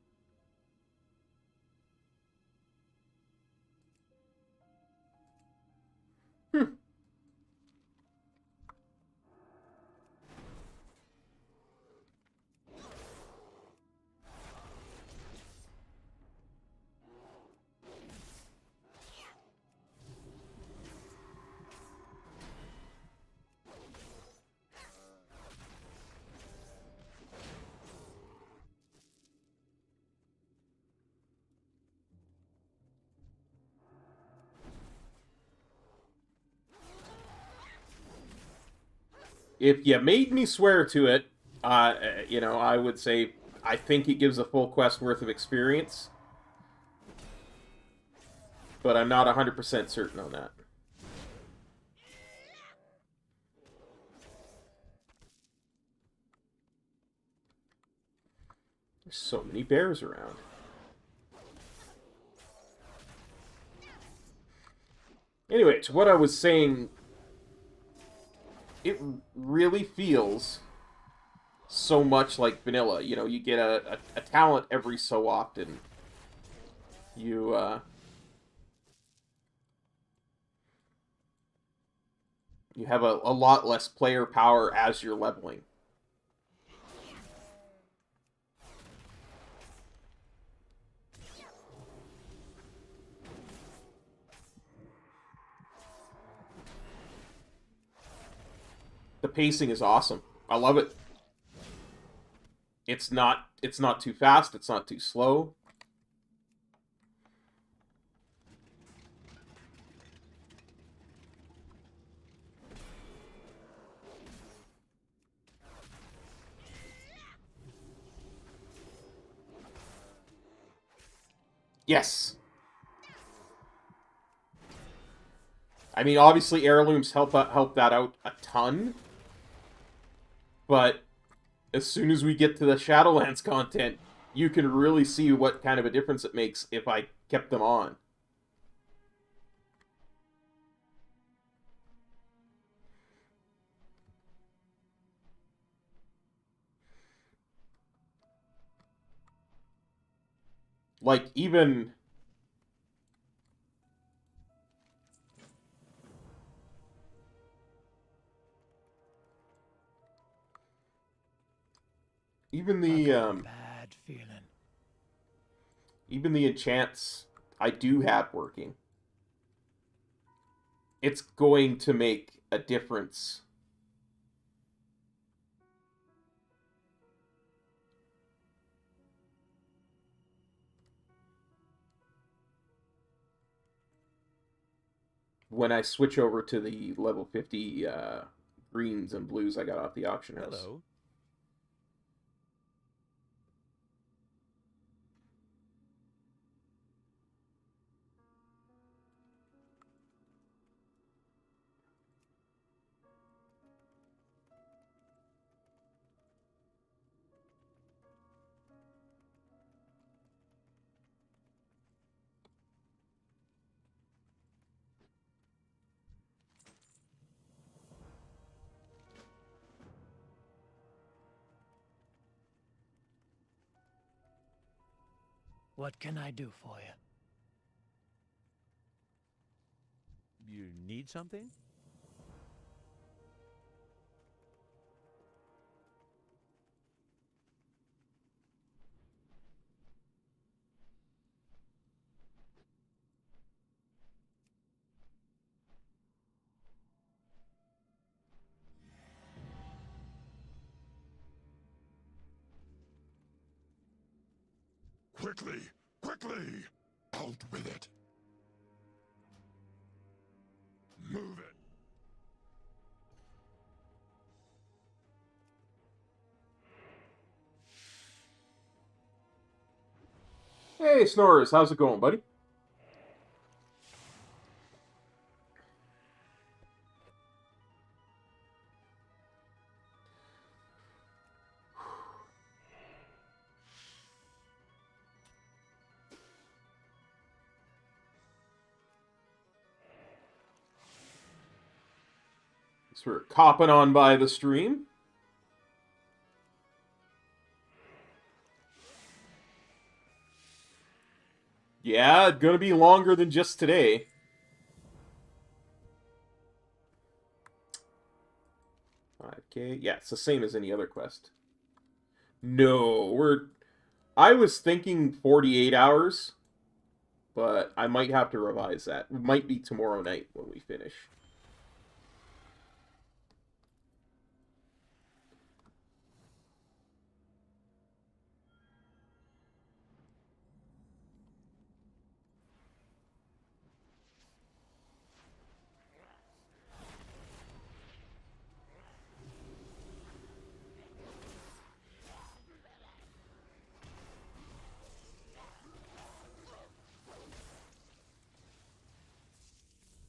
If you made me swear to it, you know, I would say I think it gives a full quest worth of experience. But I'm not 100% certain on that. There's so many bears around. Anyway, to what I was saying... It really feels so much like vanilla. You know, you get a talent every so often. You have a lot less player power as you're leveling. The pacing is awesome. I love it. It's not too fast, it's not too slow. Yes. I mean, obviously heirlooms help that out a ton. But as soon as we get to the Shadowlands content, you can really see what kind of a difference it makes if I kept them on. Like, even... Even the, bad feeling. Even the enchants I do have working, it's going to make a difference. When I switch over to the level 50 greens and blues I got off the auction house. Hello. What can I do for you? You need something? Quickly! Quickly! Out with it! Move it! Hey, Snorers, how's it going, buddy? So we're copping on by the stream. Yeah, it's gonna be longer than just today. Okay, yeah, it's the same as any other quest. No, I was thinking 48 hours, but I might have to revise that. It might be tomorrow night when we finish.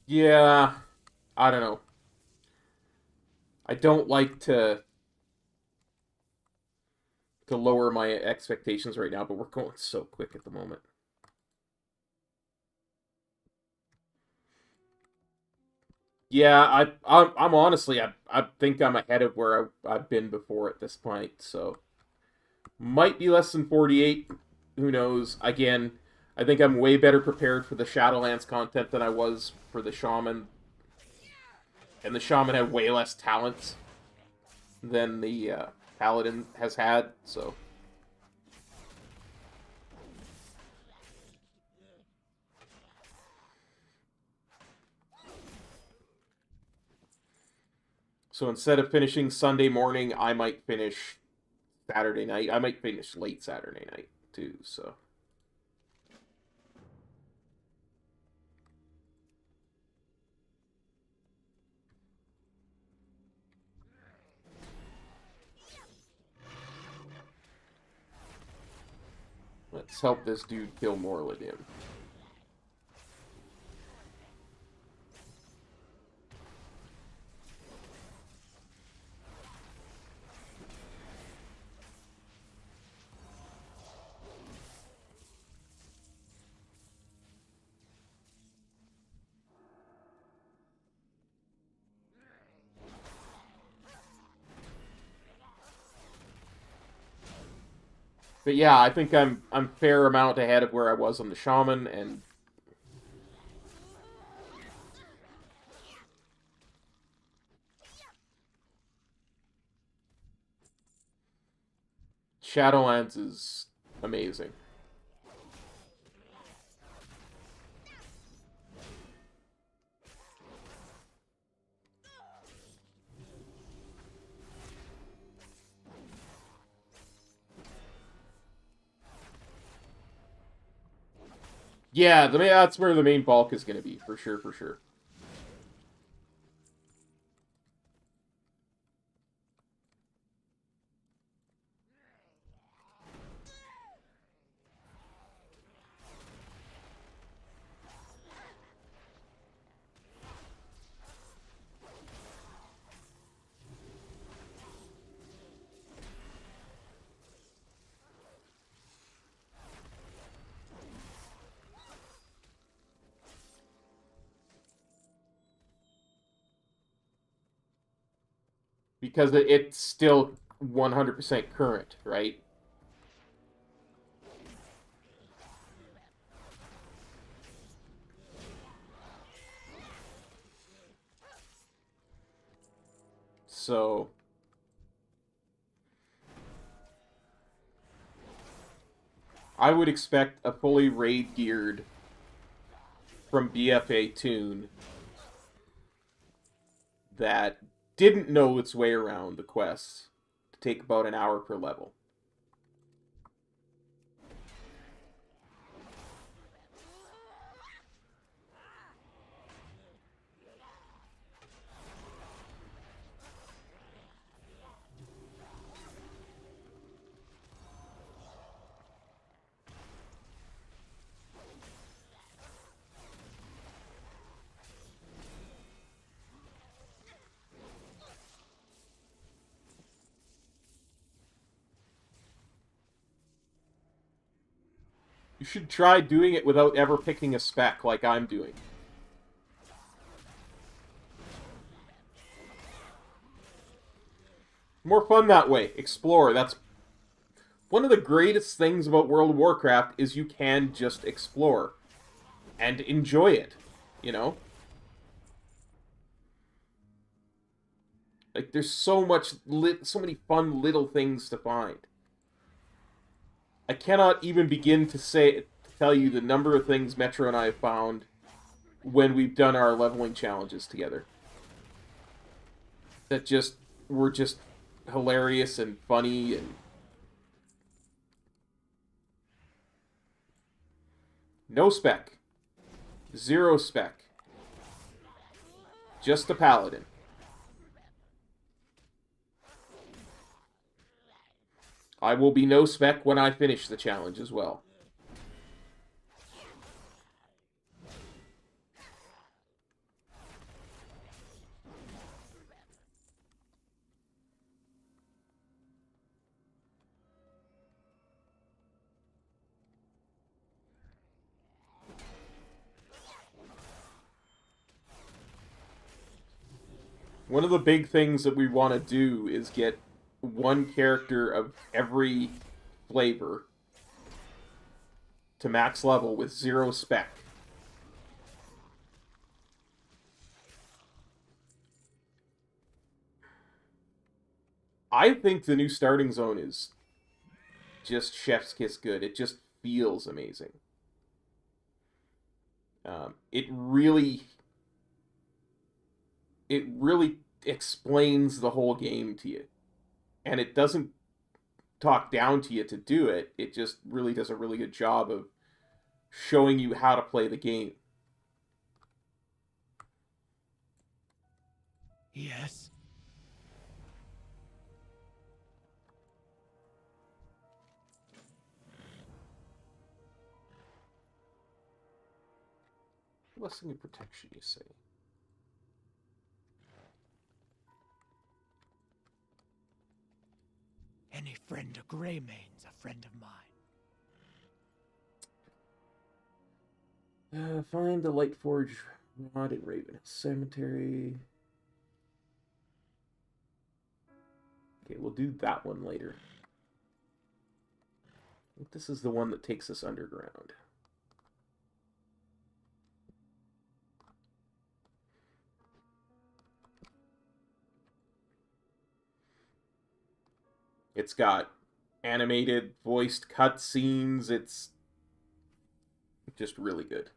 Yeah, I don't know. I don't like to lower my expectations right now, but we're going so quick at the moment. Yeah, I'm honestly, I think I'm ahead of where I've been before at this point, so might be less than 48. Who knows? Again, I think I'm way better prepared for the Shadowlands content than I was for the Shaman. And the Shaman had way less talents than the Paladin has had, so. So instead of finishing Sunday morning, I might finish Saturday night. I might finish late Saturday night, too, so. Let's help this dude kill Morlidin. But yeah, I think I'm fair amount ahead of where I was on the Shaman, and Shadowlands is amazing. Yeah, that's where the main bulk is going to be, for sure, for sure. Because it's still 100% current, right? So I would expect a fully raid geared from BFA Toon that didn't know its way around the quests to take about an hour per level. You should try doing it without ever picking a spec like I'm doing. More fun that way. Explore. That's one of the greatest things about World of Warcraft is you can just explore and enjoy it, you know? Like, there's so many fun little things to find. I cannot even begin to tell you the number of things Metro and I have found when we've done our leveling challenges together. That were just hilarious and funny and... No spec. 0 spec. Just a paladin. I will be no spec when I finish the challenge as well. One of the big things that we want to do is get one character of every flavor to max level with 0 spec. I think the new starting zone is just chef's kiss good. It just feels amazing. It really explains the whole game to you. And it doesn't talk down to you to do it. It just really does a really good job of showing you how to play the game. Yes? Blessing and protection, you say? Any friend of Greymane's a friend of mine. Find the Lightforge rod in Raven Cemetery. Okay, we'll do that one later. I think this is the one that takes us underground. It's got animated, voiced cutscenes. It's just really good.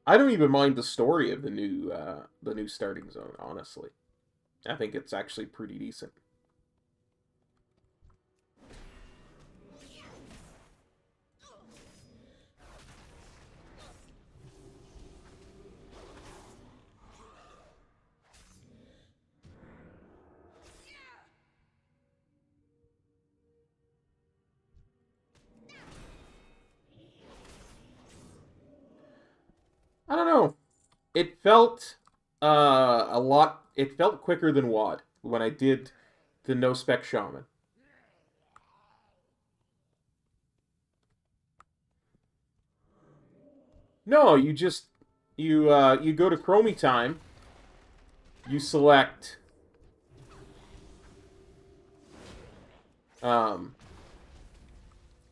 I don't even mind the story of the new starting zone, honestly. I think it's actually pretty decent. I don't know. It felt it felt quicker than WoD when I did the no spec shaman. No, you just you go to Chromie time. You select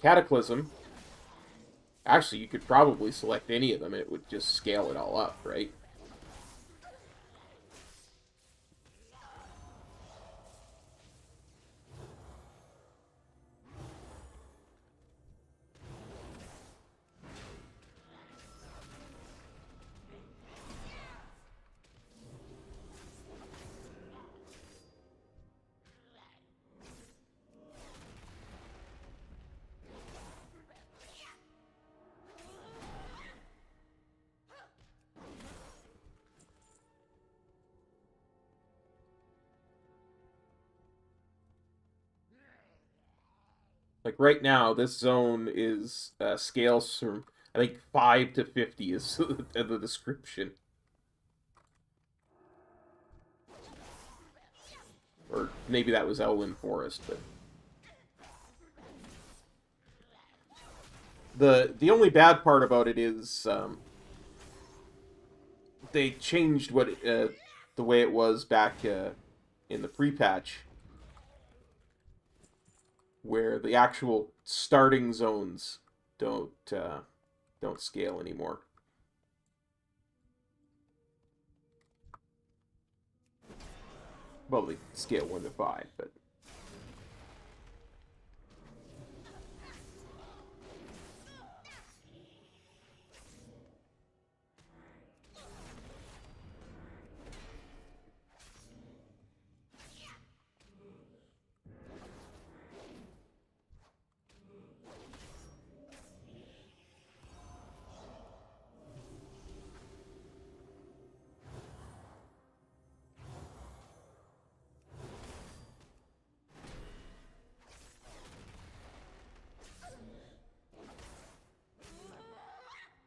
Cataclysm. Actually, you could probably select any of them. It would just scale it all up, right? Like right now, this zone is scales from, I think, 5 to 50 is the description. Or maybe that was Elwynn Forest, but the only bad part about it is they changed what the way it was back in the pre-patch, where the actual starting zones don't scale anymore. Well, they scale 1 to 5, but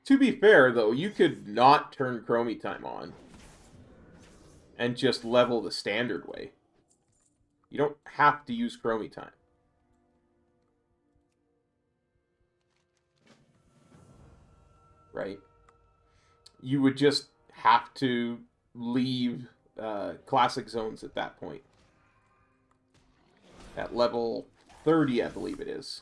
to be fair, though, you could not turn Chromie time on and just level the standard way. You don't have to use Chromie time. Right? You would just have to leave classic zones at that point. At level 30, I believe it is.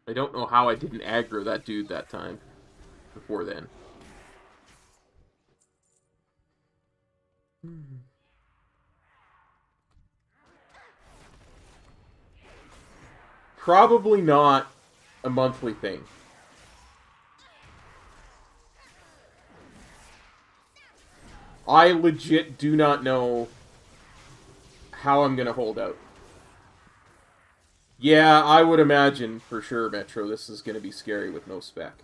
I don't know how I didn't aggro that dude that time. Before then. Probably not a monthly thing. I legit do not know how I'm gonna hold out. Yeah, I would imagine, for sure, Metro, this is gonna be scary with no spec.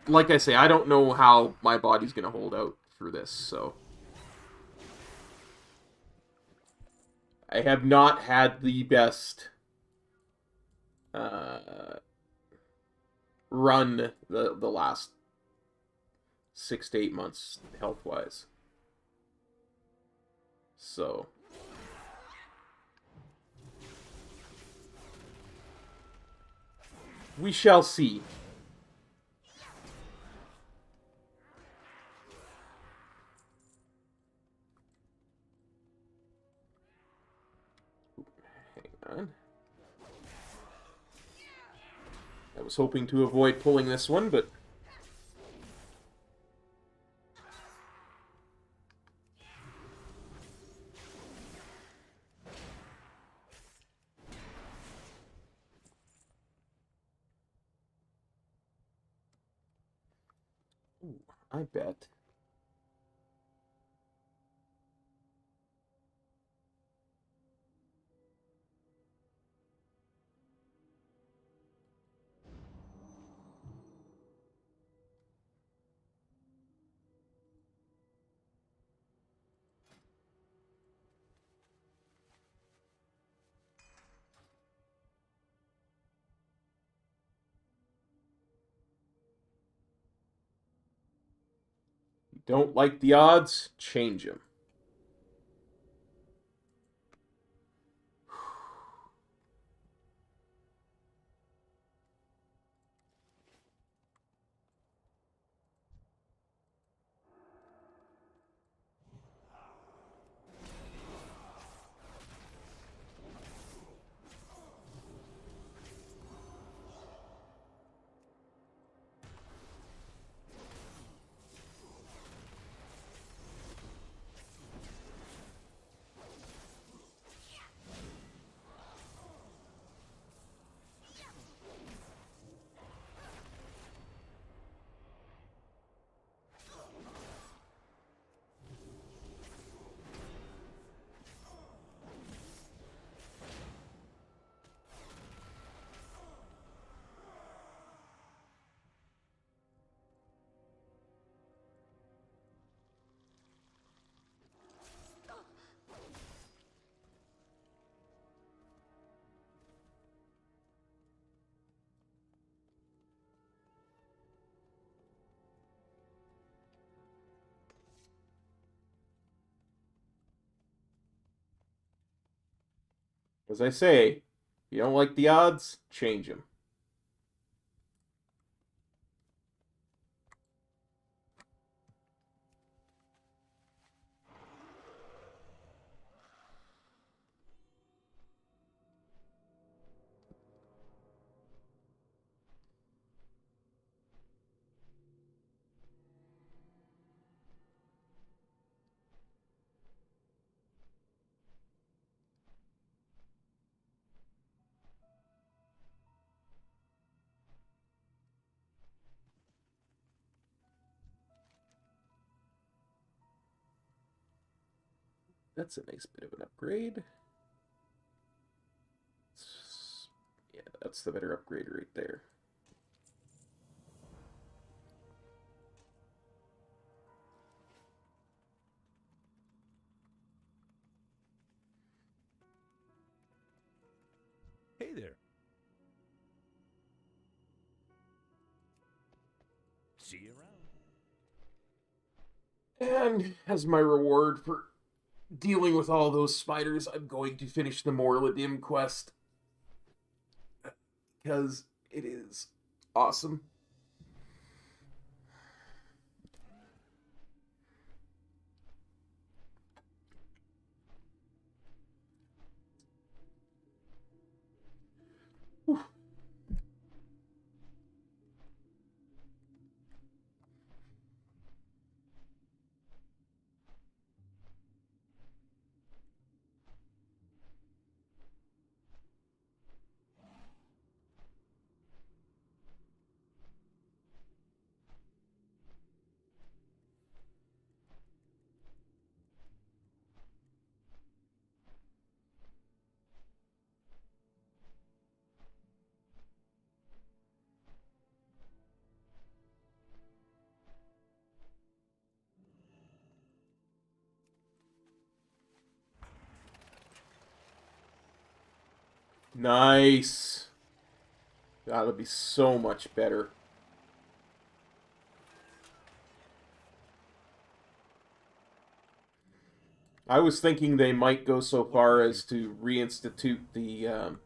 Like I say, I don't know how my body's gonna hold out through this, so... I have not had the best run the last 6 to 8 months, health-wise. So... we shall see. Hang on. I was hoping to avoid pulling this one, but... ooh, I bet. Don't like the odds? Change them. As I say, if you don't like the odds, change them. That's a nice bit of an upgrade. Yeah, that's the better upgrade right there. Hey there. See you around. And as my reward for dealing with all those spiders, I'm going to finish the Morladim quest. Because it is awesome. Nice. That'll be so much better. I was thinking they might go so far as to reinstitute the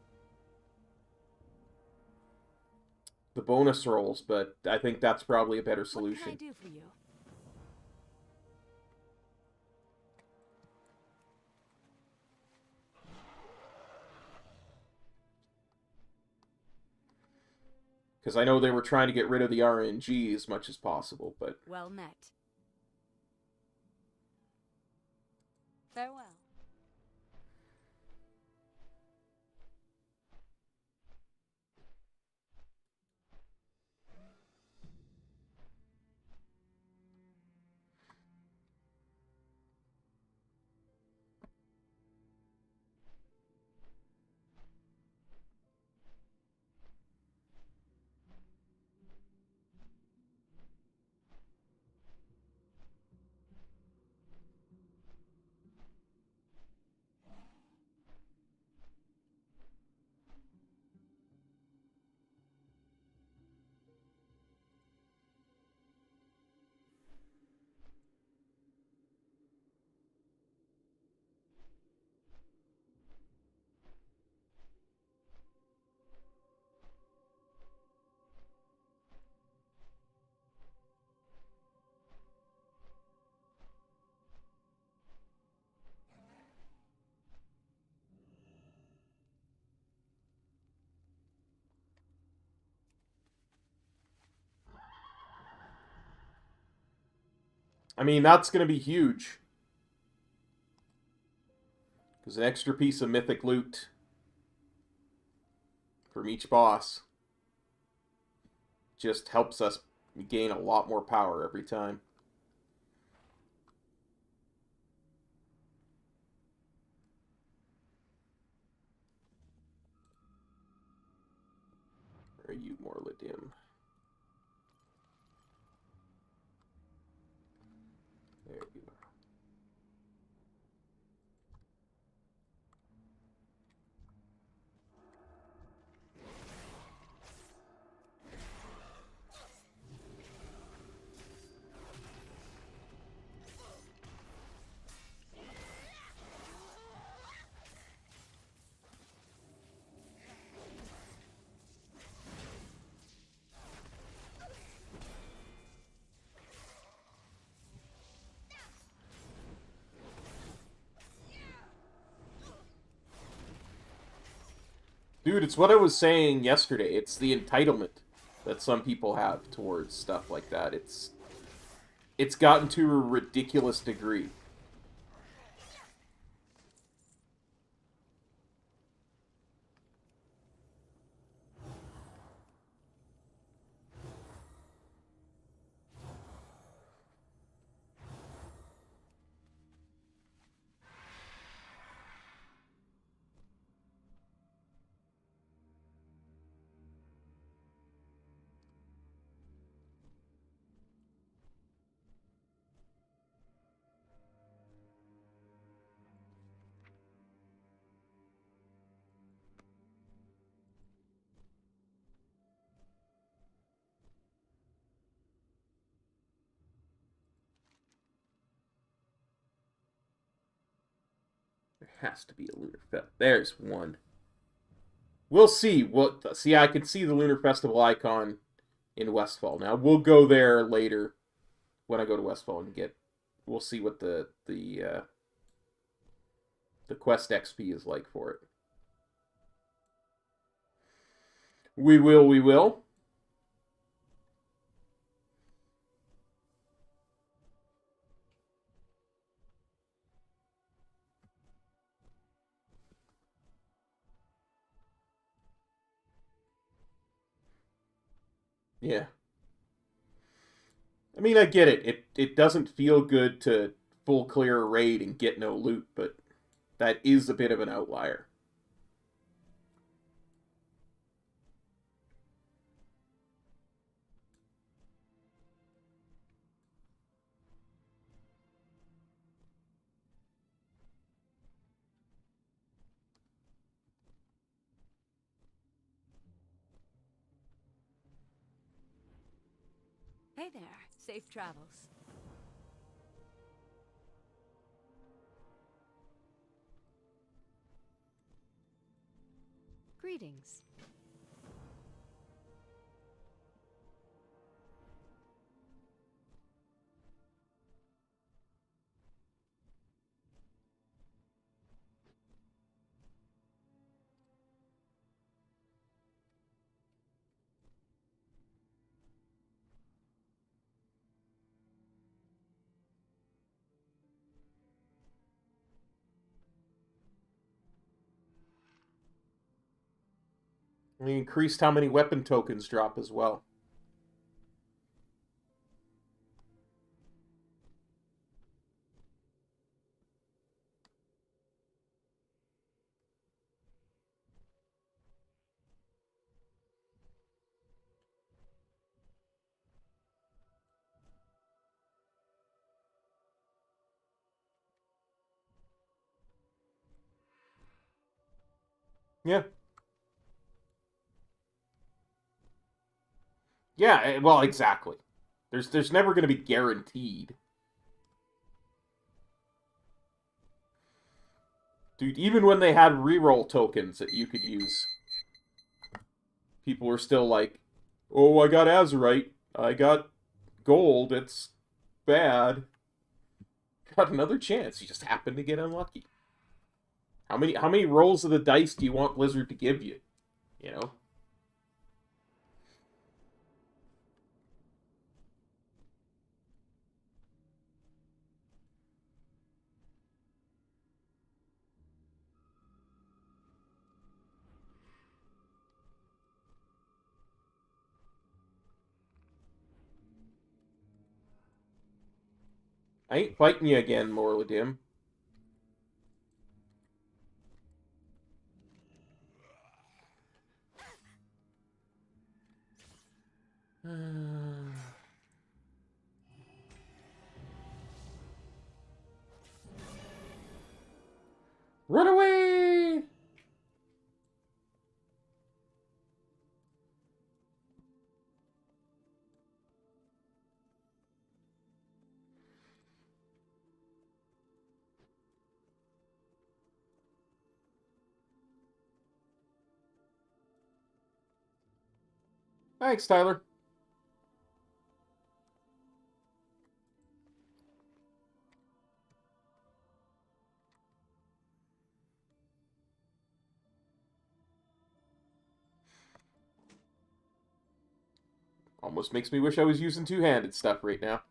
bonus rolls, but I think that's probably a better solution. What can I do for you? Because I know they were trying to get rid of the RNG as much as possible, but... Well met. Farewell. I mean, that's going to be huge. Because an extra piece of mythic loot from each boss just helps us gain a lot more power every time. Where are you, Morladim? There you are. Dude, it's what I was saying yesterday. It's the entitlement that some people have towards stuff like that. It's gotten to a ridiculous degree. There has to be a Lunar Festival. There's one. We'll see. See, I can see the Lunar Festival icon in Westfall. Now, we'll go there later when I go to Westfall and get... We'll see what the quest XP is like for it. We will, we will. Yeah. I mean, I get it. It doesn't feel good to full clear a raid and get no loot, but that is a bit of an outlier. Safe travels. Greetings. We increased how many weapon tokens drop as well. Yeah. Yeah, well, exactly. There's never going to be guaranteed. Dude, even when they had reroll tokens that you could use, people were still like, oh, I got Azurite. I got gold. It's bad. Got another chance. You just happen to get unlucky. How many rolls of the dice do you want Blizzard to give you? You know? I ain't fighting you again, Morladim. Run away! Thanks, Tyler. Almost makes me wish I was using two-handed stuff right now.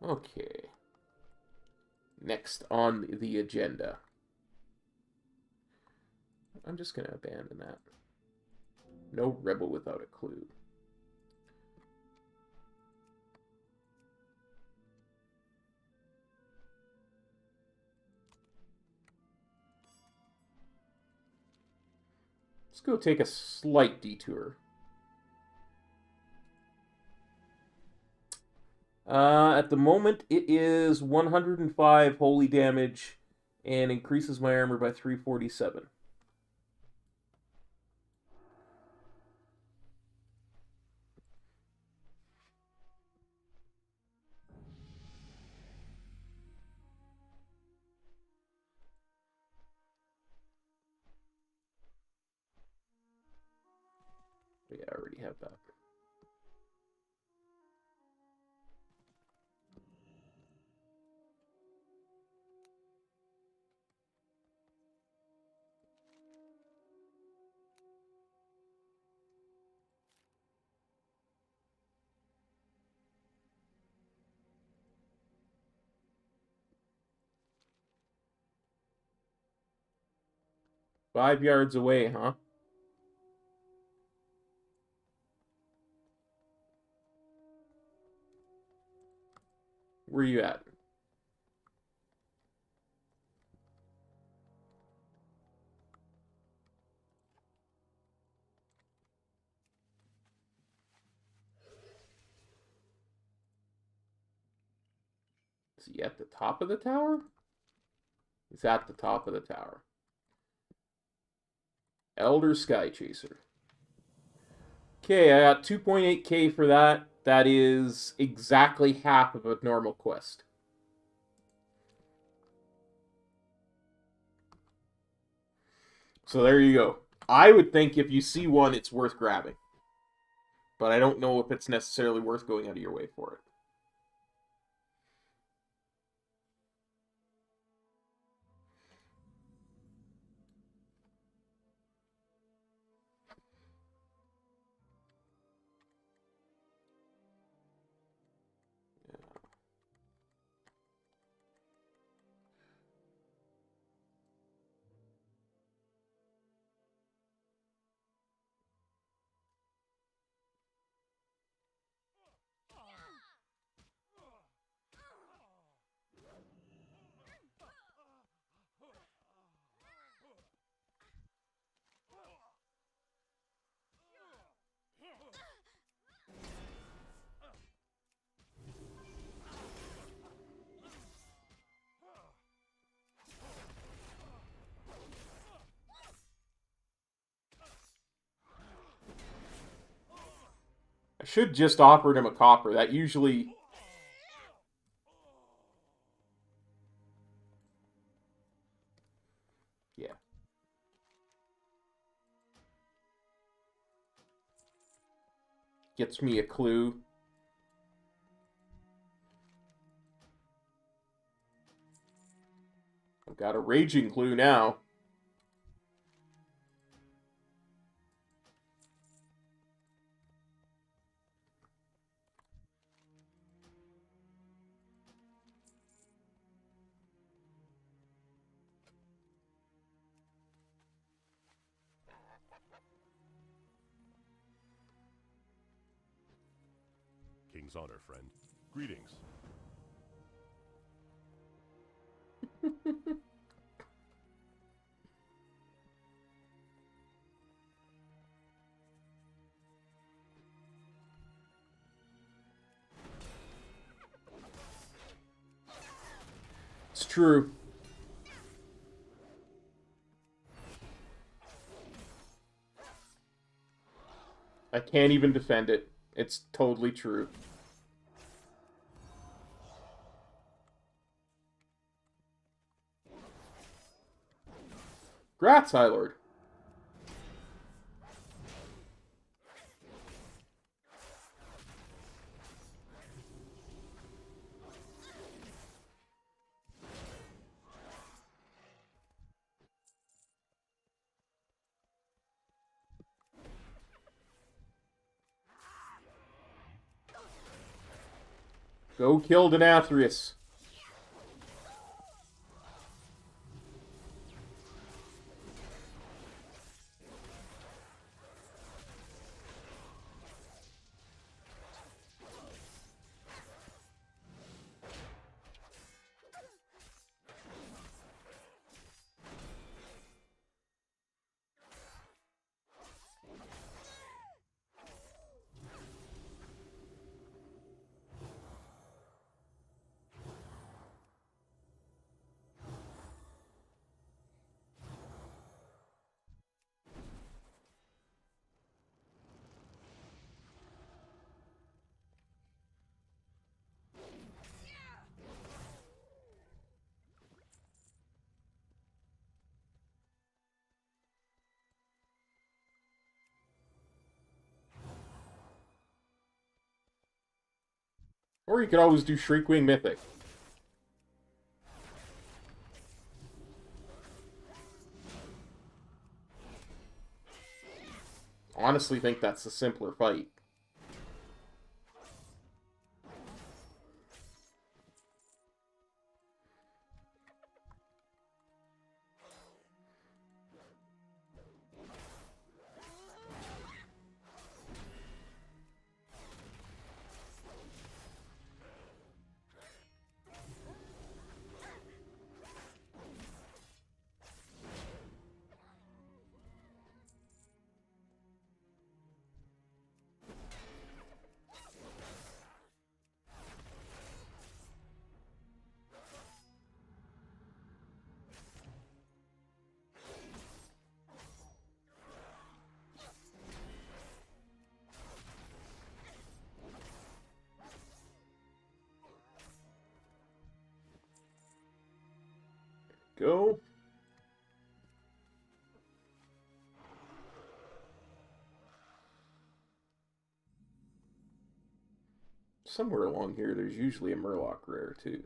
Okay. Next on the agenda. I'm just going to abandon that. No rebel without a clue. Let's go take a slight detour. At the moment, it is 105 holy damage and increases my armor by 347. Yeah, I already have that. Five yards away, huh? Where you at? Is he at the top of the tower? He's at the top of the tower. Elder Sky Chaser. Okay, I got 2.8k for that. That is exactly half of a normal quest. So there you go. I would think if you see one, it's worth grabbing. But I don't know if it's necessarily worth going out of your way for it. I should just offered him a copper. That usually... Yeah. Gets me a clue. I've got a raging clue now. King's honor, friend. Greetings. It's true. I can't even defend it. It's totally true. Grats, High Lord. Go kill Denathrius. Or you could always do Shriekwing Mythic. Honestly think that's a simpler fight. go. Somewhere along here, there's usually a Murloc rare, too.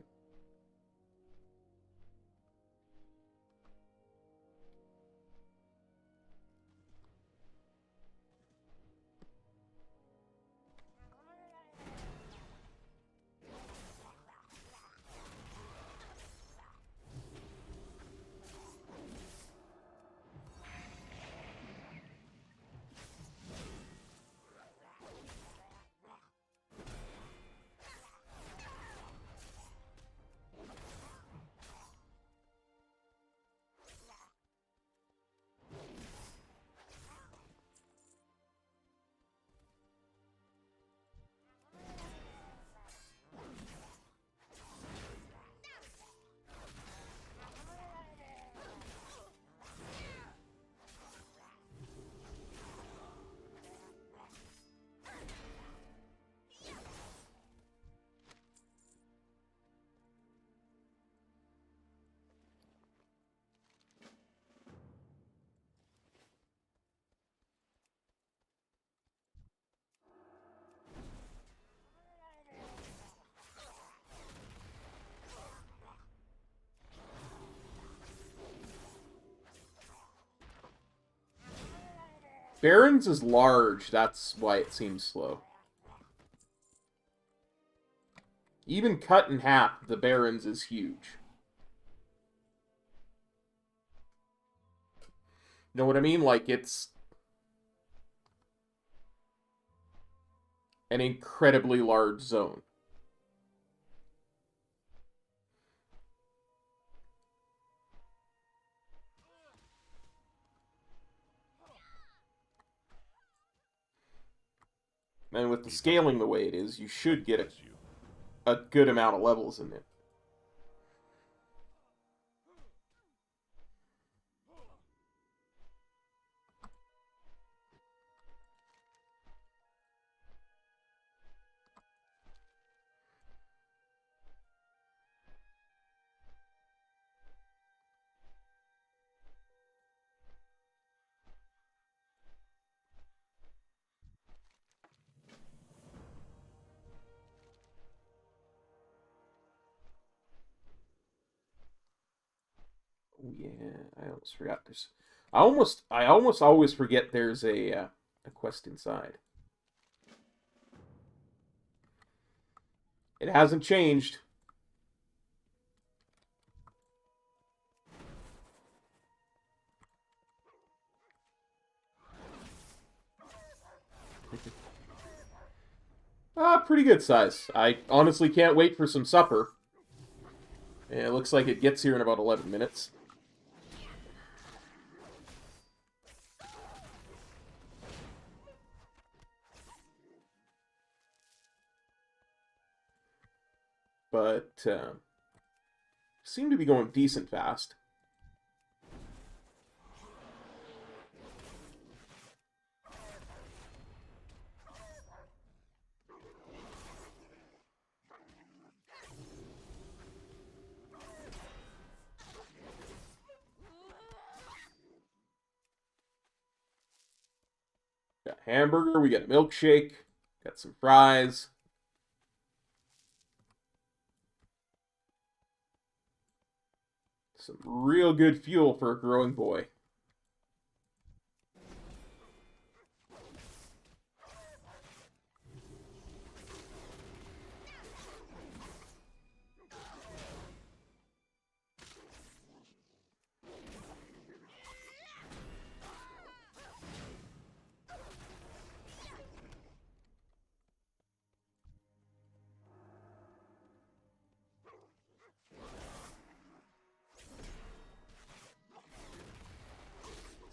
Baron's is large, that's why it seems slow. Even cut in half, the Baron's is huge. Know what I mean? Like, it's an incredibly large zone. And with the scaling the way it is, you should get a good amount of levels in it. Oh yeah, I almost forgot this. I almost always forget there's a quest inside. It hasn't changed. Pretty good size. I honestly can't wait for some supper. Yeah, it looks like it gets here in about 11 minutes. But, seem to be going decent fast. Got a hamburger, we got a milkshake, got some fries. Some real good fuel for a growing boy.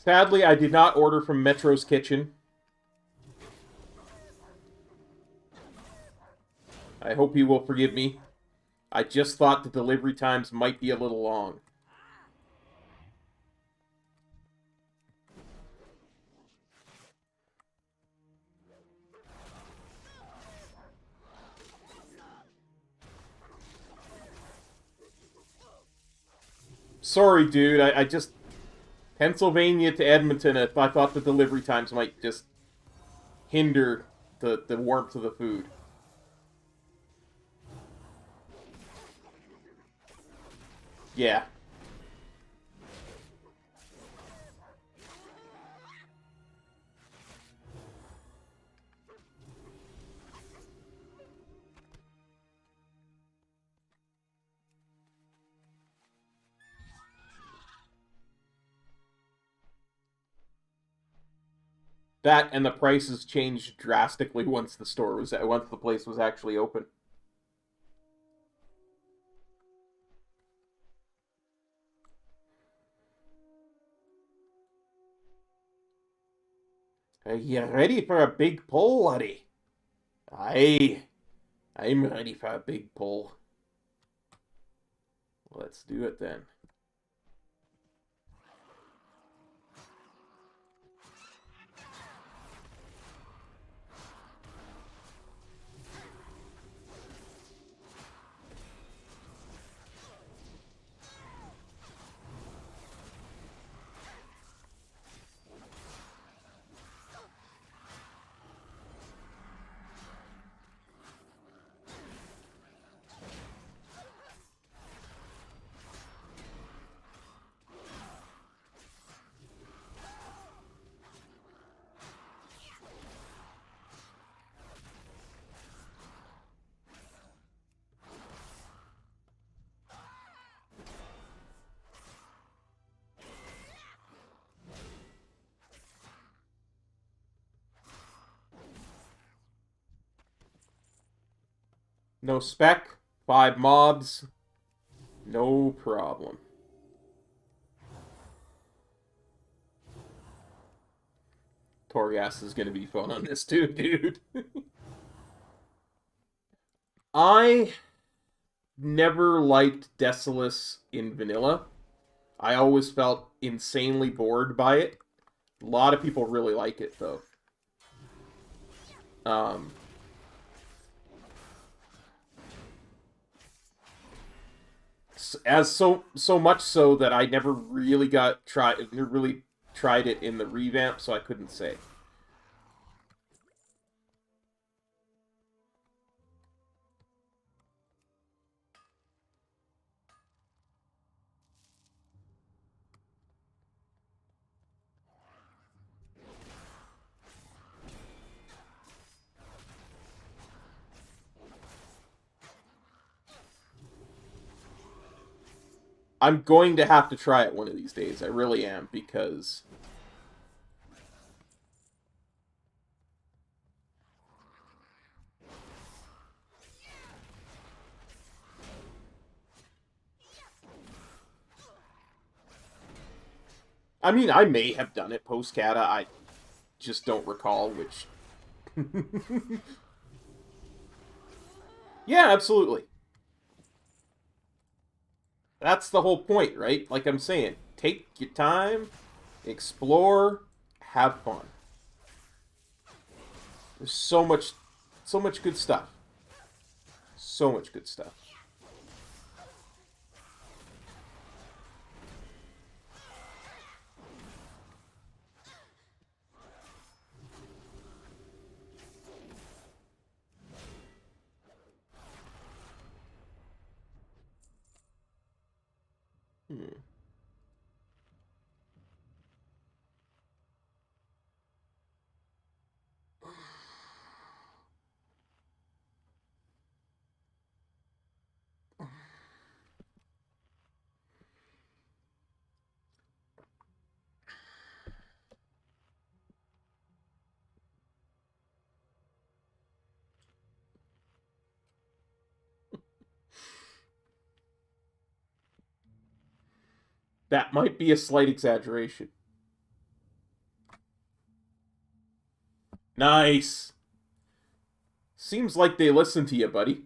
Sadly, I did not order from Metro's Kitchen. I hope you will forgive me. I just thought the delivery times might be a little long. Sorry, dude. I just... Pennsylvania to Edmonton, I thought the delivery times might just hinder the warmth of the food. Yeah. That and the prices changed drastically once the place was actually open. Are you ready for a big pull, laddie? Aye, I'm ready for a big pull. Let's do it then. No spec, 5 mobs, no problem. Torghast is going to be fun on this too, dude. I never liked Desolace in vanilla. I always felt insanely bored by it. A lot of people really like it, though. As so much so that I never really tried it in the revamp, so I couldn't say. I'm going to have to try it one of these days. I really am, because... I mean, I may have done it post-Kata. I just don't recall which... Yeah, absolutely. That's the whole point, right? Like I'm saying, take your time, explore, have fun. There's so much good stuff. So much good stuff. That might be a slight exaggeration. Nice. Seems like they listen to you, buddy.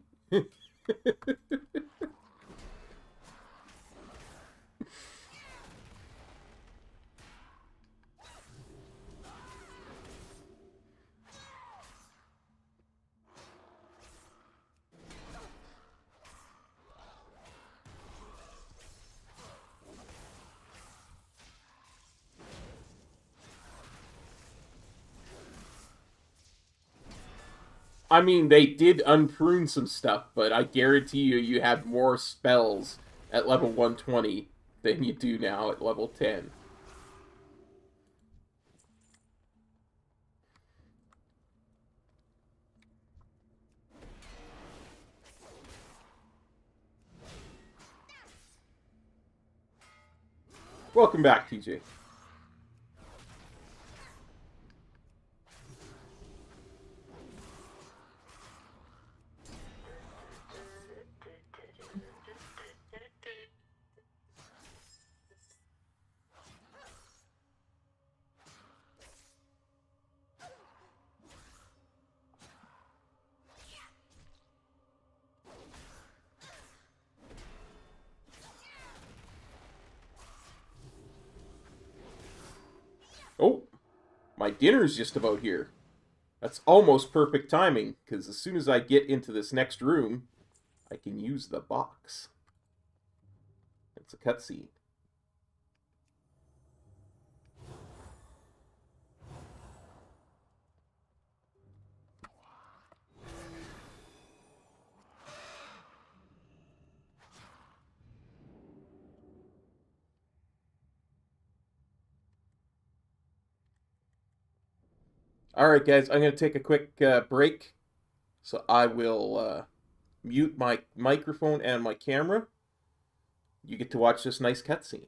I mean, they did unprune some stuff, but I guarantee you have more spells at level 120 than you do now at level 10. Welcome back, TJ. Oh, my dinner's just about here. That's almost perfect timing, because as soon as I get into this next room, I can use the box. It's a cutscene. Alright guys, I'm going to take a quick break. So I will mute my microphone and my camera. You get to watch this nice cutscene.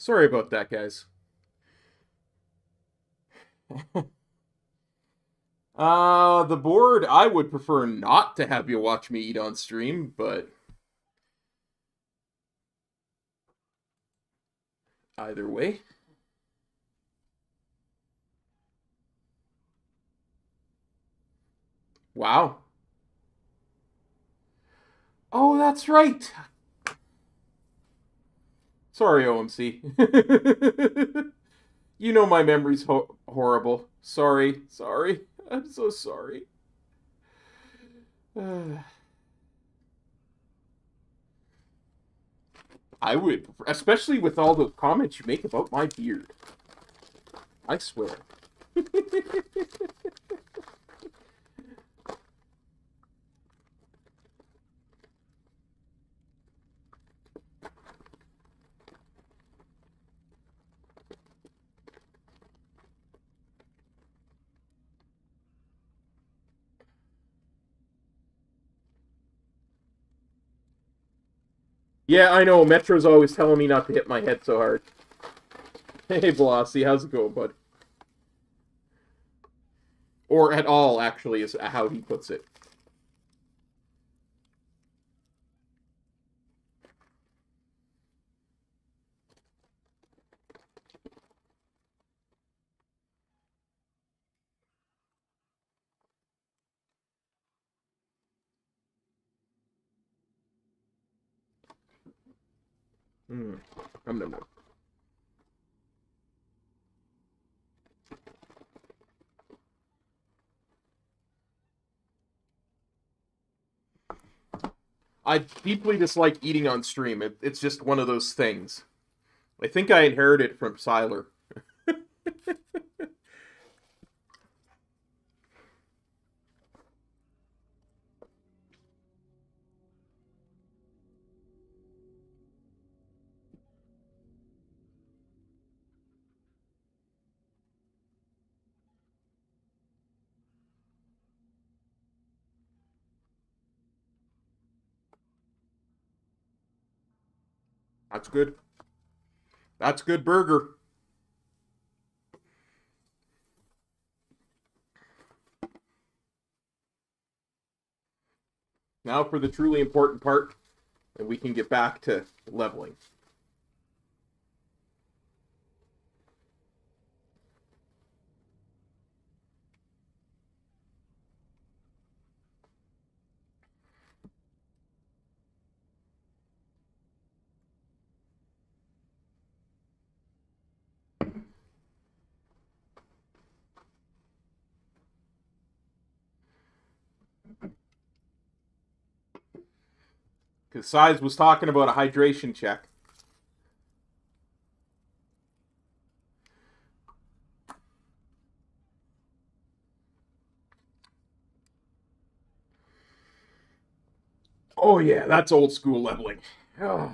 Sorry about that, guys. The board, I would prefer not to have you watch me eat on stream, but either way. Wow. Oh, that's right. Sorry, OMC. You know my memory's horrible. Sorry. I'm so sorry. I would, especially with all the comments you make about my beard. I swear. Yeah, I know. Metro's always telling me not to hit my head so hard. Hey, Velocity, how's it going, bud? Or at all, actually, is how he puts it. Nom, nom, nom. I deeply dislike eating on stream. It's just one of those things. I think I inherited it from Siler. That's good. That's good burger. Now for the truly important part, and we can get back to leveling. Because Size was talking about a hydration check. Oh yeah, that's old school leveling. Oh.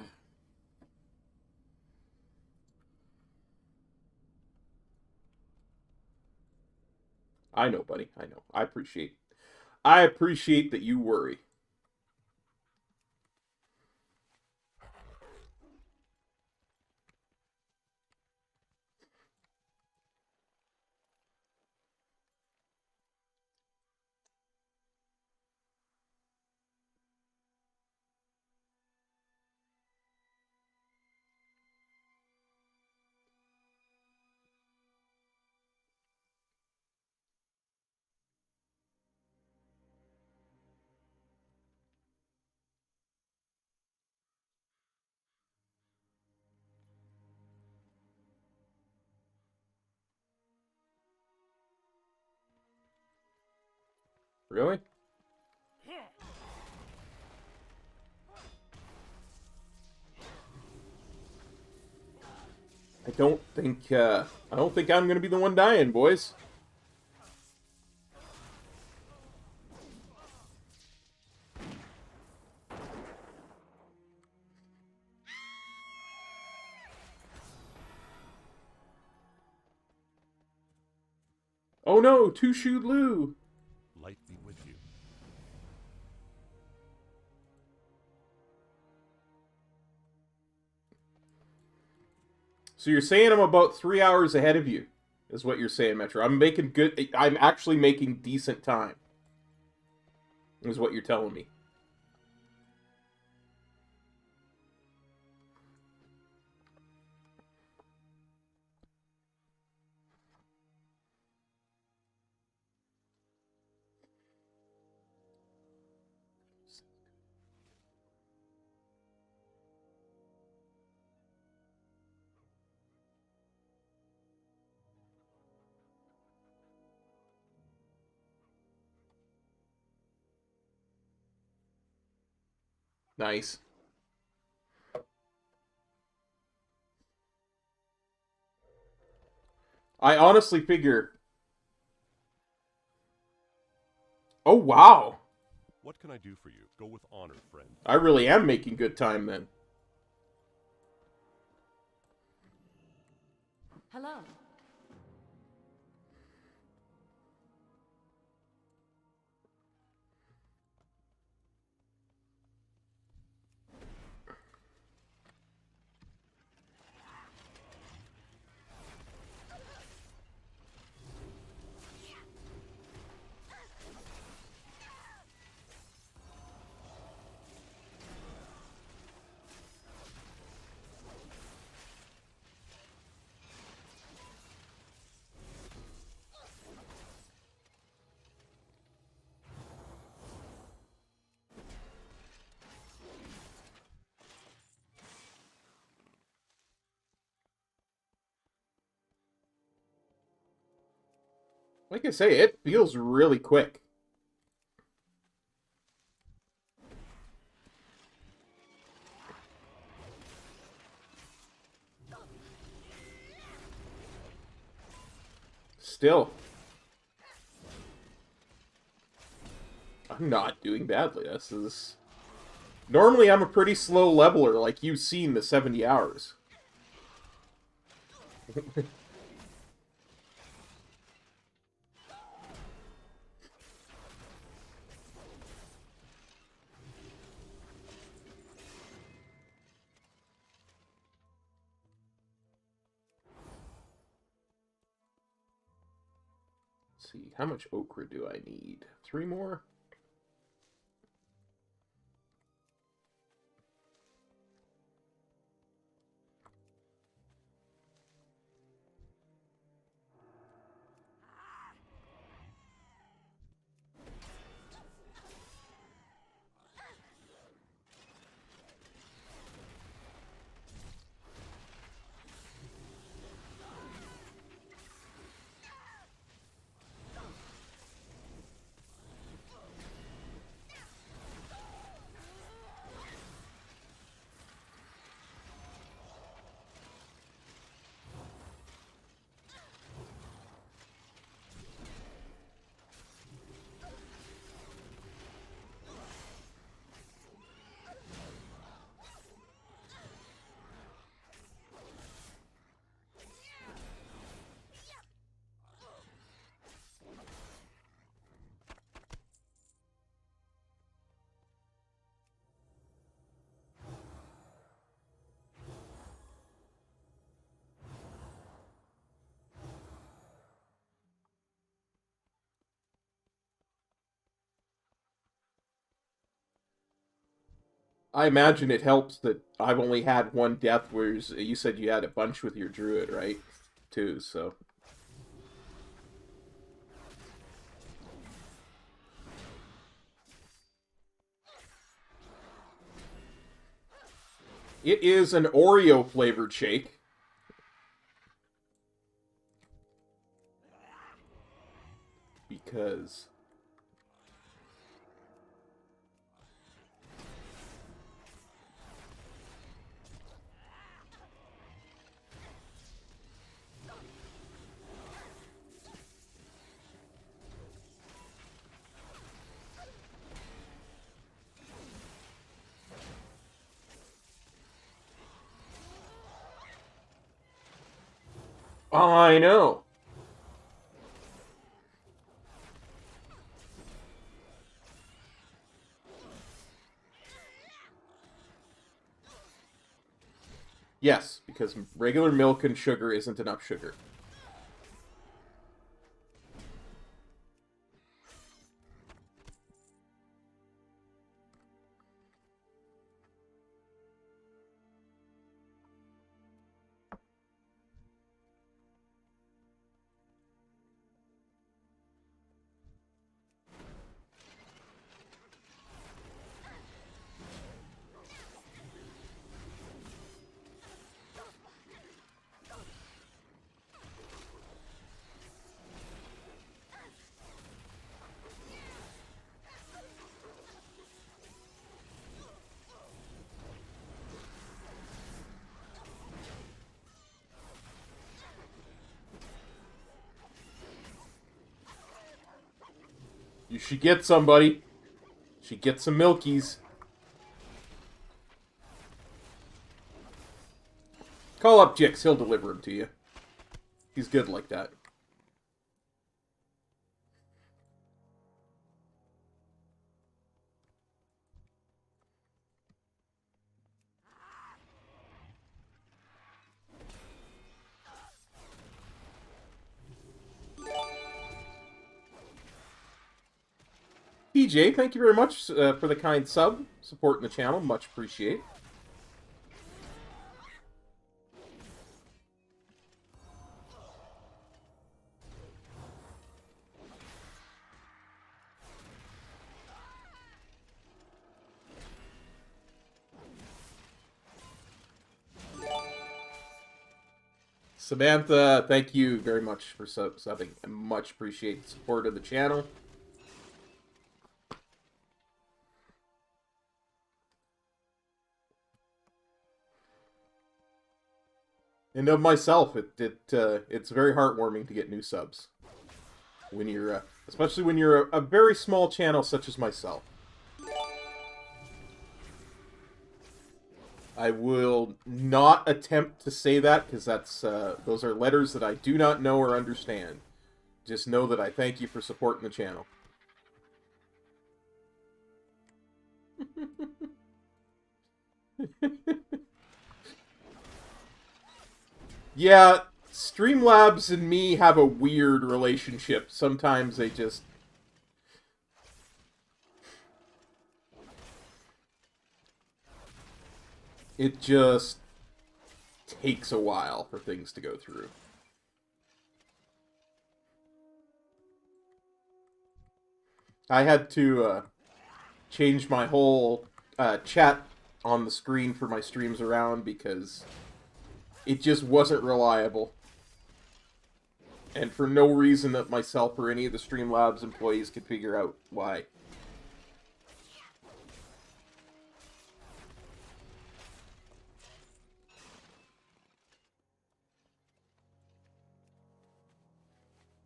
I know, buddy. I know. I appreciate that you worry. Really? I don't think I'm gonna be the one dying, boys. Oh no, two-shoed Lou. Light be with you. So you're saying I'm about 3 hours ahead of you, is what you're saying, Metro. I'm actually making decent time, is what you're telling me. Nice. I honestly figure... Oh, wow. What can I do for you? Go with honor, friend. I really am making good time, then. Hello. Like I say, it feels really quick. Still. I'm not doing badly. This is... Normally I'm a pretty slow leveler, like you've seen the 70 hours. Let's see, how much ochre do I need? 3 more? I imagine it helps that I've only had one death, whereas you said you had a bunch with your druid, right? Too, so... It is an Oreo-flavored shake. Because... I know. Yes, because regular milk and sugar isn't enough sugar. You should get somebody. Should get some milkies. Call up Jix, he'll deliver them to you. He's good like that. PJ, thank you very much for the kind sub. Supporting the channel, much appreciated. Samantha, thank you very much for subbing. I much appreciate the support of the channel. And of myself, it's very heartwarming to get new subs. When you're, especially when you're a very small channel such as myself. I will not attempt to say that, because that's those are letters that I do not know or understand. Just know that I thank you for supporting the channel. Yeah, Streamlabs and me have a weird relationship. Sometimes they just... It just takes a while for things to go through. I had to change my whole chat on the screen for my streams around because it just wasn't reliable. And for no reason that myself or any of the Streamlabs employees could figure out why.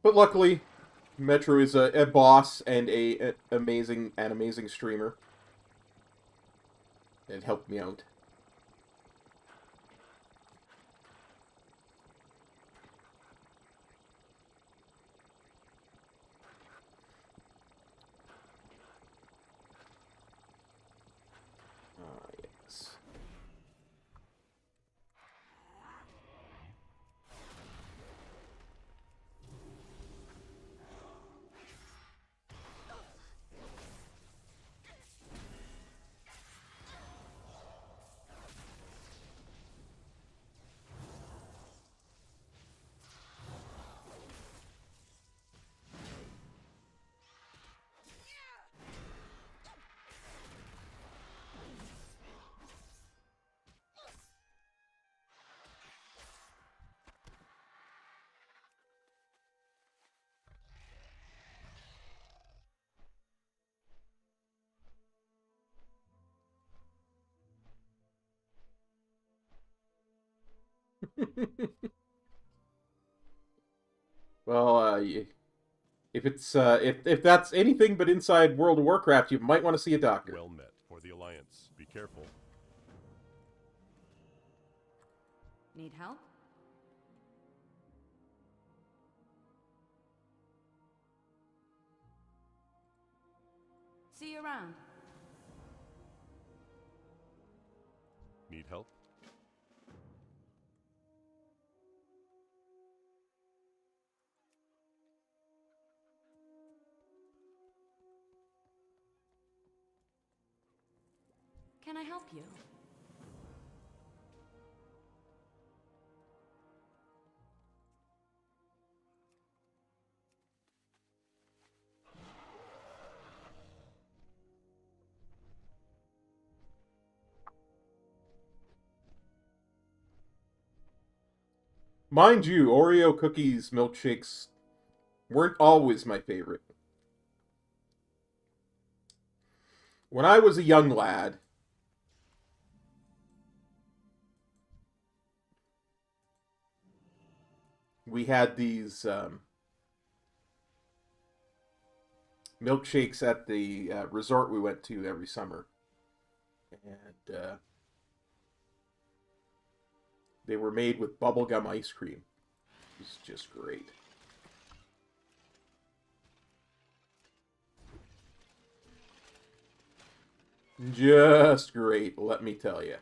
But luckily, Metro is a boss and an amazing streamer. It helped me out. Yes. Well, if it's if that's anything but inside World of Warcraft, you might want to see a doctor. Well met for the Alliance. Be careful. Need help? See you around. Need help? can I help you? Mind you, Oreo cookies, milkshakes weren't always my favorite. When I was a young lad, we had these milkshakes at the resort we went to every summer. And they were made with bubblegum ice cream. It was just great. Just great, let me tell you.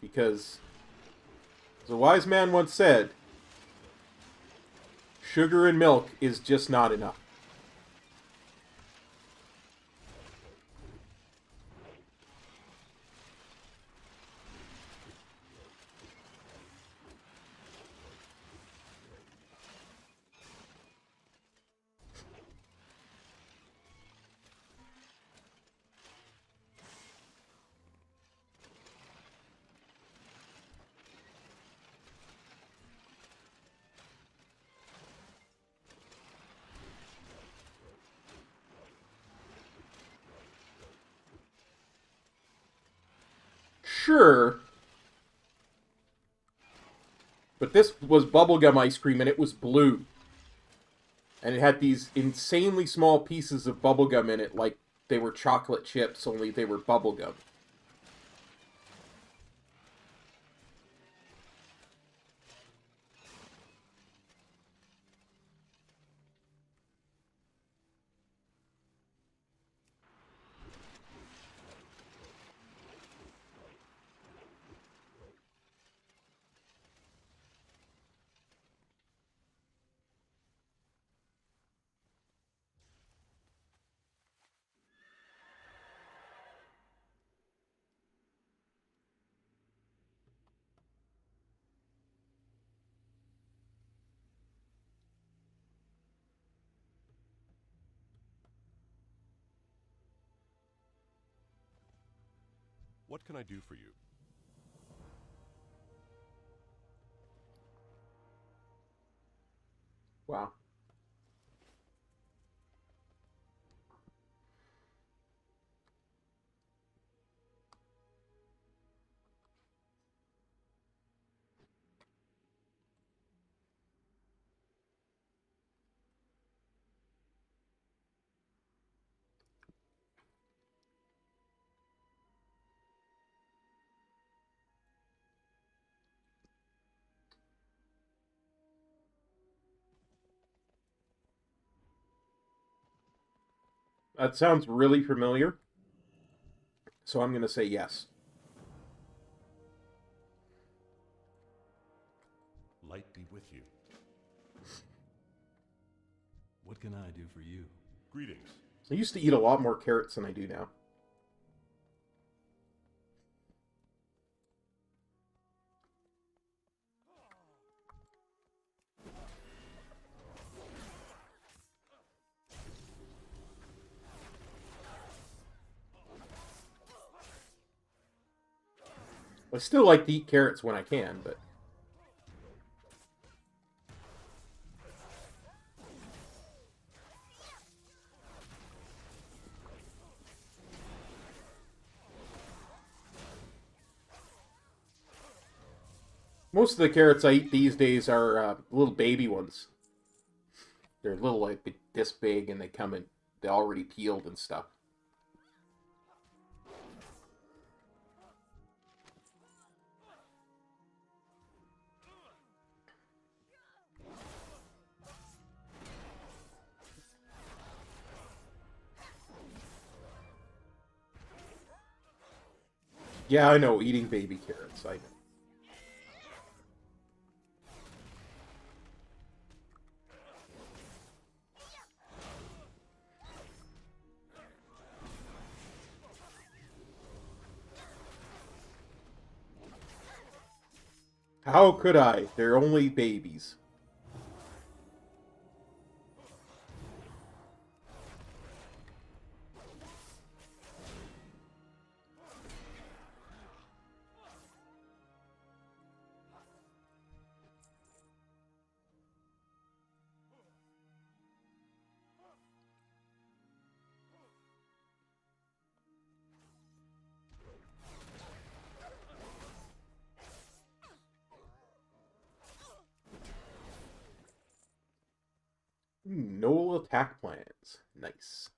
Because, as a wise man once said, sugar and milk is just not enough. Sure. But this was bubblegum ice cream and it was blue. And it had these insanely small pieces of bubblegum in it, like they were chocolate chips, only they were bubblegum. What can I do for you? Wow. That sounds really familiar. So I'm going to say yes. Light be with you. What can I do for you? Greetings. I used to eat a lot more carrots than I do now. I still like to eat carrots when I can, but... most of the carrots I eat these days are little baby ones. They're little, like this big, and they come in, they're already peeled and stuff. Yeah, I know, eating baby carrots, I know. How could I? They're only babies. No attack plans. Nice.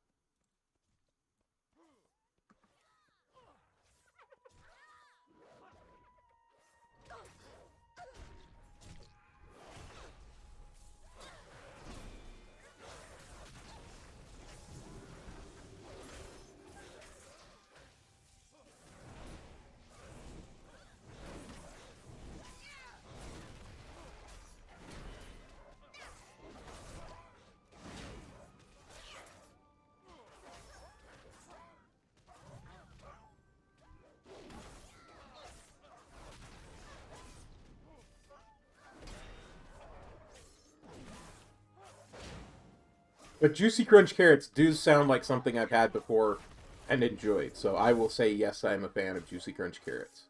But Juicy Crunch Carrots do sound like something I've had before and enjoyed, so I will say yes, I'm a fan of Juicy Crunch Carrots.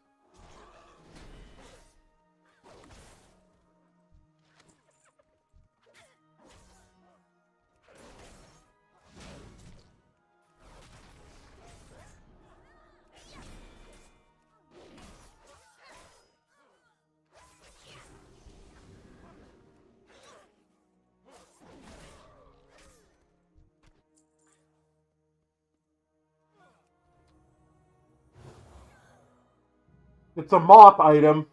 It's a moth item.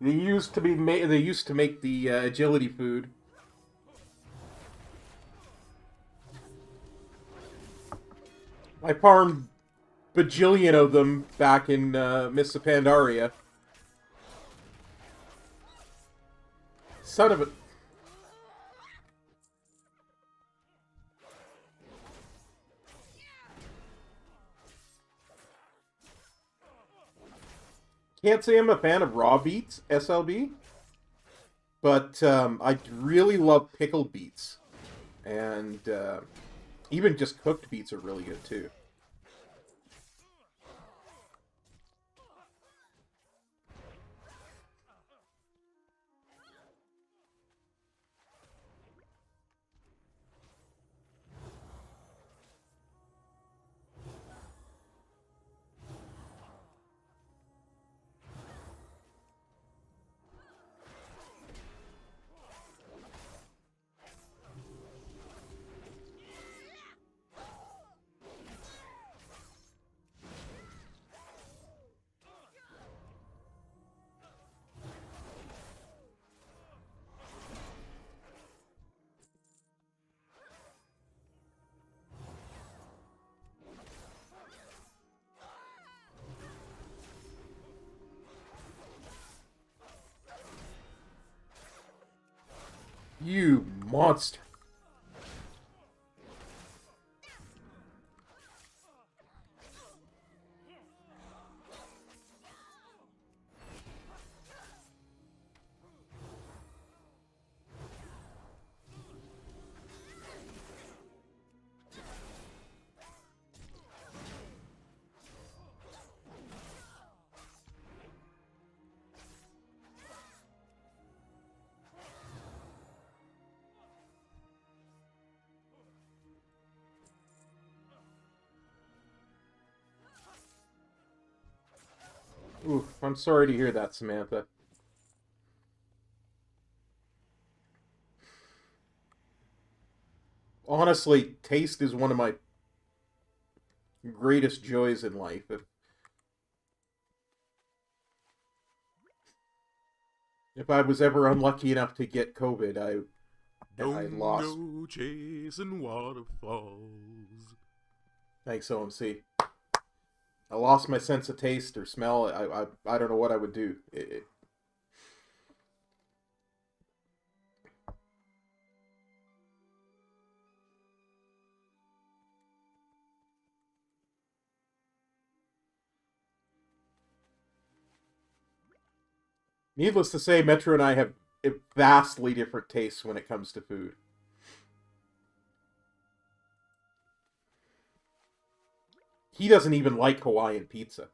They used to make the agility food. I farmed bajillion of them back in Mists of Pandaria. Son of a... Can't say I'm a fan of raw beets, SLB, but I really love pickled beets, and even just cooked beets are really good too. You monster. Oof, I'm sorry to hear that, Samantha. Honestly, taste is one of my greatest joys in life. If I was ever unlucky enough to get COVID, I lost. Go chasing waterfalls. Thanks, OMC. I lost my sense of taste or smell. I don't know what I would do. Needless to say, Metro and I have vastly different tastes when it comes to food. He doesn't even like Hawaiian pizza.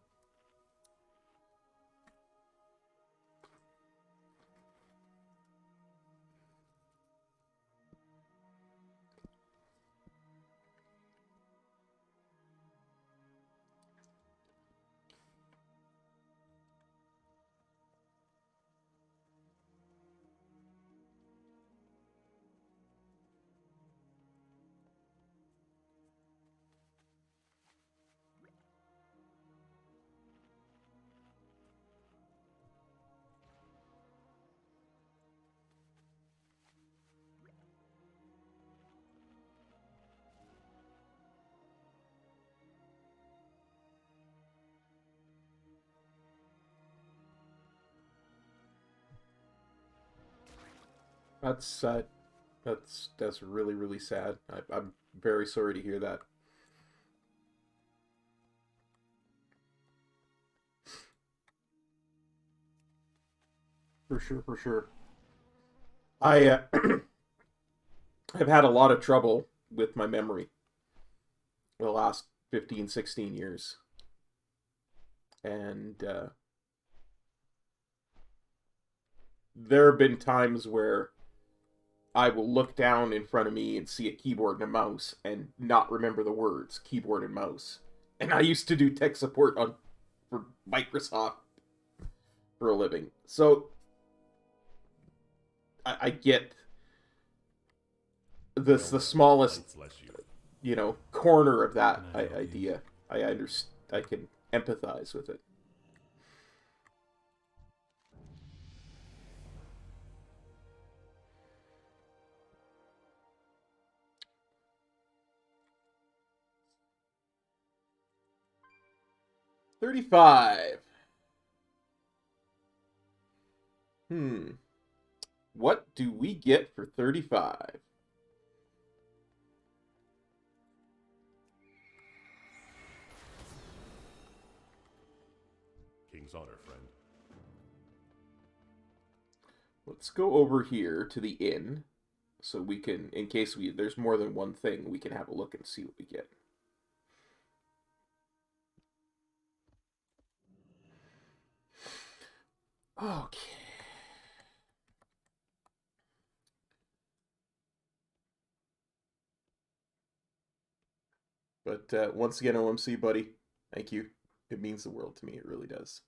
That's really, really sad. I'm very sorry to hear that. For sure, for sure. I I've had a lot of trouble with my memory the last 15, 16 years. And there have been times where I will look down in front of me and see a keyboard and a mouse and not remember the words keyboard and mouse. And I used to do tech support for Microsoft for a living. So I get the smallest, corner of that idea. I understand. I can empathize with it. $35. What do we get for 35? King's honor, friend. Let's go over here to the inn, so we can, in case there's more than one thing, we can have a look and see what we get. Okay. But once again, OMC, buddy, thank you. It means the world to me. It really does.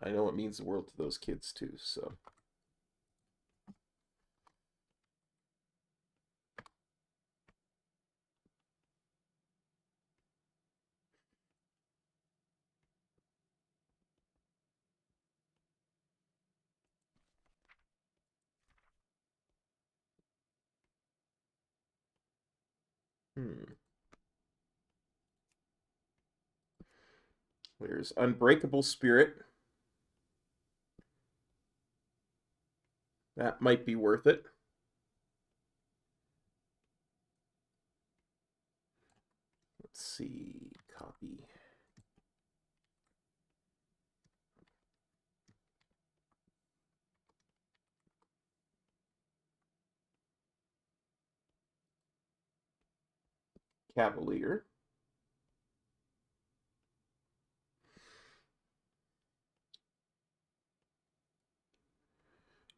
I know it means the world to those kids, too, so... There's Unbreakable Spirit. That might be worth it. Let's see. Copy. Cavalier.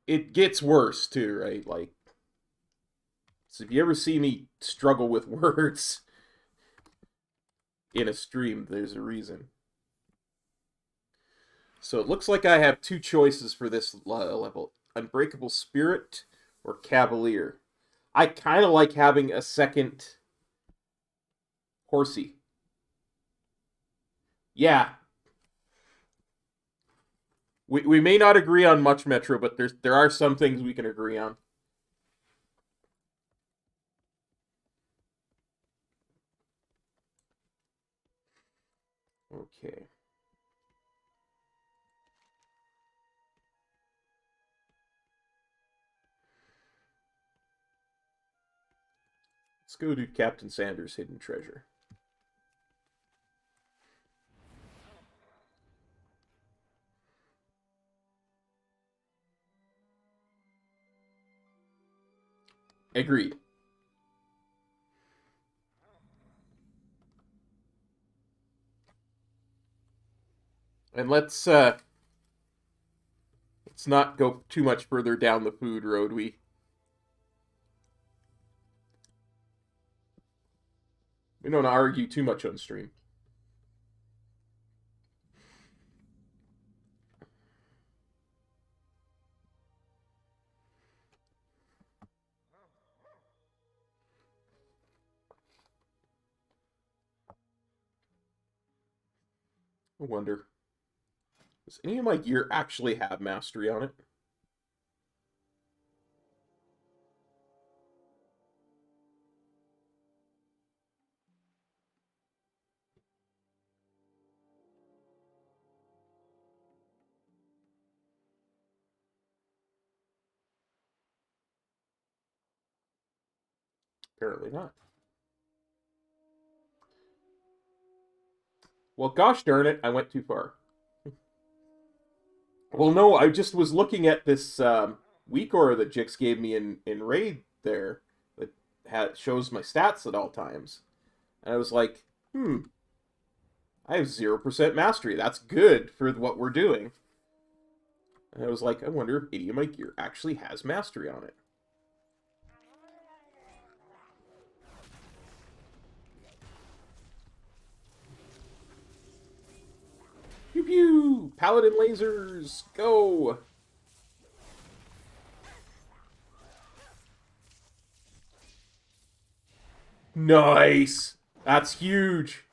It gets worse too, right? Like, so if you ever see me struggle with words in a stream, there's a reason. So it looks like I have two choices for this level. Unbreakable Spirit or Cavalier. I kind of like having a second horsey. Yeah. We may not agree on much, Metro, but there are some things we can agree on. Okay. Let's go to Captain Sanders' Hidden Treasure. Agreed. And let's not go too much further down the food road. We don't argue too much on stream. I wonder, does any of my gear actually have mastery on it? Apparently not. Well, gosh darn it, I went too far. Well, no, I just was looking at this weak aura that Jix gave me in Raid there that shows my stats at all times. And I was like, I have 0% mastery. That's good for what we're doing. And I was like, I wonder if any of my gear actually has mastery on it. Pew pew! Paladin lasers! Go! Nice! That's huge!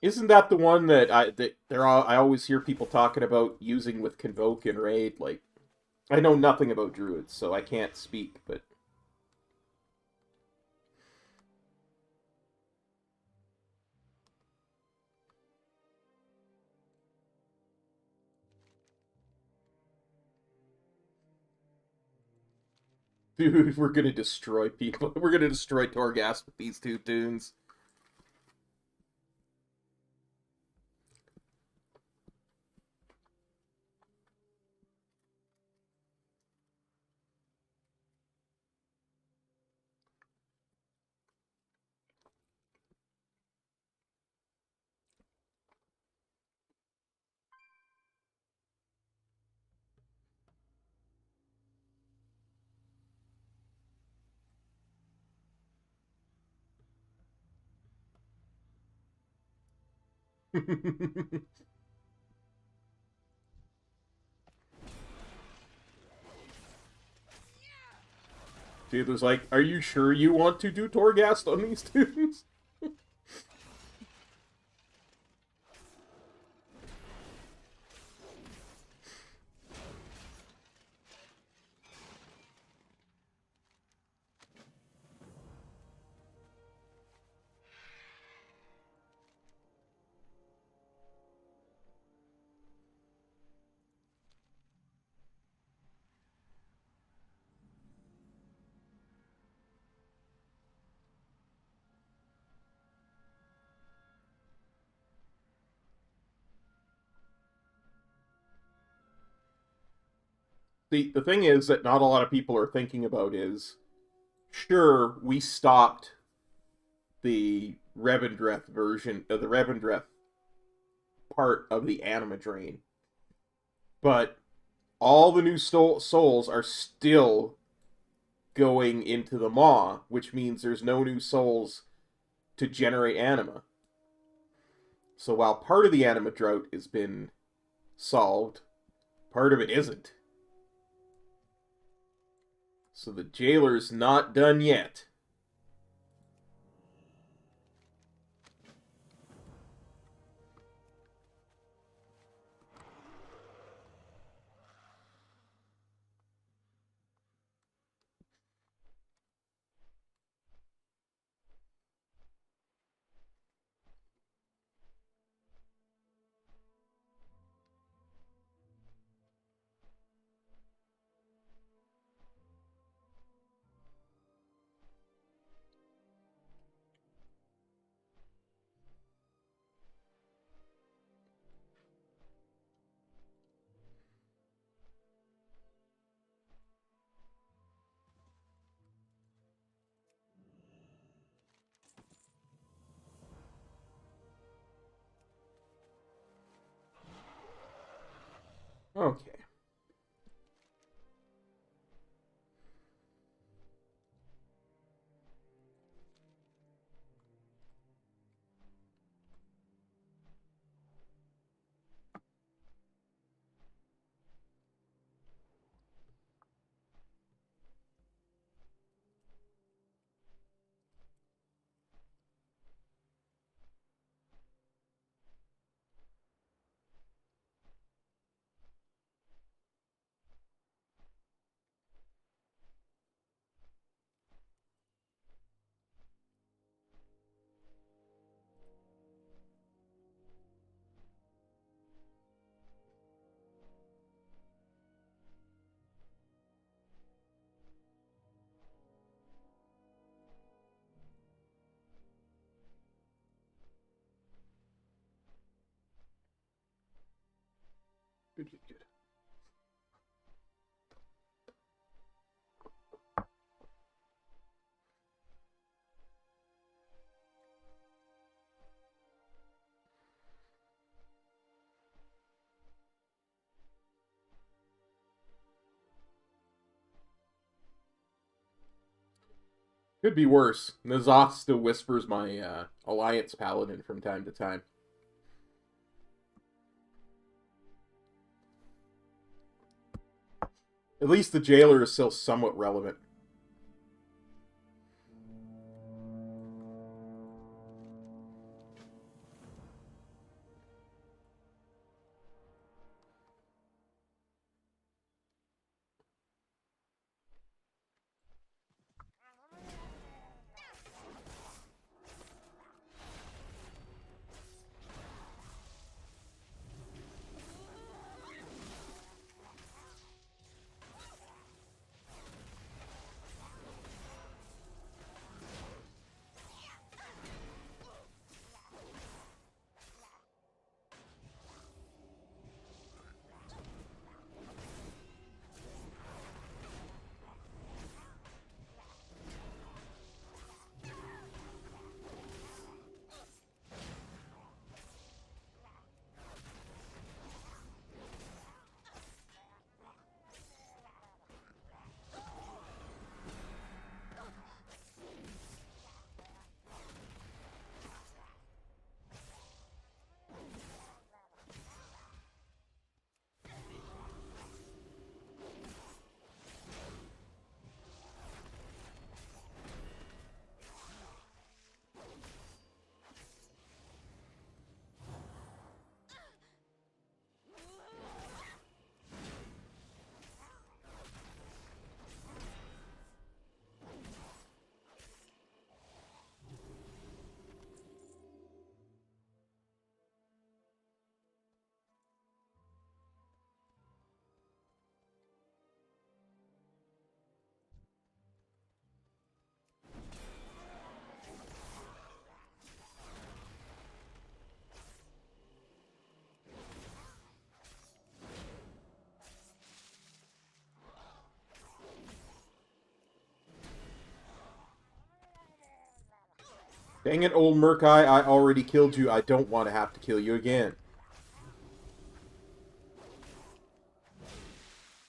Isn't that the one that I always hear people talking about using with Convoke and Raid? Like, I know nothing about Druids, so I can't speak, but... Dude, we're gonna destroy people. We're gonna destroy Torghast with these two tunes. Dude was like, are you sure you want to do Torghast on these tunes? The thing is that not a lot of people are thinking about is, sure, we stopped the Revendreth version of the Revendreth part of the anima drain, but all the new souls are still going into the Maw, which means there's no new souls to generate anima. So while part of the anima drought has been solved, part of it isn't. So the jailer's not done yet. Okay. Good, good, good. Could be worse. Nazoth still whispers my Alliance Paladin from time to time. At least the jailer is still somewhat relevant. Dang it, old Murkai, I already killed you. I don't want to have to kill you again.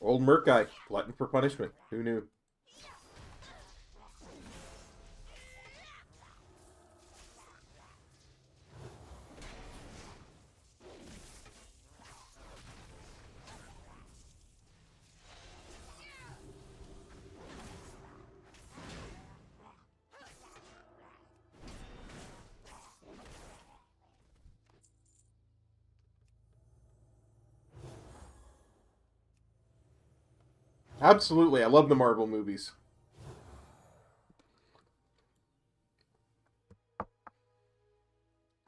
Old Murkai, glutton for punishment. Who knew? Absolutely, I love the Marvel movies.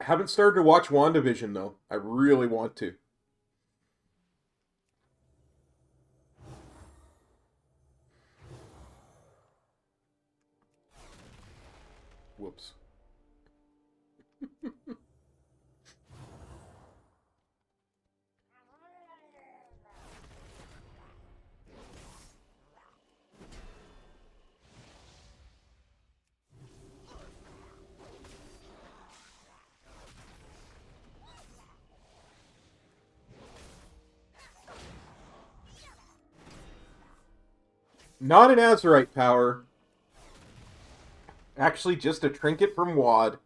I haven't started to watch WandaVision, though. I really want to. Whoops. Not an Azurite power. Actually, just a trinket from Wad.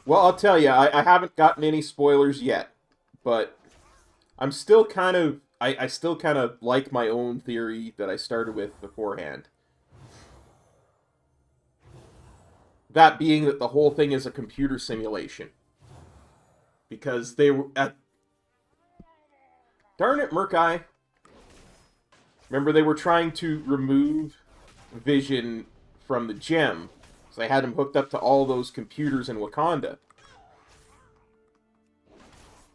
Well, I'll tell you, I haven't gotten any spoilers yet, but I'm still kind of... I still kind of like my own theory that I started with beforehand. That being that the whole thing is a computer simulation. Because they were at... Darn it, Murkai. Remember, they were trying to remove Vision from the gem. So they had him hooked up to all those computers in Wakanda.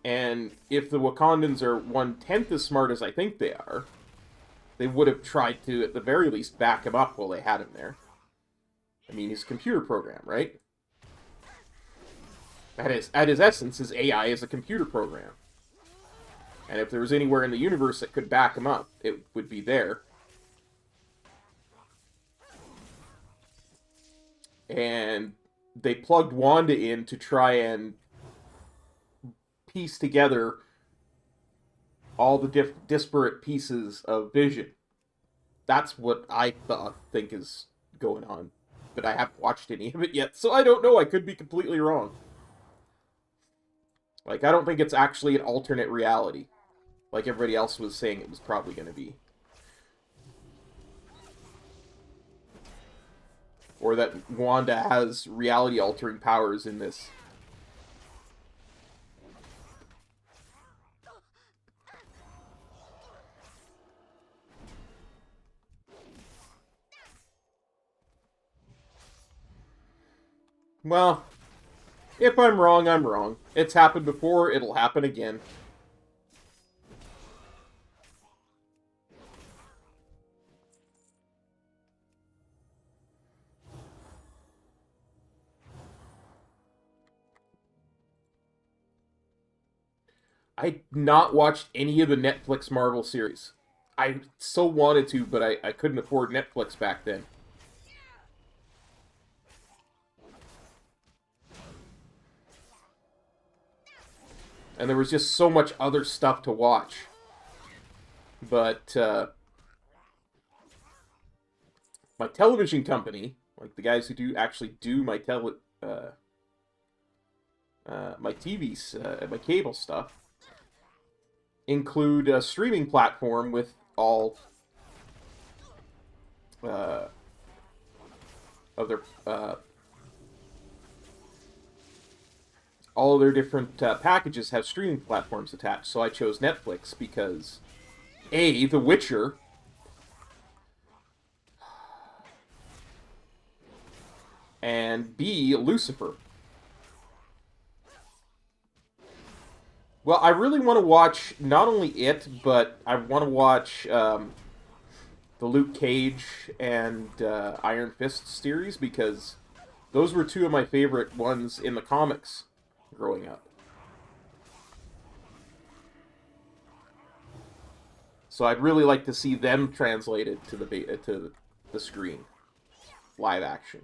And if the Wakandans are 1/10 as smart as I think they are, they would have tried to, at the very least, back him up while they had him there. I mean, he's a computer program, right? At his essence, his AI is a computer program. And if there was anywhere in the universe that could back him up, it would be there. And they plugged Wanda in to try and piece together all the disparate pieces of Vision. That's what I think is going on. But I haven't watched any of it yet, so I don't know. I could be completely wrong. Like, I don't think it's actually an alternate reality, like everybody else was saying it was probably going to be. Or that Wanda has reality-altering powers in this. Well, if I'm wrong, I'm wrong. It's happened before, it'll happen again. I not watched any of the Netflix Marvel series. I so wanted to, but I couldn't afford Netflix back then. And there was just so much other stuff to watch. But, my television company, like the guys who actually do my my TVs, my cable stuff, include a streaming platform with all of their all of their different packages have streaming platforms attached. So I chose Netflix because A, The Witcher, and B, Lucifer. Well, I really want to watch not only it, but I want to watch the Luke Cage and Iron Fist series, because those were two of my favorite ones in the comics growing up. So I'd really like to see them translated to the screen, live action.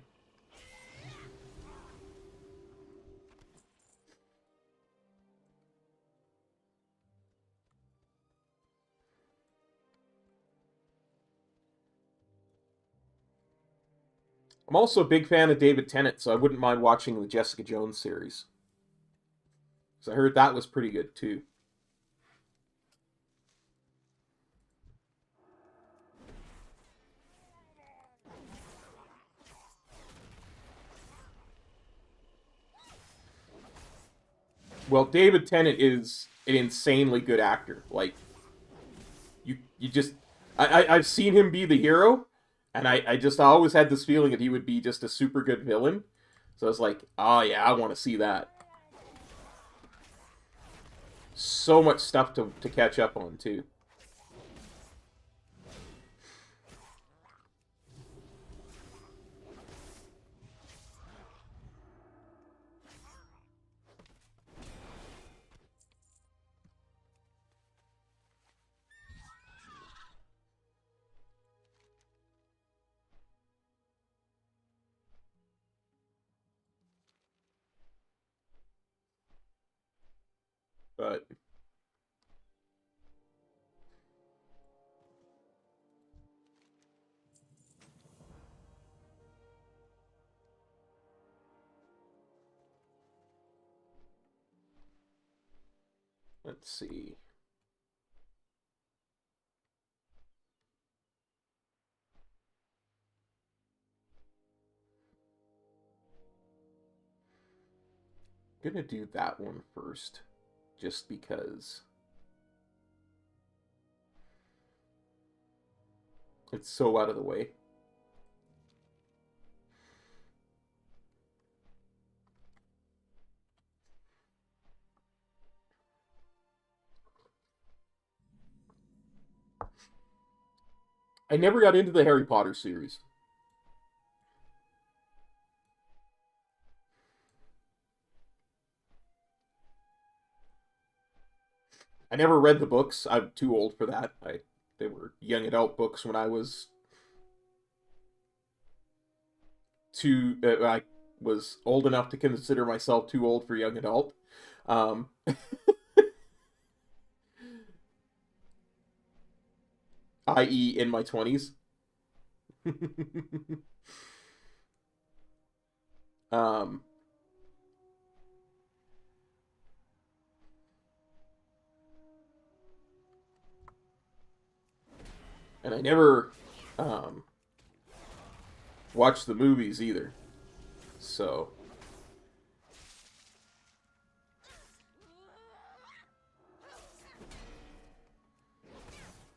I'm also a big fan of David Tennant, so I wouldn't mind watching the Jessica Jones series. So I heard that was pretty good, too. Well, David Tennant is an insanely good actor. Like, you just... I've seen him be the hero, and I always had this feeling that he would be just a super good villain. So I was like, oh yeah, I want to see that. So much stuff to catch up on, too. But let's see. I'm gonna do that one first, just because it's so out of the way. I never got into the Harry Potter series. I never read the books. I'm too old for that. They were young adult books when I was I was old enough to consider myself too old for young adult. I.e. in my 20s. And I never watched the movies either. So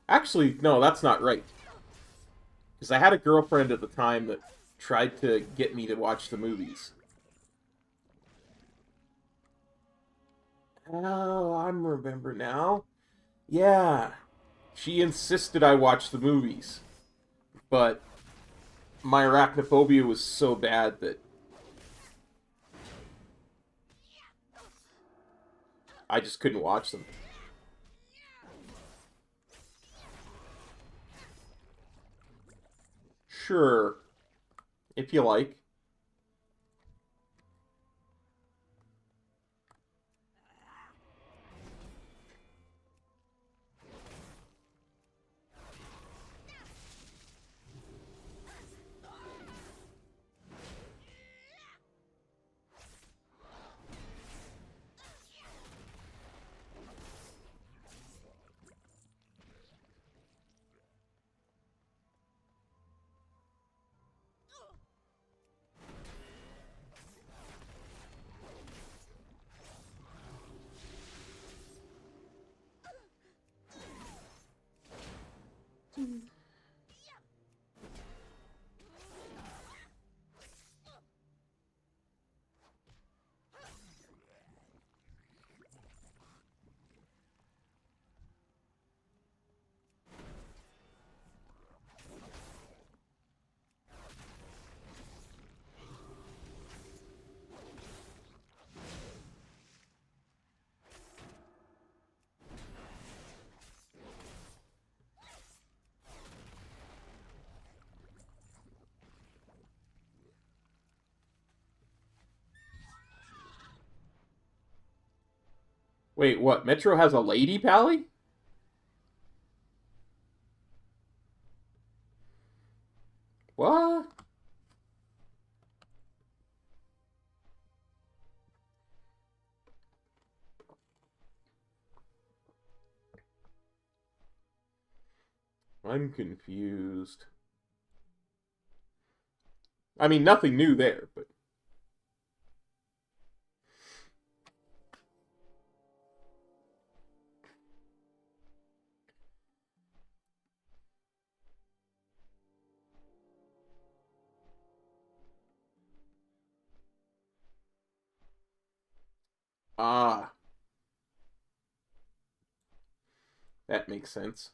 actually, no, that's not right. Because I had a girlfriend at the time that tried to get me to watch the movies. Oh, I remember now. Yeah. She insisted I watch the movies. But my arachnophobia was so bad that I just couldn't watch them. Sure. If you like. Wait, what? Metro has a lady pally? What? I'm confused. I mean, nothing new there, but... Ah. That makes sense.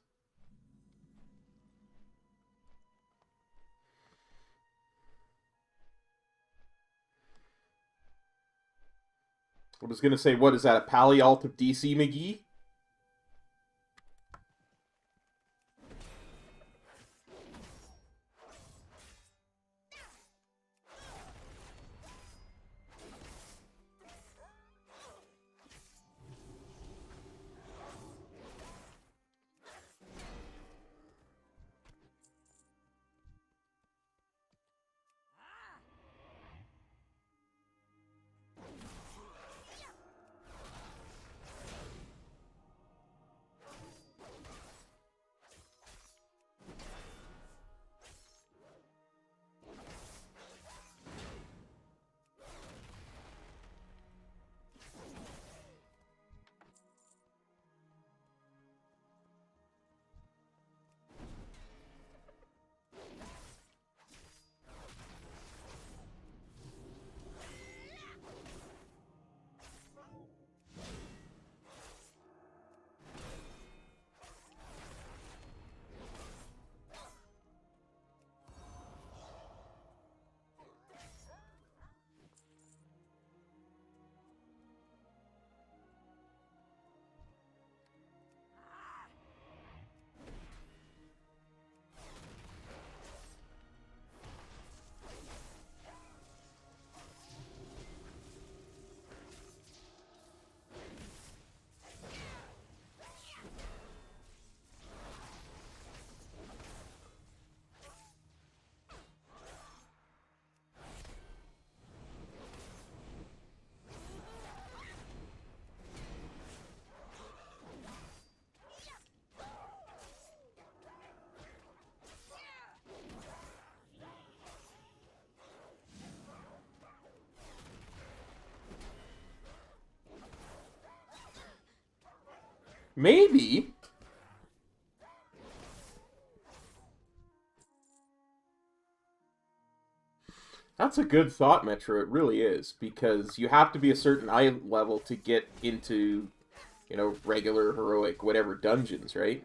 I was gonna say, what is that, a pally alt of DC McGee? Maybe. That's a good thought, Metro. It really is. Because you have to be a certain eye level to get into, you know, regular, heroic, whatever dungeons, right?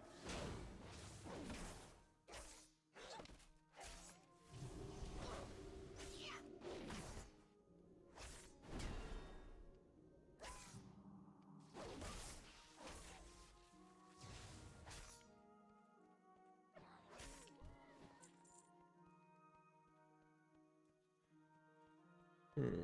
Hmm.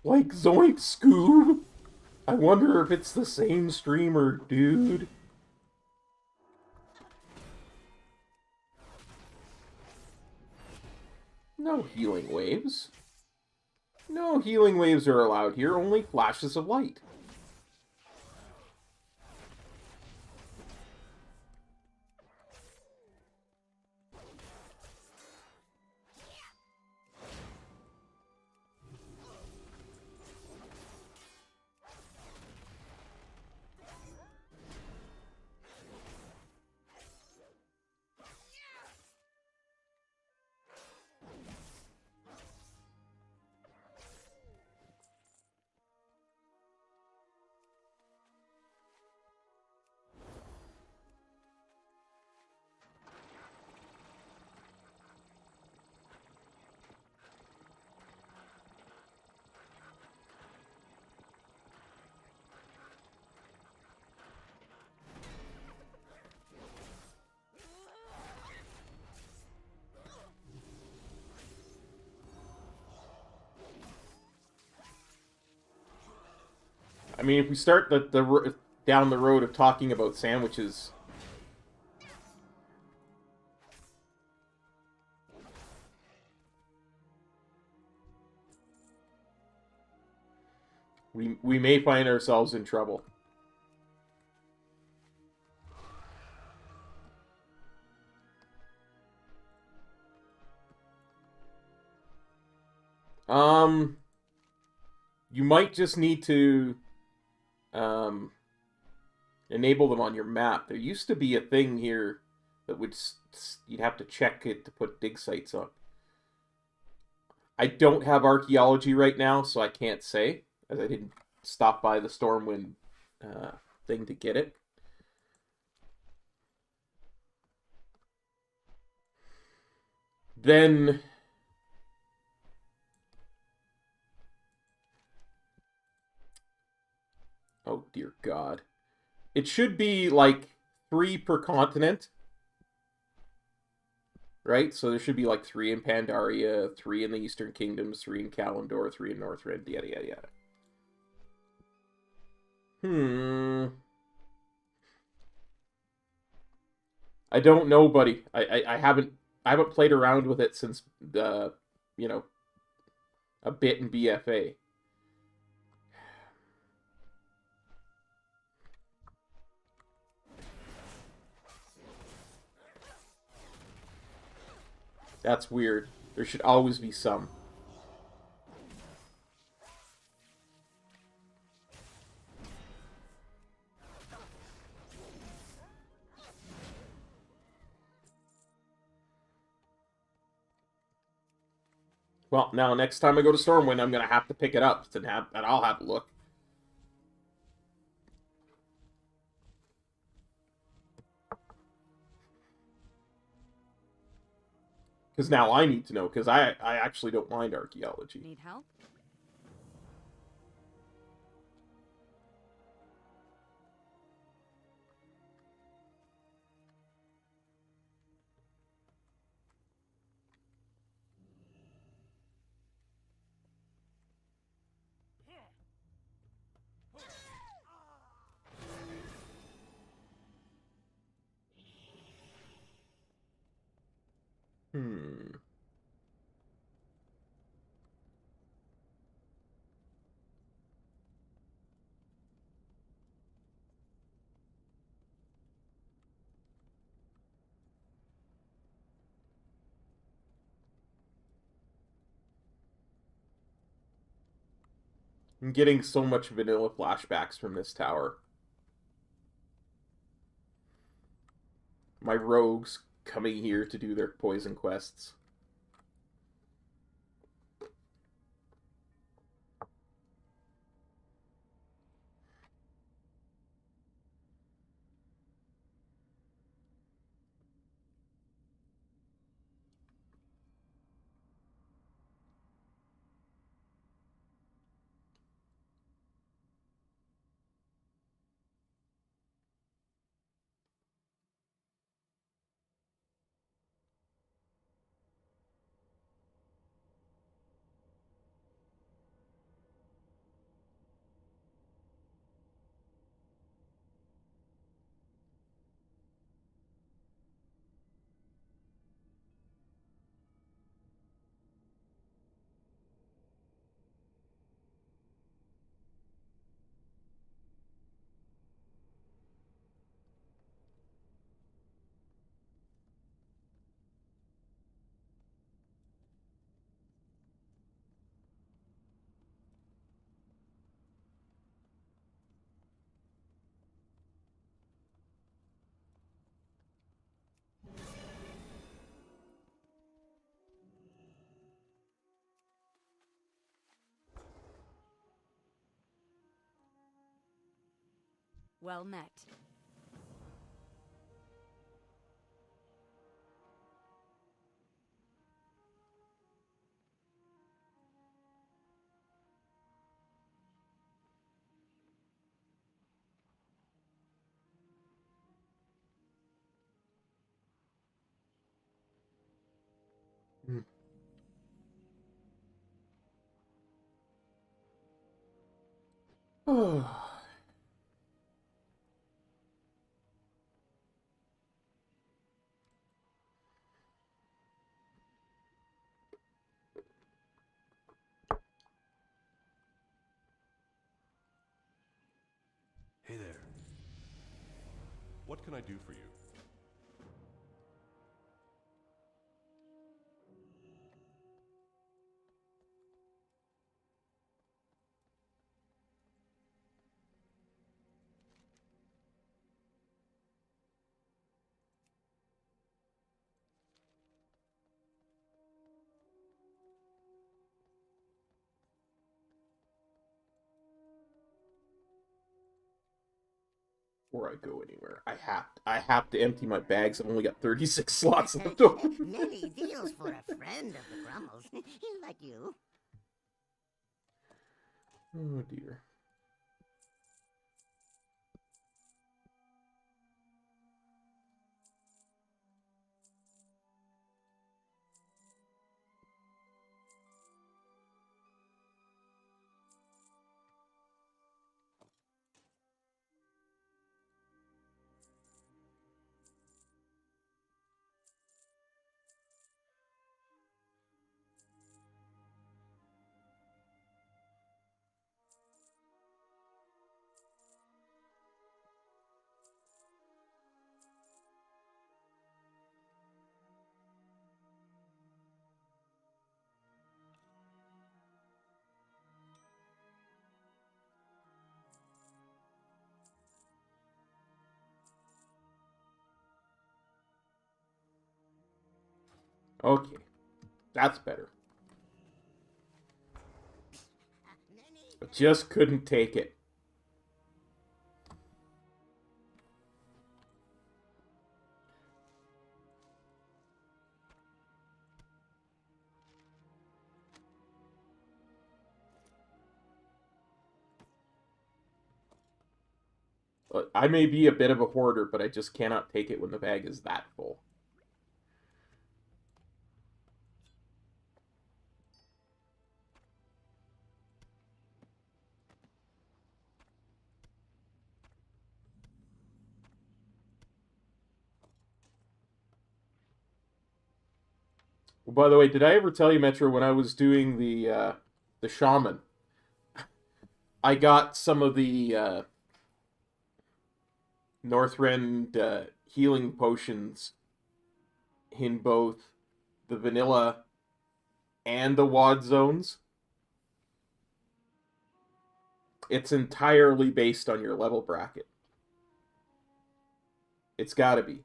Like Zoink Scoob? I wonder if it's the same streamer, dude. No healing waves. No healing waves are allowed here, only flashes of light. I mean, if we start down the road of talking about sandwiches, we may find ourselves in trouble. You might just need to enable them on your map. There used to be a thing here that would you'd have to check it to put dig sites up. I don't have archaeology right now, so I can't say, as I didn't stop by the stormwind thing to get it. Then oh dear God. It should be like 3 per continent. Right? So there should be like 3 in Pandaria, 3 in the Eastern Kingdoms, 3 in Kalimdor, 3 in Northrend, yada yada yada. I don't know, buddy. I haven't played around with it since the, you know, a bit in BFA. That's weird. There should always be some. Well, now next time I go to Stormwind, I'm gonna have to pick it up and I'll have a look. Because now I need to know, because I actually don't mind archaeology. Need help? Hmm. I'm getting so much vanilla flashbacks from this tower. My rogues coming here to do their poison quests. Well met. Oh. Hey there. What can I do for you? Before I go anywhere, I have to empty my bags. I've only got 36 slots left open. Many deals for a friend of the Grummels. Like you. Oh dear. Okay, that's better. I just couldn't take it. I may be a bit of a hoarder, but I just cannot take it when the bag is that full. Well, by the way, did I ever tell you, Metro, when I was doing the shaman, I got some of the Northrend healing potions in both the vanilla and the WOD zones. It's entirely based on your level bracket. It's gotta be.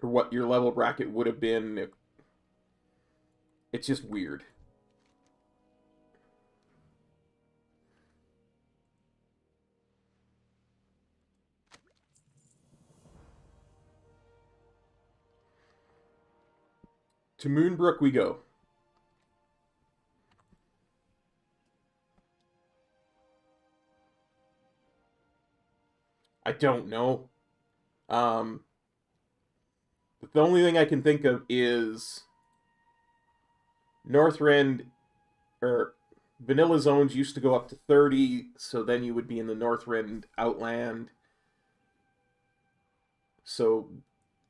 Or what your level bracket would have been. It's just weird. To Moonbrook we go. I don't know. The only thing I can think of is Northrend, or vanilla zones used to go up to 30, so then you would be in the Northrend Outland. So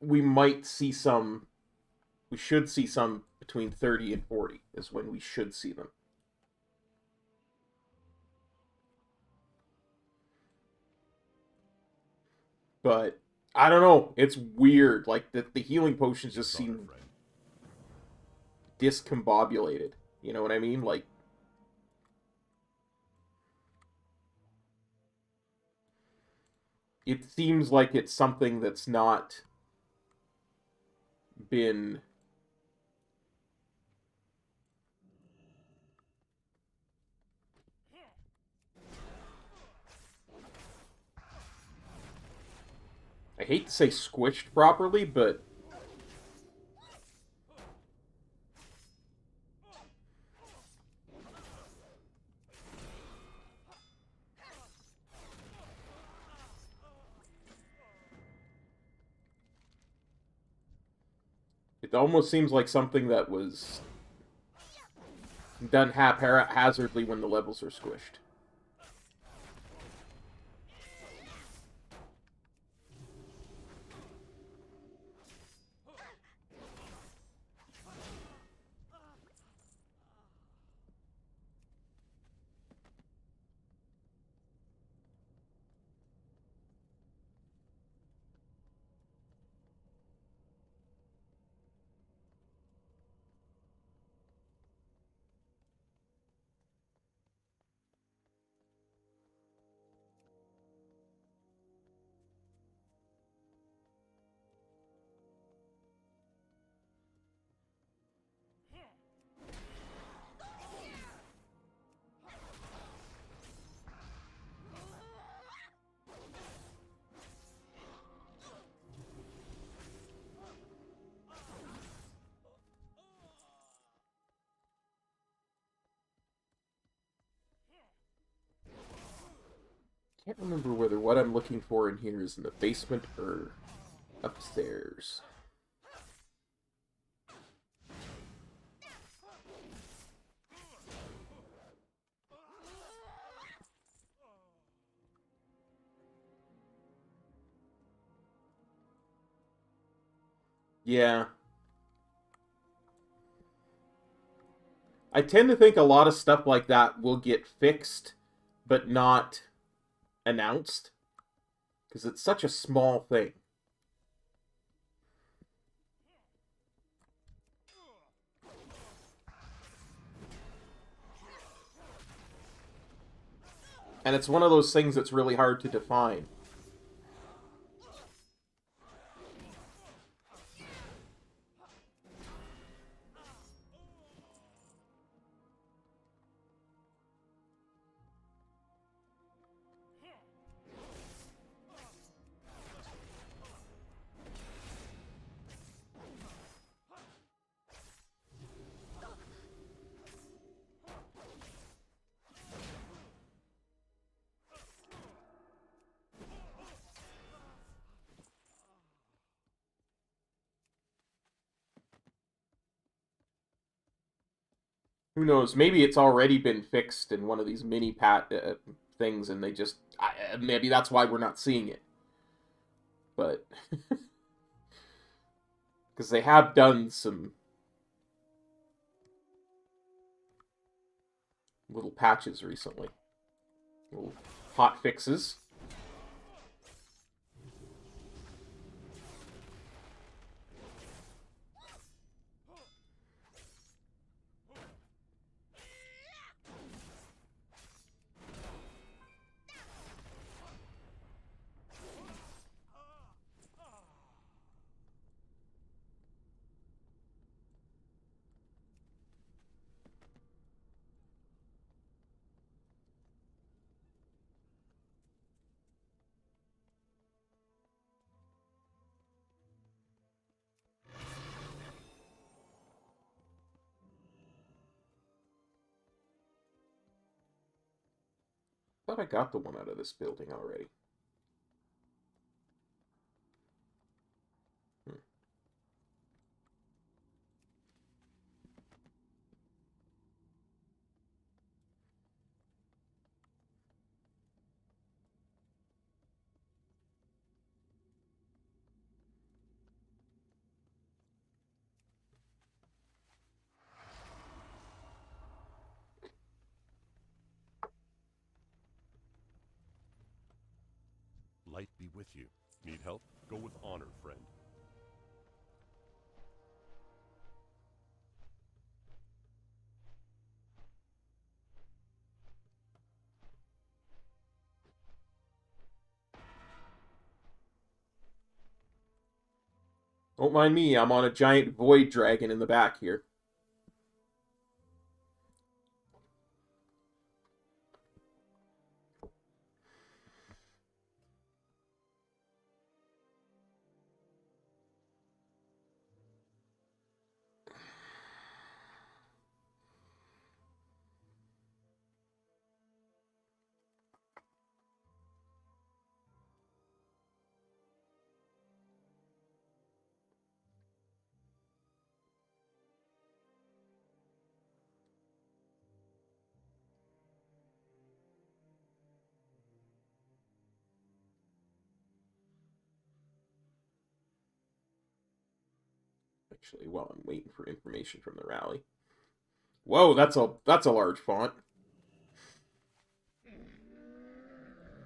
we might see some, we should see some between 30 and 40 is when we should see them. But I don't know. It's weird. Like, the healing potions just seem discombobulated. You know what I mean? Like, it seems like it's something that's not been... I hate to say squished properly, but... it almost seems like something that was done haphazardly when the levels are squished. Can't remember whether what I'm looking for in here is in the basement or upstairs. Yeah. I tend to think a lot of stuff like that will get fixed, but not announced, because it's such a small thing. And it's one of those things that's really hard to define. Who knows? Maybe it's already been fixed in one of these mini things, and they just... maybe that's why we're not seeing it. But... because they have done some... little patches recently. Little hot fixes. I thought I got the one out of this building already. Light be with you. Need help? Go with honor, friend. Don't mind me, I'm on a giant void dragon in the back here. Actually, while I'm waiting for information from the rally. Whoa, that's a large font.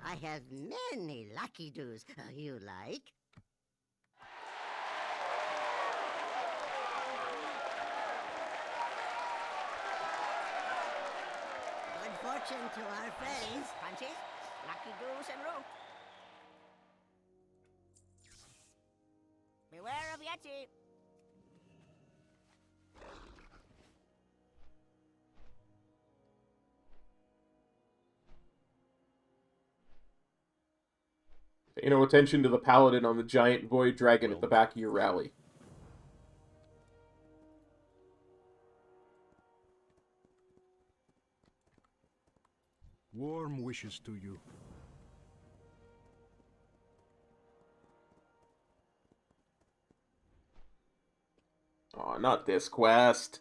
I have many lucky doos. You like? Good fortune to our friends. Punches, lucky doos, and rope. Beware of Yeti. Pay no attention to the Paladin on the giant void dragon at the back of your rally. Warm wishes to you. Aw, not this quest.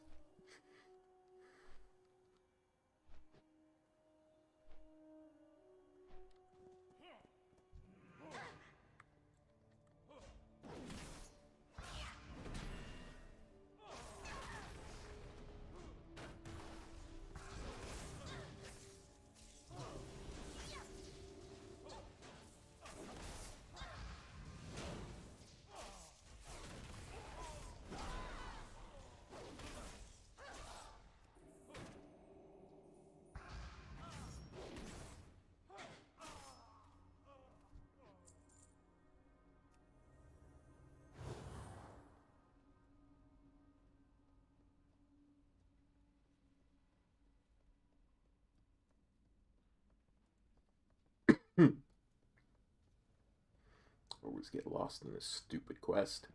Always get lost in this stupid quest.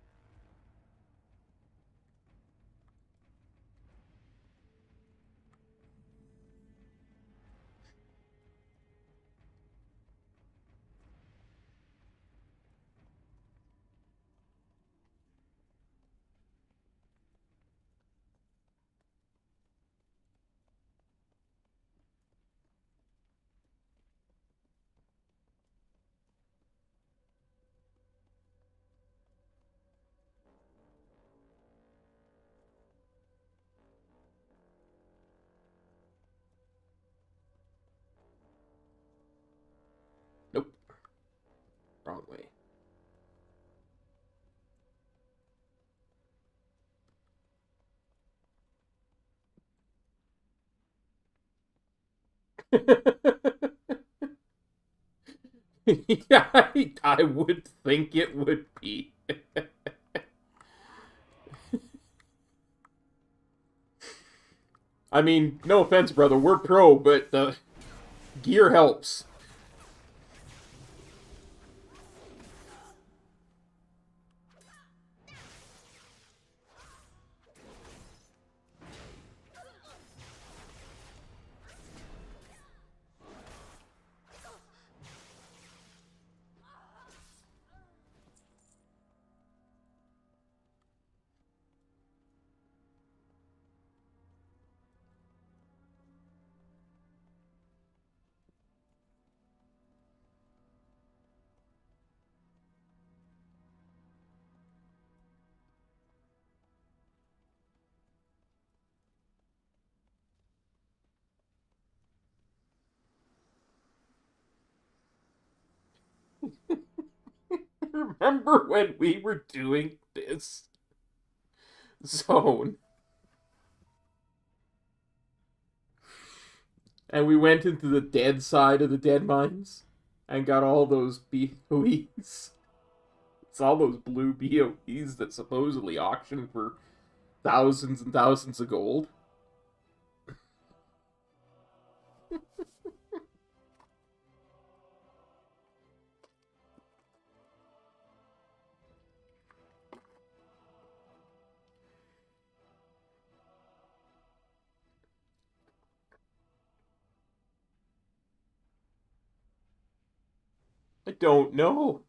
Wrong way. Yeah, I would think it would be. I mean, no offense, brother, we're pro, but the gear helps. Remember when we were doing this zone? And we went into the dead side of the dead mines and got all those BOEs. It's all those blue BOEs that supposedly auction for thousands and thousands of gold. I don't know.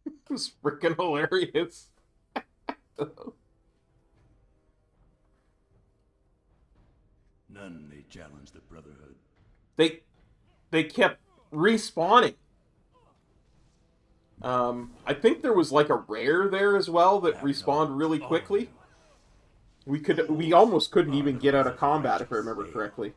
It was freaking hilarious. None may challenge the Brotherhood. They kept respawning. I think there was like a rare there as well that respawned really quickly. We almost couldn't even get out of combat if I remember correctly.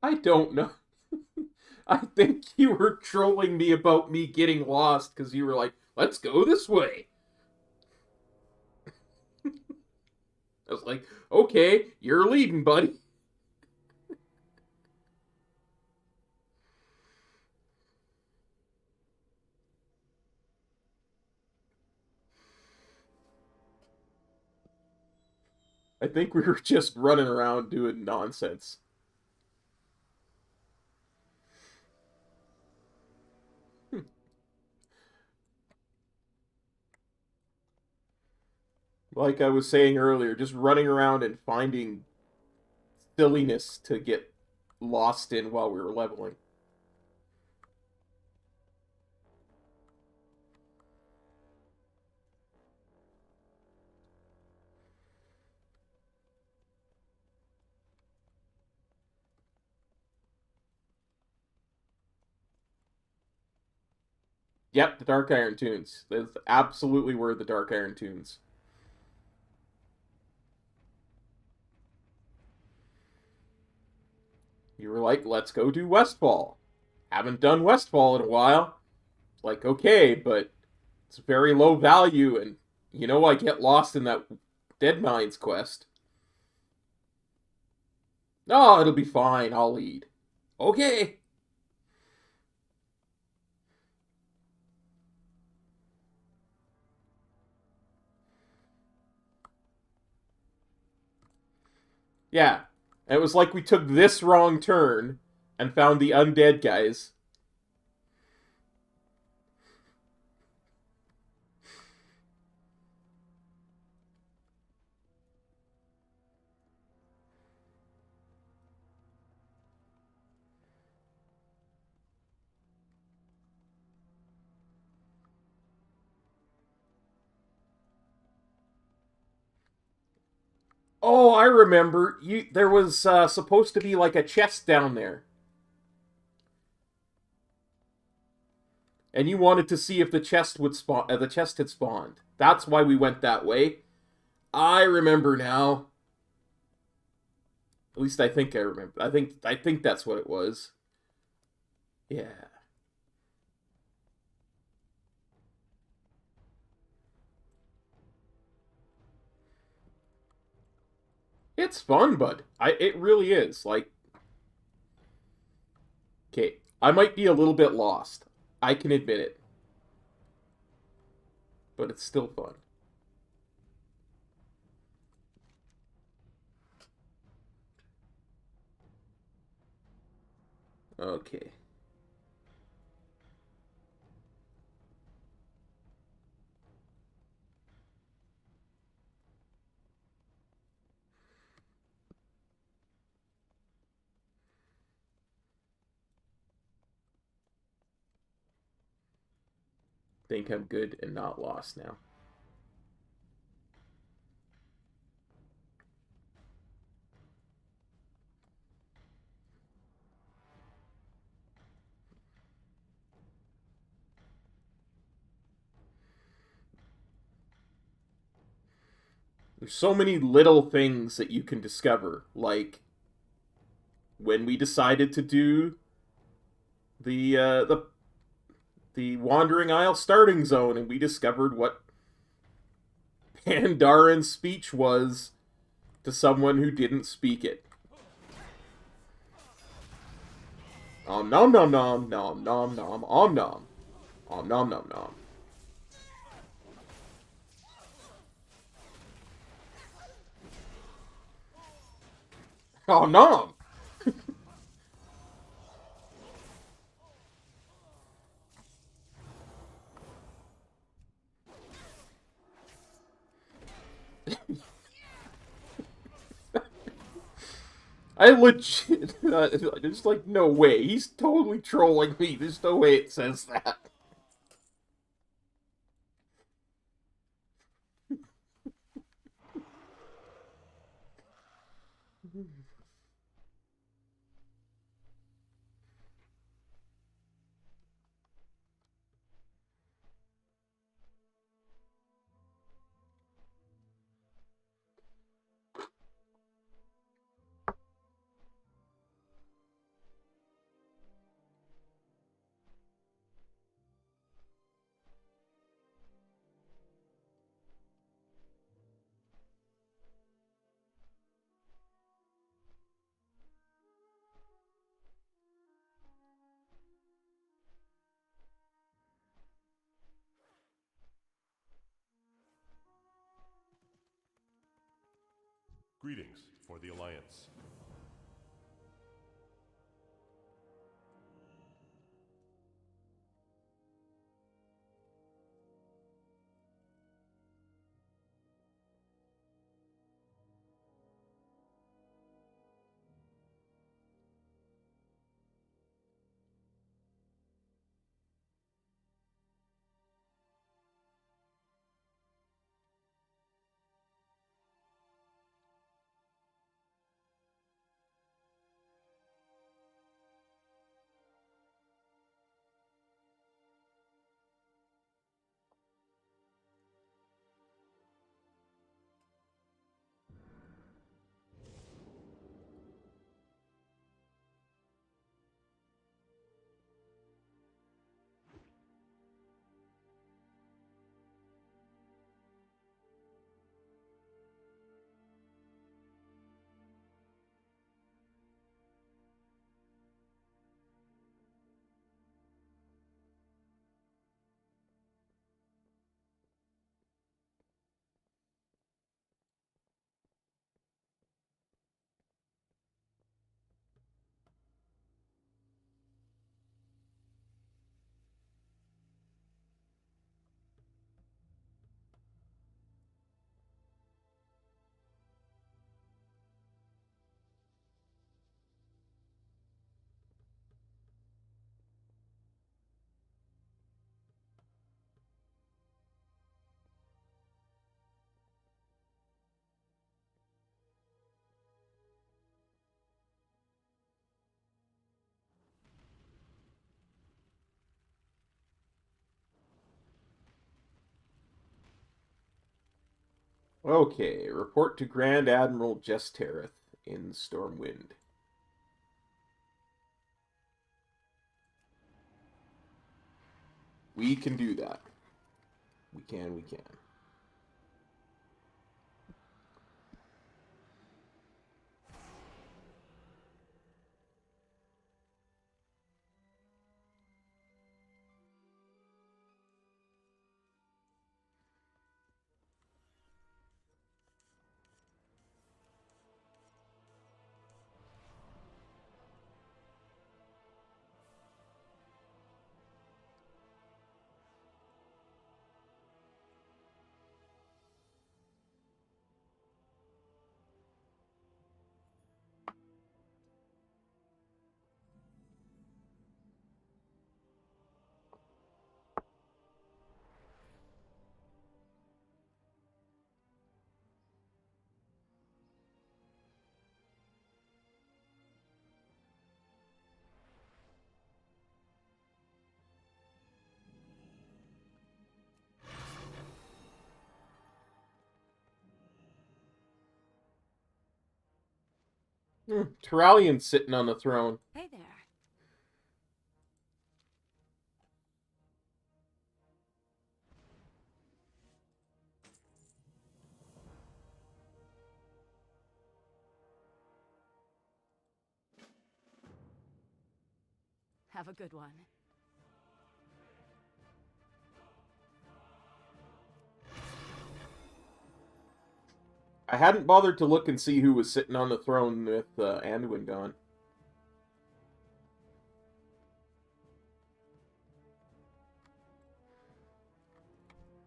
I don't know. I think you were trolling me about me getting lost because you were like, let's go this way. I was like, okay, you're leading, buddy. I think we were just running around doing nonsense. Like I was saying earlier, just running around and finding silliness to get lost in while we were leveling. Yep, the Dark Iron Tunes. That's absolutely where the Dark Iron Tunes. You were like, let's go do Westfall. Haven't done Westfall in a while. It's like, okay, but it's very low value, and you know I get lost in that Dead Mines quest. Oh, it'll be fine. I'll lead. Okay. Yeah. It was like we took this wrong turn and found the undead guys. Oh, I remember. There was supposed to be like a chest down there. And you wanted to see if the chest would spawn. The chest had spawned. That's why we went that way. I remember now. At least I think I remember. I think that's what it was. Yeah. It's fun, bud. It really is. Like, okay, I might be a little bit lost. I can admit it. But it's still fun. Okay. Think I'm good and not lost now. There's so many little things that you can discover, like when we decided to do the Wandering Isle starting zone, and we discovered what Pandaren speech was to someone who didn't speak it. Om nom nom nom nom nom nom om nom om nom nom nom. Oh nom. I legit, there's like no way. He's totally trolling me. There's no way it says that. Greetings for the Alliance. Okay, report to Grand Admiral Jestereth in Stormwind. We can do that. We can. Terralian's sitting on the throne. Hey there. Have a good one. I hadn't bothered to look and see who was sitting on the throne with Elwynn gone.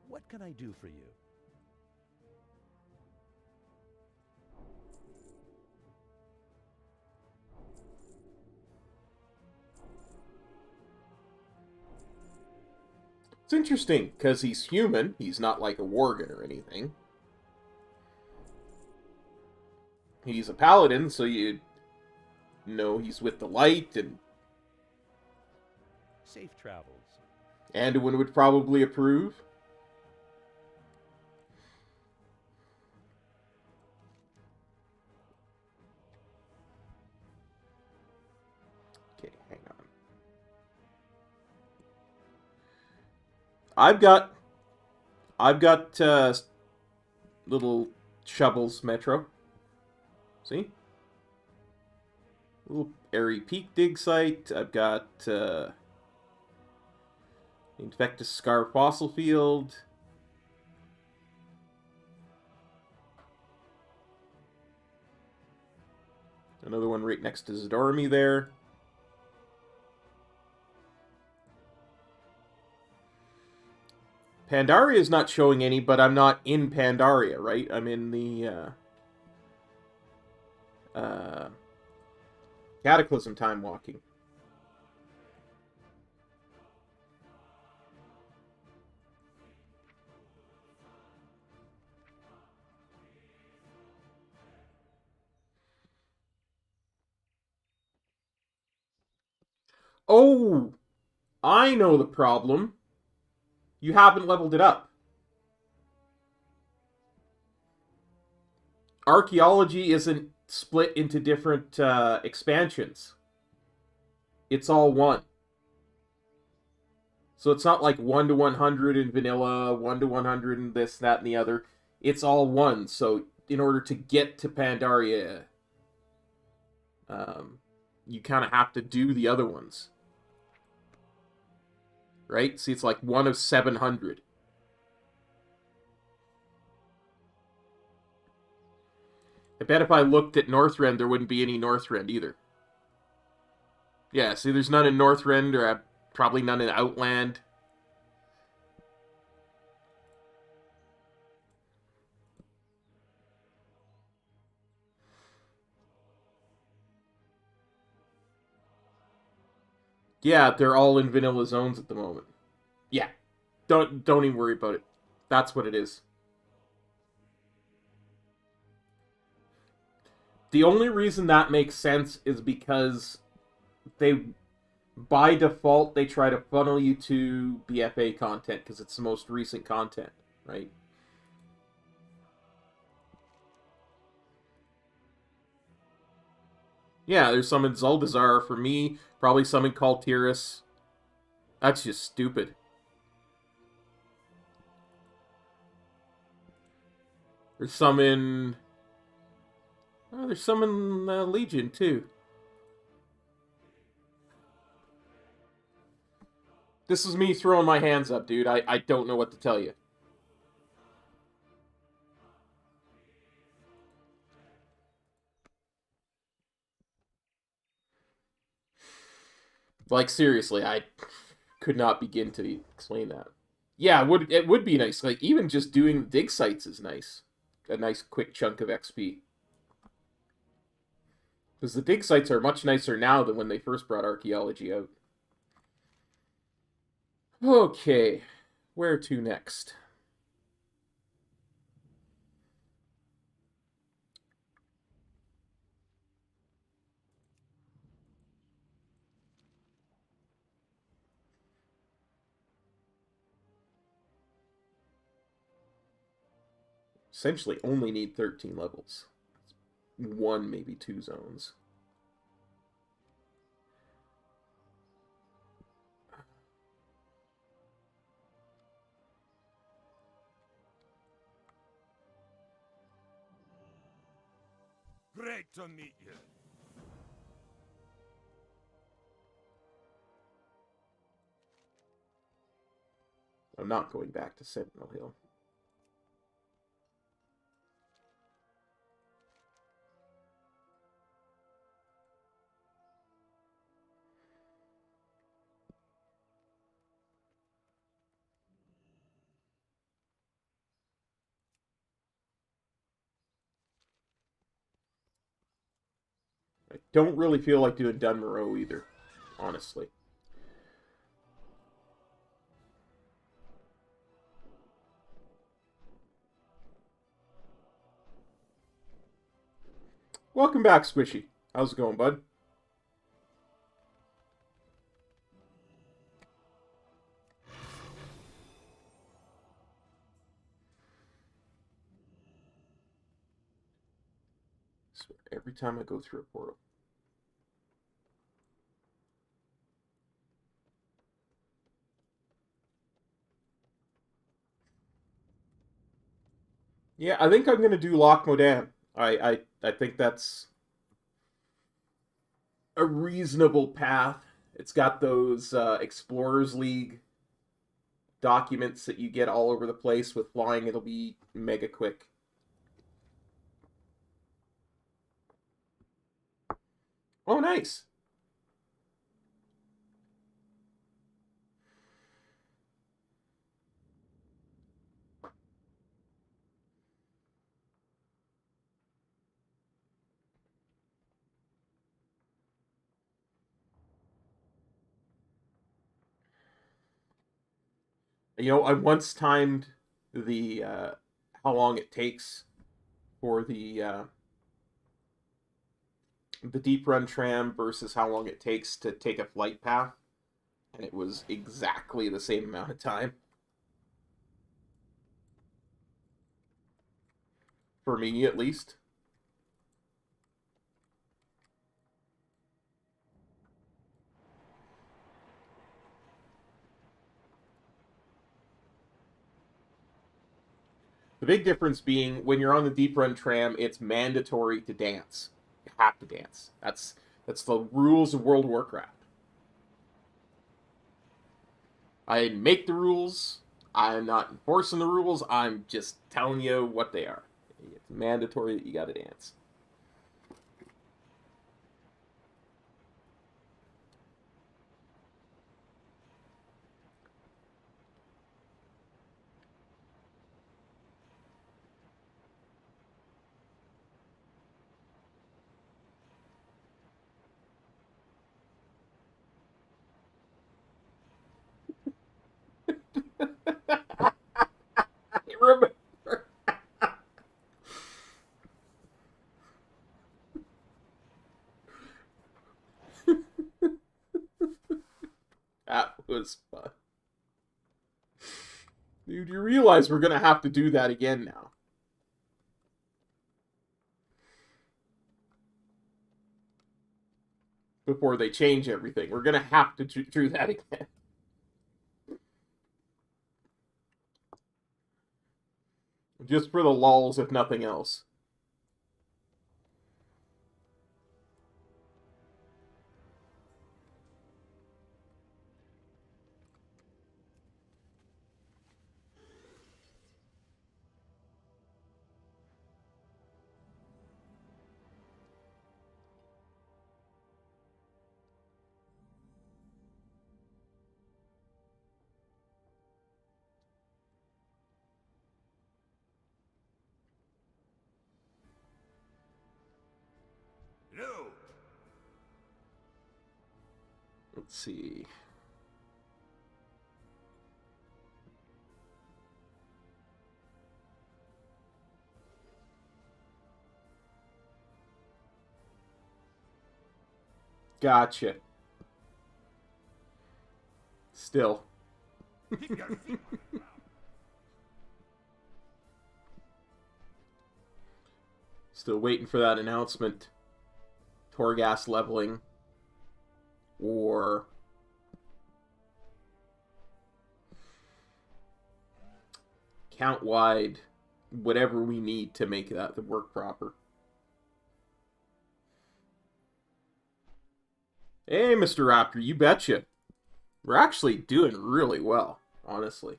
What can I do for you? It's interesting, because he's human. He's not like a worgen or anything. He's a paladin, so you know he's with the light, and Safe travels. Elwynn would probably approve. Okay, hang on. I've got little shovels, Metro. See? Little airy peak dig site. I've got Infectus Scar fossil field. Another one right next to Zdormi there. Pandaria is not showing any, but I'm not in Pandaria, right? I'm in the Cataclysm time walking. Oh, I know the problem. You haven't leveled it up. Archaeology isn't split into different expansions. It's all one. So it's not like 1 to 100 in vanilla, 1 to 100 in this, that, and the other. It's all one. So in order to get to Pandaria, you kind of have to do the other ones. Right? See, it's like 1 of 700. I bet if I looked at Northrend, there wouldn't be any Northrend either. Yeah, see, there's none in Northrend, or probably none in Outland. Yeah, they're all in vanilla zones at the moment. Yeah, don't even worry about it. That's what it is. The only reason that makes sense is because by default, they try to funnel you to BFA content because it's the most recent content, right? Yeah, there's some in Zuldazar for me. Probably some in Kaltiris. That's just stupid. There's some in... Oh, there's some in Legion, too. This is me throwing my hands up, dude. I don't know what to tell you. Like, seriously, I could not begin to explain that. Yeah, it would be nice. Like, even just doing dig sites is nice. A nice quick chunk of XP. Because the dig sites are much nicer now than when they first brought archaeology out. Okay, where to next? Essentially only need 13 levels. 1, maybe 2 zones. Great to meet you. I'm not going back to Sentinel Hill. I don't really feel like doing Dunmoreau either, honestly. Welcome back, Squishy. How's it going, bud? I swear, every time I go through a portal. Yeah, I think I'm going to do Loch Modan. I think that's a reasonable path. It's got those Explorers League documents that you get all over the place. With flying, it'll be mega quick. Oh, nice. You know, I once timed the how long it takes for the deep run tram versus how long it takes to take a flight path, and it was exactly the same amount of time. For me, at least. The big difference being, when you're on the deep run tram, it's mandatory to dance. You have to dance. That's the rules of World of Warcraft. I didn't make the rules. I'm not enforcing the rules. I'm just telling you what they are. It's mandatory that you gotta dance. Remember. That was fun. Dude, you realize we're gonna have to do that again now. before they change everything. We're gonna have to do that again. Just for the lulz, if nothing else. No. Let's see. Gotcha. Still. Still waiting for that announcement. Torghast leveling. Or count-wide, whatever we need to make that work proper. Hey, Mr. Raptor, you betcha. We're actually doing really well, honestly.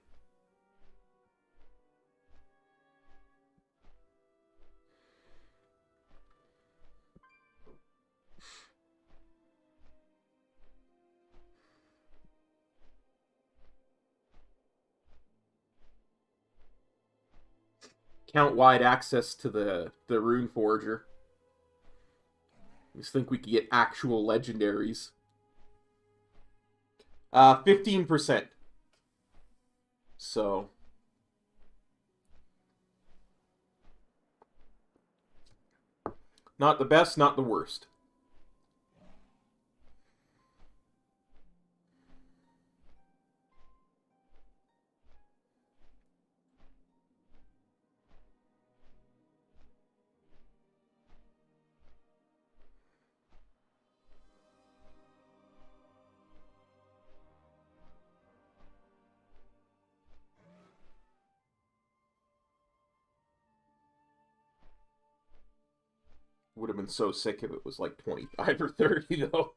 Count-wide access to the Rune Forger. I just think we could get actual legendaries. 15%. So. Not the best, not the worst. Would have been so sick if it was like 25 or 30, though.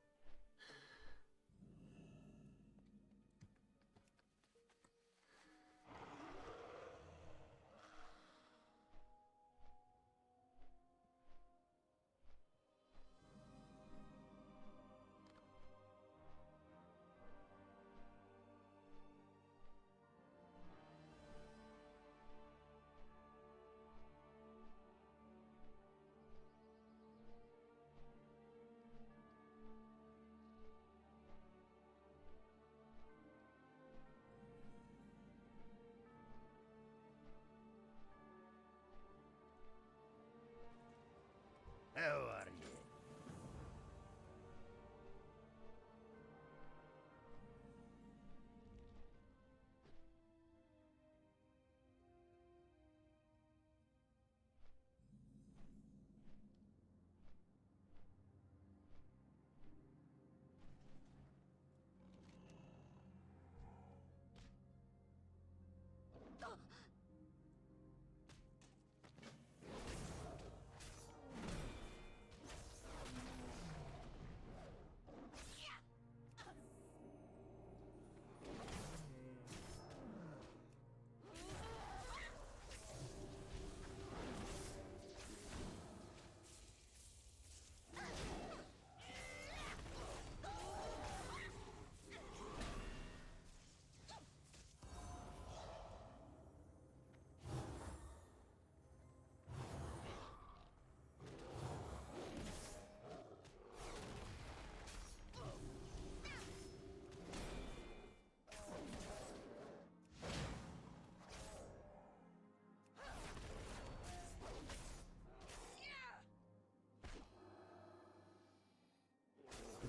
How are you?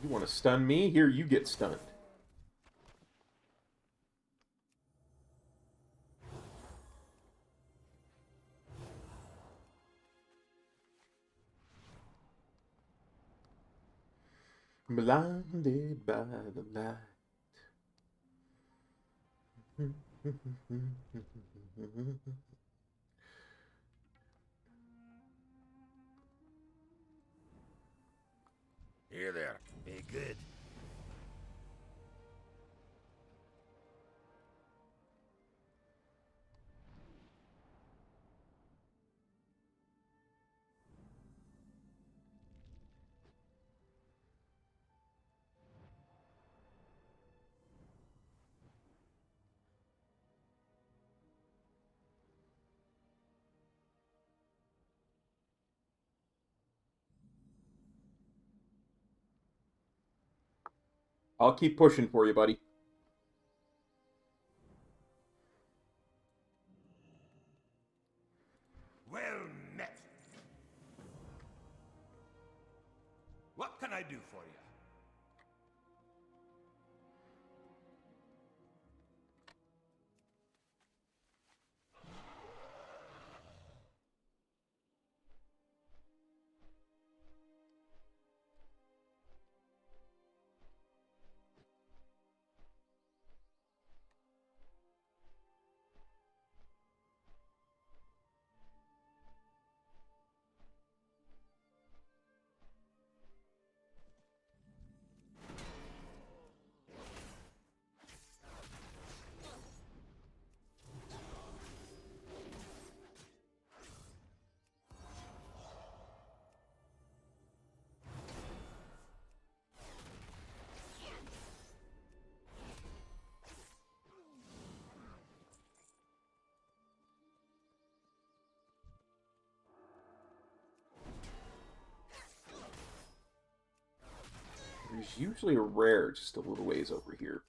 You want to stun me? Here, you get stunned. Blind. Blinded by the light. Here there. Be good. I'll keep pushing for you, buddy. Well met. What can I do for you? There's usually a rare just a little ways over here.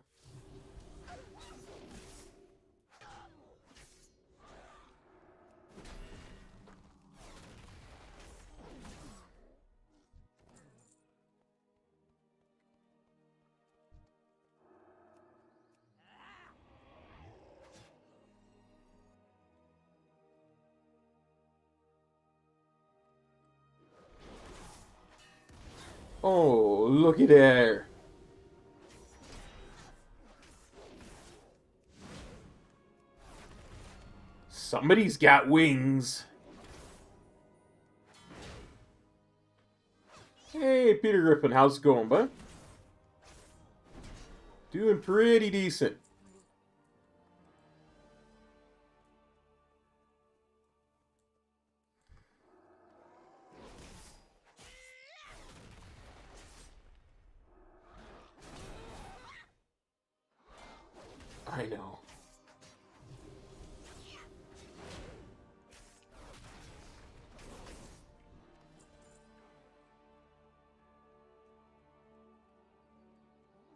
Oh, looky there. Somebody's got wings. Hey, Peter Griffin, how's it going, bud? Doing pretty decent. I know.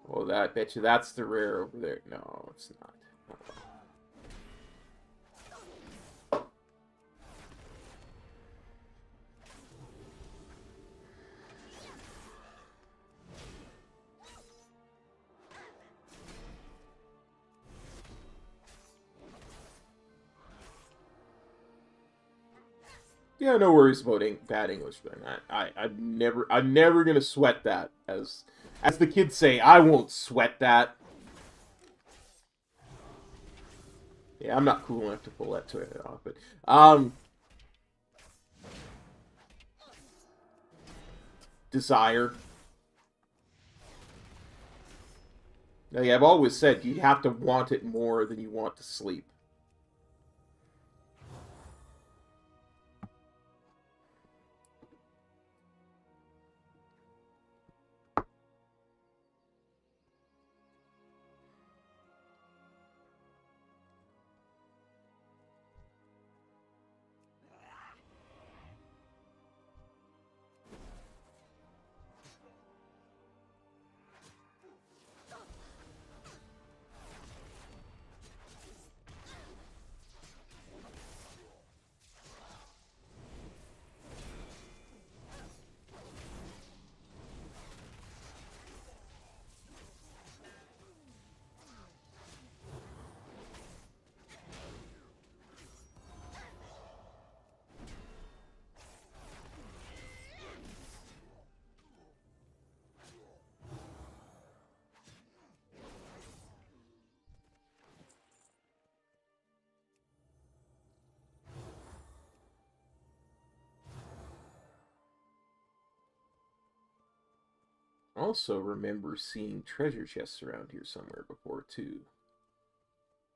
Well, I bet you that's the rare over there. No, it's not. Yeah, no worries about bad English, man. I'm never gonna sweat that. As the kids say, I won't sweat that. Yeah, I'm not cool enough to pull that off, but desire. Now, yeah, I've always said you have to want it more than you want to sleep. also remember seeing treasure chests around here somewhere before, too.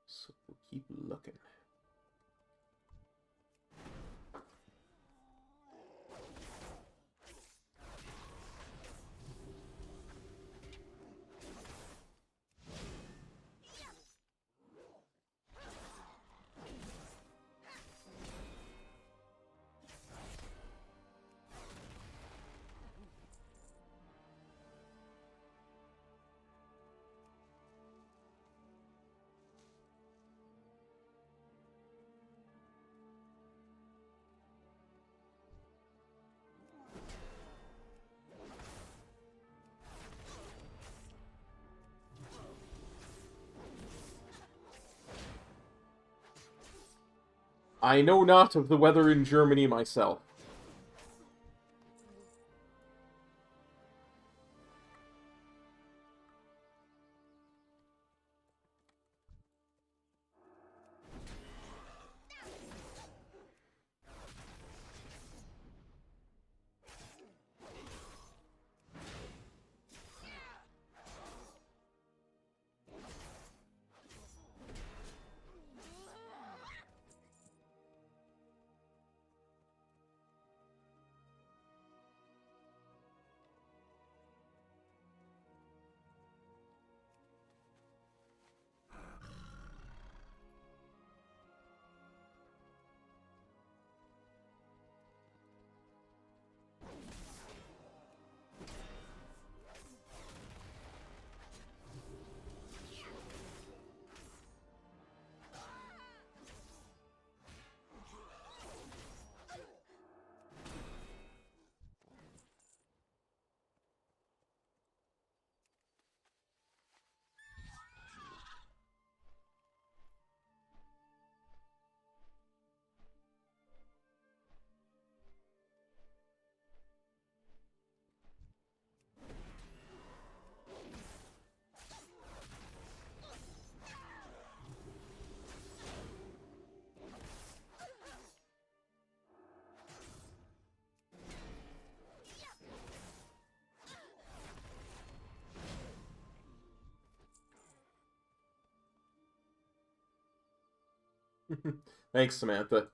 So we'll keep looking. I know not of the weather in Germany myself. Thanks, Samantha.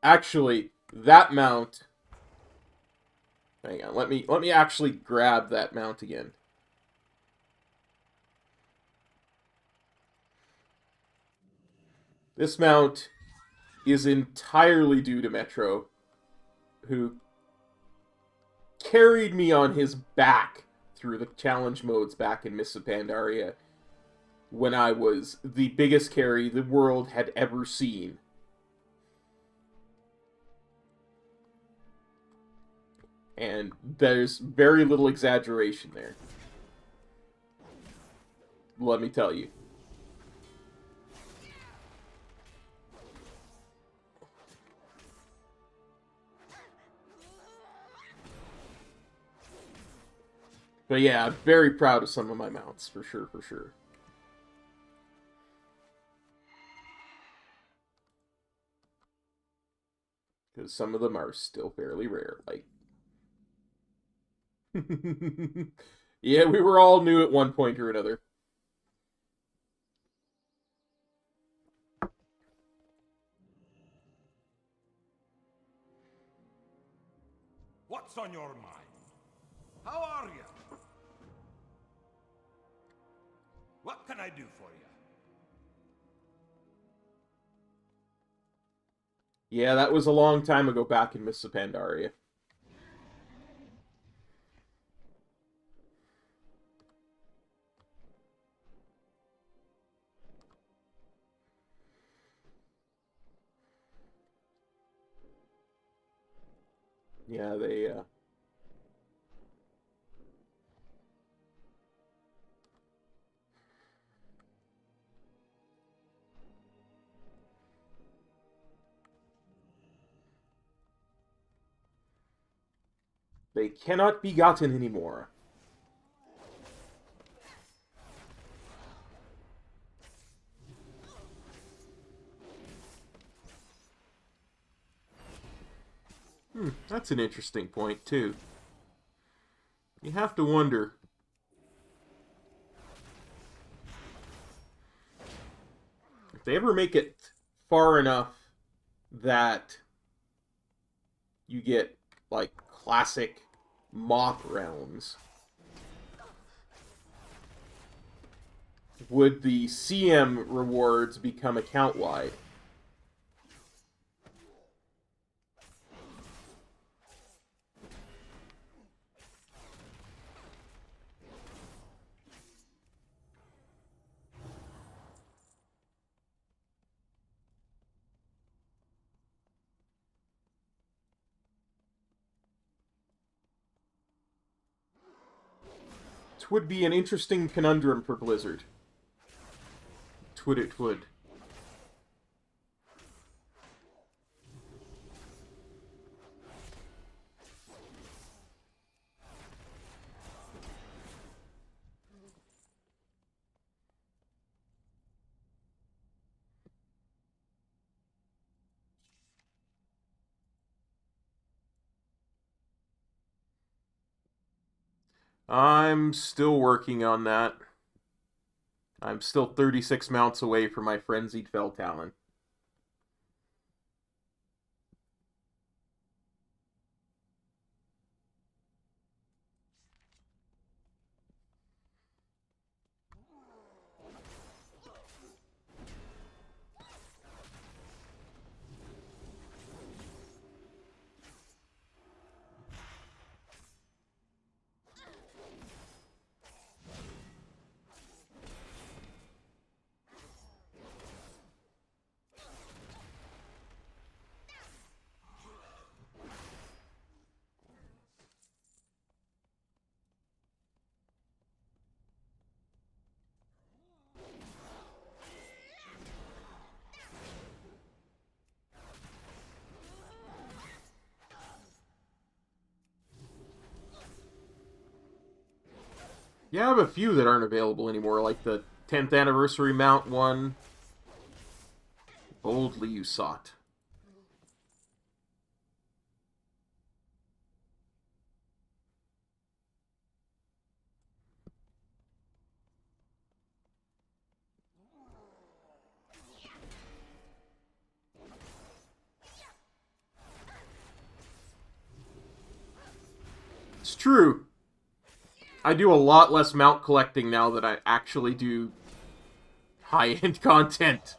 Actually, that mount... Hang on, let me actually grab that mount again. This mount is entirely due to Metro, who carried me on his back through the challenge modes back in Mists of Pandaria when I was the biggest carry the world had ever seen. And there's very little exaggeration there. Let me tell you. But yeah, I'm very proud of some of my mounts, for sure, for sure. Because some of them are still fairly rare, like... Yeah, we were all new at one point or another. What's on your mind? How are you? What can I do for you? Yeah, that was a long time ago back in Mists of Pandaria. Yeah, they cannot be gotten anymore. That's an interesting point, too. You have to wonder, they ever make it far enough that you get, like, classic mock realms, would the CM rewards become account-wide? Twould be an interesting conundrum for Blizzard. Twould it would. I'm still working on that. I'm still 36 mounts away from my Frenzied Fell Talon. Yeah, I have a few that aren't available anymore, like the 10th anniversary mount one. Boldly you sought. It's true. I do a lot less mount collecting now that I actually do high-end content.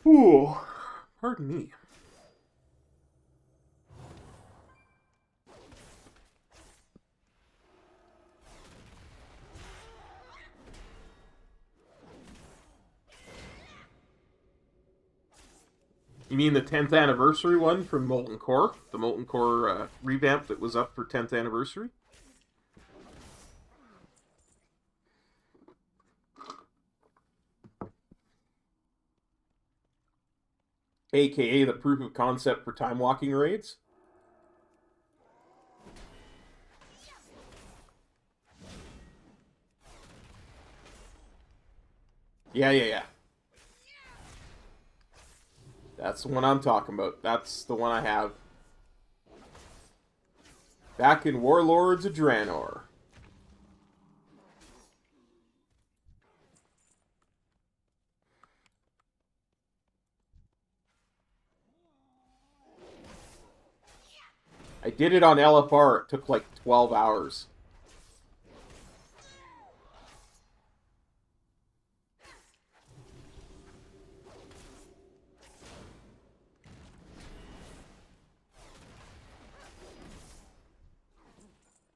Ooh, pardon me. You mean the 10th anniversary one from Molten Core? The Molten Core revamp that was up for 10th anniversary? AKA the proof of concept for time walking raids? Yeah. That's the one I'm talking about. That's the one I have. Back in Warlords of Draenor. I did it on LFR. It took like 12 hours.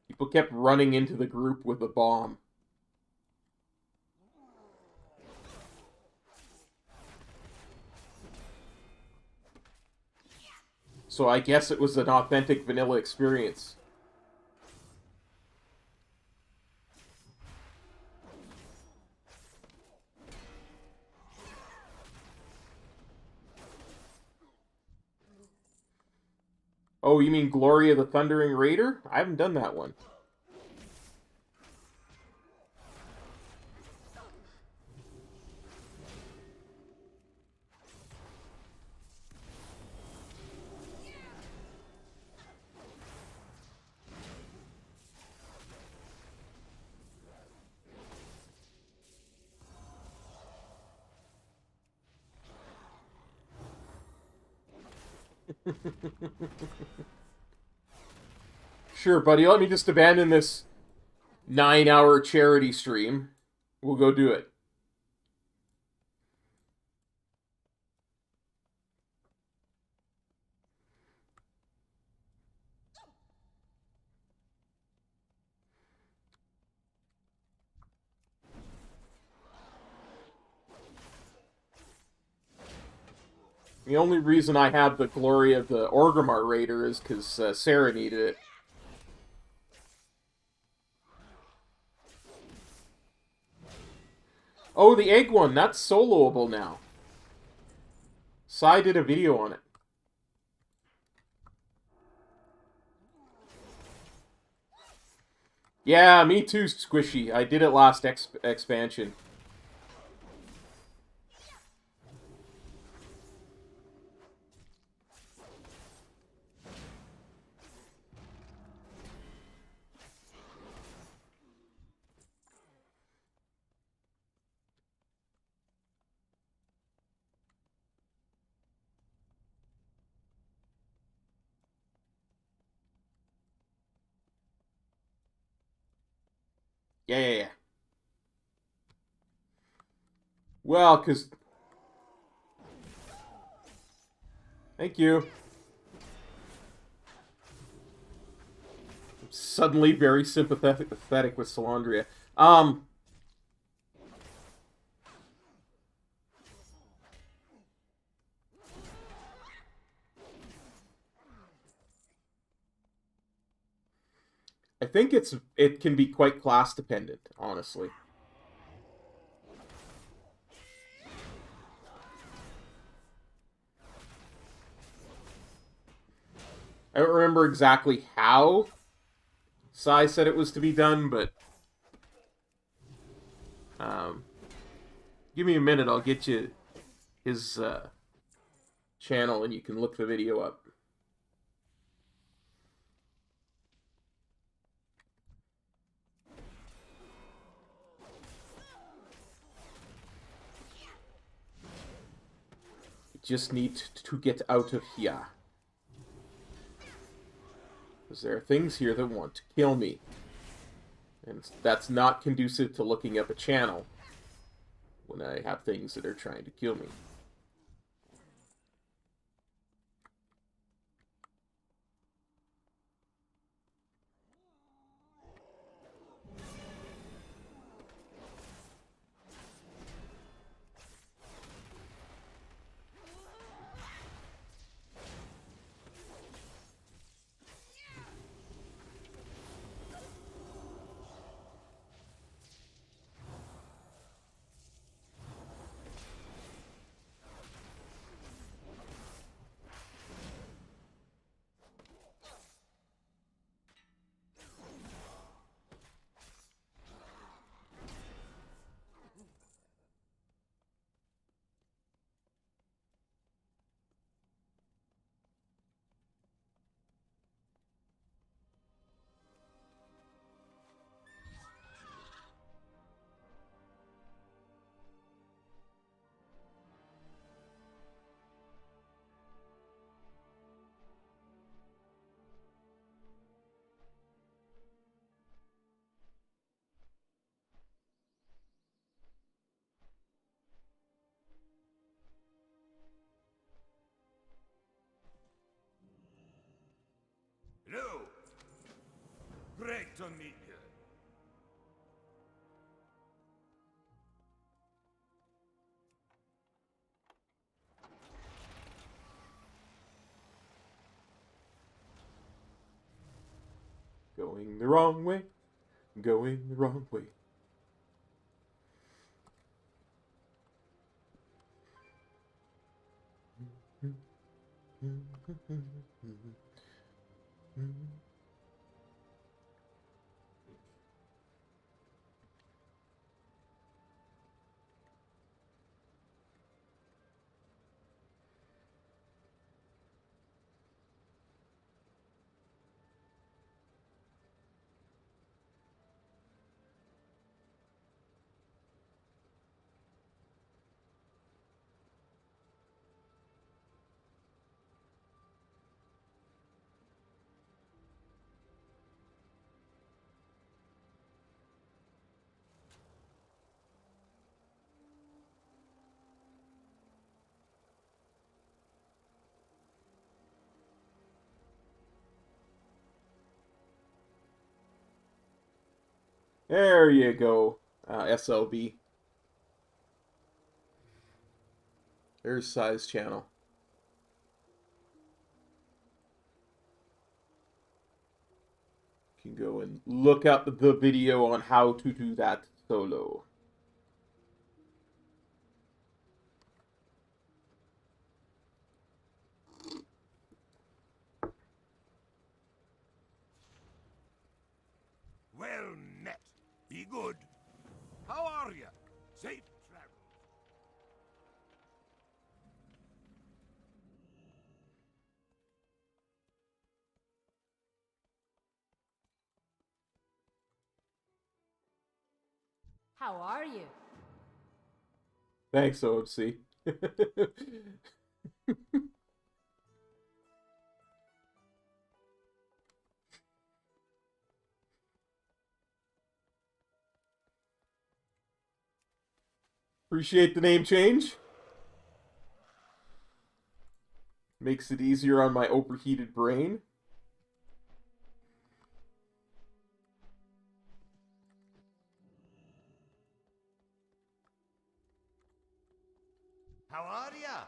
People kept running into the group with a bomb. So I guess it was an authentic vanilla experience. Oh, you mean Glory of the Thundering Raider? I haven't done that one. Sure, buddy. Let me just abandon this 9-hour charity stream. We'll go do it. The only reason I have the Glory of the Orgrimmar Raider is because Sarah needed it. Oh, the egg one. That's soloable now. Sai did a video on it. Yeah, me too, Squishy. I did it last expansion. Yeah. Well, because... Thank you. I'm suddenly very sympathetic with Salandria. I think it can be quite class dependent, honestly. I don't remember exactly how Sai said it was to be done, but give me a minute, I'll get you his channel and you can look the video up. Just need to get out of here. Because there are things here that want to kill me. And that's not conducive to looking up a channel when I have things that are trying to kill me. Hello! Great to meet you. Going the wrong way. Going the wrong way. There you go, SLB. There's size channel. You can go and look up the video on how to do that solo. Well met. Be good. How are you? Safe travels. How are you? Thanks, OC. Appreciate the name change. Makes it easier on my overheated brain. How are ya?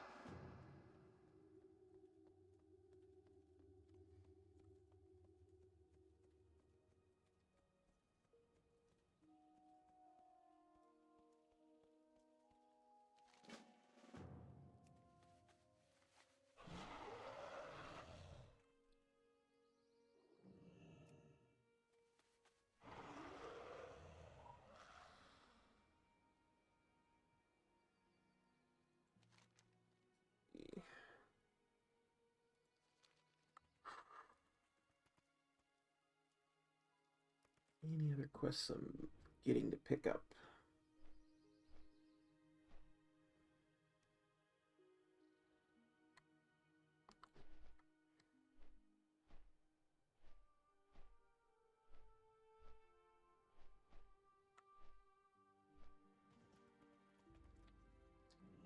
Any other quests I'm getting to pick up?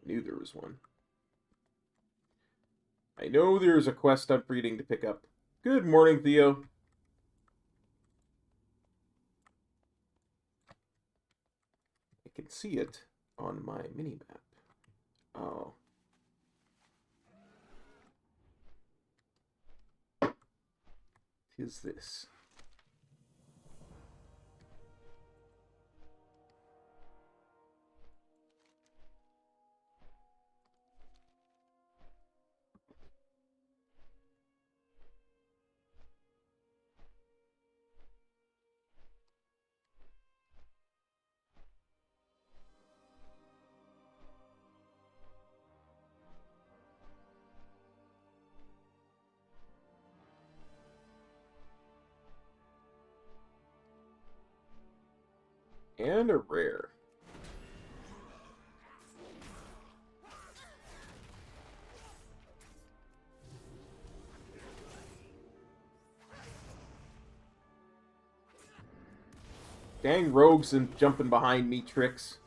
Knew there was one. I know there's a quest I'm forgetting to pick up. Good morning, Theo. I can see it on my mini-map. Oh. Tis this. And a rare. Dang rogues and jumping behind me tricks.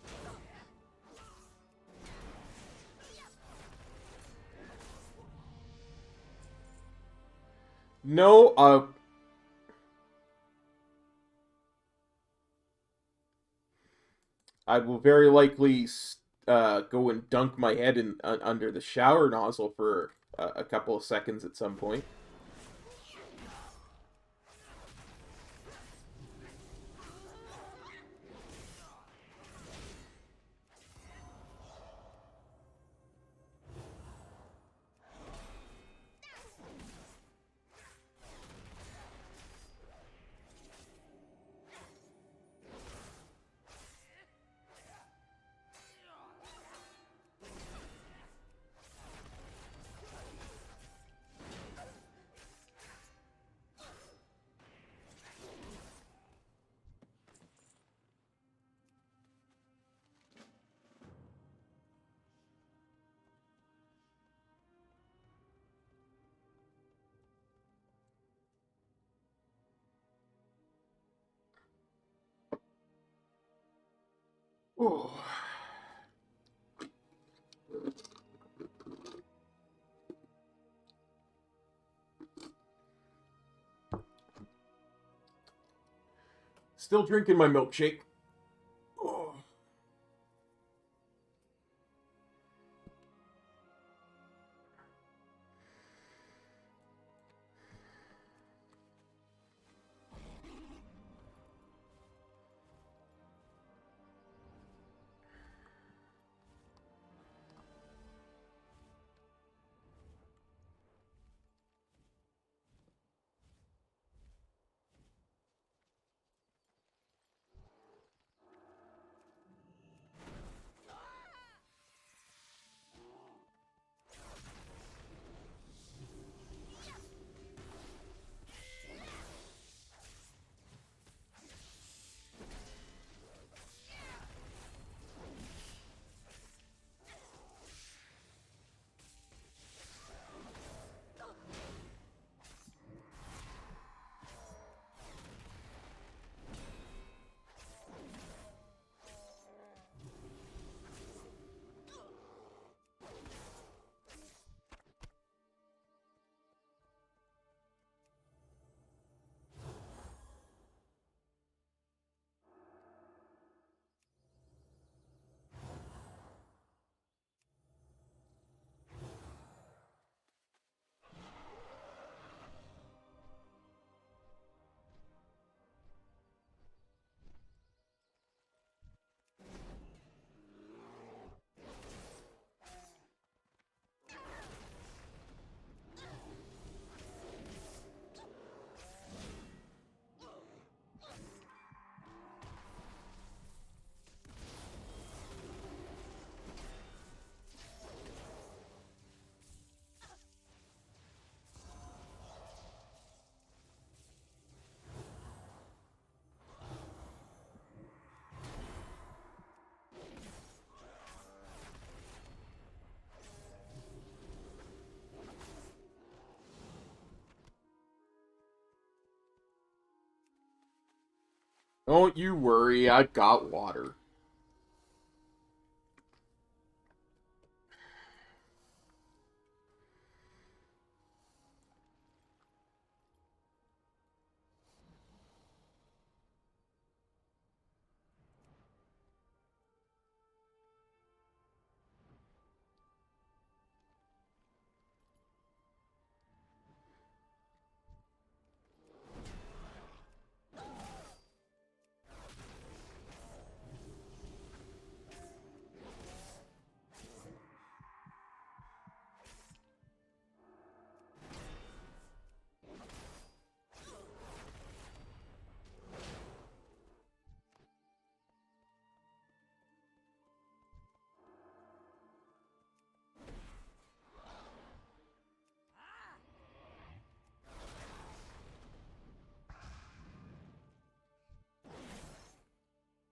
No, I will very likely go and dunk my head in under the shower nozzle for a couple of seconds at some point. Oh. Still drinking my milkshake. Oh. Don't you worry, I've got water.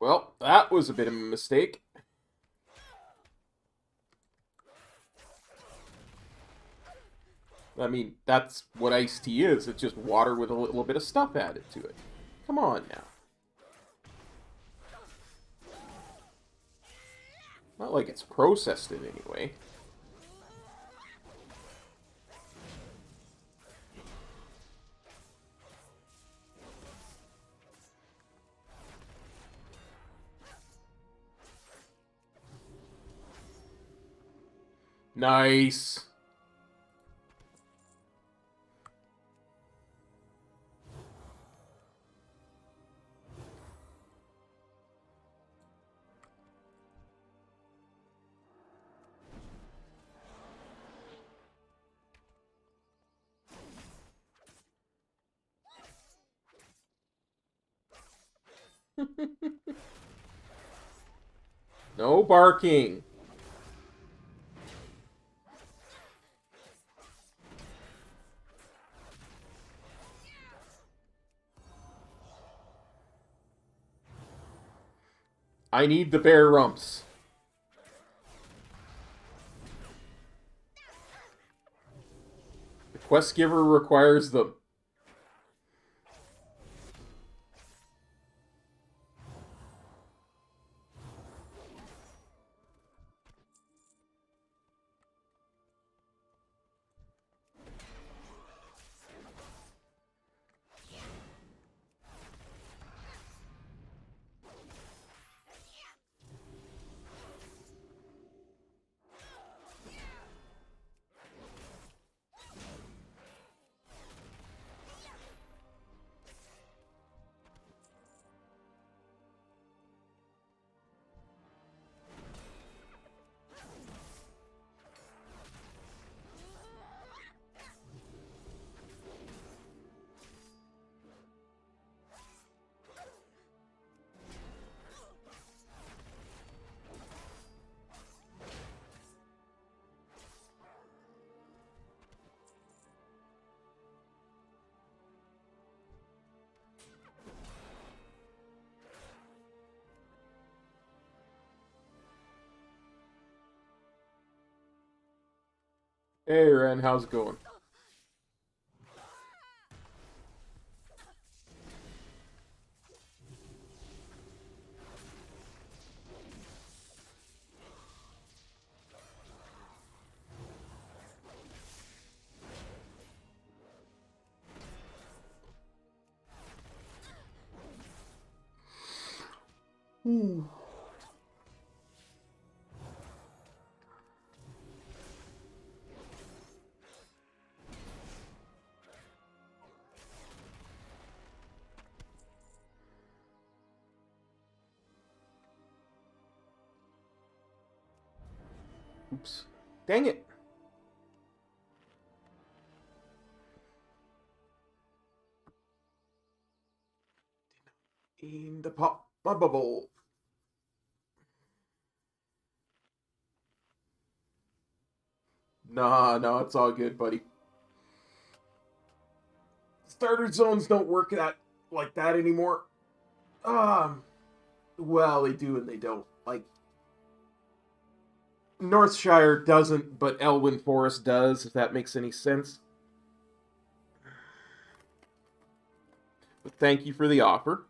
Well, that was a bit of a mistake. I mean, that's what iced tea is. It's just water with a little bit of stuff added to it. Come on now. Not like it's processed in any way. Nice. No barking. I need the bear rumps. The quest giver requires them. Hey, Ren, how's it going? Ooh. Oops. Dang it. In the pop my bubble. Nah, no, it's all good, buddy. Starter zones don't work like that anymore. Well, they do and they don't. Like, Northshire doesn't, but Elwynn Forest does, if that makes any sense. But thank you for the offer.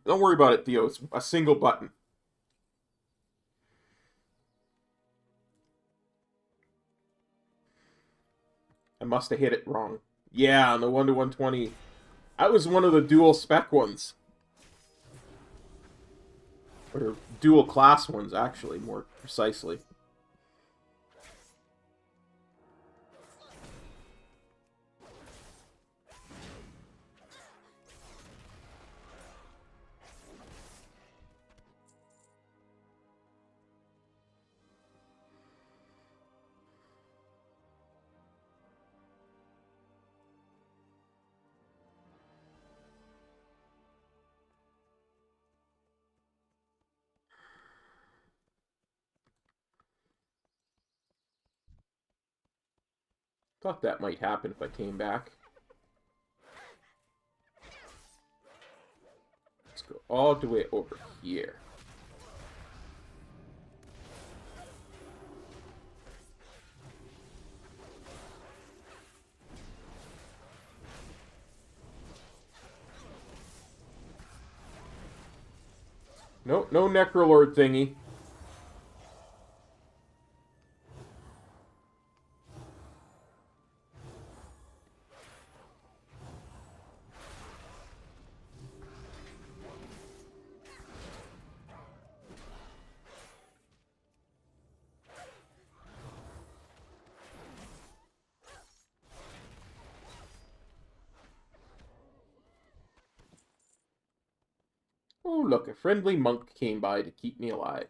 Don't worry about it, Theo. It's a single button. I must have hit it wrong. Yeah, on the 1 to 120. That was one of the dual spec ones. Or dual class ones, actually, more precisely. Thought that might happen if I came back. Let's go all the way over here. Nope, no Necrolord thingy. Oh, look, a friendly monk came by to keep me alive.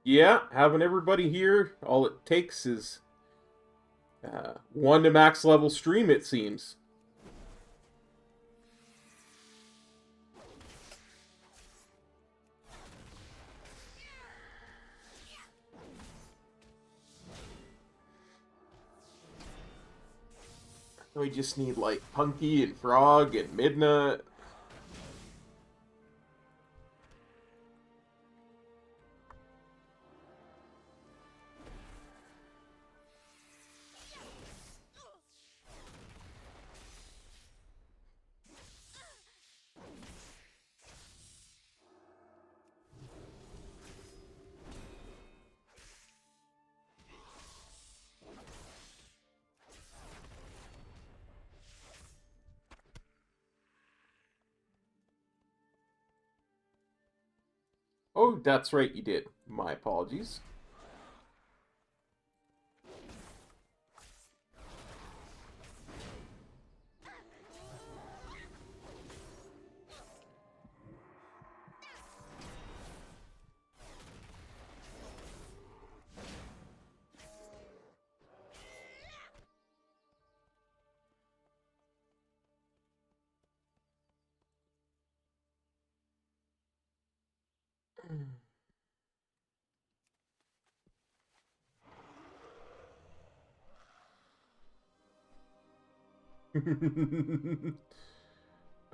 Yeah, having everybody here, all it takes is 1 to max level stream, it seems. We just need, like, Punky and Frog and Midna. Oh, that's right, you did. My apologies.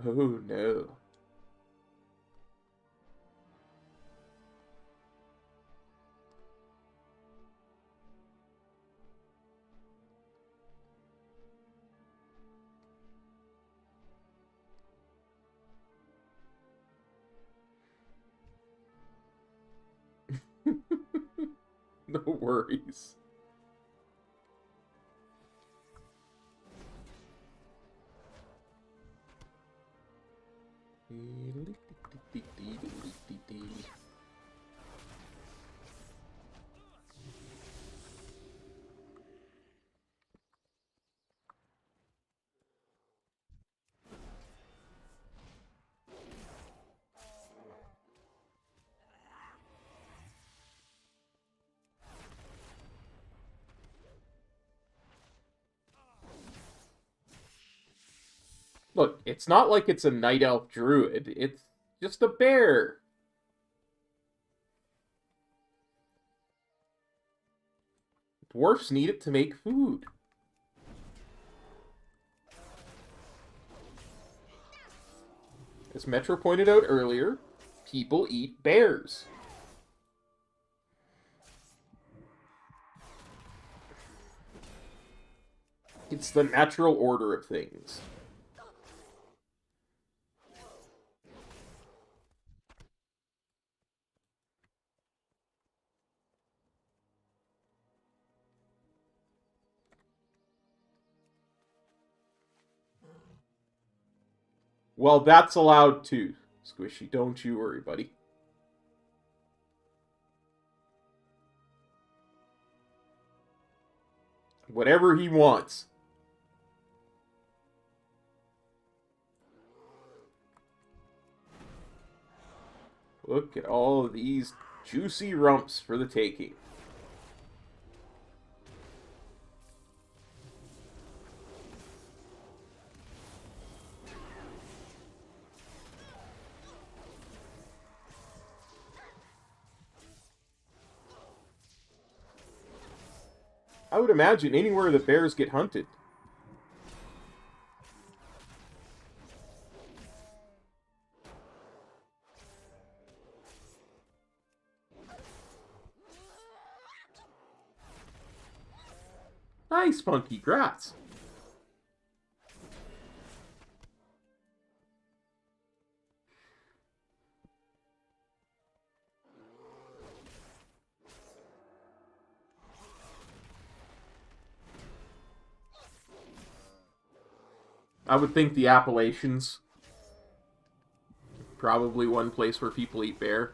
Oh no. No worries. Look, it's not like it's a night elf druid. It's just a bear. Dwarfs need it to make food. As Metro pointed out earlier, people eat bears. It's the natural order of things. Well, that's allowed too, Squishy. Don't you worry, buddy. Whatever he wants. Look at all of these juicy rumps for the taking. I would imagine anywhere the bears get hunted. Nice, Funky. Grats. I would think the Appalachians. Probably one place where people eat bear.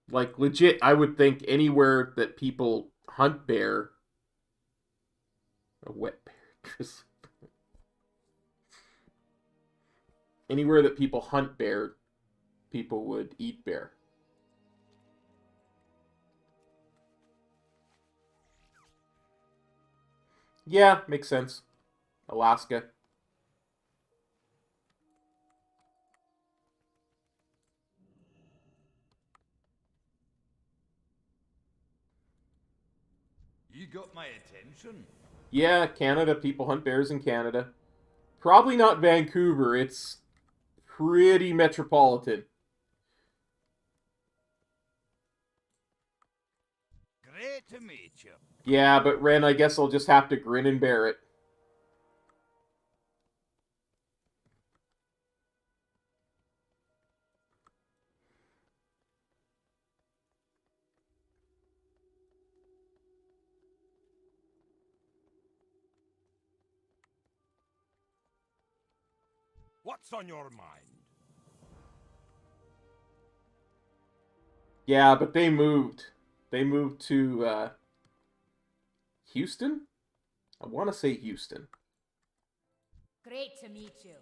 Like, legit, I would think anywhere that people hunt bear... A wet bear. Anywhere that people hunt bear, people would eat bear. Yeah, makes sense. Alaska. You got my attention. Yeah, Canada. People hunt bears in Canada. Probably not Vancouver. It's pretty metropolitan. Great to meet you. Yeah, but Ren, I guess I'll just have to grin and bear it. What's on your mind? Yeah, but they moved. They moved to Houston? I want to say Houston. Great to meet you.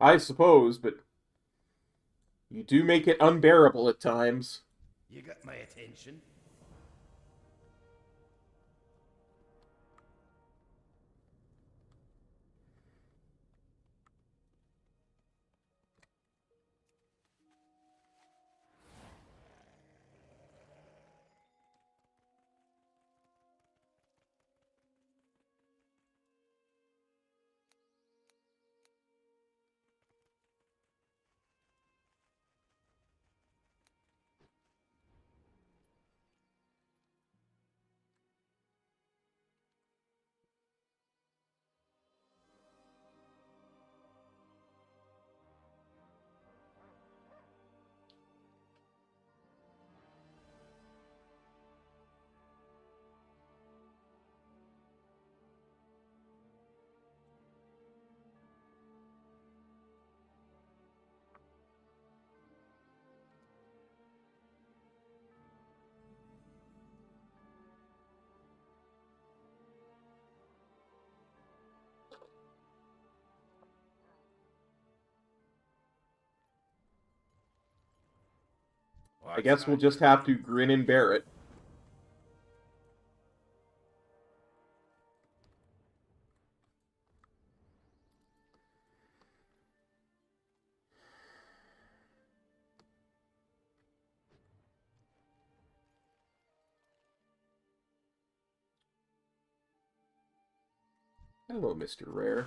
I suppose, but you do make it unbearable at times. You got my attention. I guess we'll just have to grin and bear it. Hello, Mr. Rare.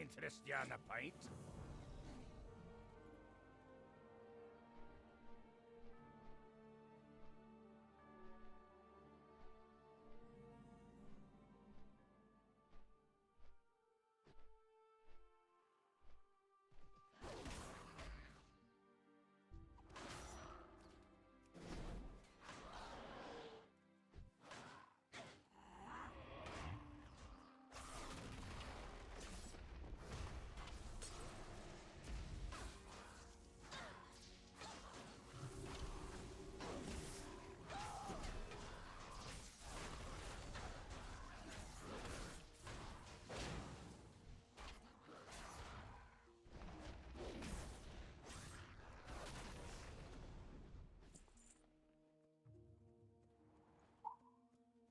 Interest you on a pint?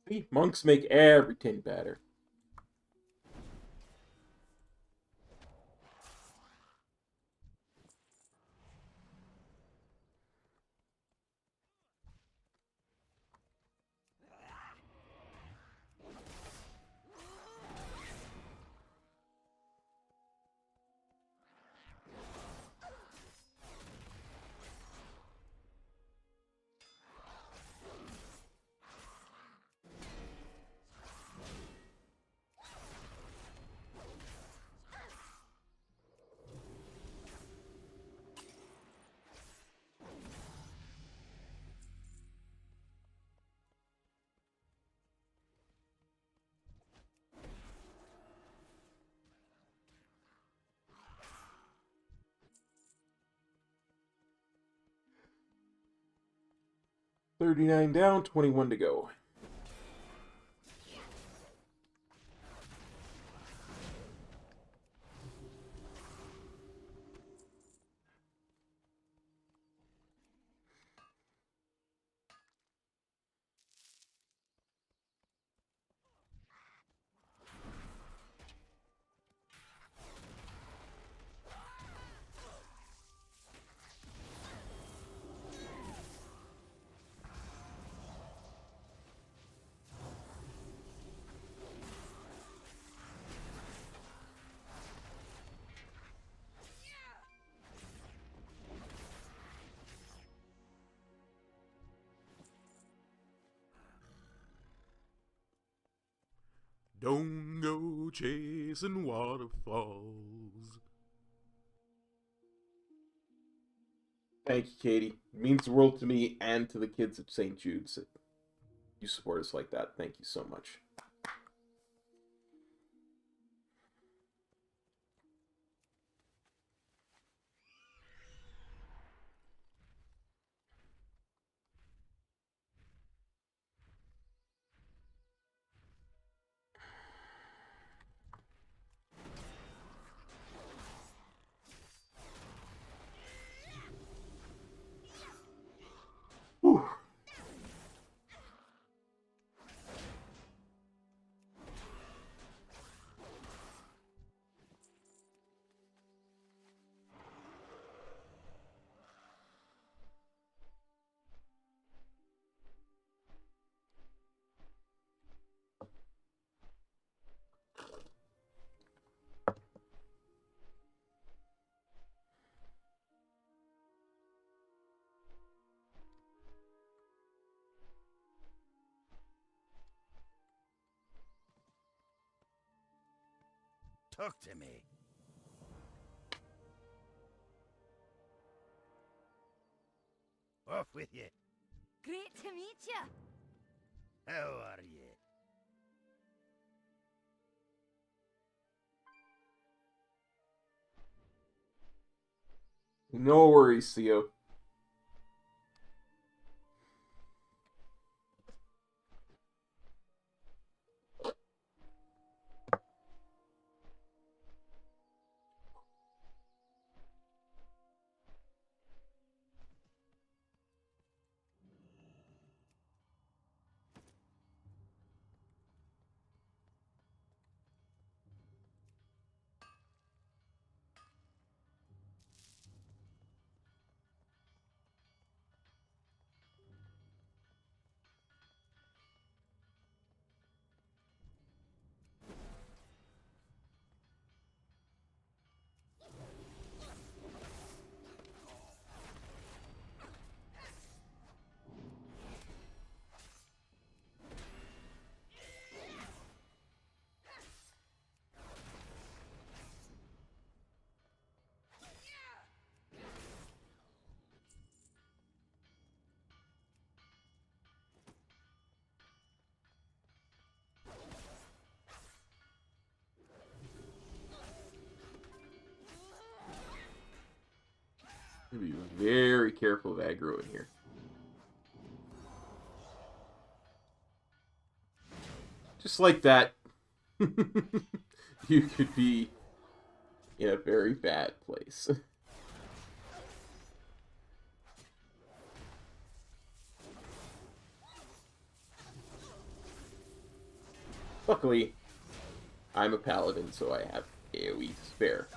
See, monks make everything better. 39 down, 21 to go. Don't go chasing waterfalls. Thank you, Katie. It means the world to me and to the kids at St. Jude's. You support us like that. Thank you so much. Whew. Talk to me. Off with you. Great to meet you. How are you? No worries, Theo. Be very careful of aggro in here. Just like that, you could be in a very bad place. Luckily, I'm a paladin, so I have AoE to spare.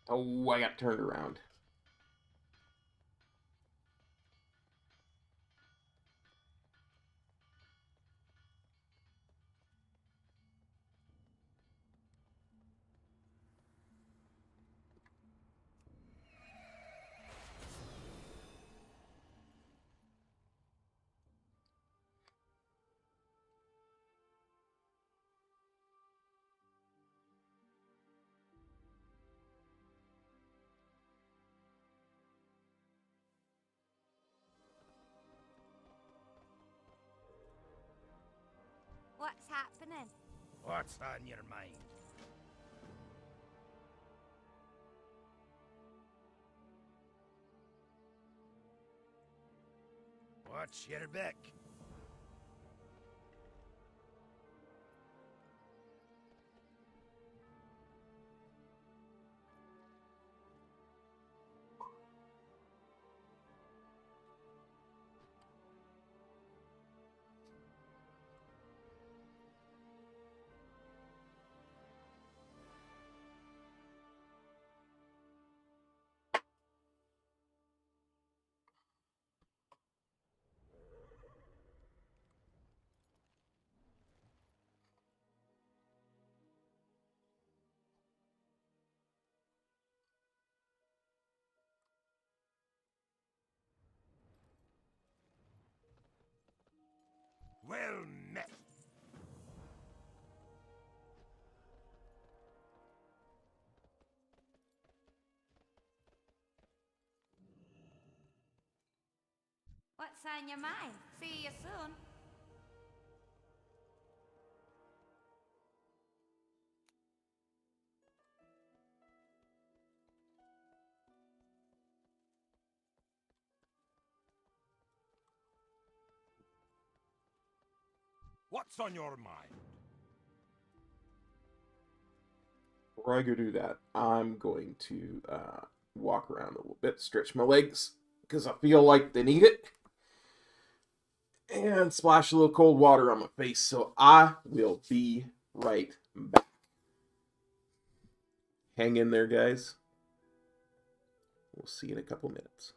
Oh, I got turned around. What's happening? What's on your mind? What's your back? Well met. What's on your mind? See you soon. What's on your mind? Before I go do that, I'm going to walk around a little bit, stretch my legs, because I feel like they need it, and splash a little cold water on my face, so I will be right back. Hang in there, guys. We'll see you in a couple minutes.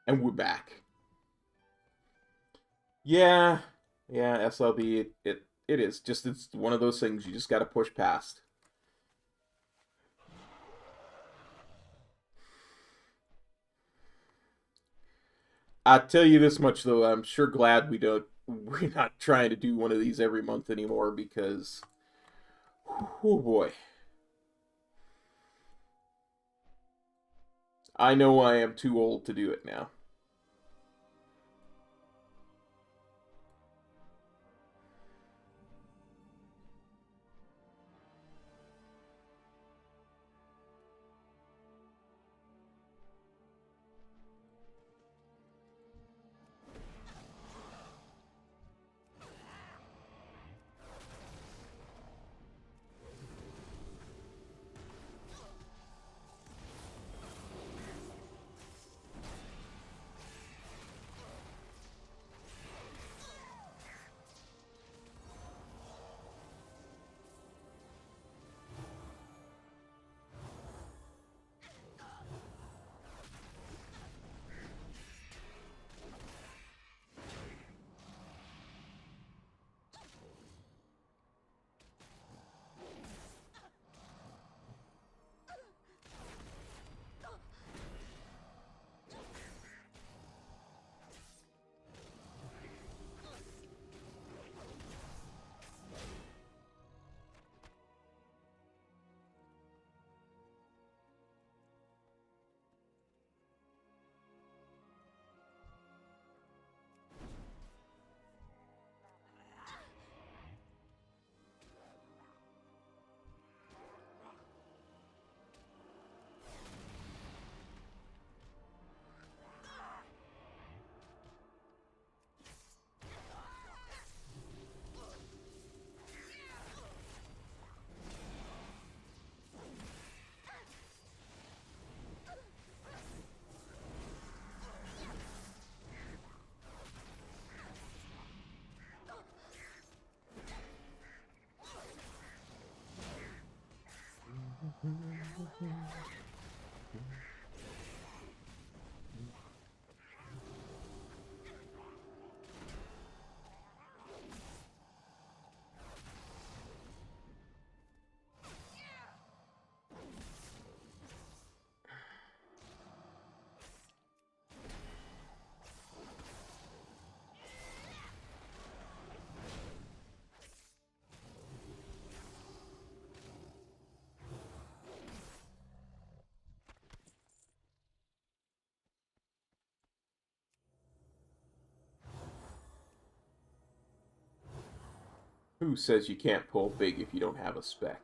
And we're back. Yeah, SLB, it is. Just, it's one of those things you just gotta push past. I tell you this much, though, I'm sure glad we're not trying to do one of these every month anymore, because, oh boy. I know I am too old to do it now. Who says you can't pull big if you don't have a spec?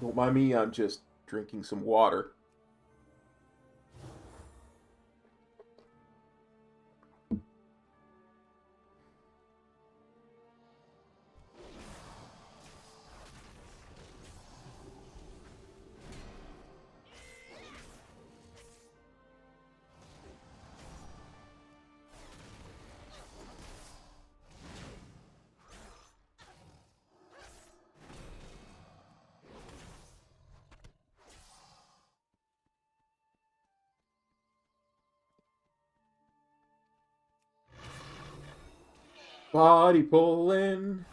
Don't mind me, I'm just drinking some water. Body pulling.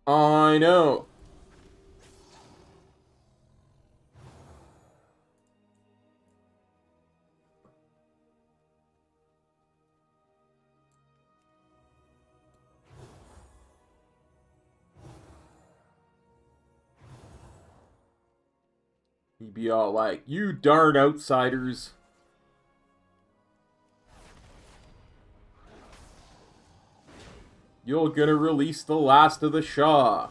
I know. He'd be all like, "You darn outsiders." You're gonna release the last of the Shah.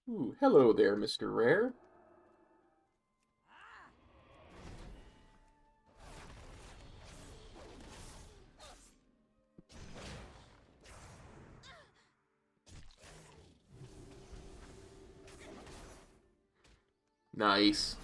Ooh, hello there, Mr. Rare. Nice.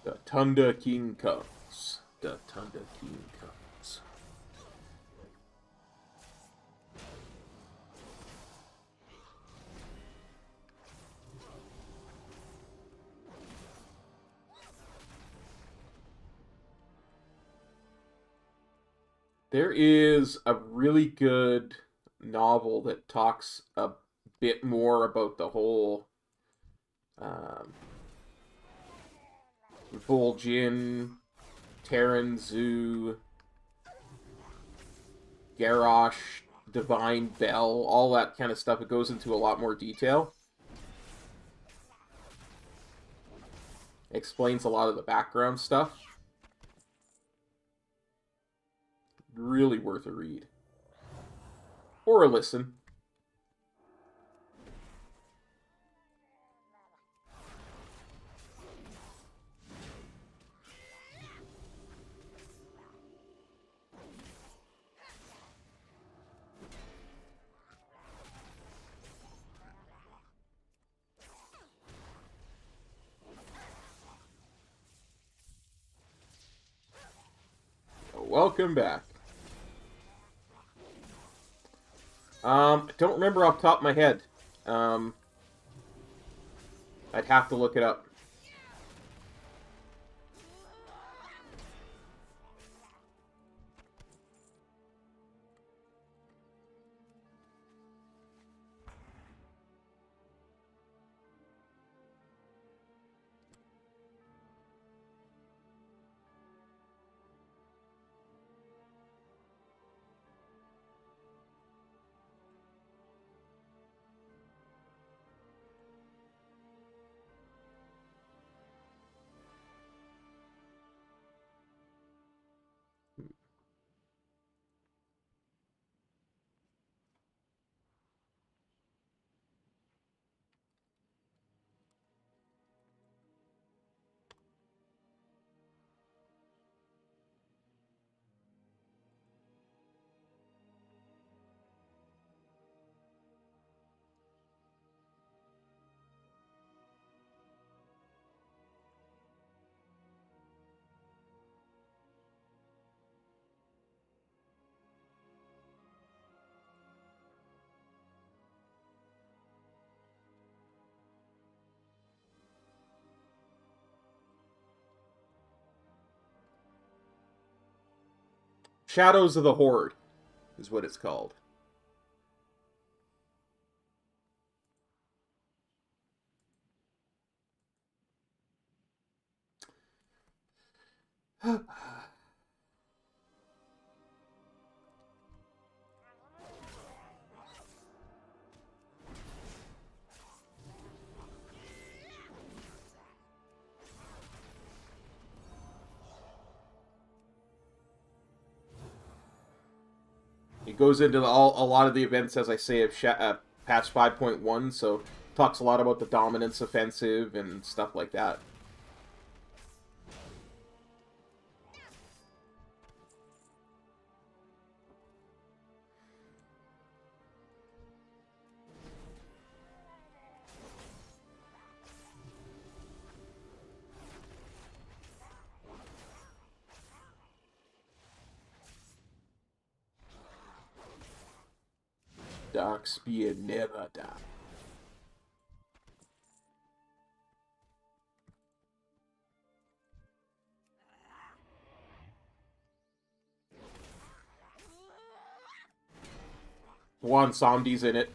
The Tunda King comes. The Tunda King comes. There is a really good novel that talks a bit more about the whole Vol'jin, Terran Zoo, Garrosh, Divine Bell, all that kind of stuff. It goes into a lot more detail. Explains a lot of the background stuff. Really worth a read. Or a listen. Welcome back. I don't remember off the top of my head. I'd have to look it up. Shadows of the Horde is what it's called. It goes into a lot of the events, as I say, of patch 5.1, so talks a lot about the dominance offensive and stuff like that. Dark Spear never die. One Somdi's in it.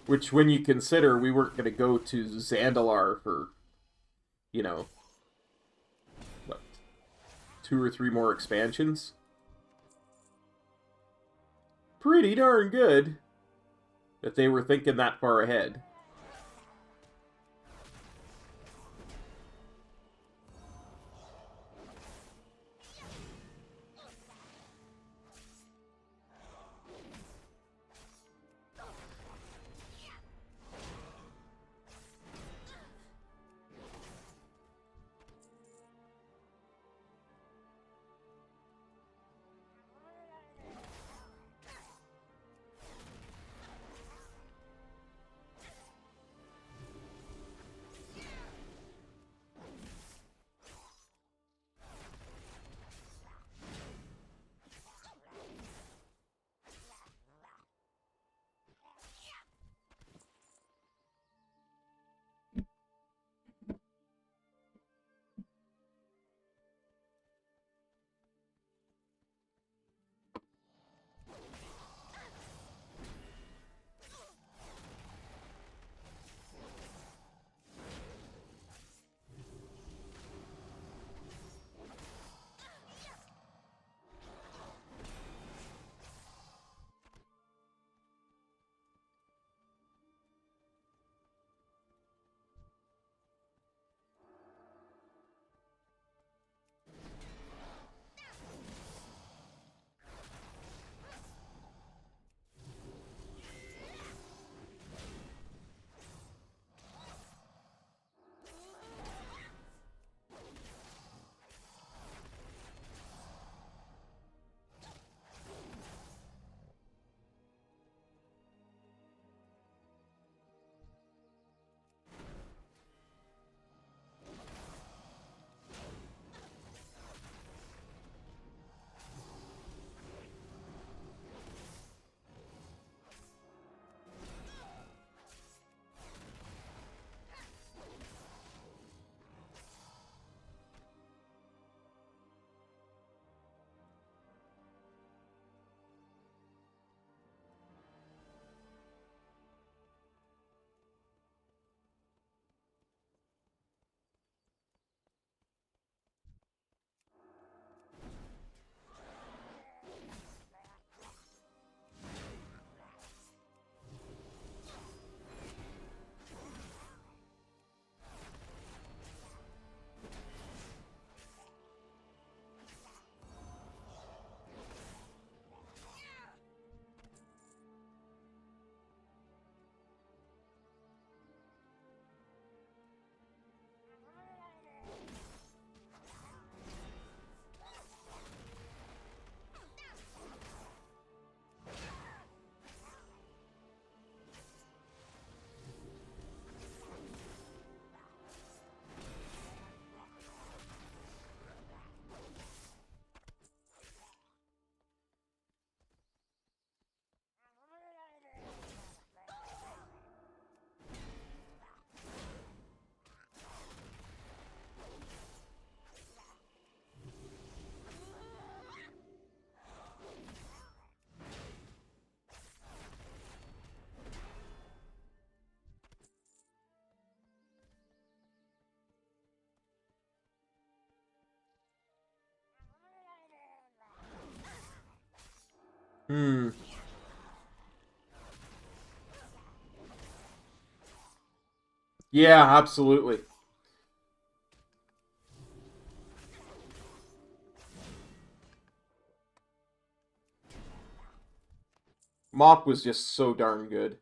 Which, when you consider we weren't going to go to Zandalar for, you know, what, 2 or 3 more expansions? Pretty darn good that they were thinking that far ahead. Hmm. Yeah, absolutely. Mop was just so darn good.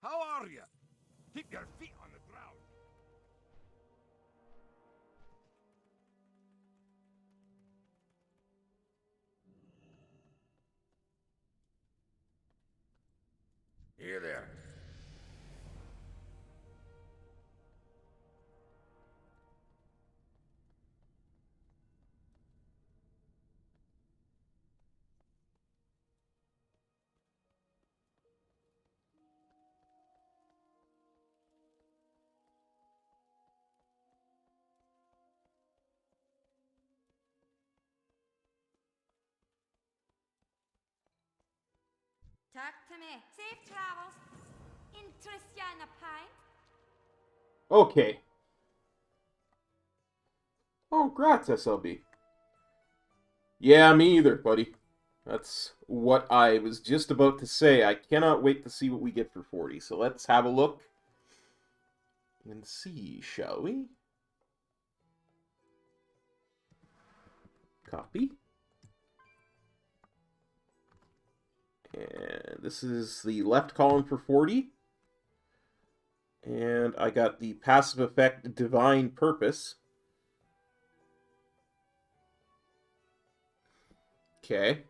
How are you? Keep your feet on the ground. Here there. Talk to me. Safe travels. Interest ya in a pint? Okay. Oh, grats, SLB. Yeah, me either, buddy. That's what I was just about to say. I cannot wait to see what we get for 40. So let's have a look and see, shall we? Copy. And this is the left column for 40. And I got the passive effect Divine Purpose. Okay.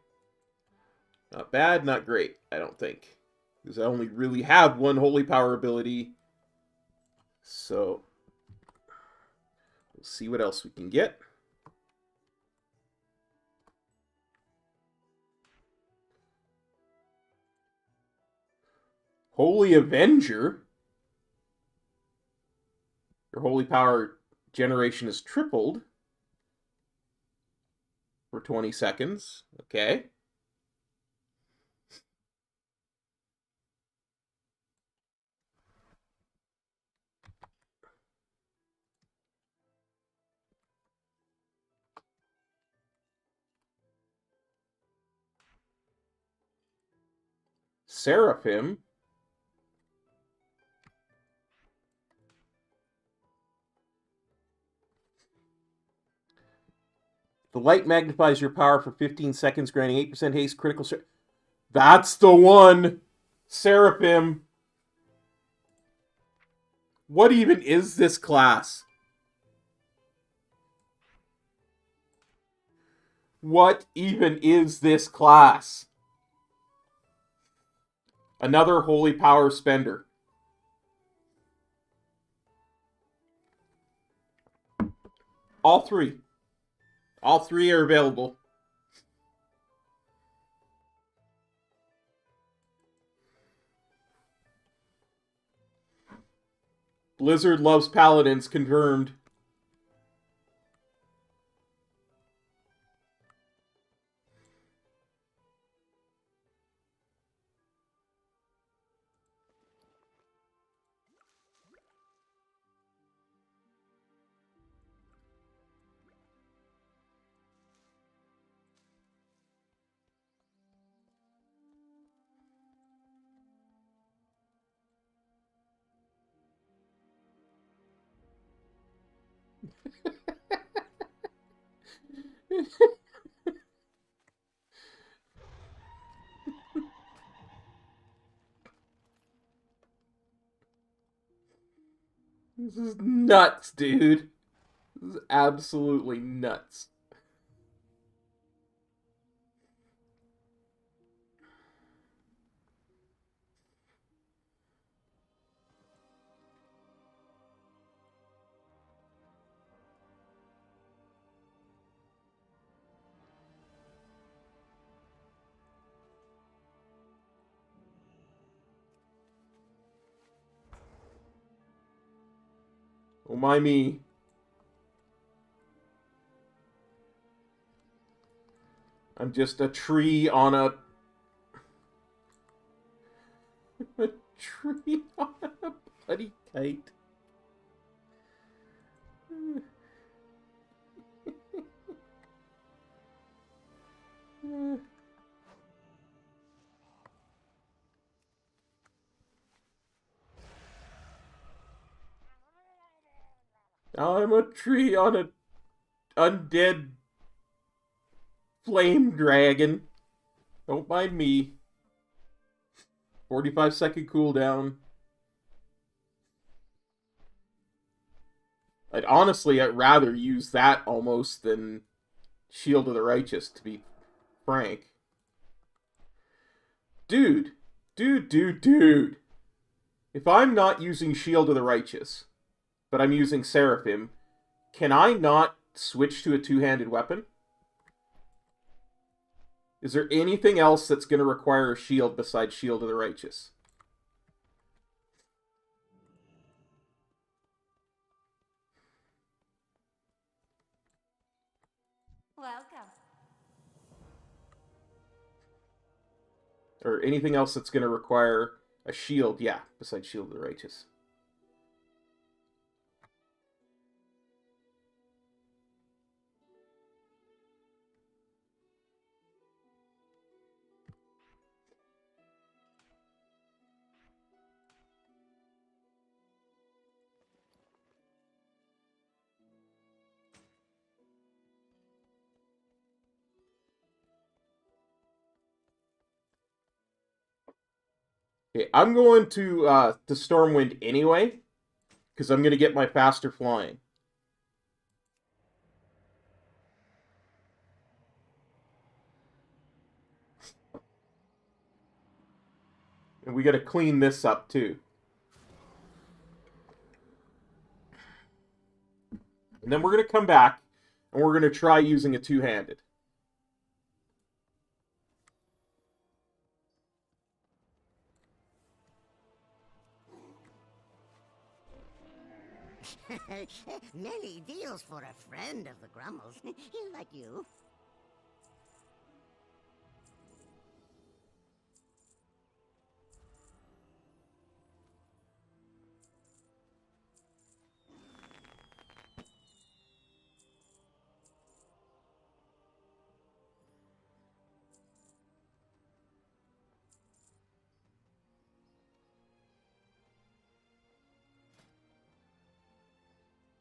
Not bad, not great, I don't think. Because I only really have one Holy Power ability. So, we'll see what else we can get. Holy Avenger? Your Holy Power generation is tripled for 20 seconds. Okay. Seraphim. The light magnifies your power for 15 seconds, granting 8% haste, critical... That's the one! Seraphim. What even is this class? What even is this class? Another holy power spender. All three. All three are available. Blizzard loves paladins, confirmed. This is nuts, dude. This is absolutely nuts. Oh my me. I'm just a tree on a... a tree on a bloody kite. I'm a tree on a undead flame dragon. Don't mind me. 45-second cooldown. I'd rather use that almost than Shield of the Righteous, to be frank. Dude. If I'm not using Shield of the Righteous, but I'm using Seraphim, can I not switch to a two-handed weapon? Is there anything else that's going to require a shield besides Shield of the Righteous? Welcome. Or anything else that's going to require a shield, yeah, besides Shield of the Righteous. Okay, I'm going to Stormwind anyway, because I'm going to get my faster flying. And we got to clean this up too. And then we're going to come back, and we're going to try using a two-handed. Many deals for a friend of the Grummels, like you.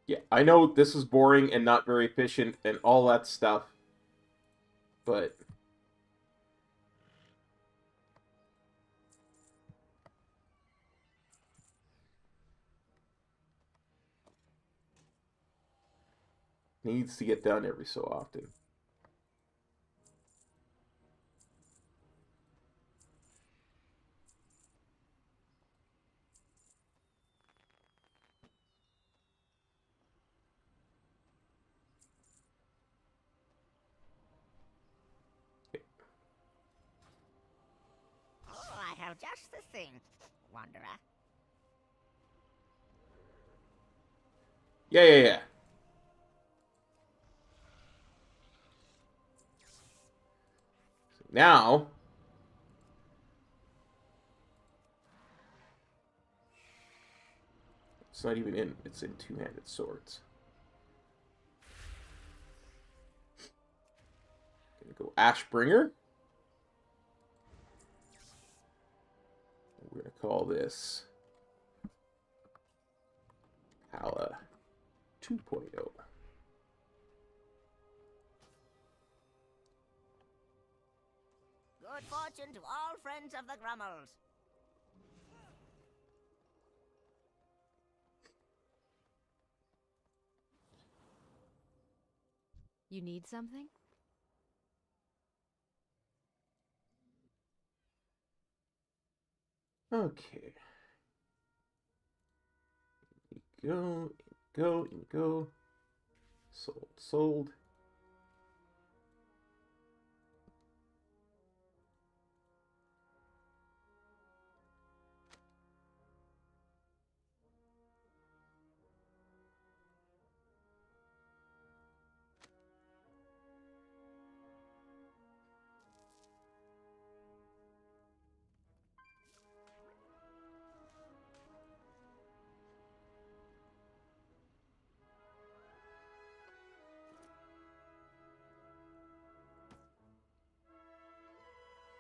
Yeah, I know this is boring and not very efficient and all that stuff, but needs to get done every so often. Oh, I have just the thing, Wanderer. Yeah. So now, it's not even in, it's in two-handed swords. Gonna go Ashbringer. We're gonna call this Pala 2.0. Good fortune to all friends of the Grummels. You need something? Okay. Go. Sold.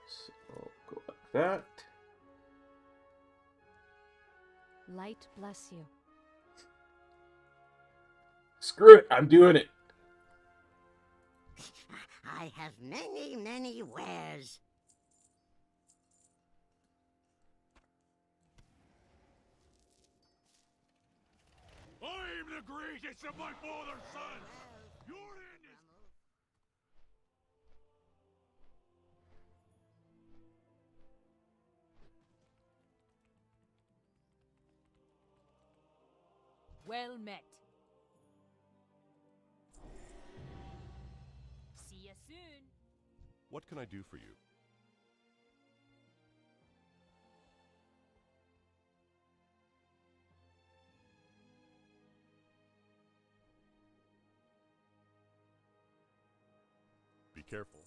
So go like that. Light bless you. Screw it, I'm doing it. I have many, many wares. I am the greatest of my father's sons! Your end is... Well met. See ya soon. What can I do for you? Be careful.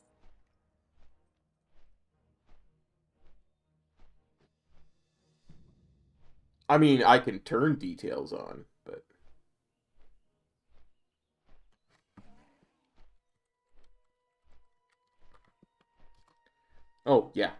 I mean, I can turn details on, but... Oh, yeah.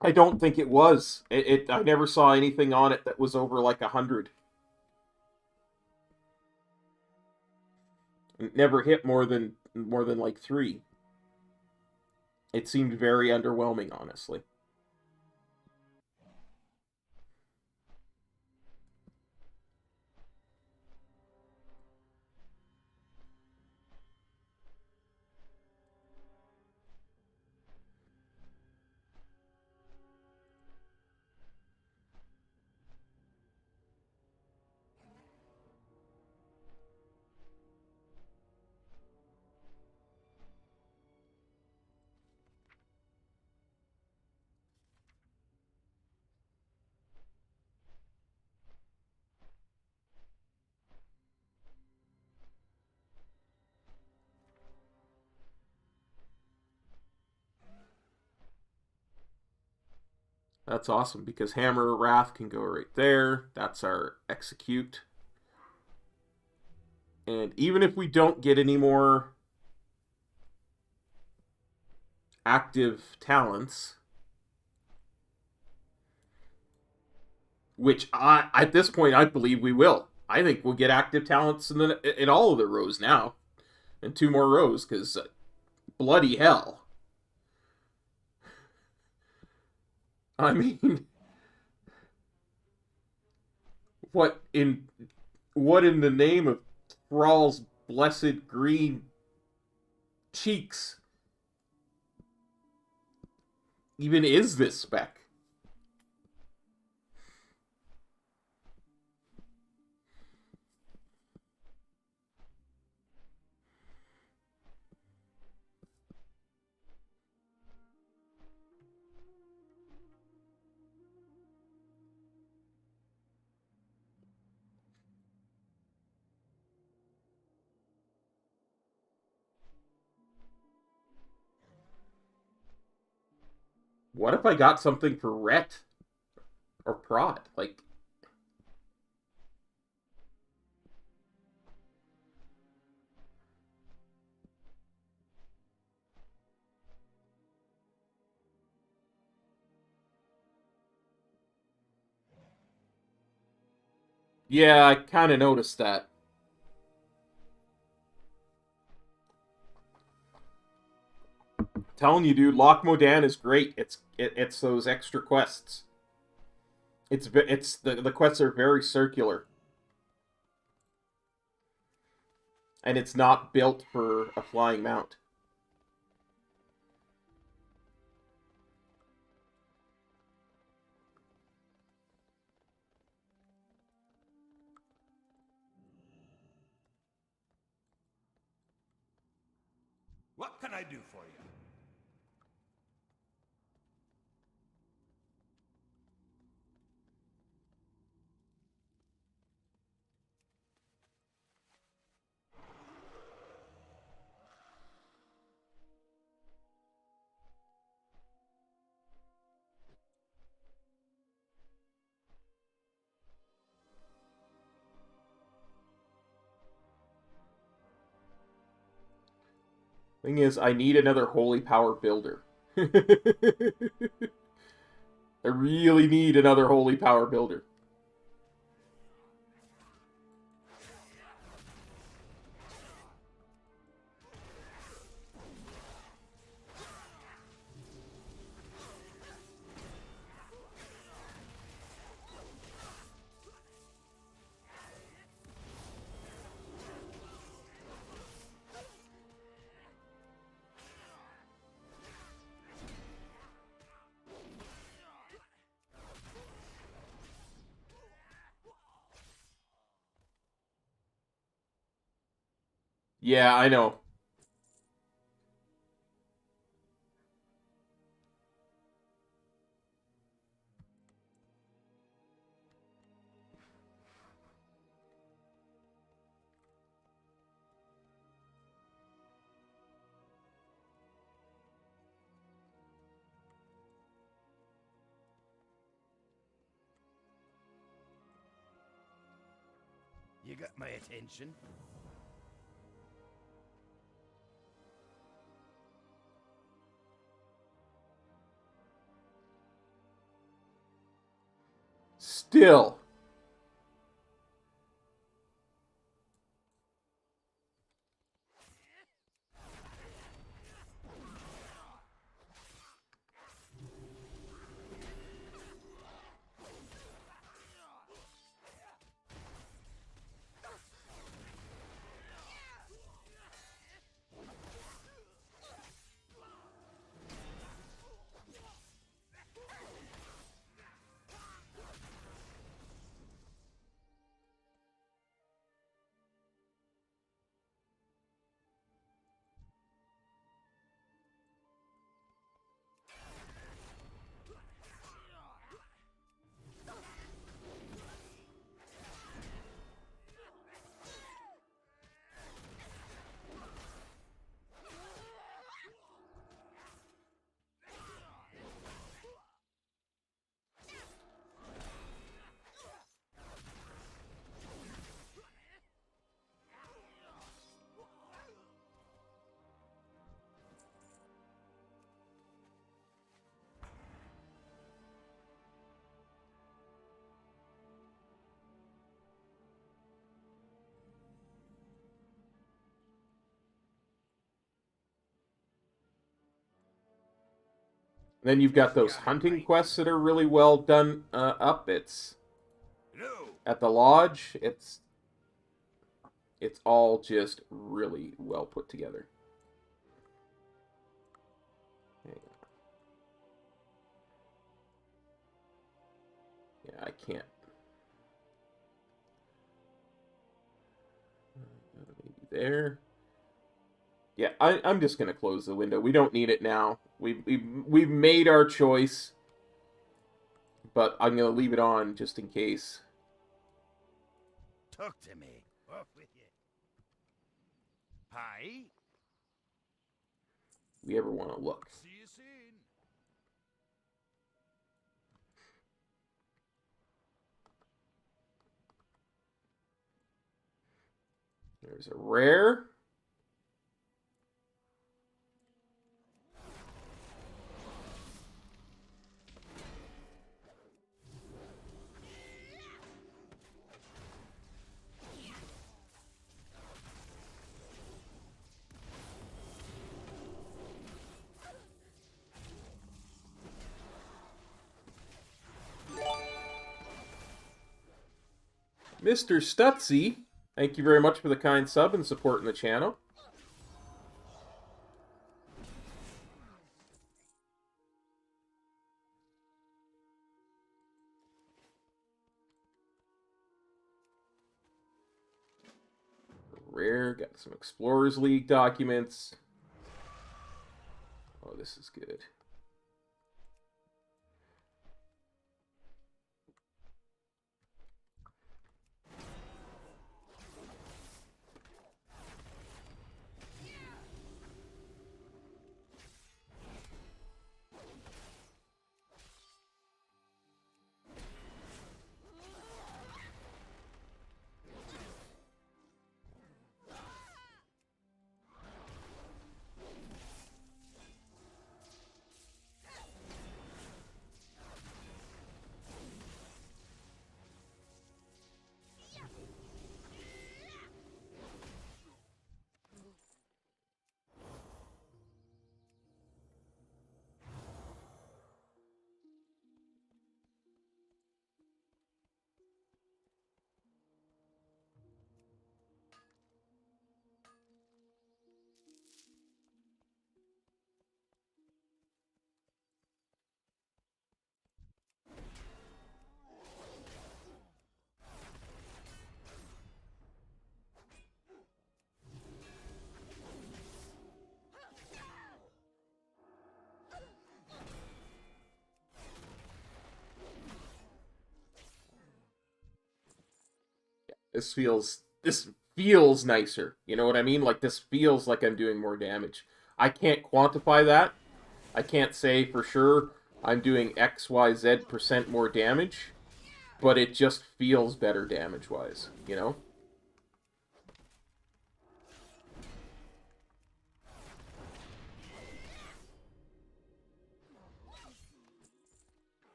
I don't think it was. I never saw anything on it that was over like 100. It never hit more than like 3. It seemed very underwhelming, honestly. That's awesome, because Hammer Wrath can go right there. That's our execute. And even if we don't get any more active talents, which at this point I believe we will. I think we'll get active talents in all of the rows now. And 2 more rows, because bloody hell. I mean, what in the name of Thrall's blessed green cheeks even is this spec? What if I got something for Ret or Prod? Like, yeah, I kind of noticed that. Telling you, dude, Loch Modan is great. It's those extra quests. The quests are very circular, and it's not built for a flying mount. What can I do for you? Thing is, I need another holy power builder. I really need another holy power builder. Yeah, I know. You got my attention. Still. Then you've got those hunting quests that are really well done up. It's at the lodge. It's all just really well put together. Yeah, I can't. Maybe there. Yeah, I'm just gonna close the window. We don't need it now. We've made our choice, but I'm gonna leave it on just in case. Talk to me. Off with you. Hi. We ever want to look. See you soon. There's a rare. Mr. Stutzy, thank you very much for the kind sub and supporting the channel. Rare, got some Explorers League documents. Oh, this is good. This feels nicer. You know what I mean? Like, this feels like I'm doing more damage. I can't quantify that. I can't say for sure I'm doing XYZ% more damage, but it just feels better damage-wise, you know?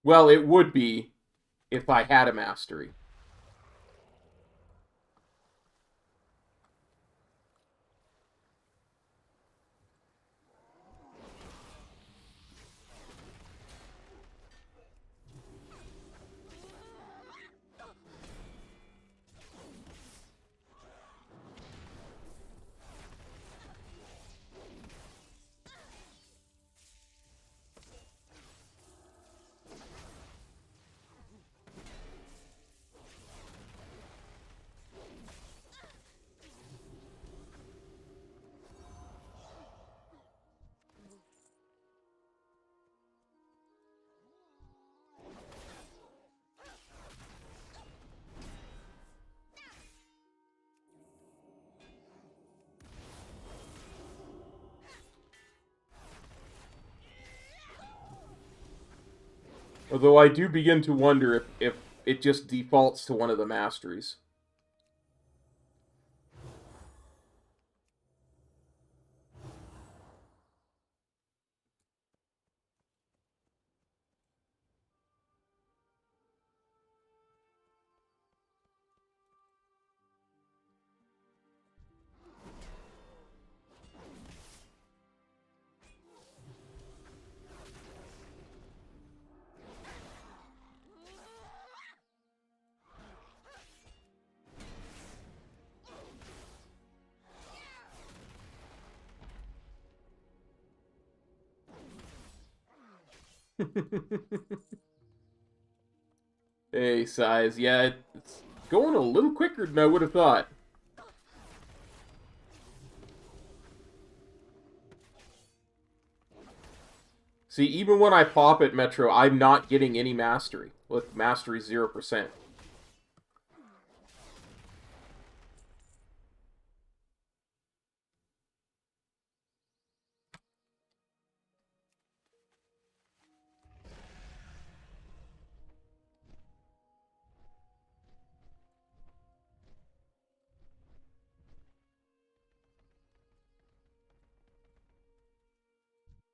Well, it would be if I had a mastery. Although I do begin to wonder if it just defaults to one of the masteries. Hey, size. Yeah, it's going a little quicker than I would have thought. See, even when I pop at Metro, I'm not getting any mastery. Look, mastery 0%.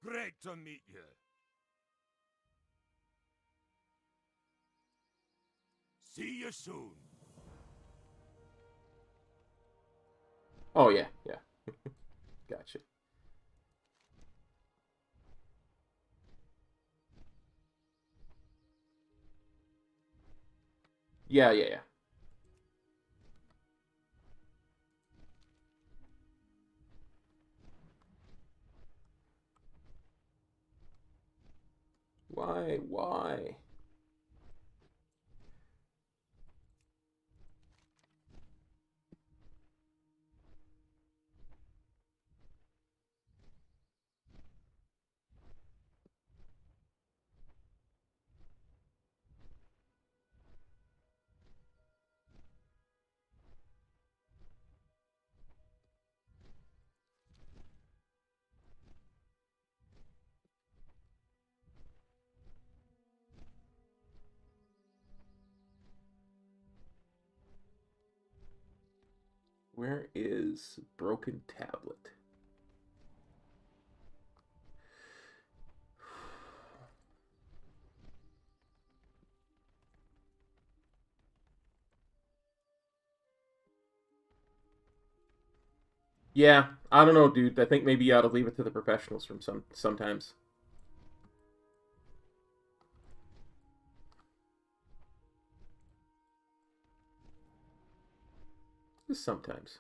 Great to meet you. See you soon. Oh, yeah, yeah. Gotcha. Yeah, yeah, yeah. Why? Why? Where is Broken Tablet? Yeah, I don't know, dude. I think maybe you ought to leave it to the professionals from sometimes. Just sometimes.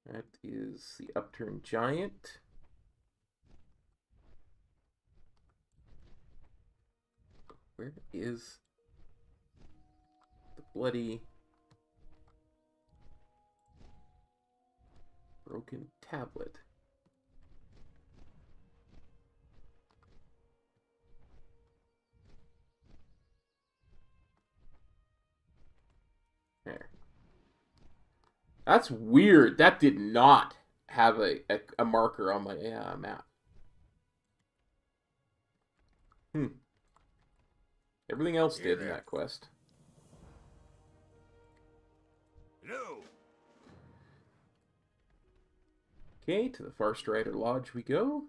That is the Upturned Giant. Where is the bloody Broken Tablet? There. That's weird. That did not have a marker on my map. Everything else did in that quest. No. Okay, to the Far Strider Lodge we go.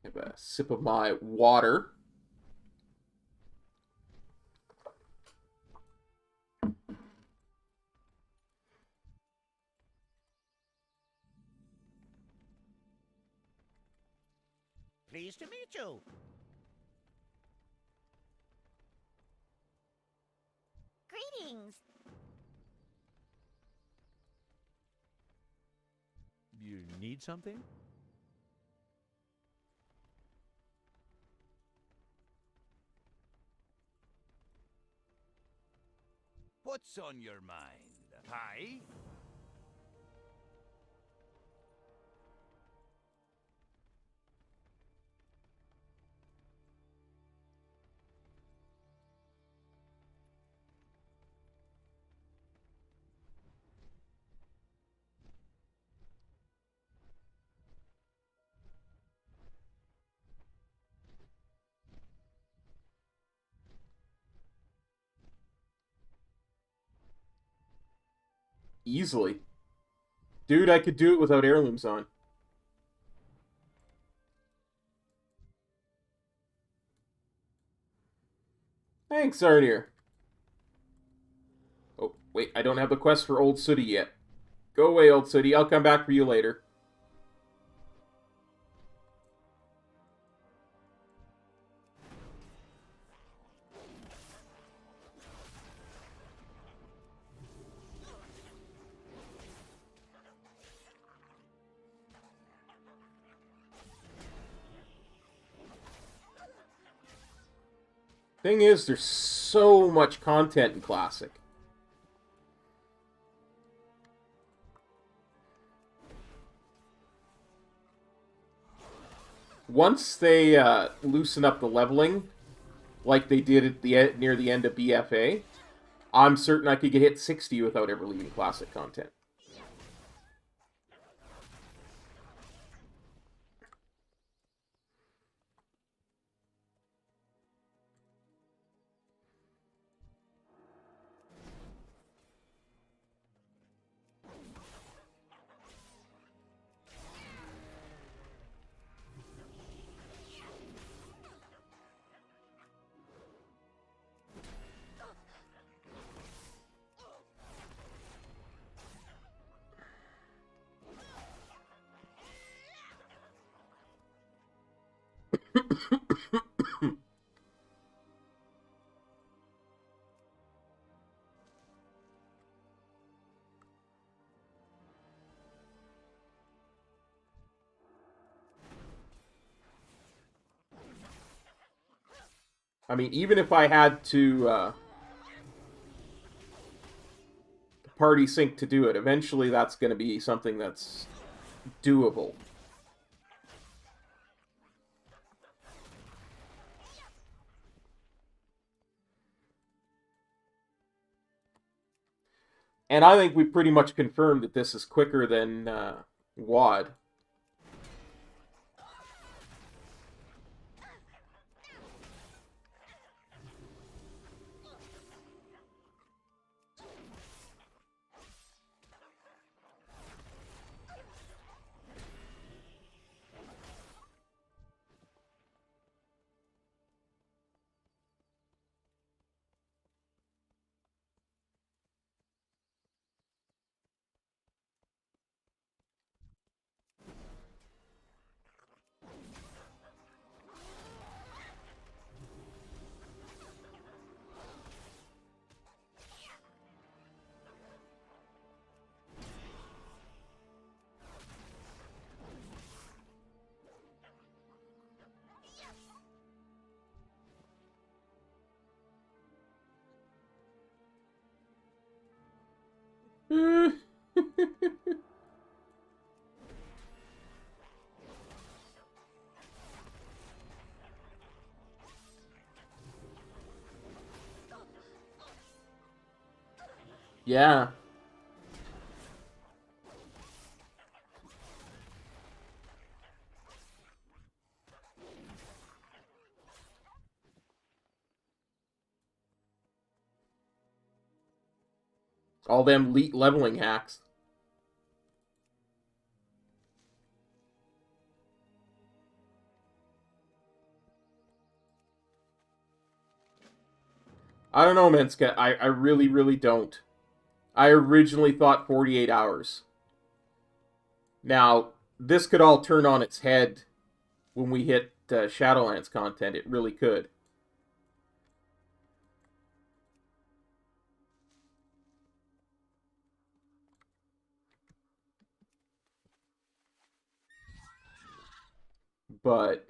Have a sip of my water. Pleased to meet you. Greetings. You need something? What's on your mind? Pie? Easily. Dude, I could do it without heirlooms on. Thanks, Arnier. Oh, wait, I don't have the quest for Old Sooty yet. Go away, Old Sooty. I'll come back for you later. Thing is, there's so much content in Classic. Once they loosen up the leveling, like they did at the near the end of BFA, I'm certain I could get hit 60 without ever leaving Classic content. I mean, even if I had to party sync to do it, eventually that's going to be something that's doable. And I think we pretty much confirmed that this is quicker than WoD. Yeah. All them leveling hacks. I don't know, Menska. I really, really don't. I originally thought 48 hours. Now, this could all turn on its head when we hit Shadowlands content. It really could. But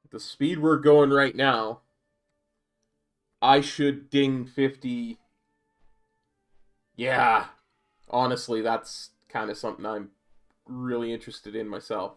the speed we're going right now, I should ding 50. Yeah, honestly, that's kind of something I'm really interested in myself.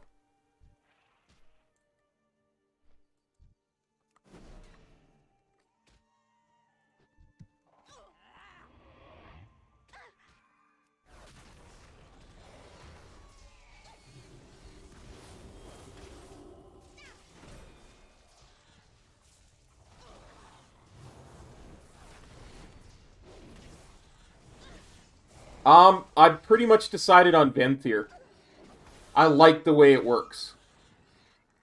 I've pretty much decided on Venthyr. I like the way it works.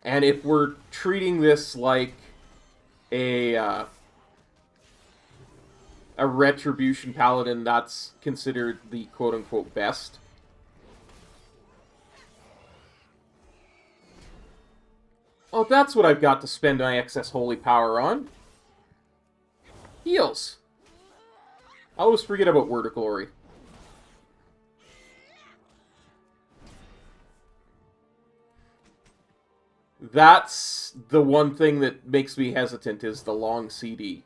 And if we're treating this like a Retribution Paladin, that's considered the quote-unquote best. Oh, that's what I've got to spend my excess holy power on. Heals. I always forget about Word of Glory. That's the one thing that makes me hesitant, is the long CD.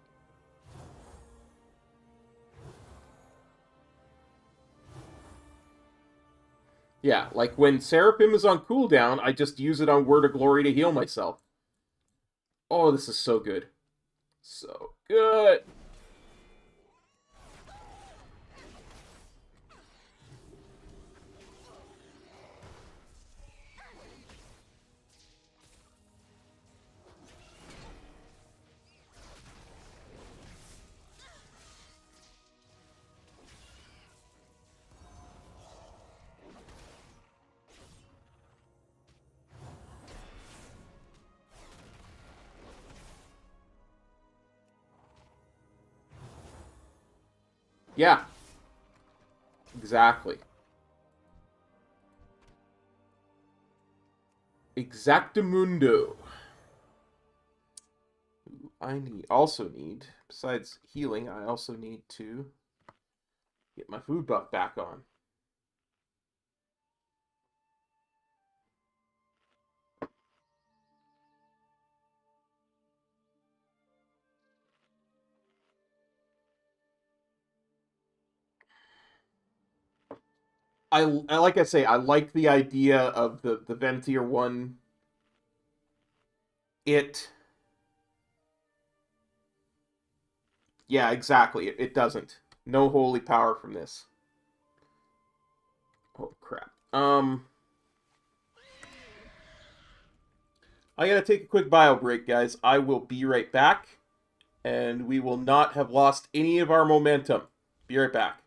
Yeah, like when Seraphim is on cooldown, I just use it on Word of Glory to heal myself. Oh, this is so good. So good. Yeah. Exactly. Exactamundo. Also need, besides healing, I also need to get my food buff back on. Like I say, I like the idea of the Venthyr one. Yeah, exactly. It doesn't. No holy power from this. Oh, crap. I gotta take a quick bio break, guys. I will be right back. And we will not have lost any of our momentum. Be right back.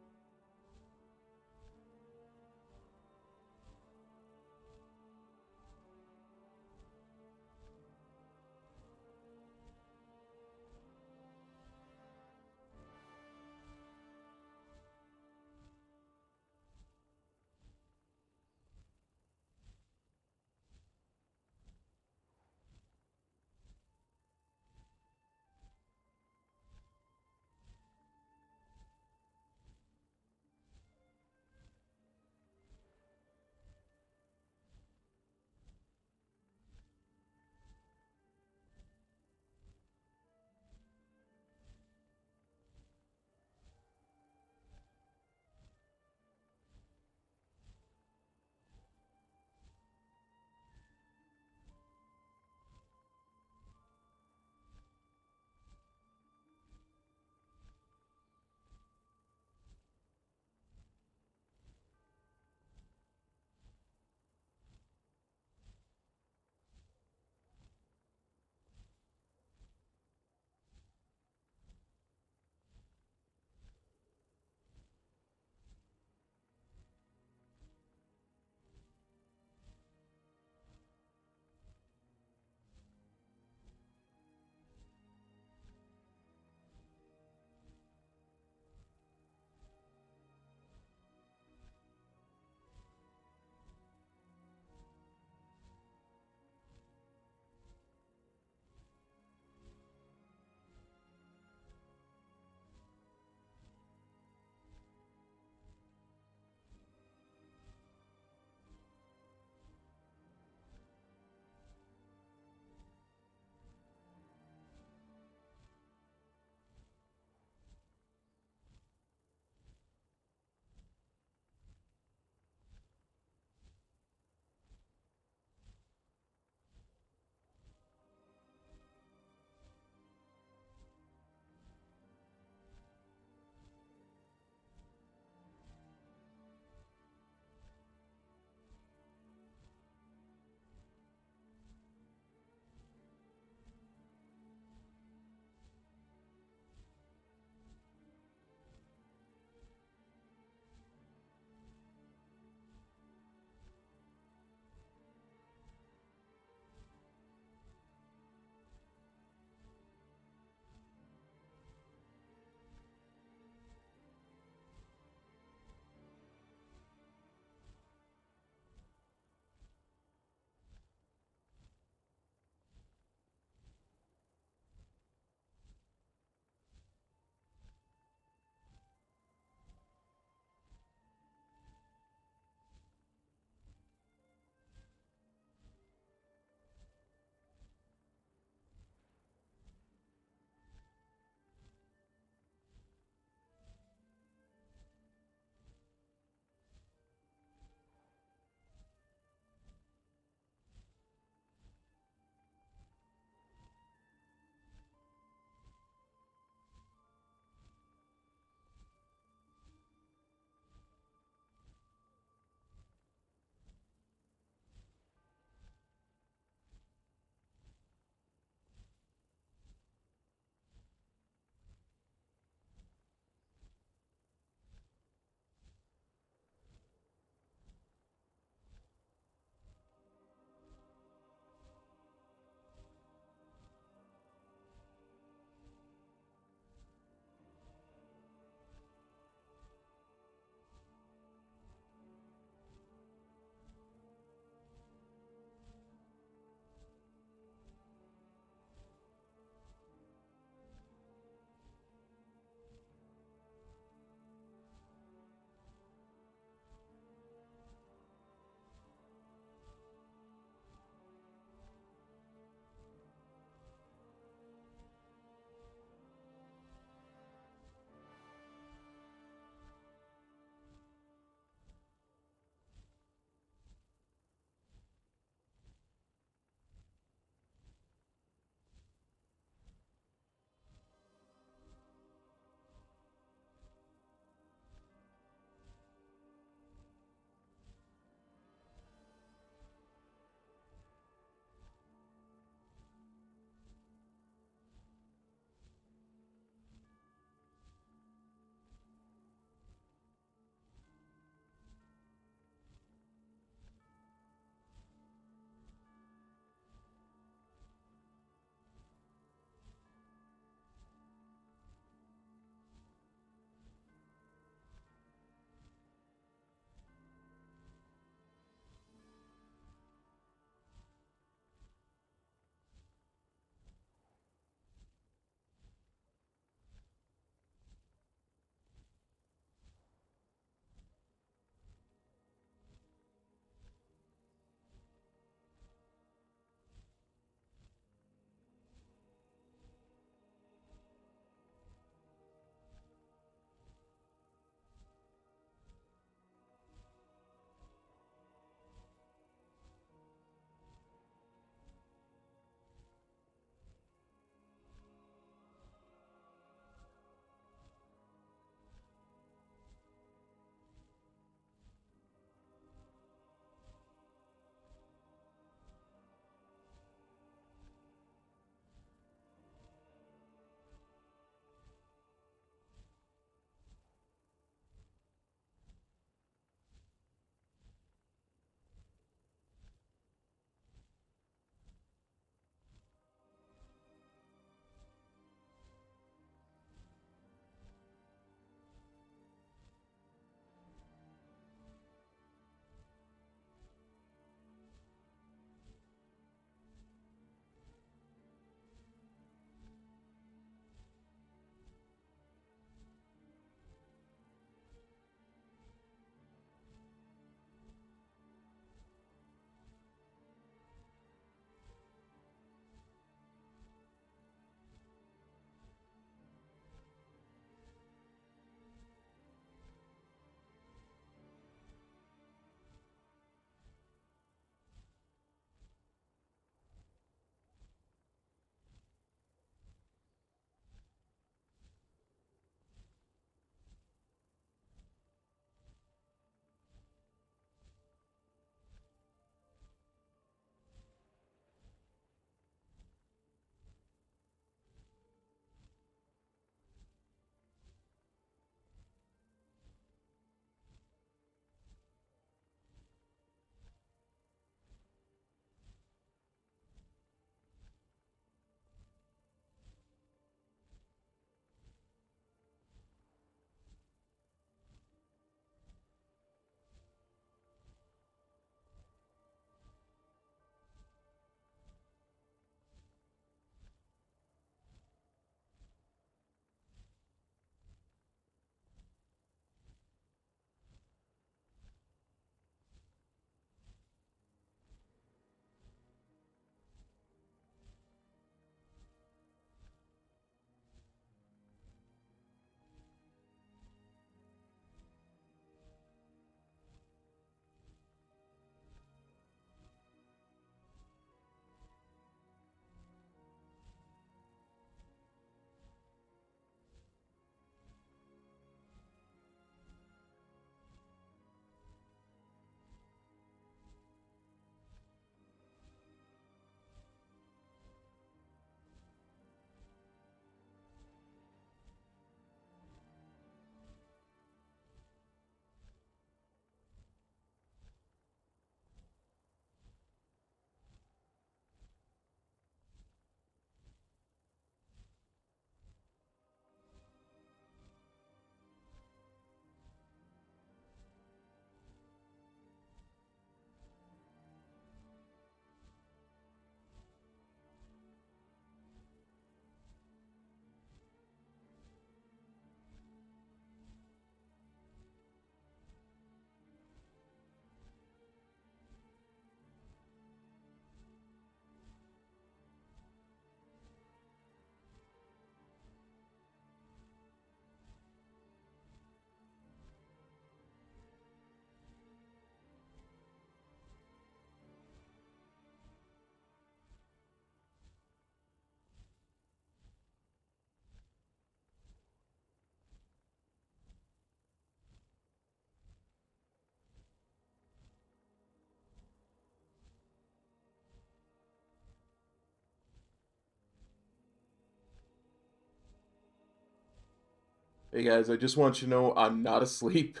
Hey guys, I just want you to know I'm not asleep.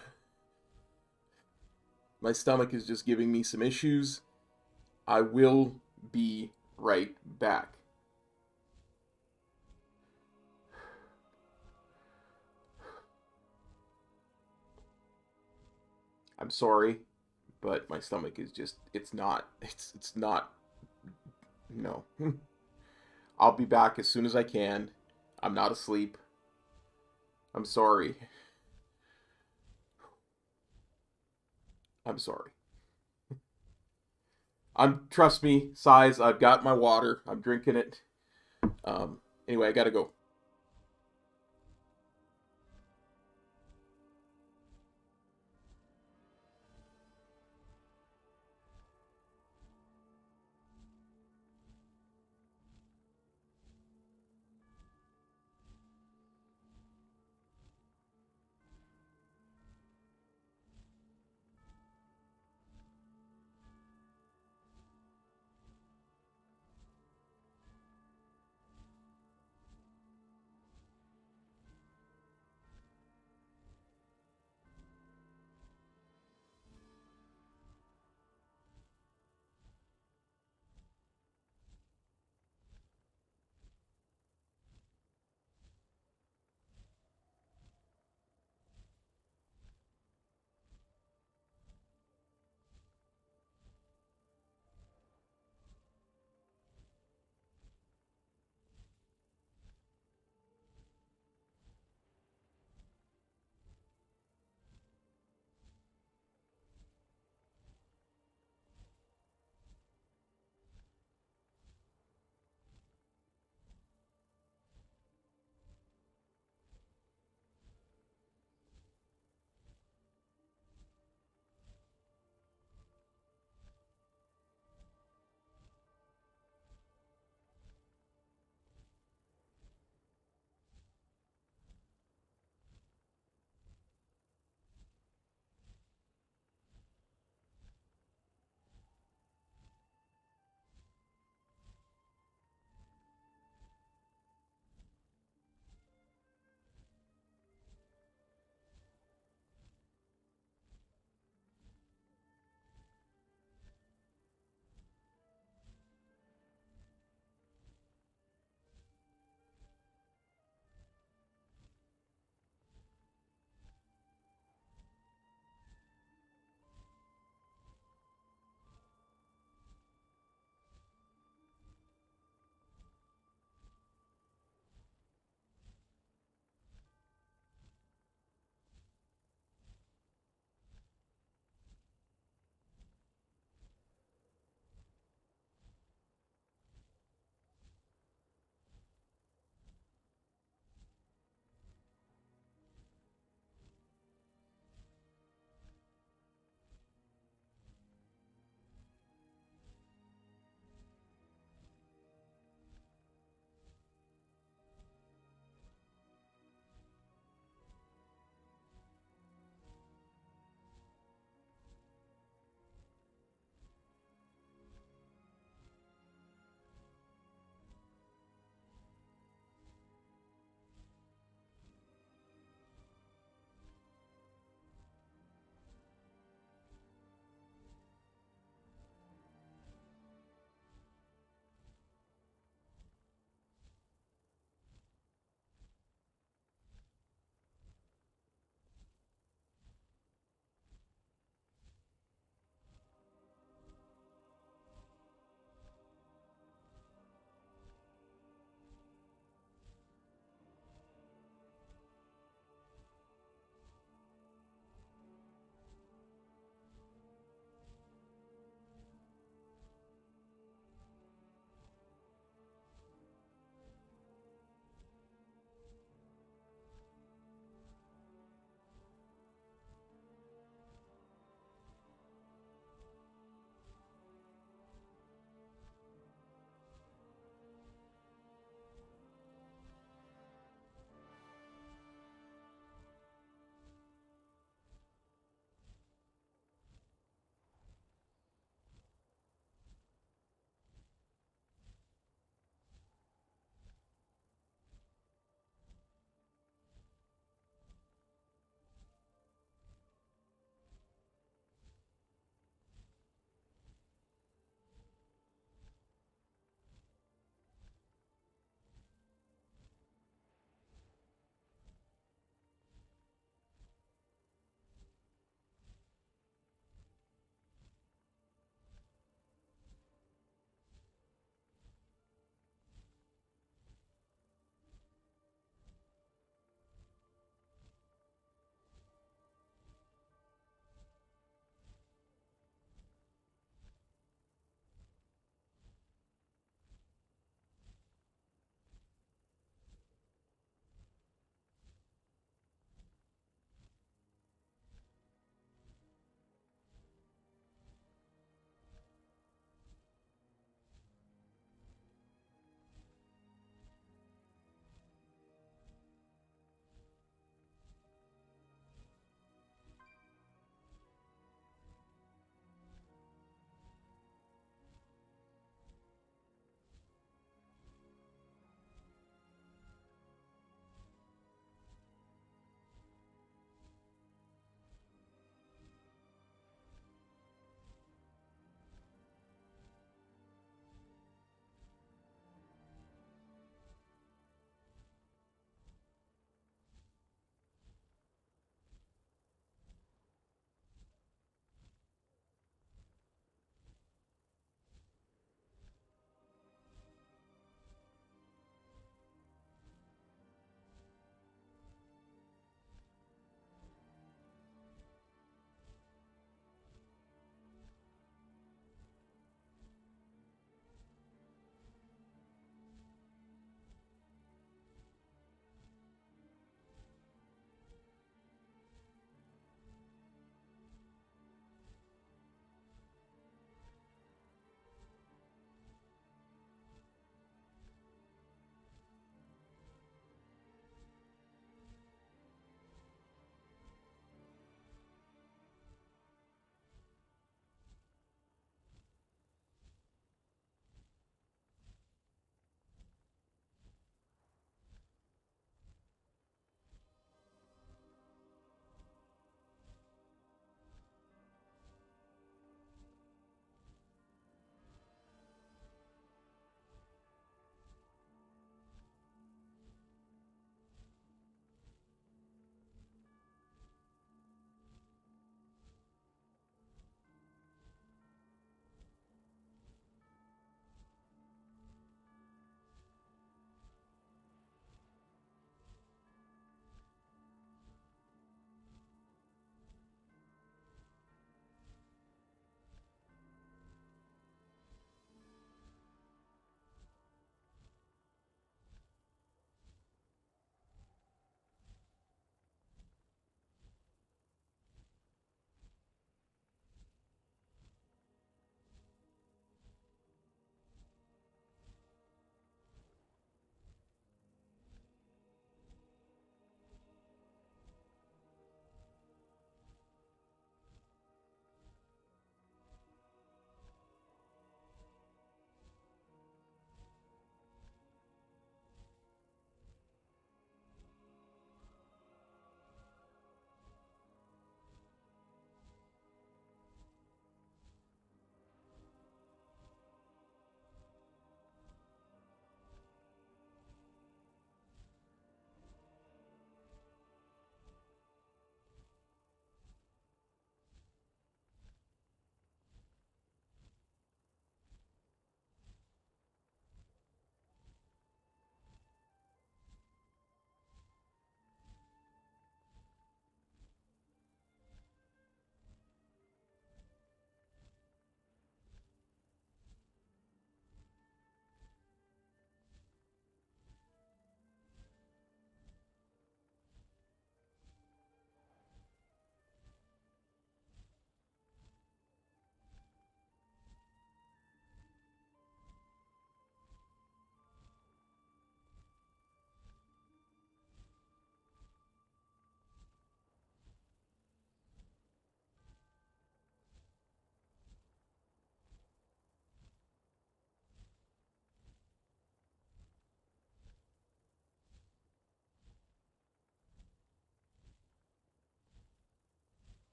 My stomach is just giving me some issues. I will be right back. I'm sorry, but my stomach is just, it's not, no. I'll be back as soon as I can. I'm not asleep. I'm sorry. I'm sorry. Trust me, Size, I've got my water. I'm drinking it. Anyway, I gotta go.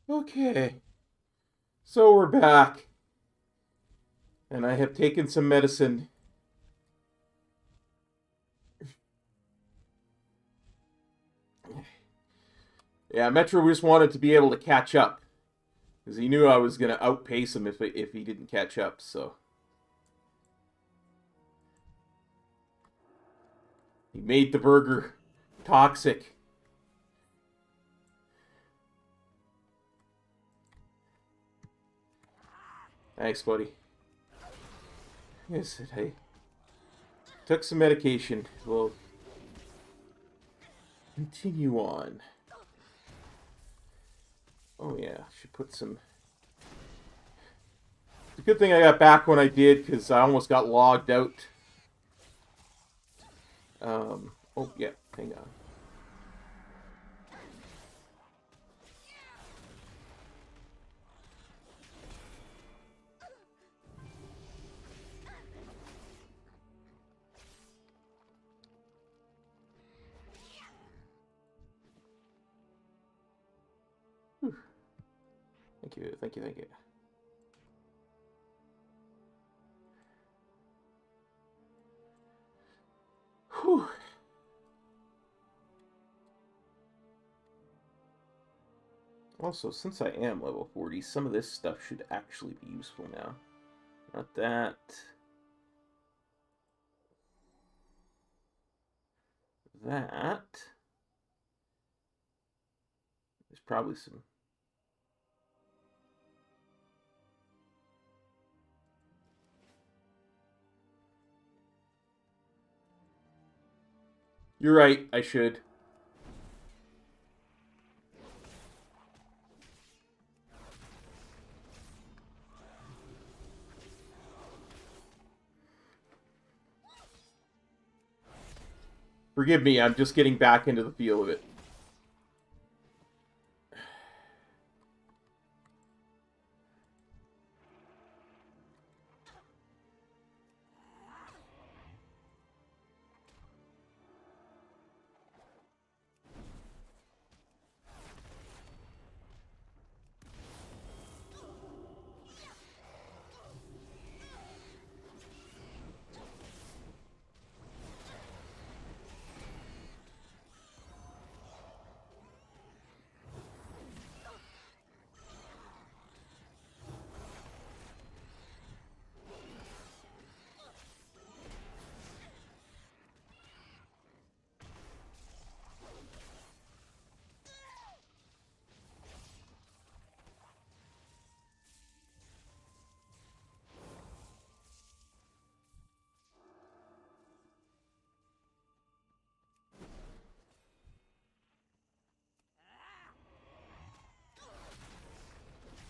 Okay. So we're back. And I have taken some medicine. Yeah, Metro just wanted to be able to catch up. Because he knew I was going to outpace him if he didn't catch up, so. He made the burger toxic. Thanks, buddy. Yes, I took some medication. We'll continue on. Oh yeah, should put some... It's a good thing I got back when I did, because I almost got logged out. Oh yeah, hang on. Whew. Thank you, thank you, thank you. Whew. Also, since I am level 40, some of this stuff should actually be useful now. Not that. That. There's probably some. You're right, I should. Forgive me, I'm just getting back into the feel of it.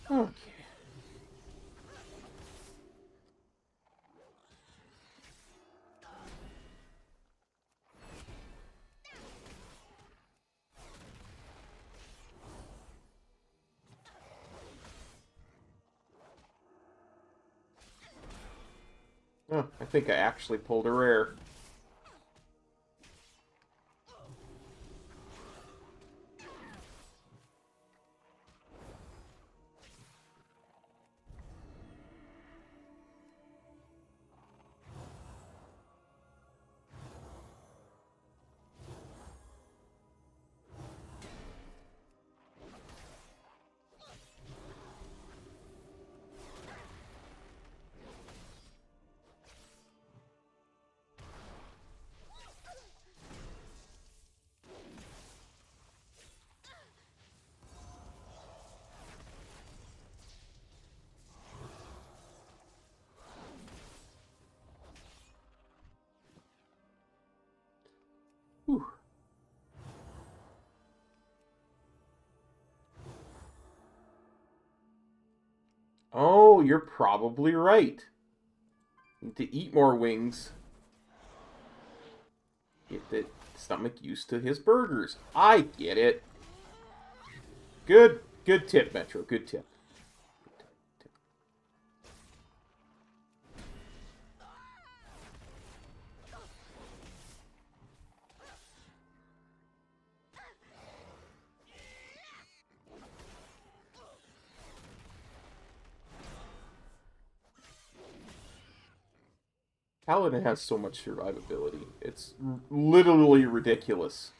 Okay. Oh, I think I actually pulled a rare. Whew. Oh, you're probably right. Need to eat more wings. Get the stomach used to his burgers. I get it. Good tip, Metro. Good tip. Paladin has so much survivability. It's literally ridiculous.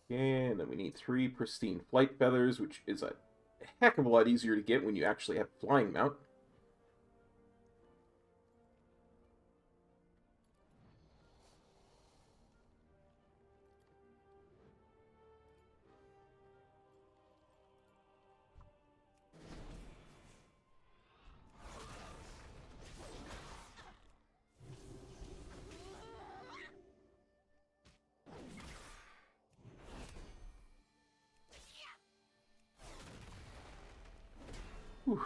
And then we need 3 pristine flight feathers, which is a heck of a lot easier to get when you actually have flying mount. Whew.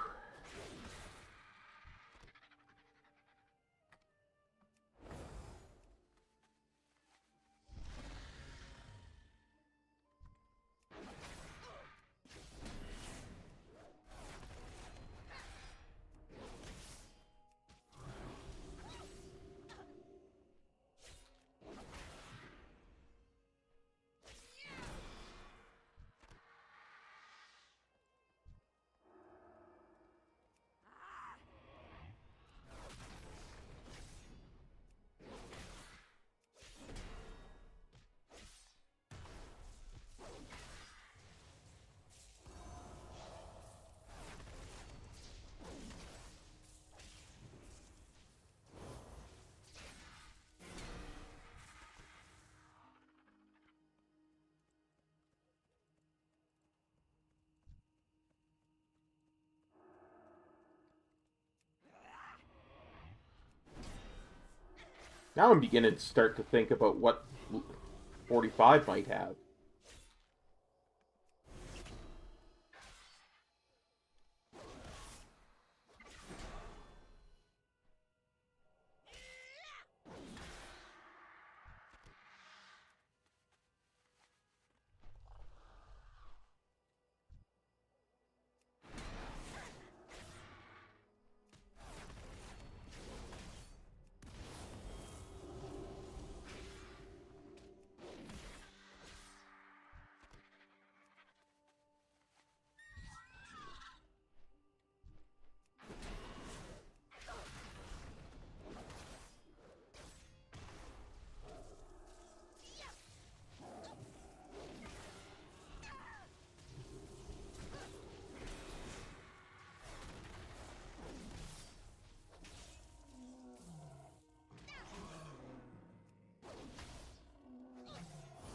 Now I'm beginning to start to think about what 45 might have.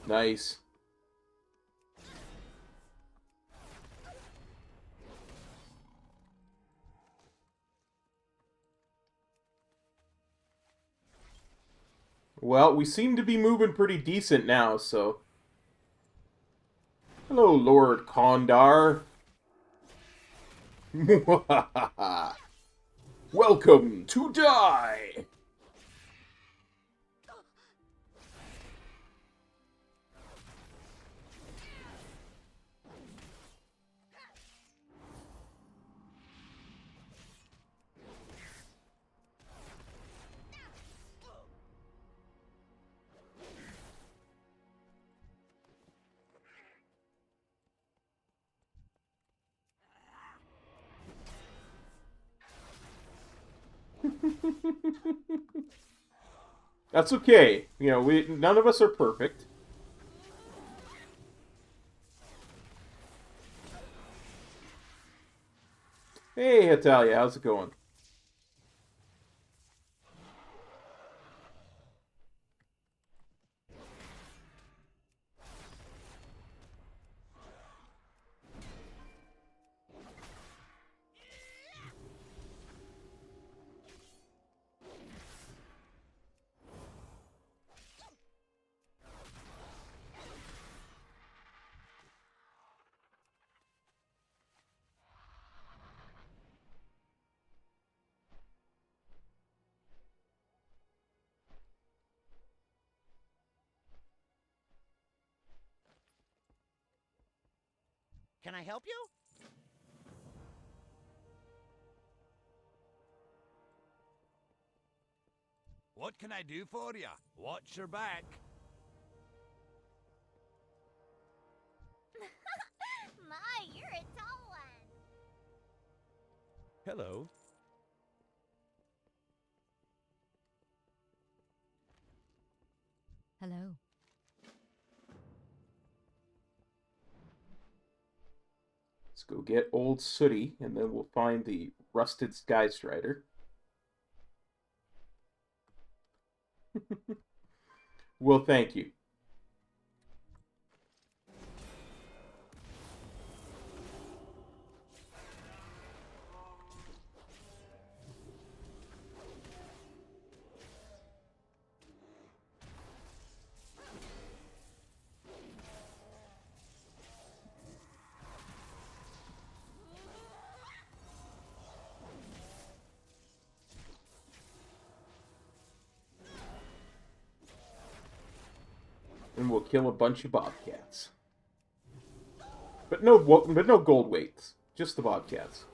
Nice. Well, we seem to be moving pretty decent now, so... Hello, Lord Kondar. Welcome to die! That's okay. You know, none of us are perfect. Hey, Italia, how's it going? Can I help you? What can I do for you? Watch your back. My, you're a tall one. Hello. Hello. Let's go get Old Sooty, and then we'll find the Rusted Skystrider. Well, thank you. And we'll kill a bunch of bobcats. But no gold weights. Just the bobcats.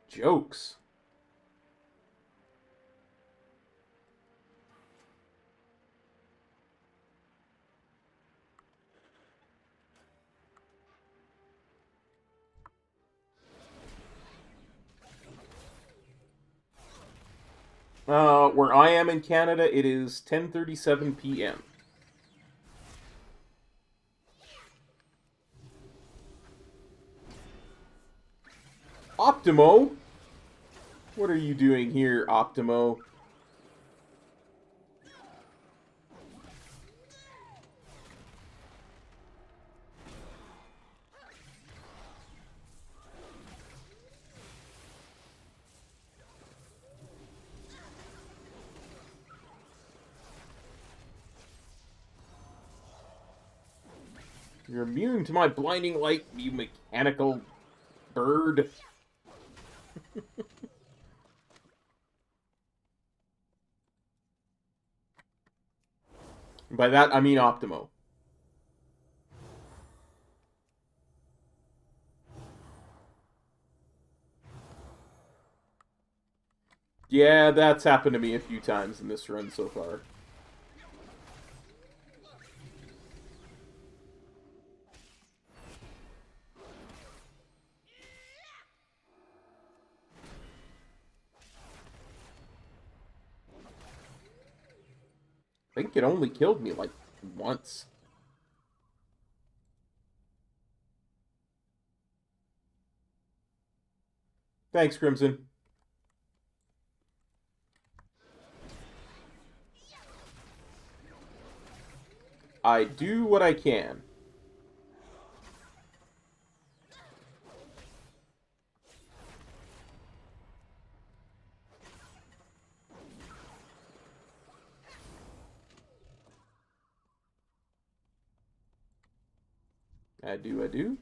Jokes. Where I am in Canada, it is 10:37 p.m. Optimo? What are you doing here, Optimo? You're immune to my blinding light, you mechanical bird. By that, I mean Optimo. Yeah, that's happened to me a few times in this run so far. I think it only killed me, like, once. Thanks, Crimson. I do what I can. I do.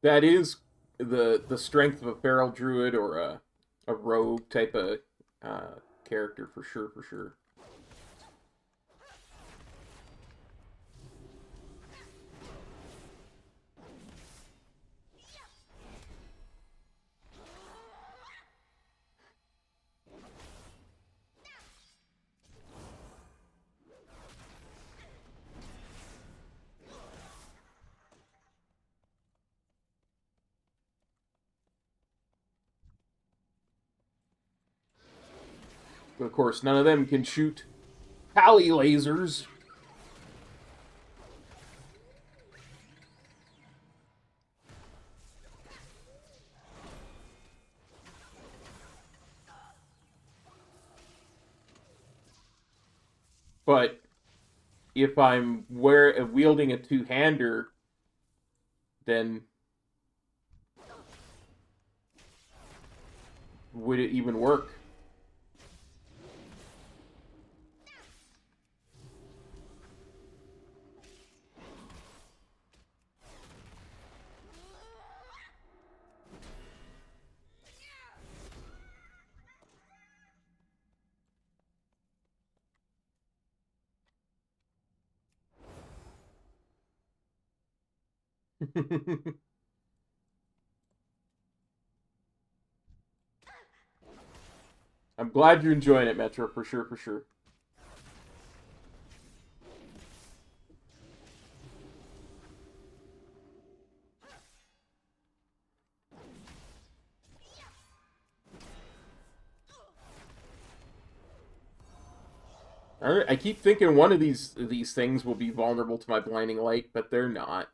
That is the strength of a feral druid or a rogue type of character for sure. But of course, none of them can shoot pally lasers. But if I'm wielding a two-hander, then would it even work? I'm glad you're enjoying it, Metro, for sure. I keep thinking one of these things will be vulnerable to my blinding light, but they're not.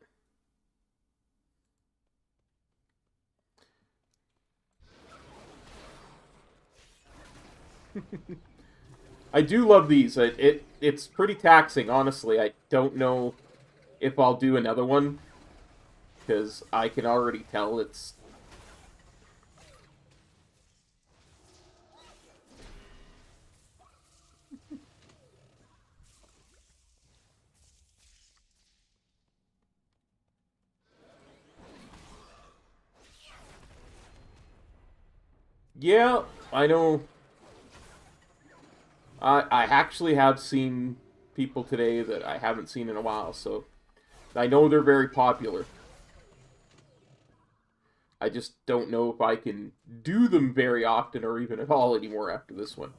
I do love these. It's pretty taxing, honestly. I don't know if I'll do another one, because I can already tell it's... Yeah, I know. I actually have seen people today that I haven't seen in a while, so I know they're very popular. I just don't know if I can do them very often or even at all anymore after this one.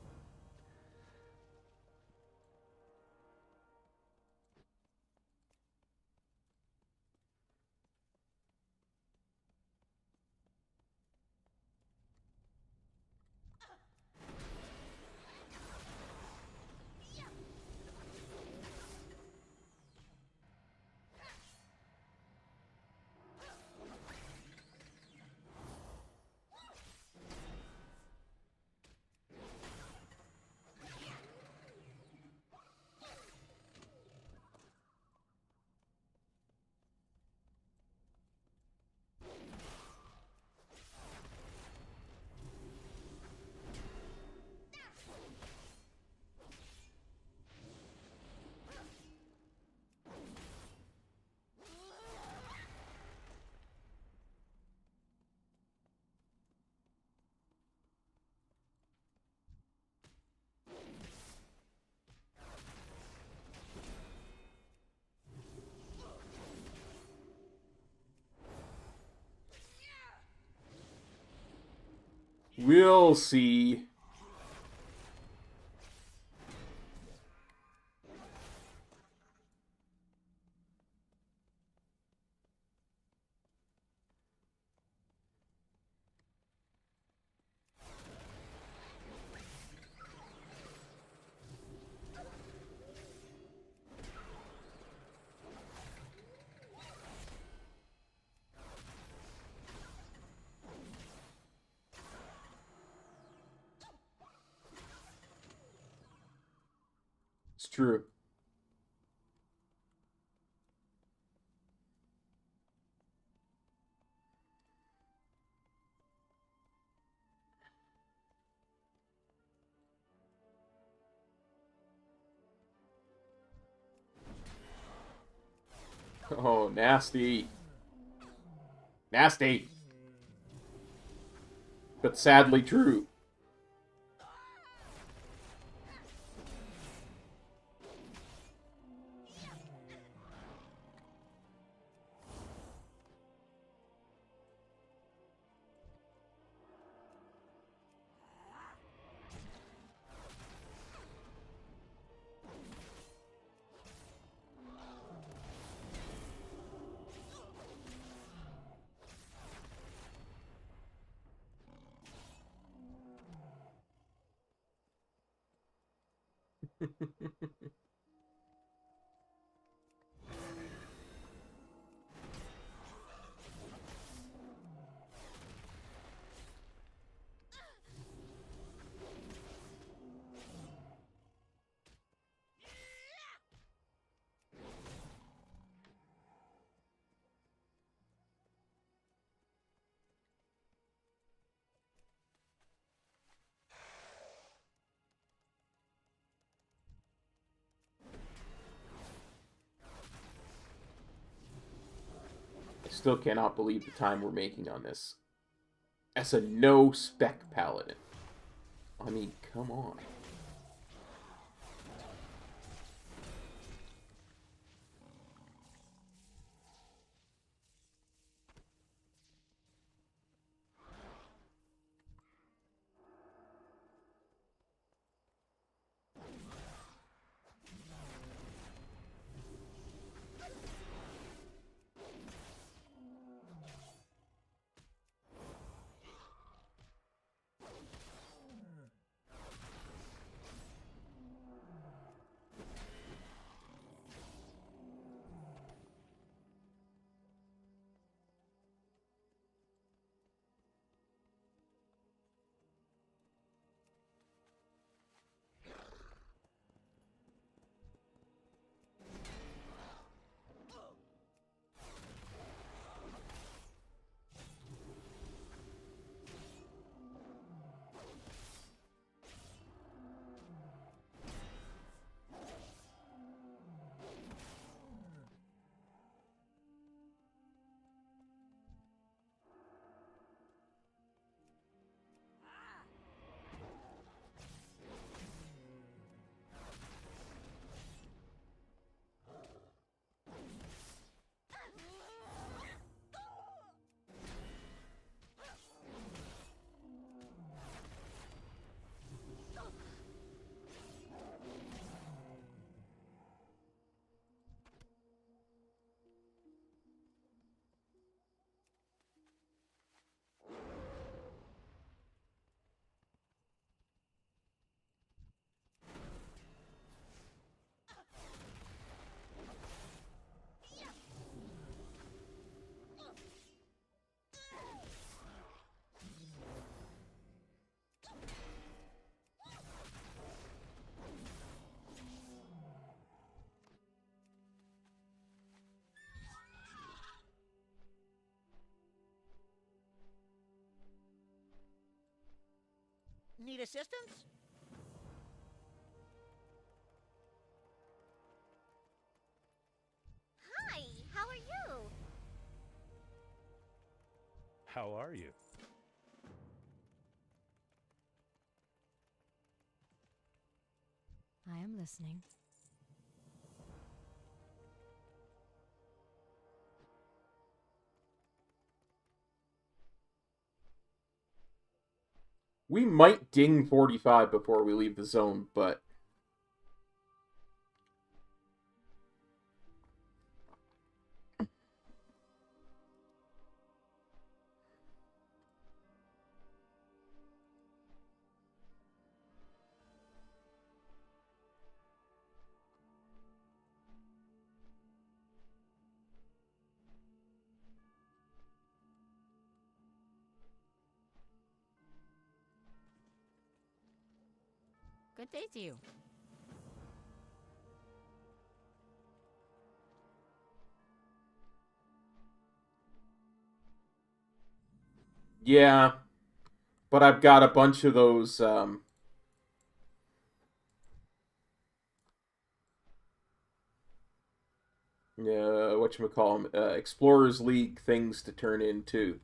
We'll see. It's true. Oh, nasty. Nasty. But sadly true. Still cannot believe the time we're making on this. As a no spec paladin. I mean, come on. Need assistance? Hi, how are you? How are you? I am listening. We might ding 45 before we leave the zone, but... Good day to you. Yeah, but I've got a bunch of those, whatchamacallem, Explorers League things to turn into.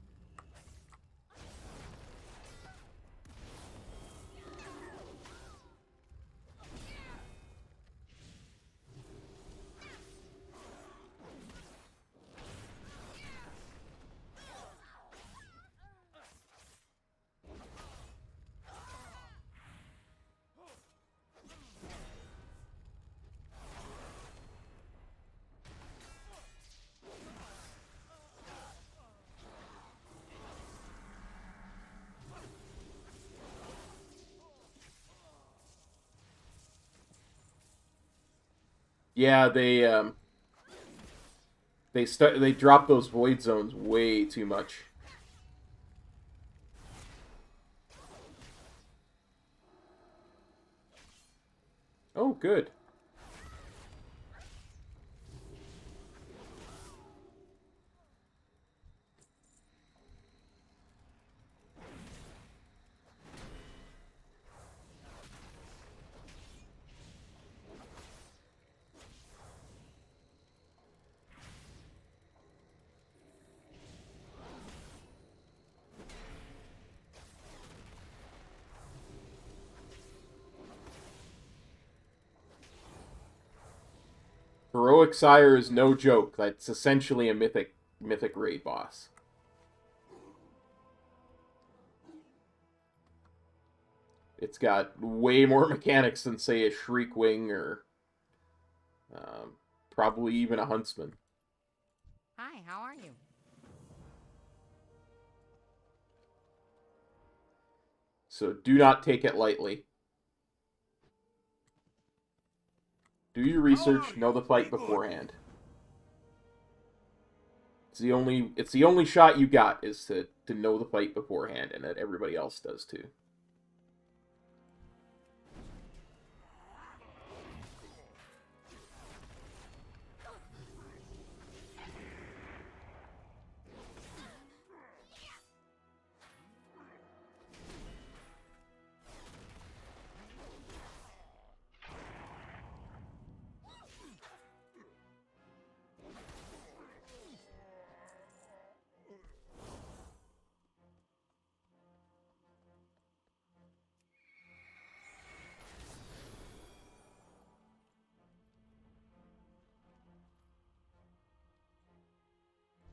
Yeah, they drop those void zones way too much. Oh, good. Heroic Sire is no joke. That's essentially a mythic raid boss. It's got way more mechanics than, say, a Shriekwing or probably even a Huntsman. Hi, how are you? So do not take it lightly. Do your research, know the fight beforehand. It's the only shot you got is to know the fight beforehand, and that everybody else does too.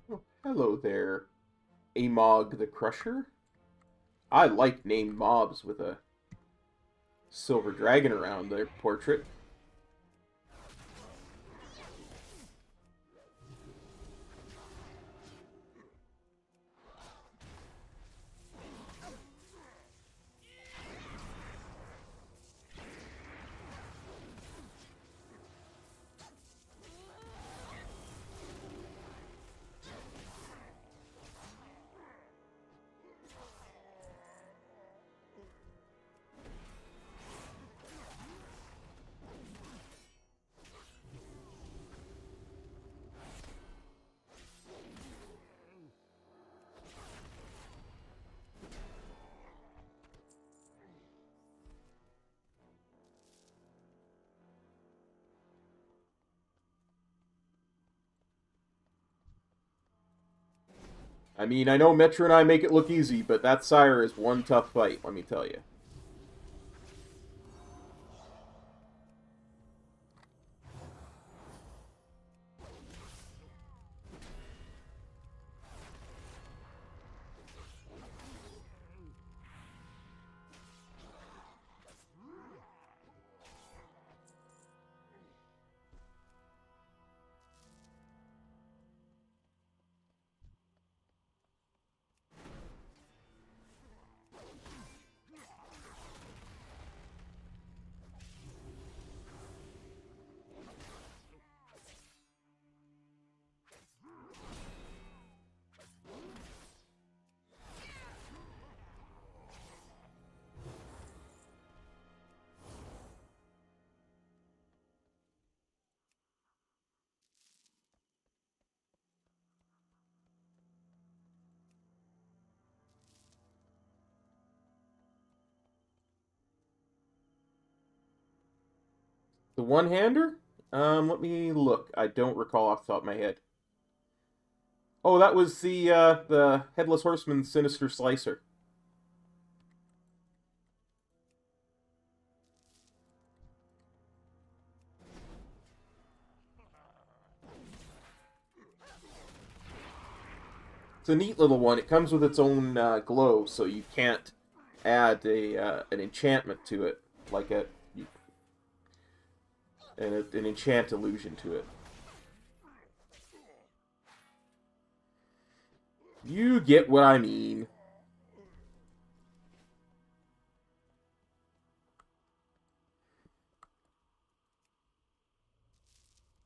Oh, hello there, Amog the Crusher. I like named mobs with a silver dragon around their portrait. I mean, I know Metro and I make it look easy, but that Sire is one tough fight, let me tell you. The one-hander? Let me look. I don't recall off the top of my head. Oh, that was the Headless Horseman Sinister Slicer. It's a neat little one. It comes with its own glow, so you can't add an enchantment to it, like an enchant illusion to it. You get what I mean.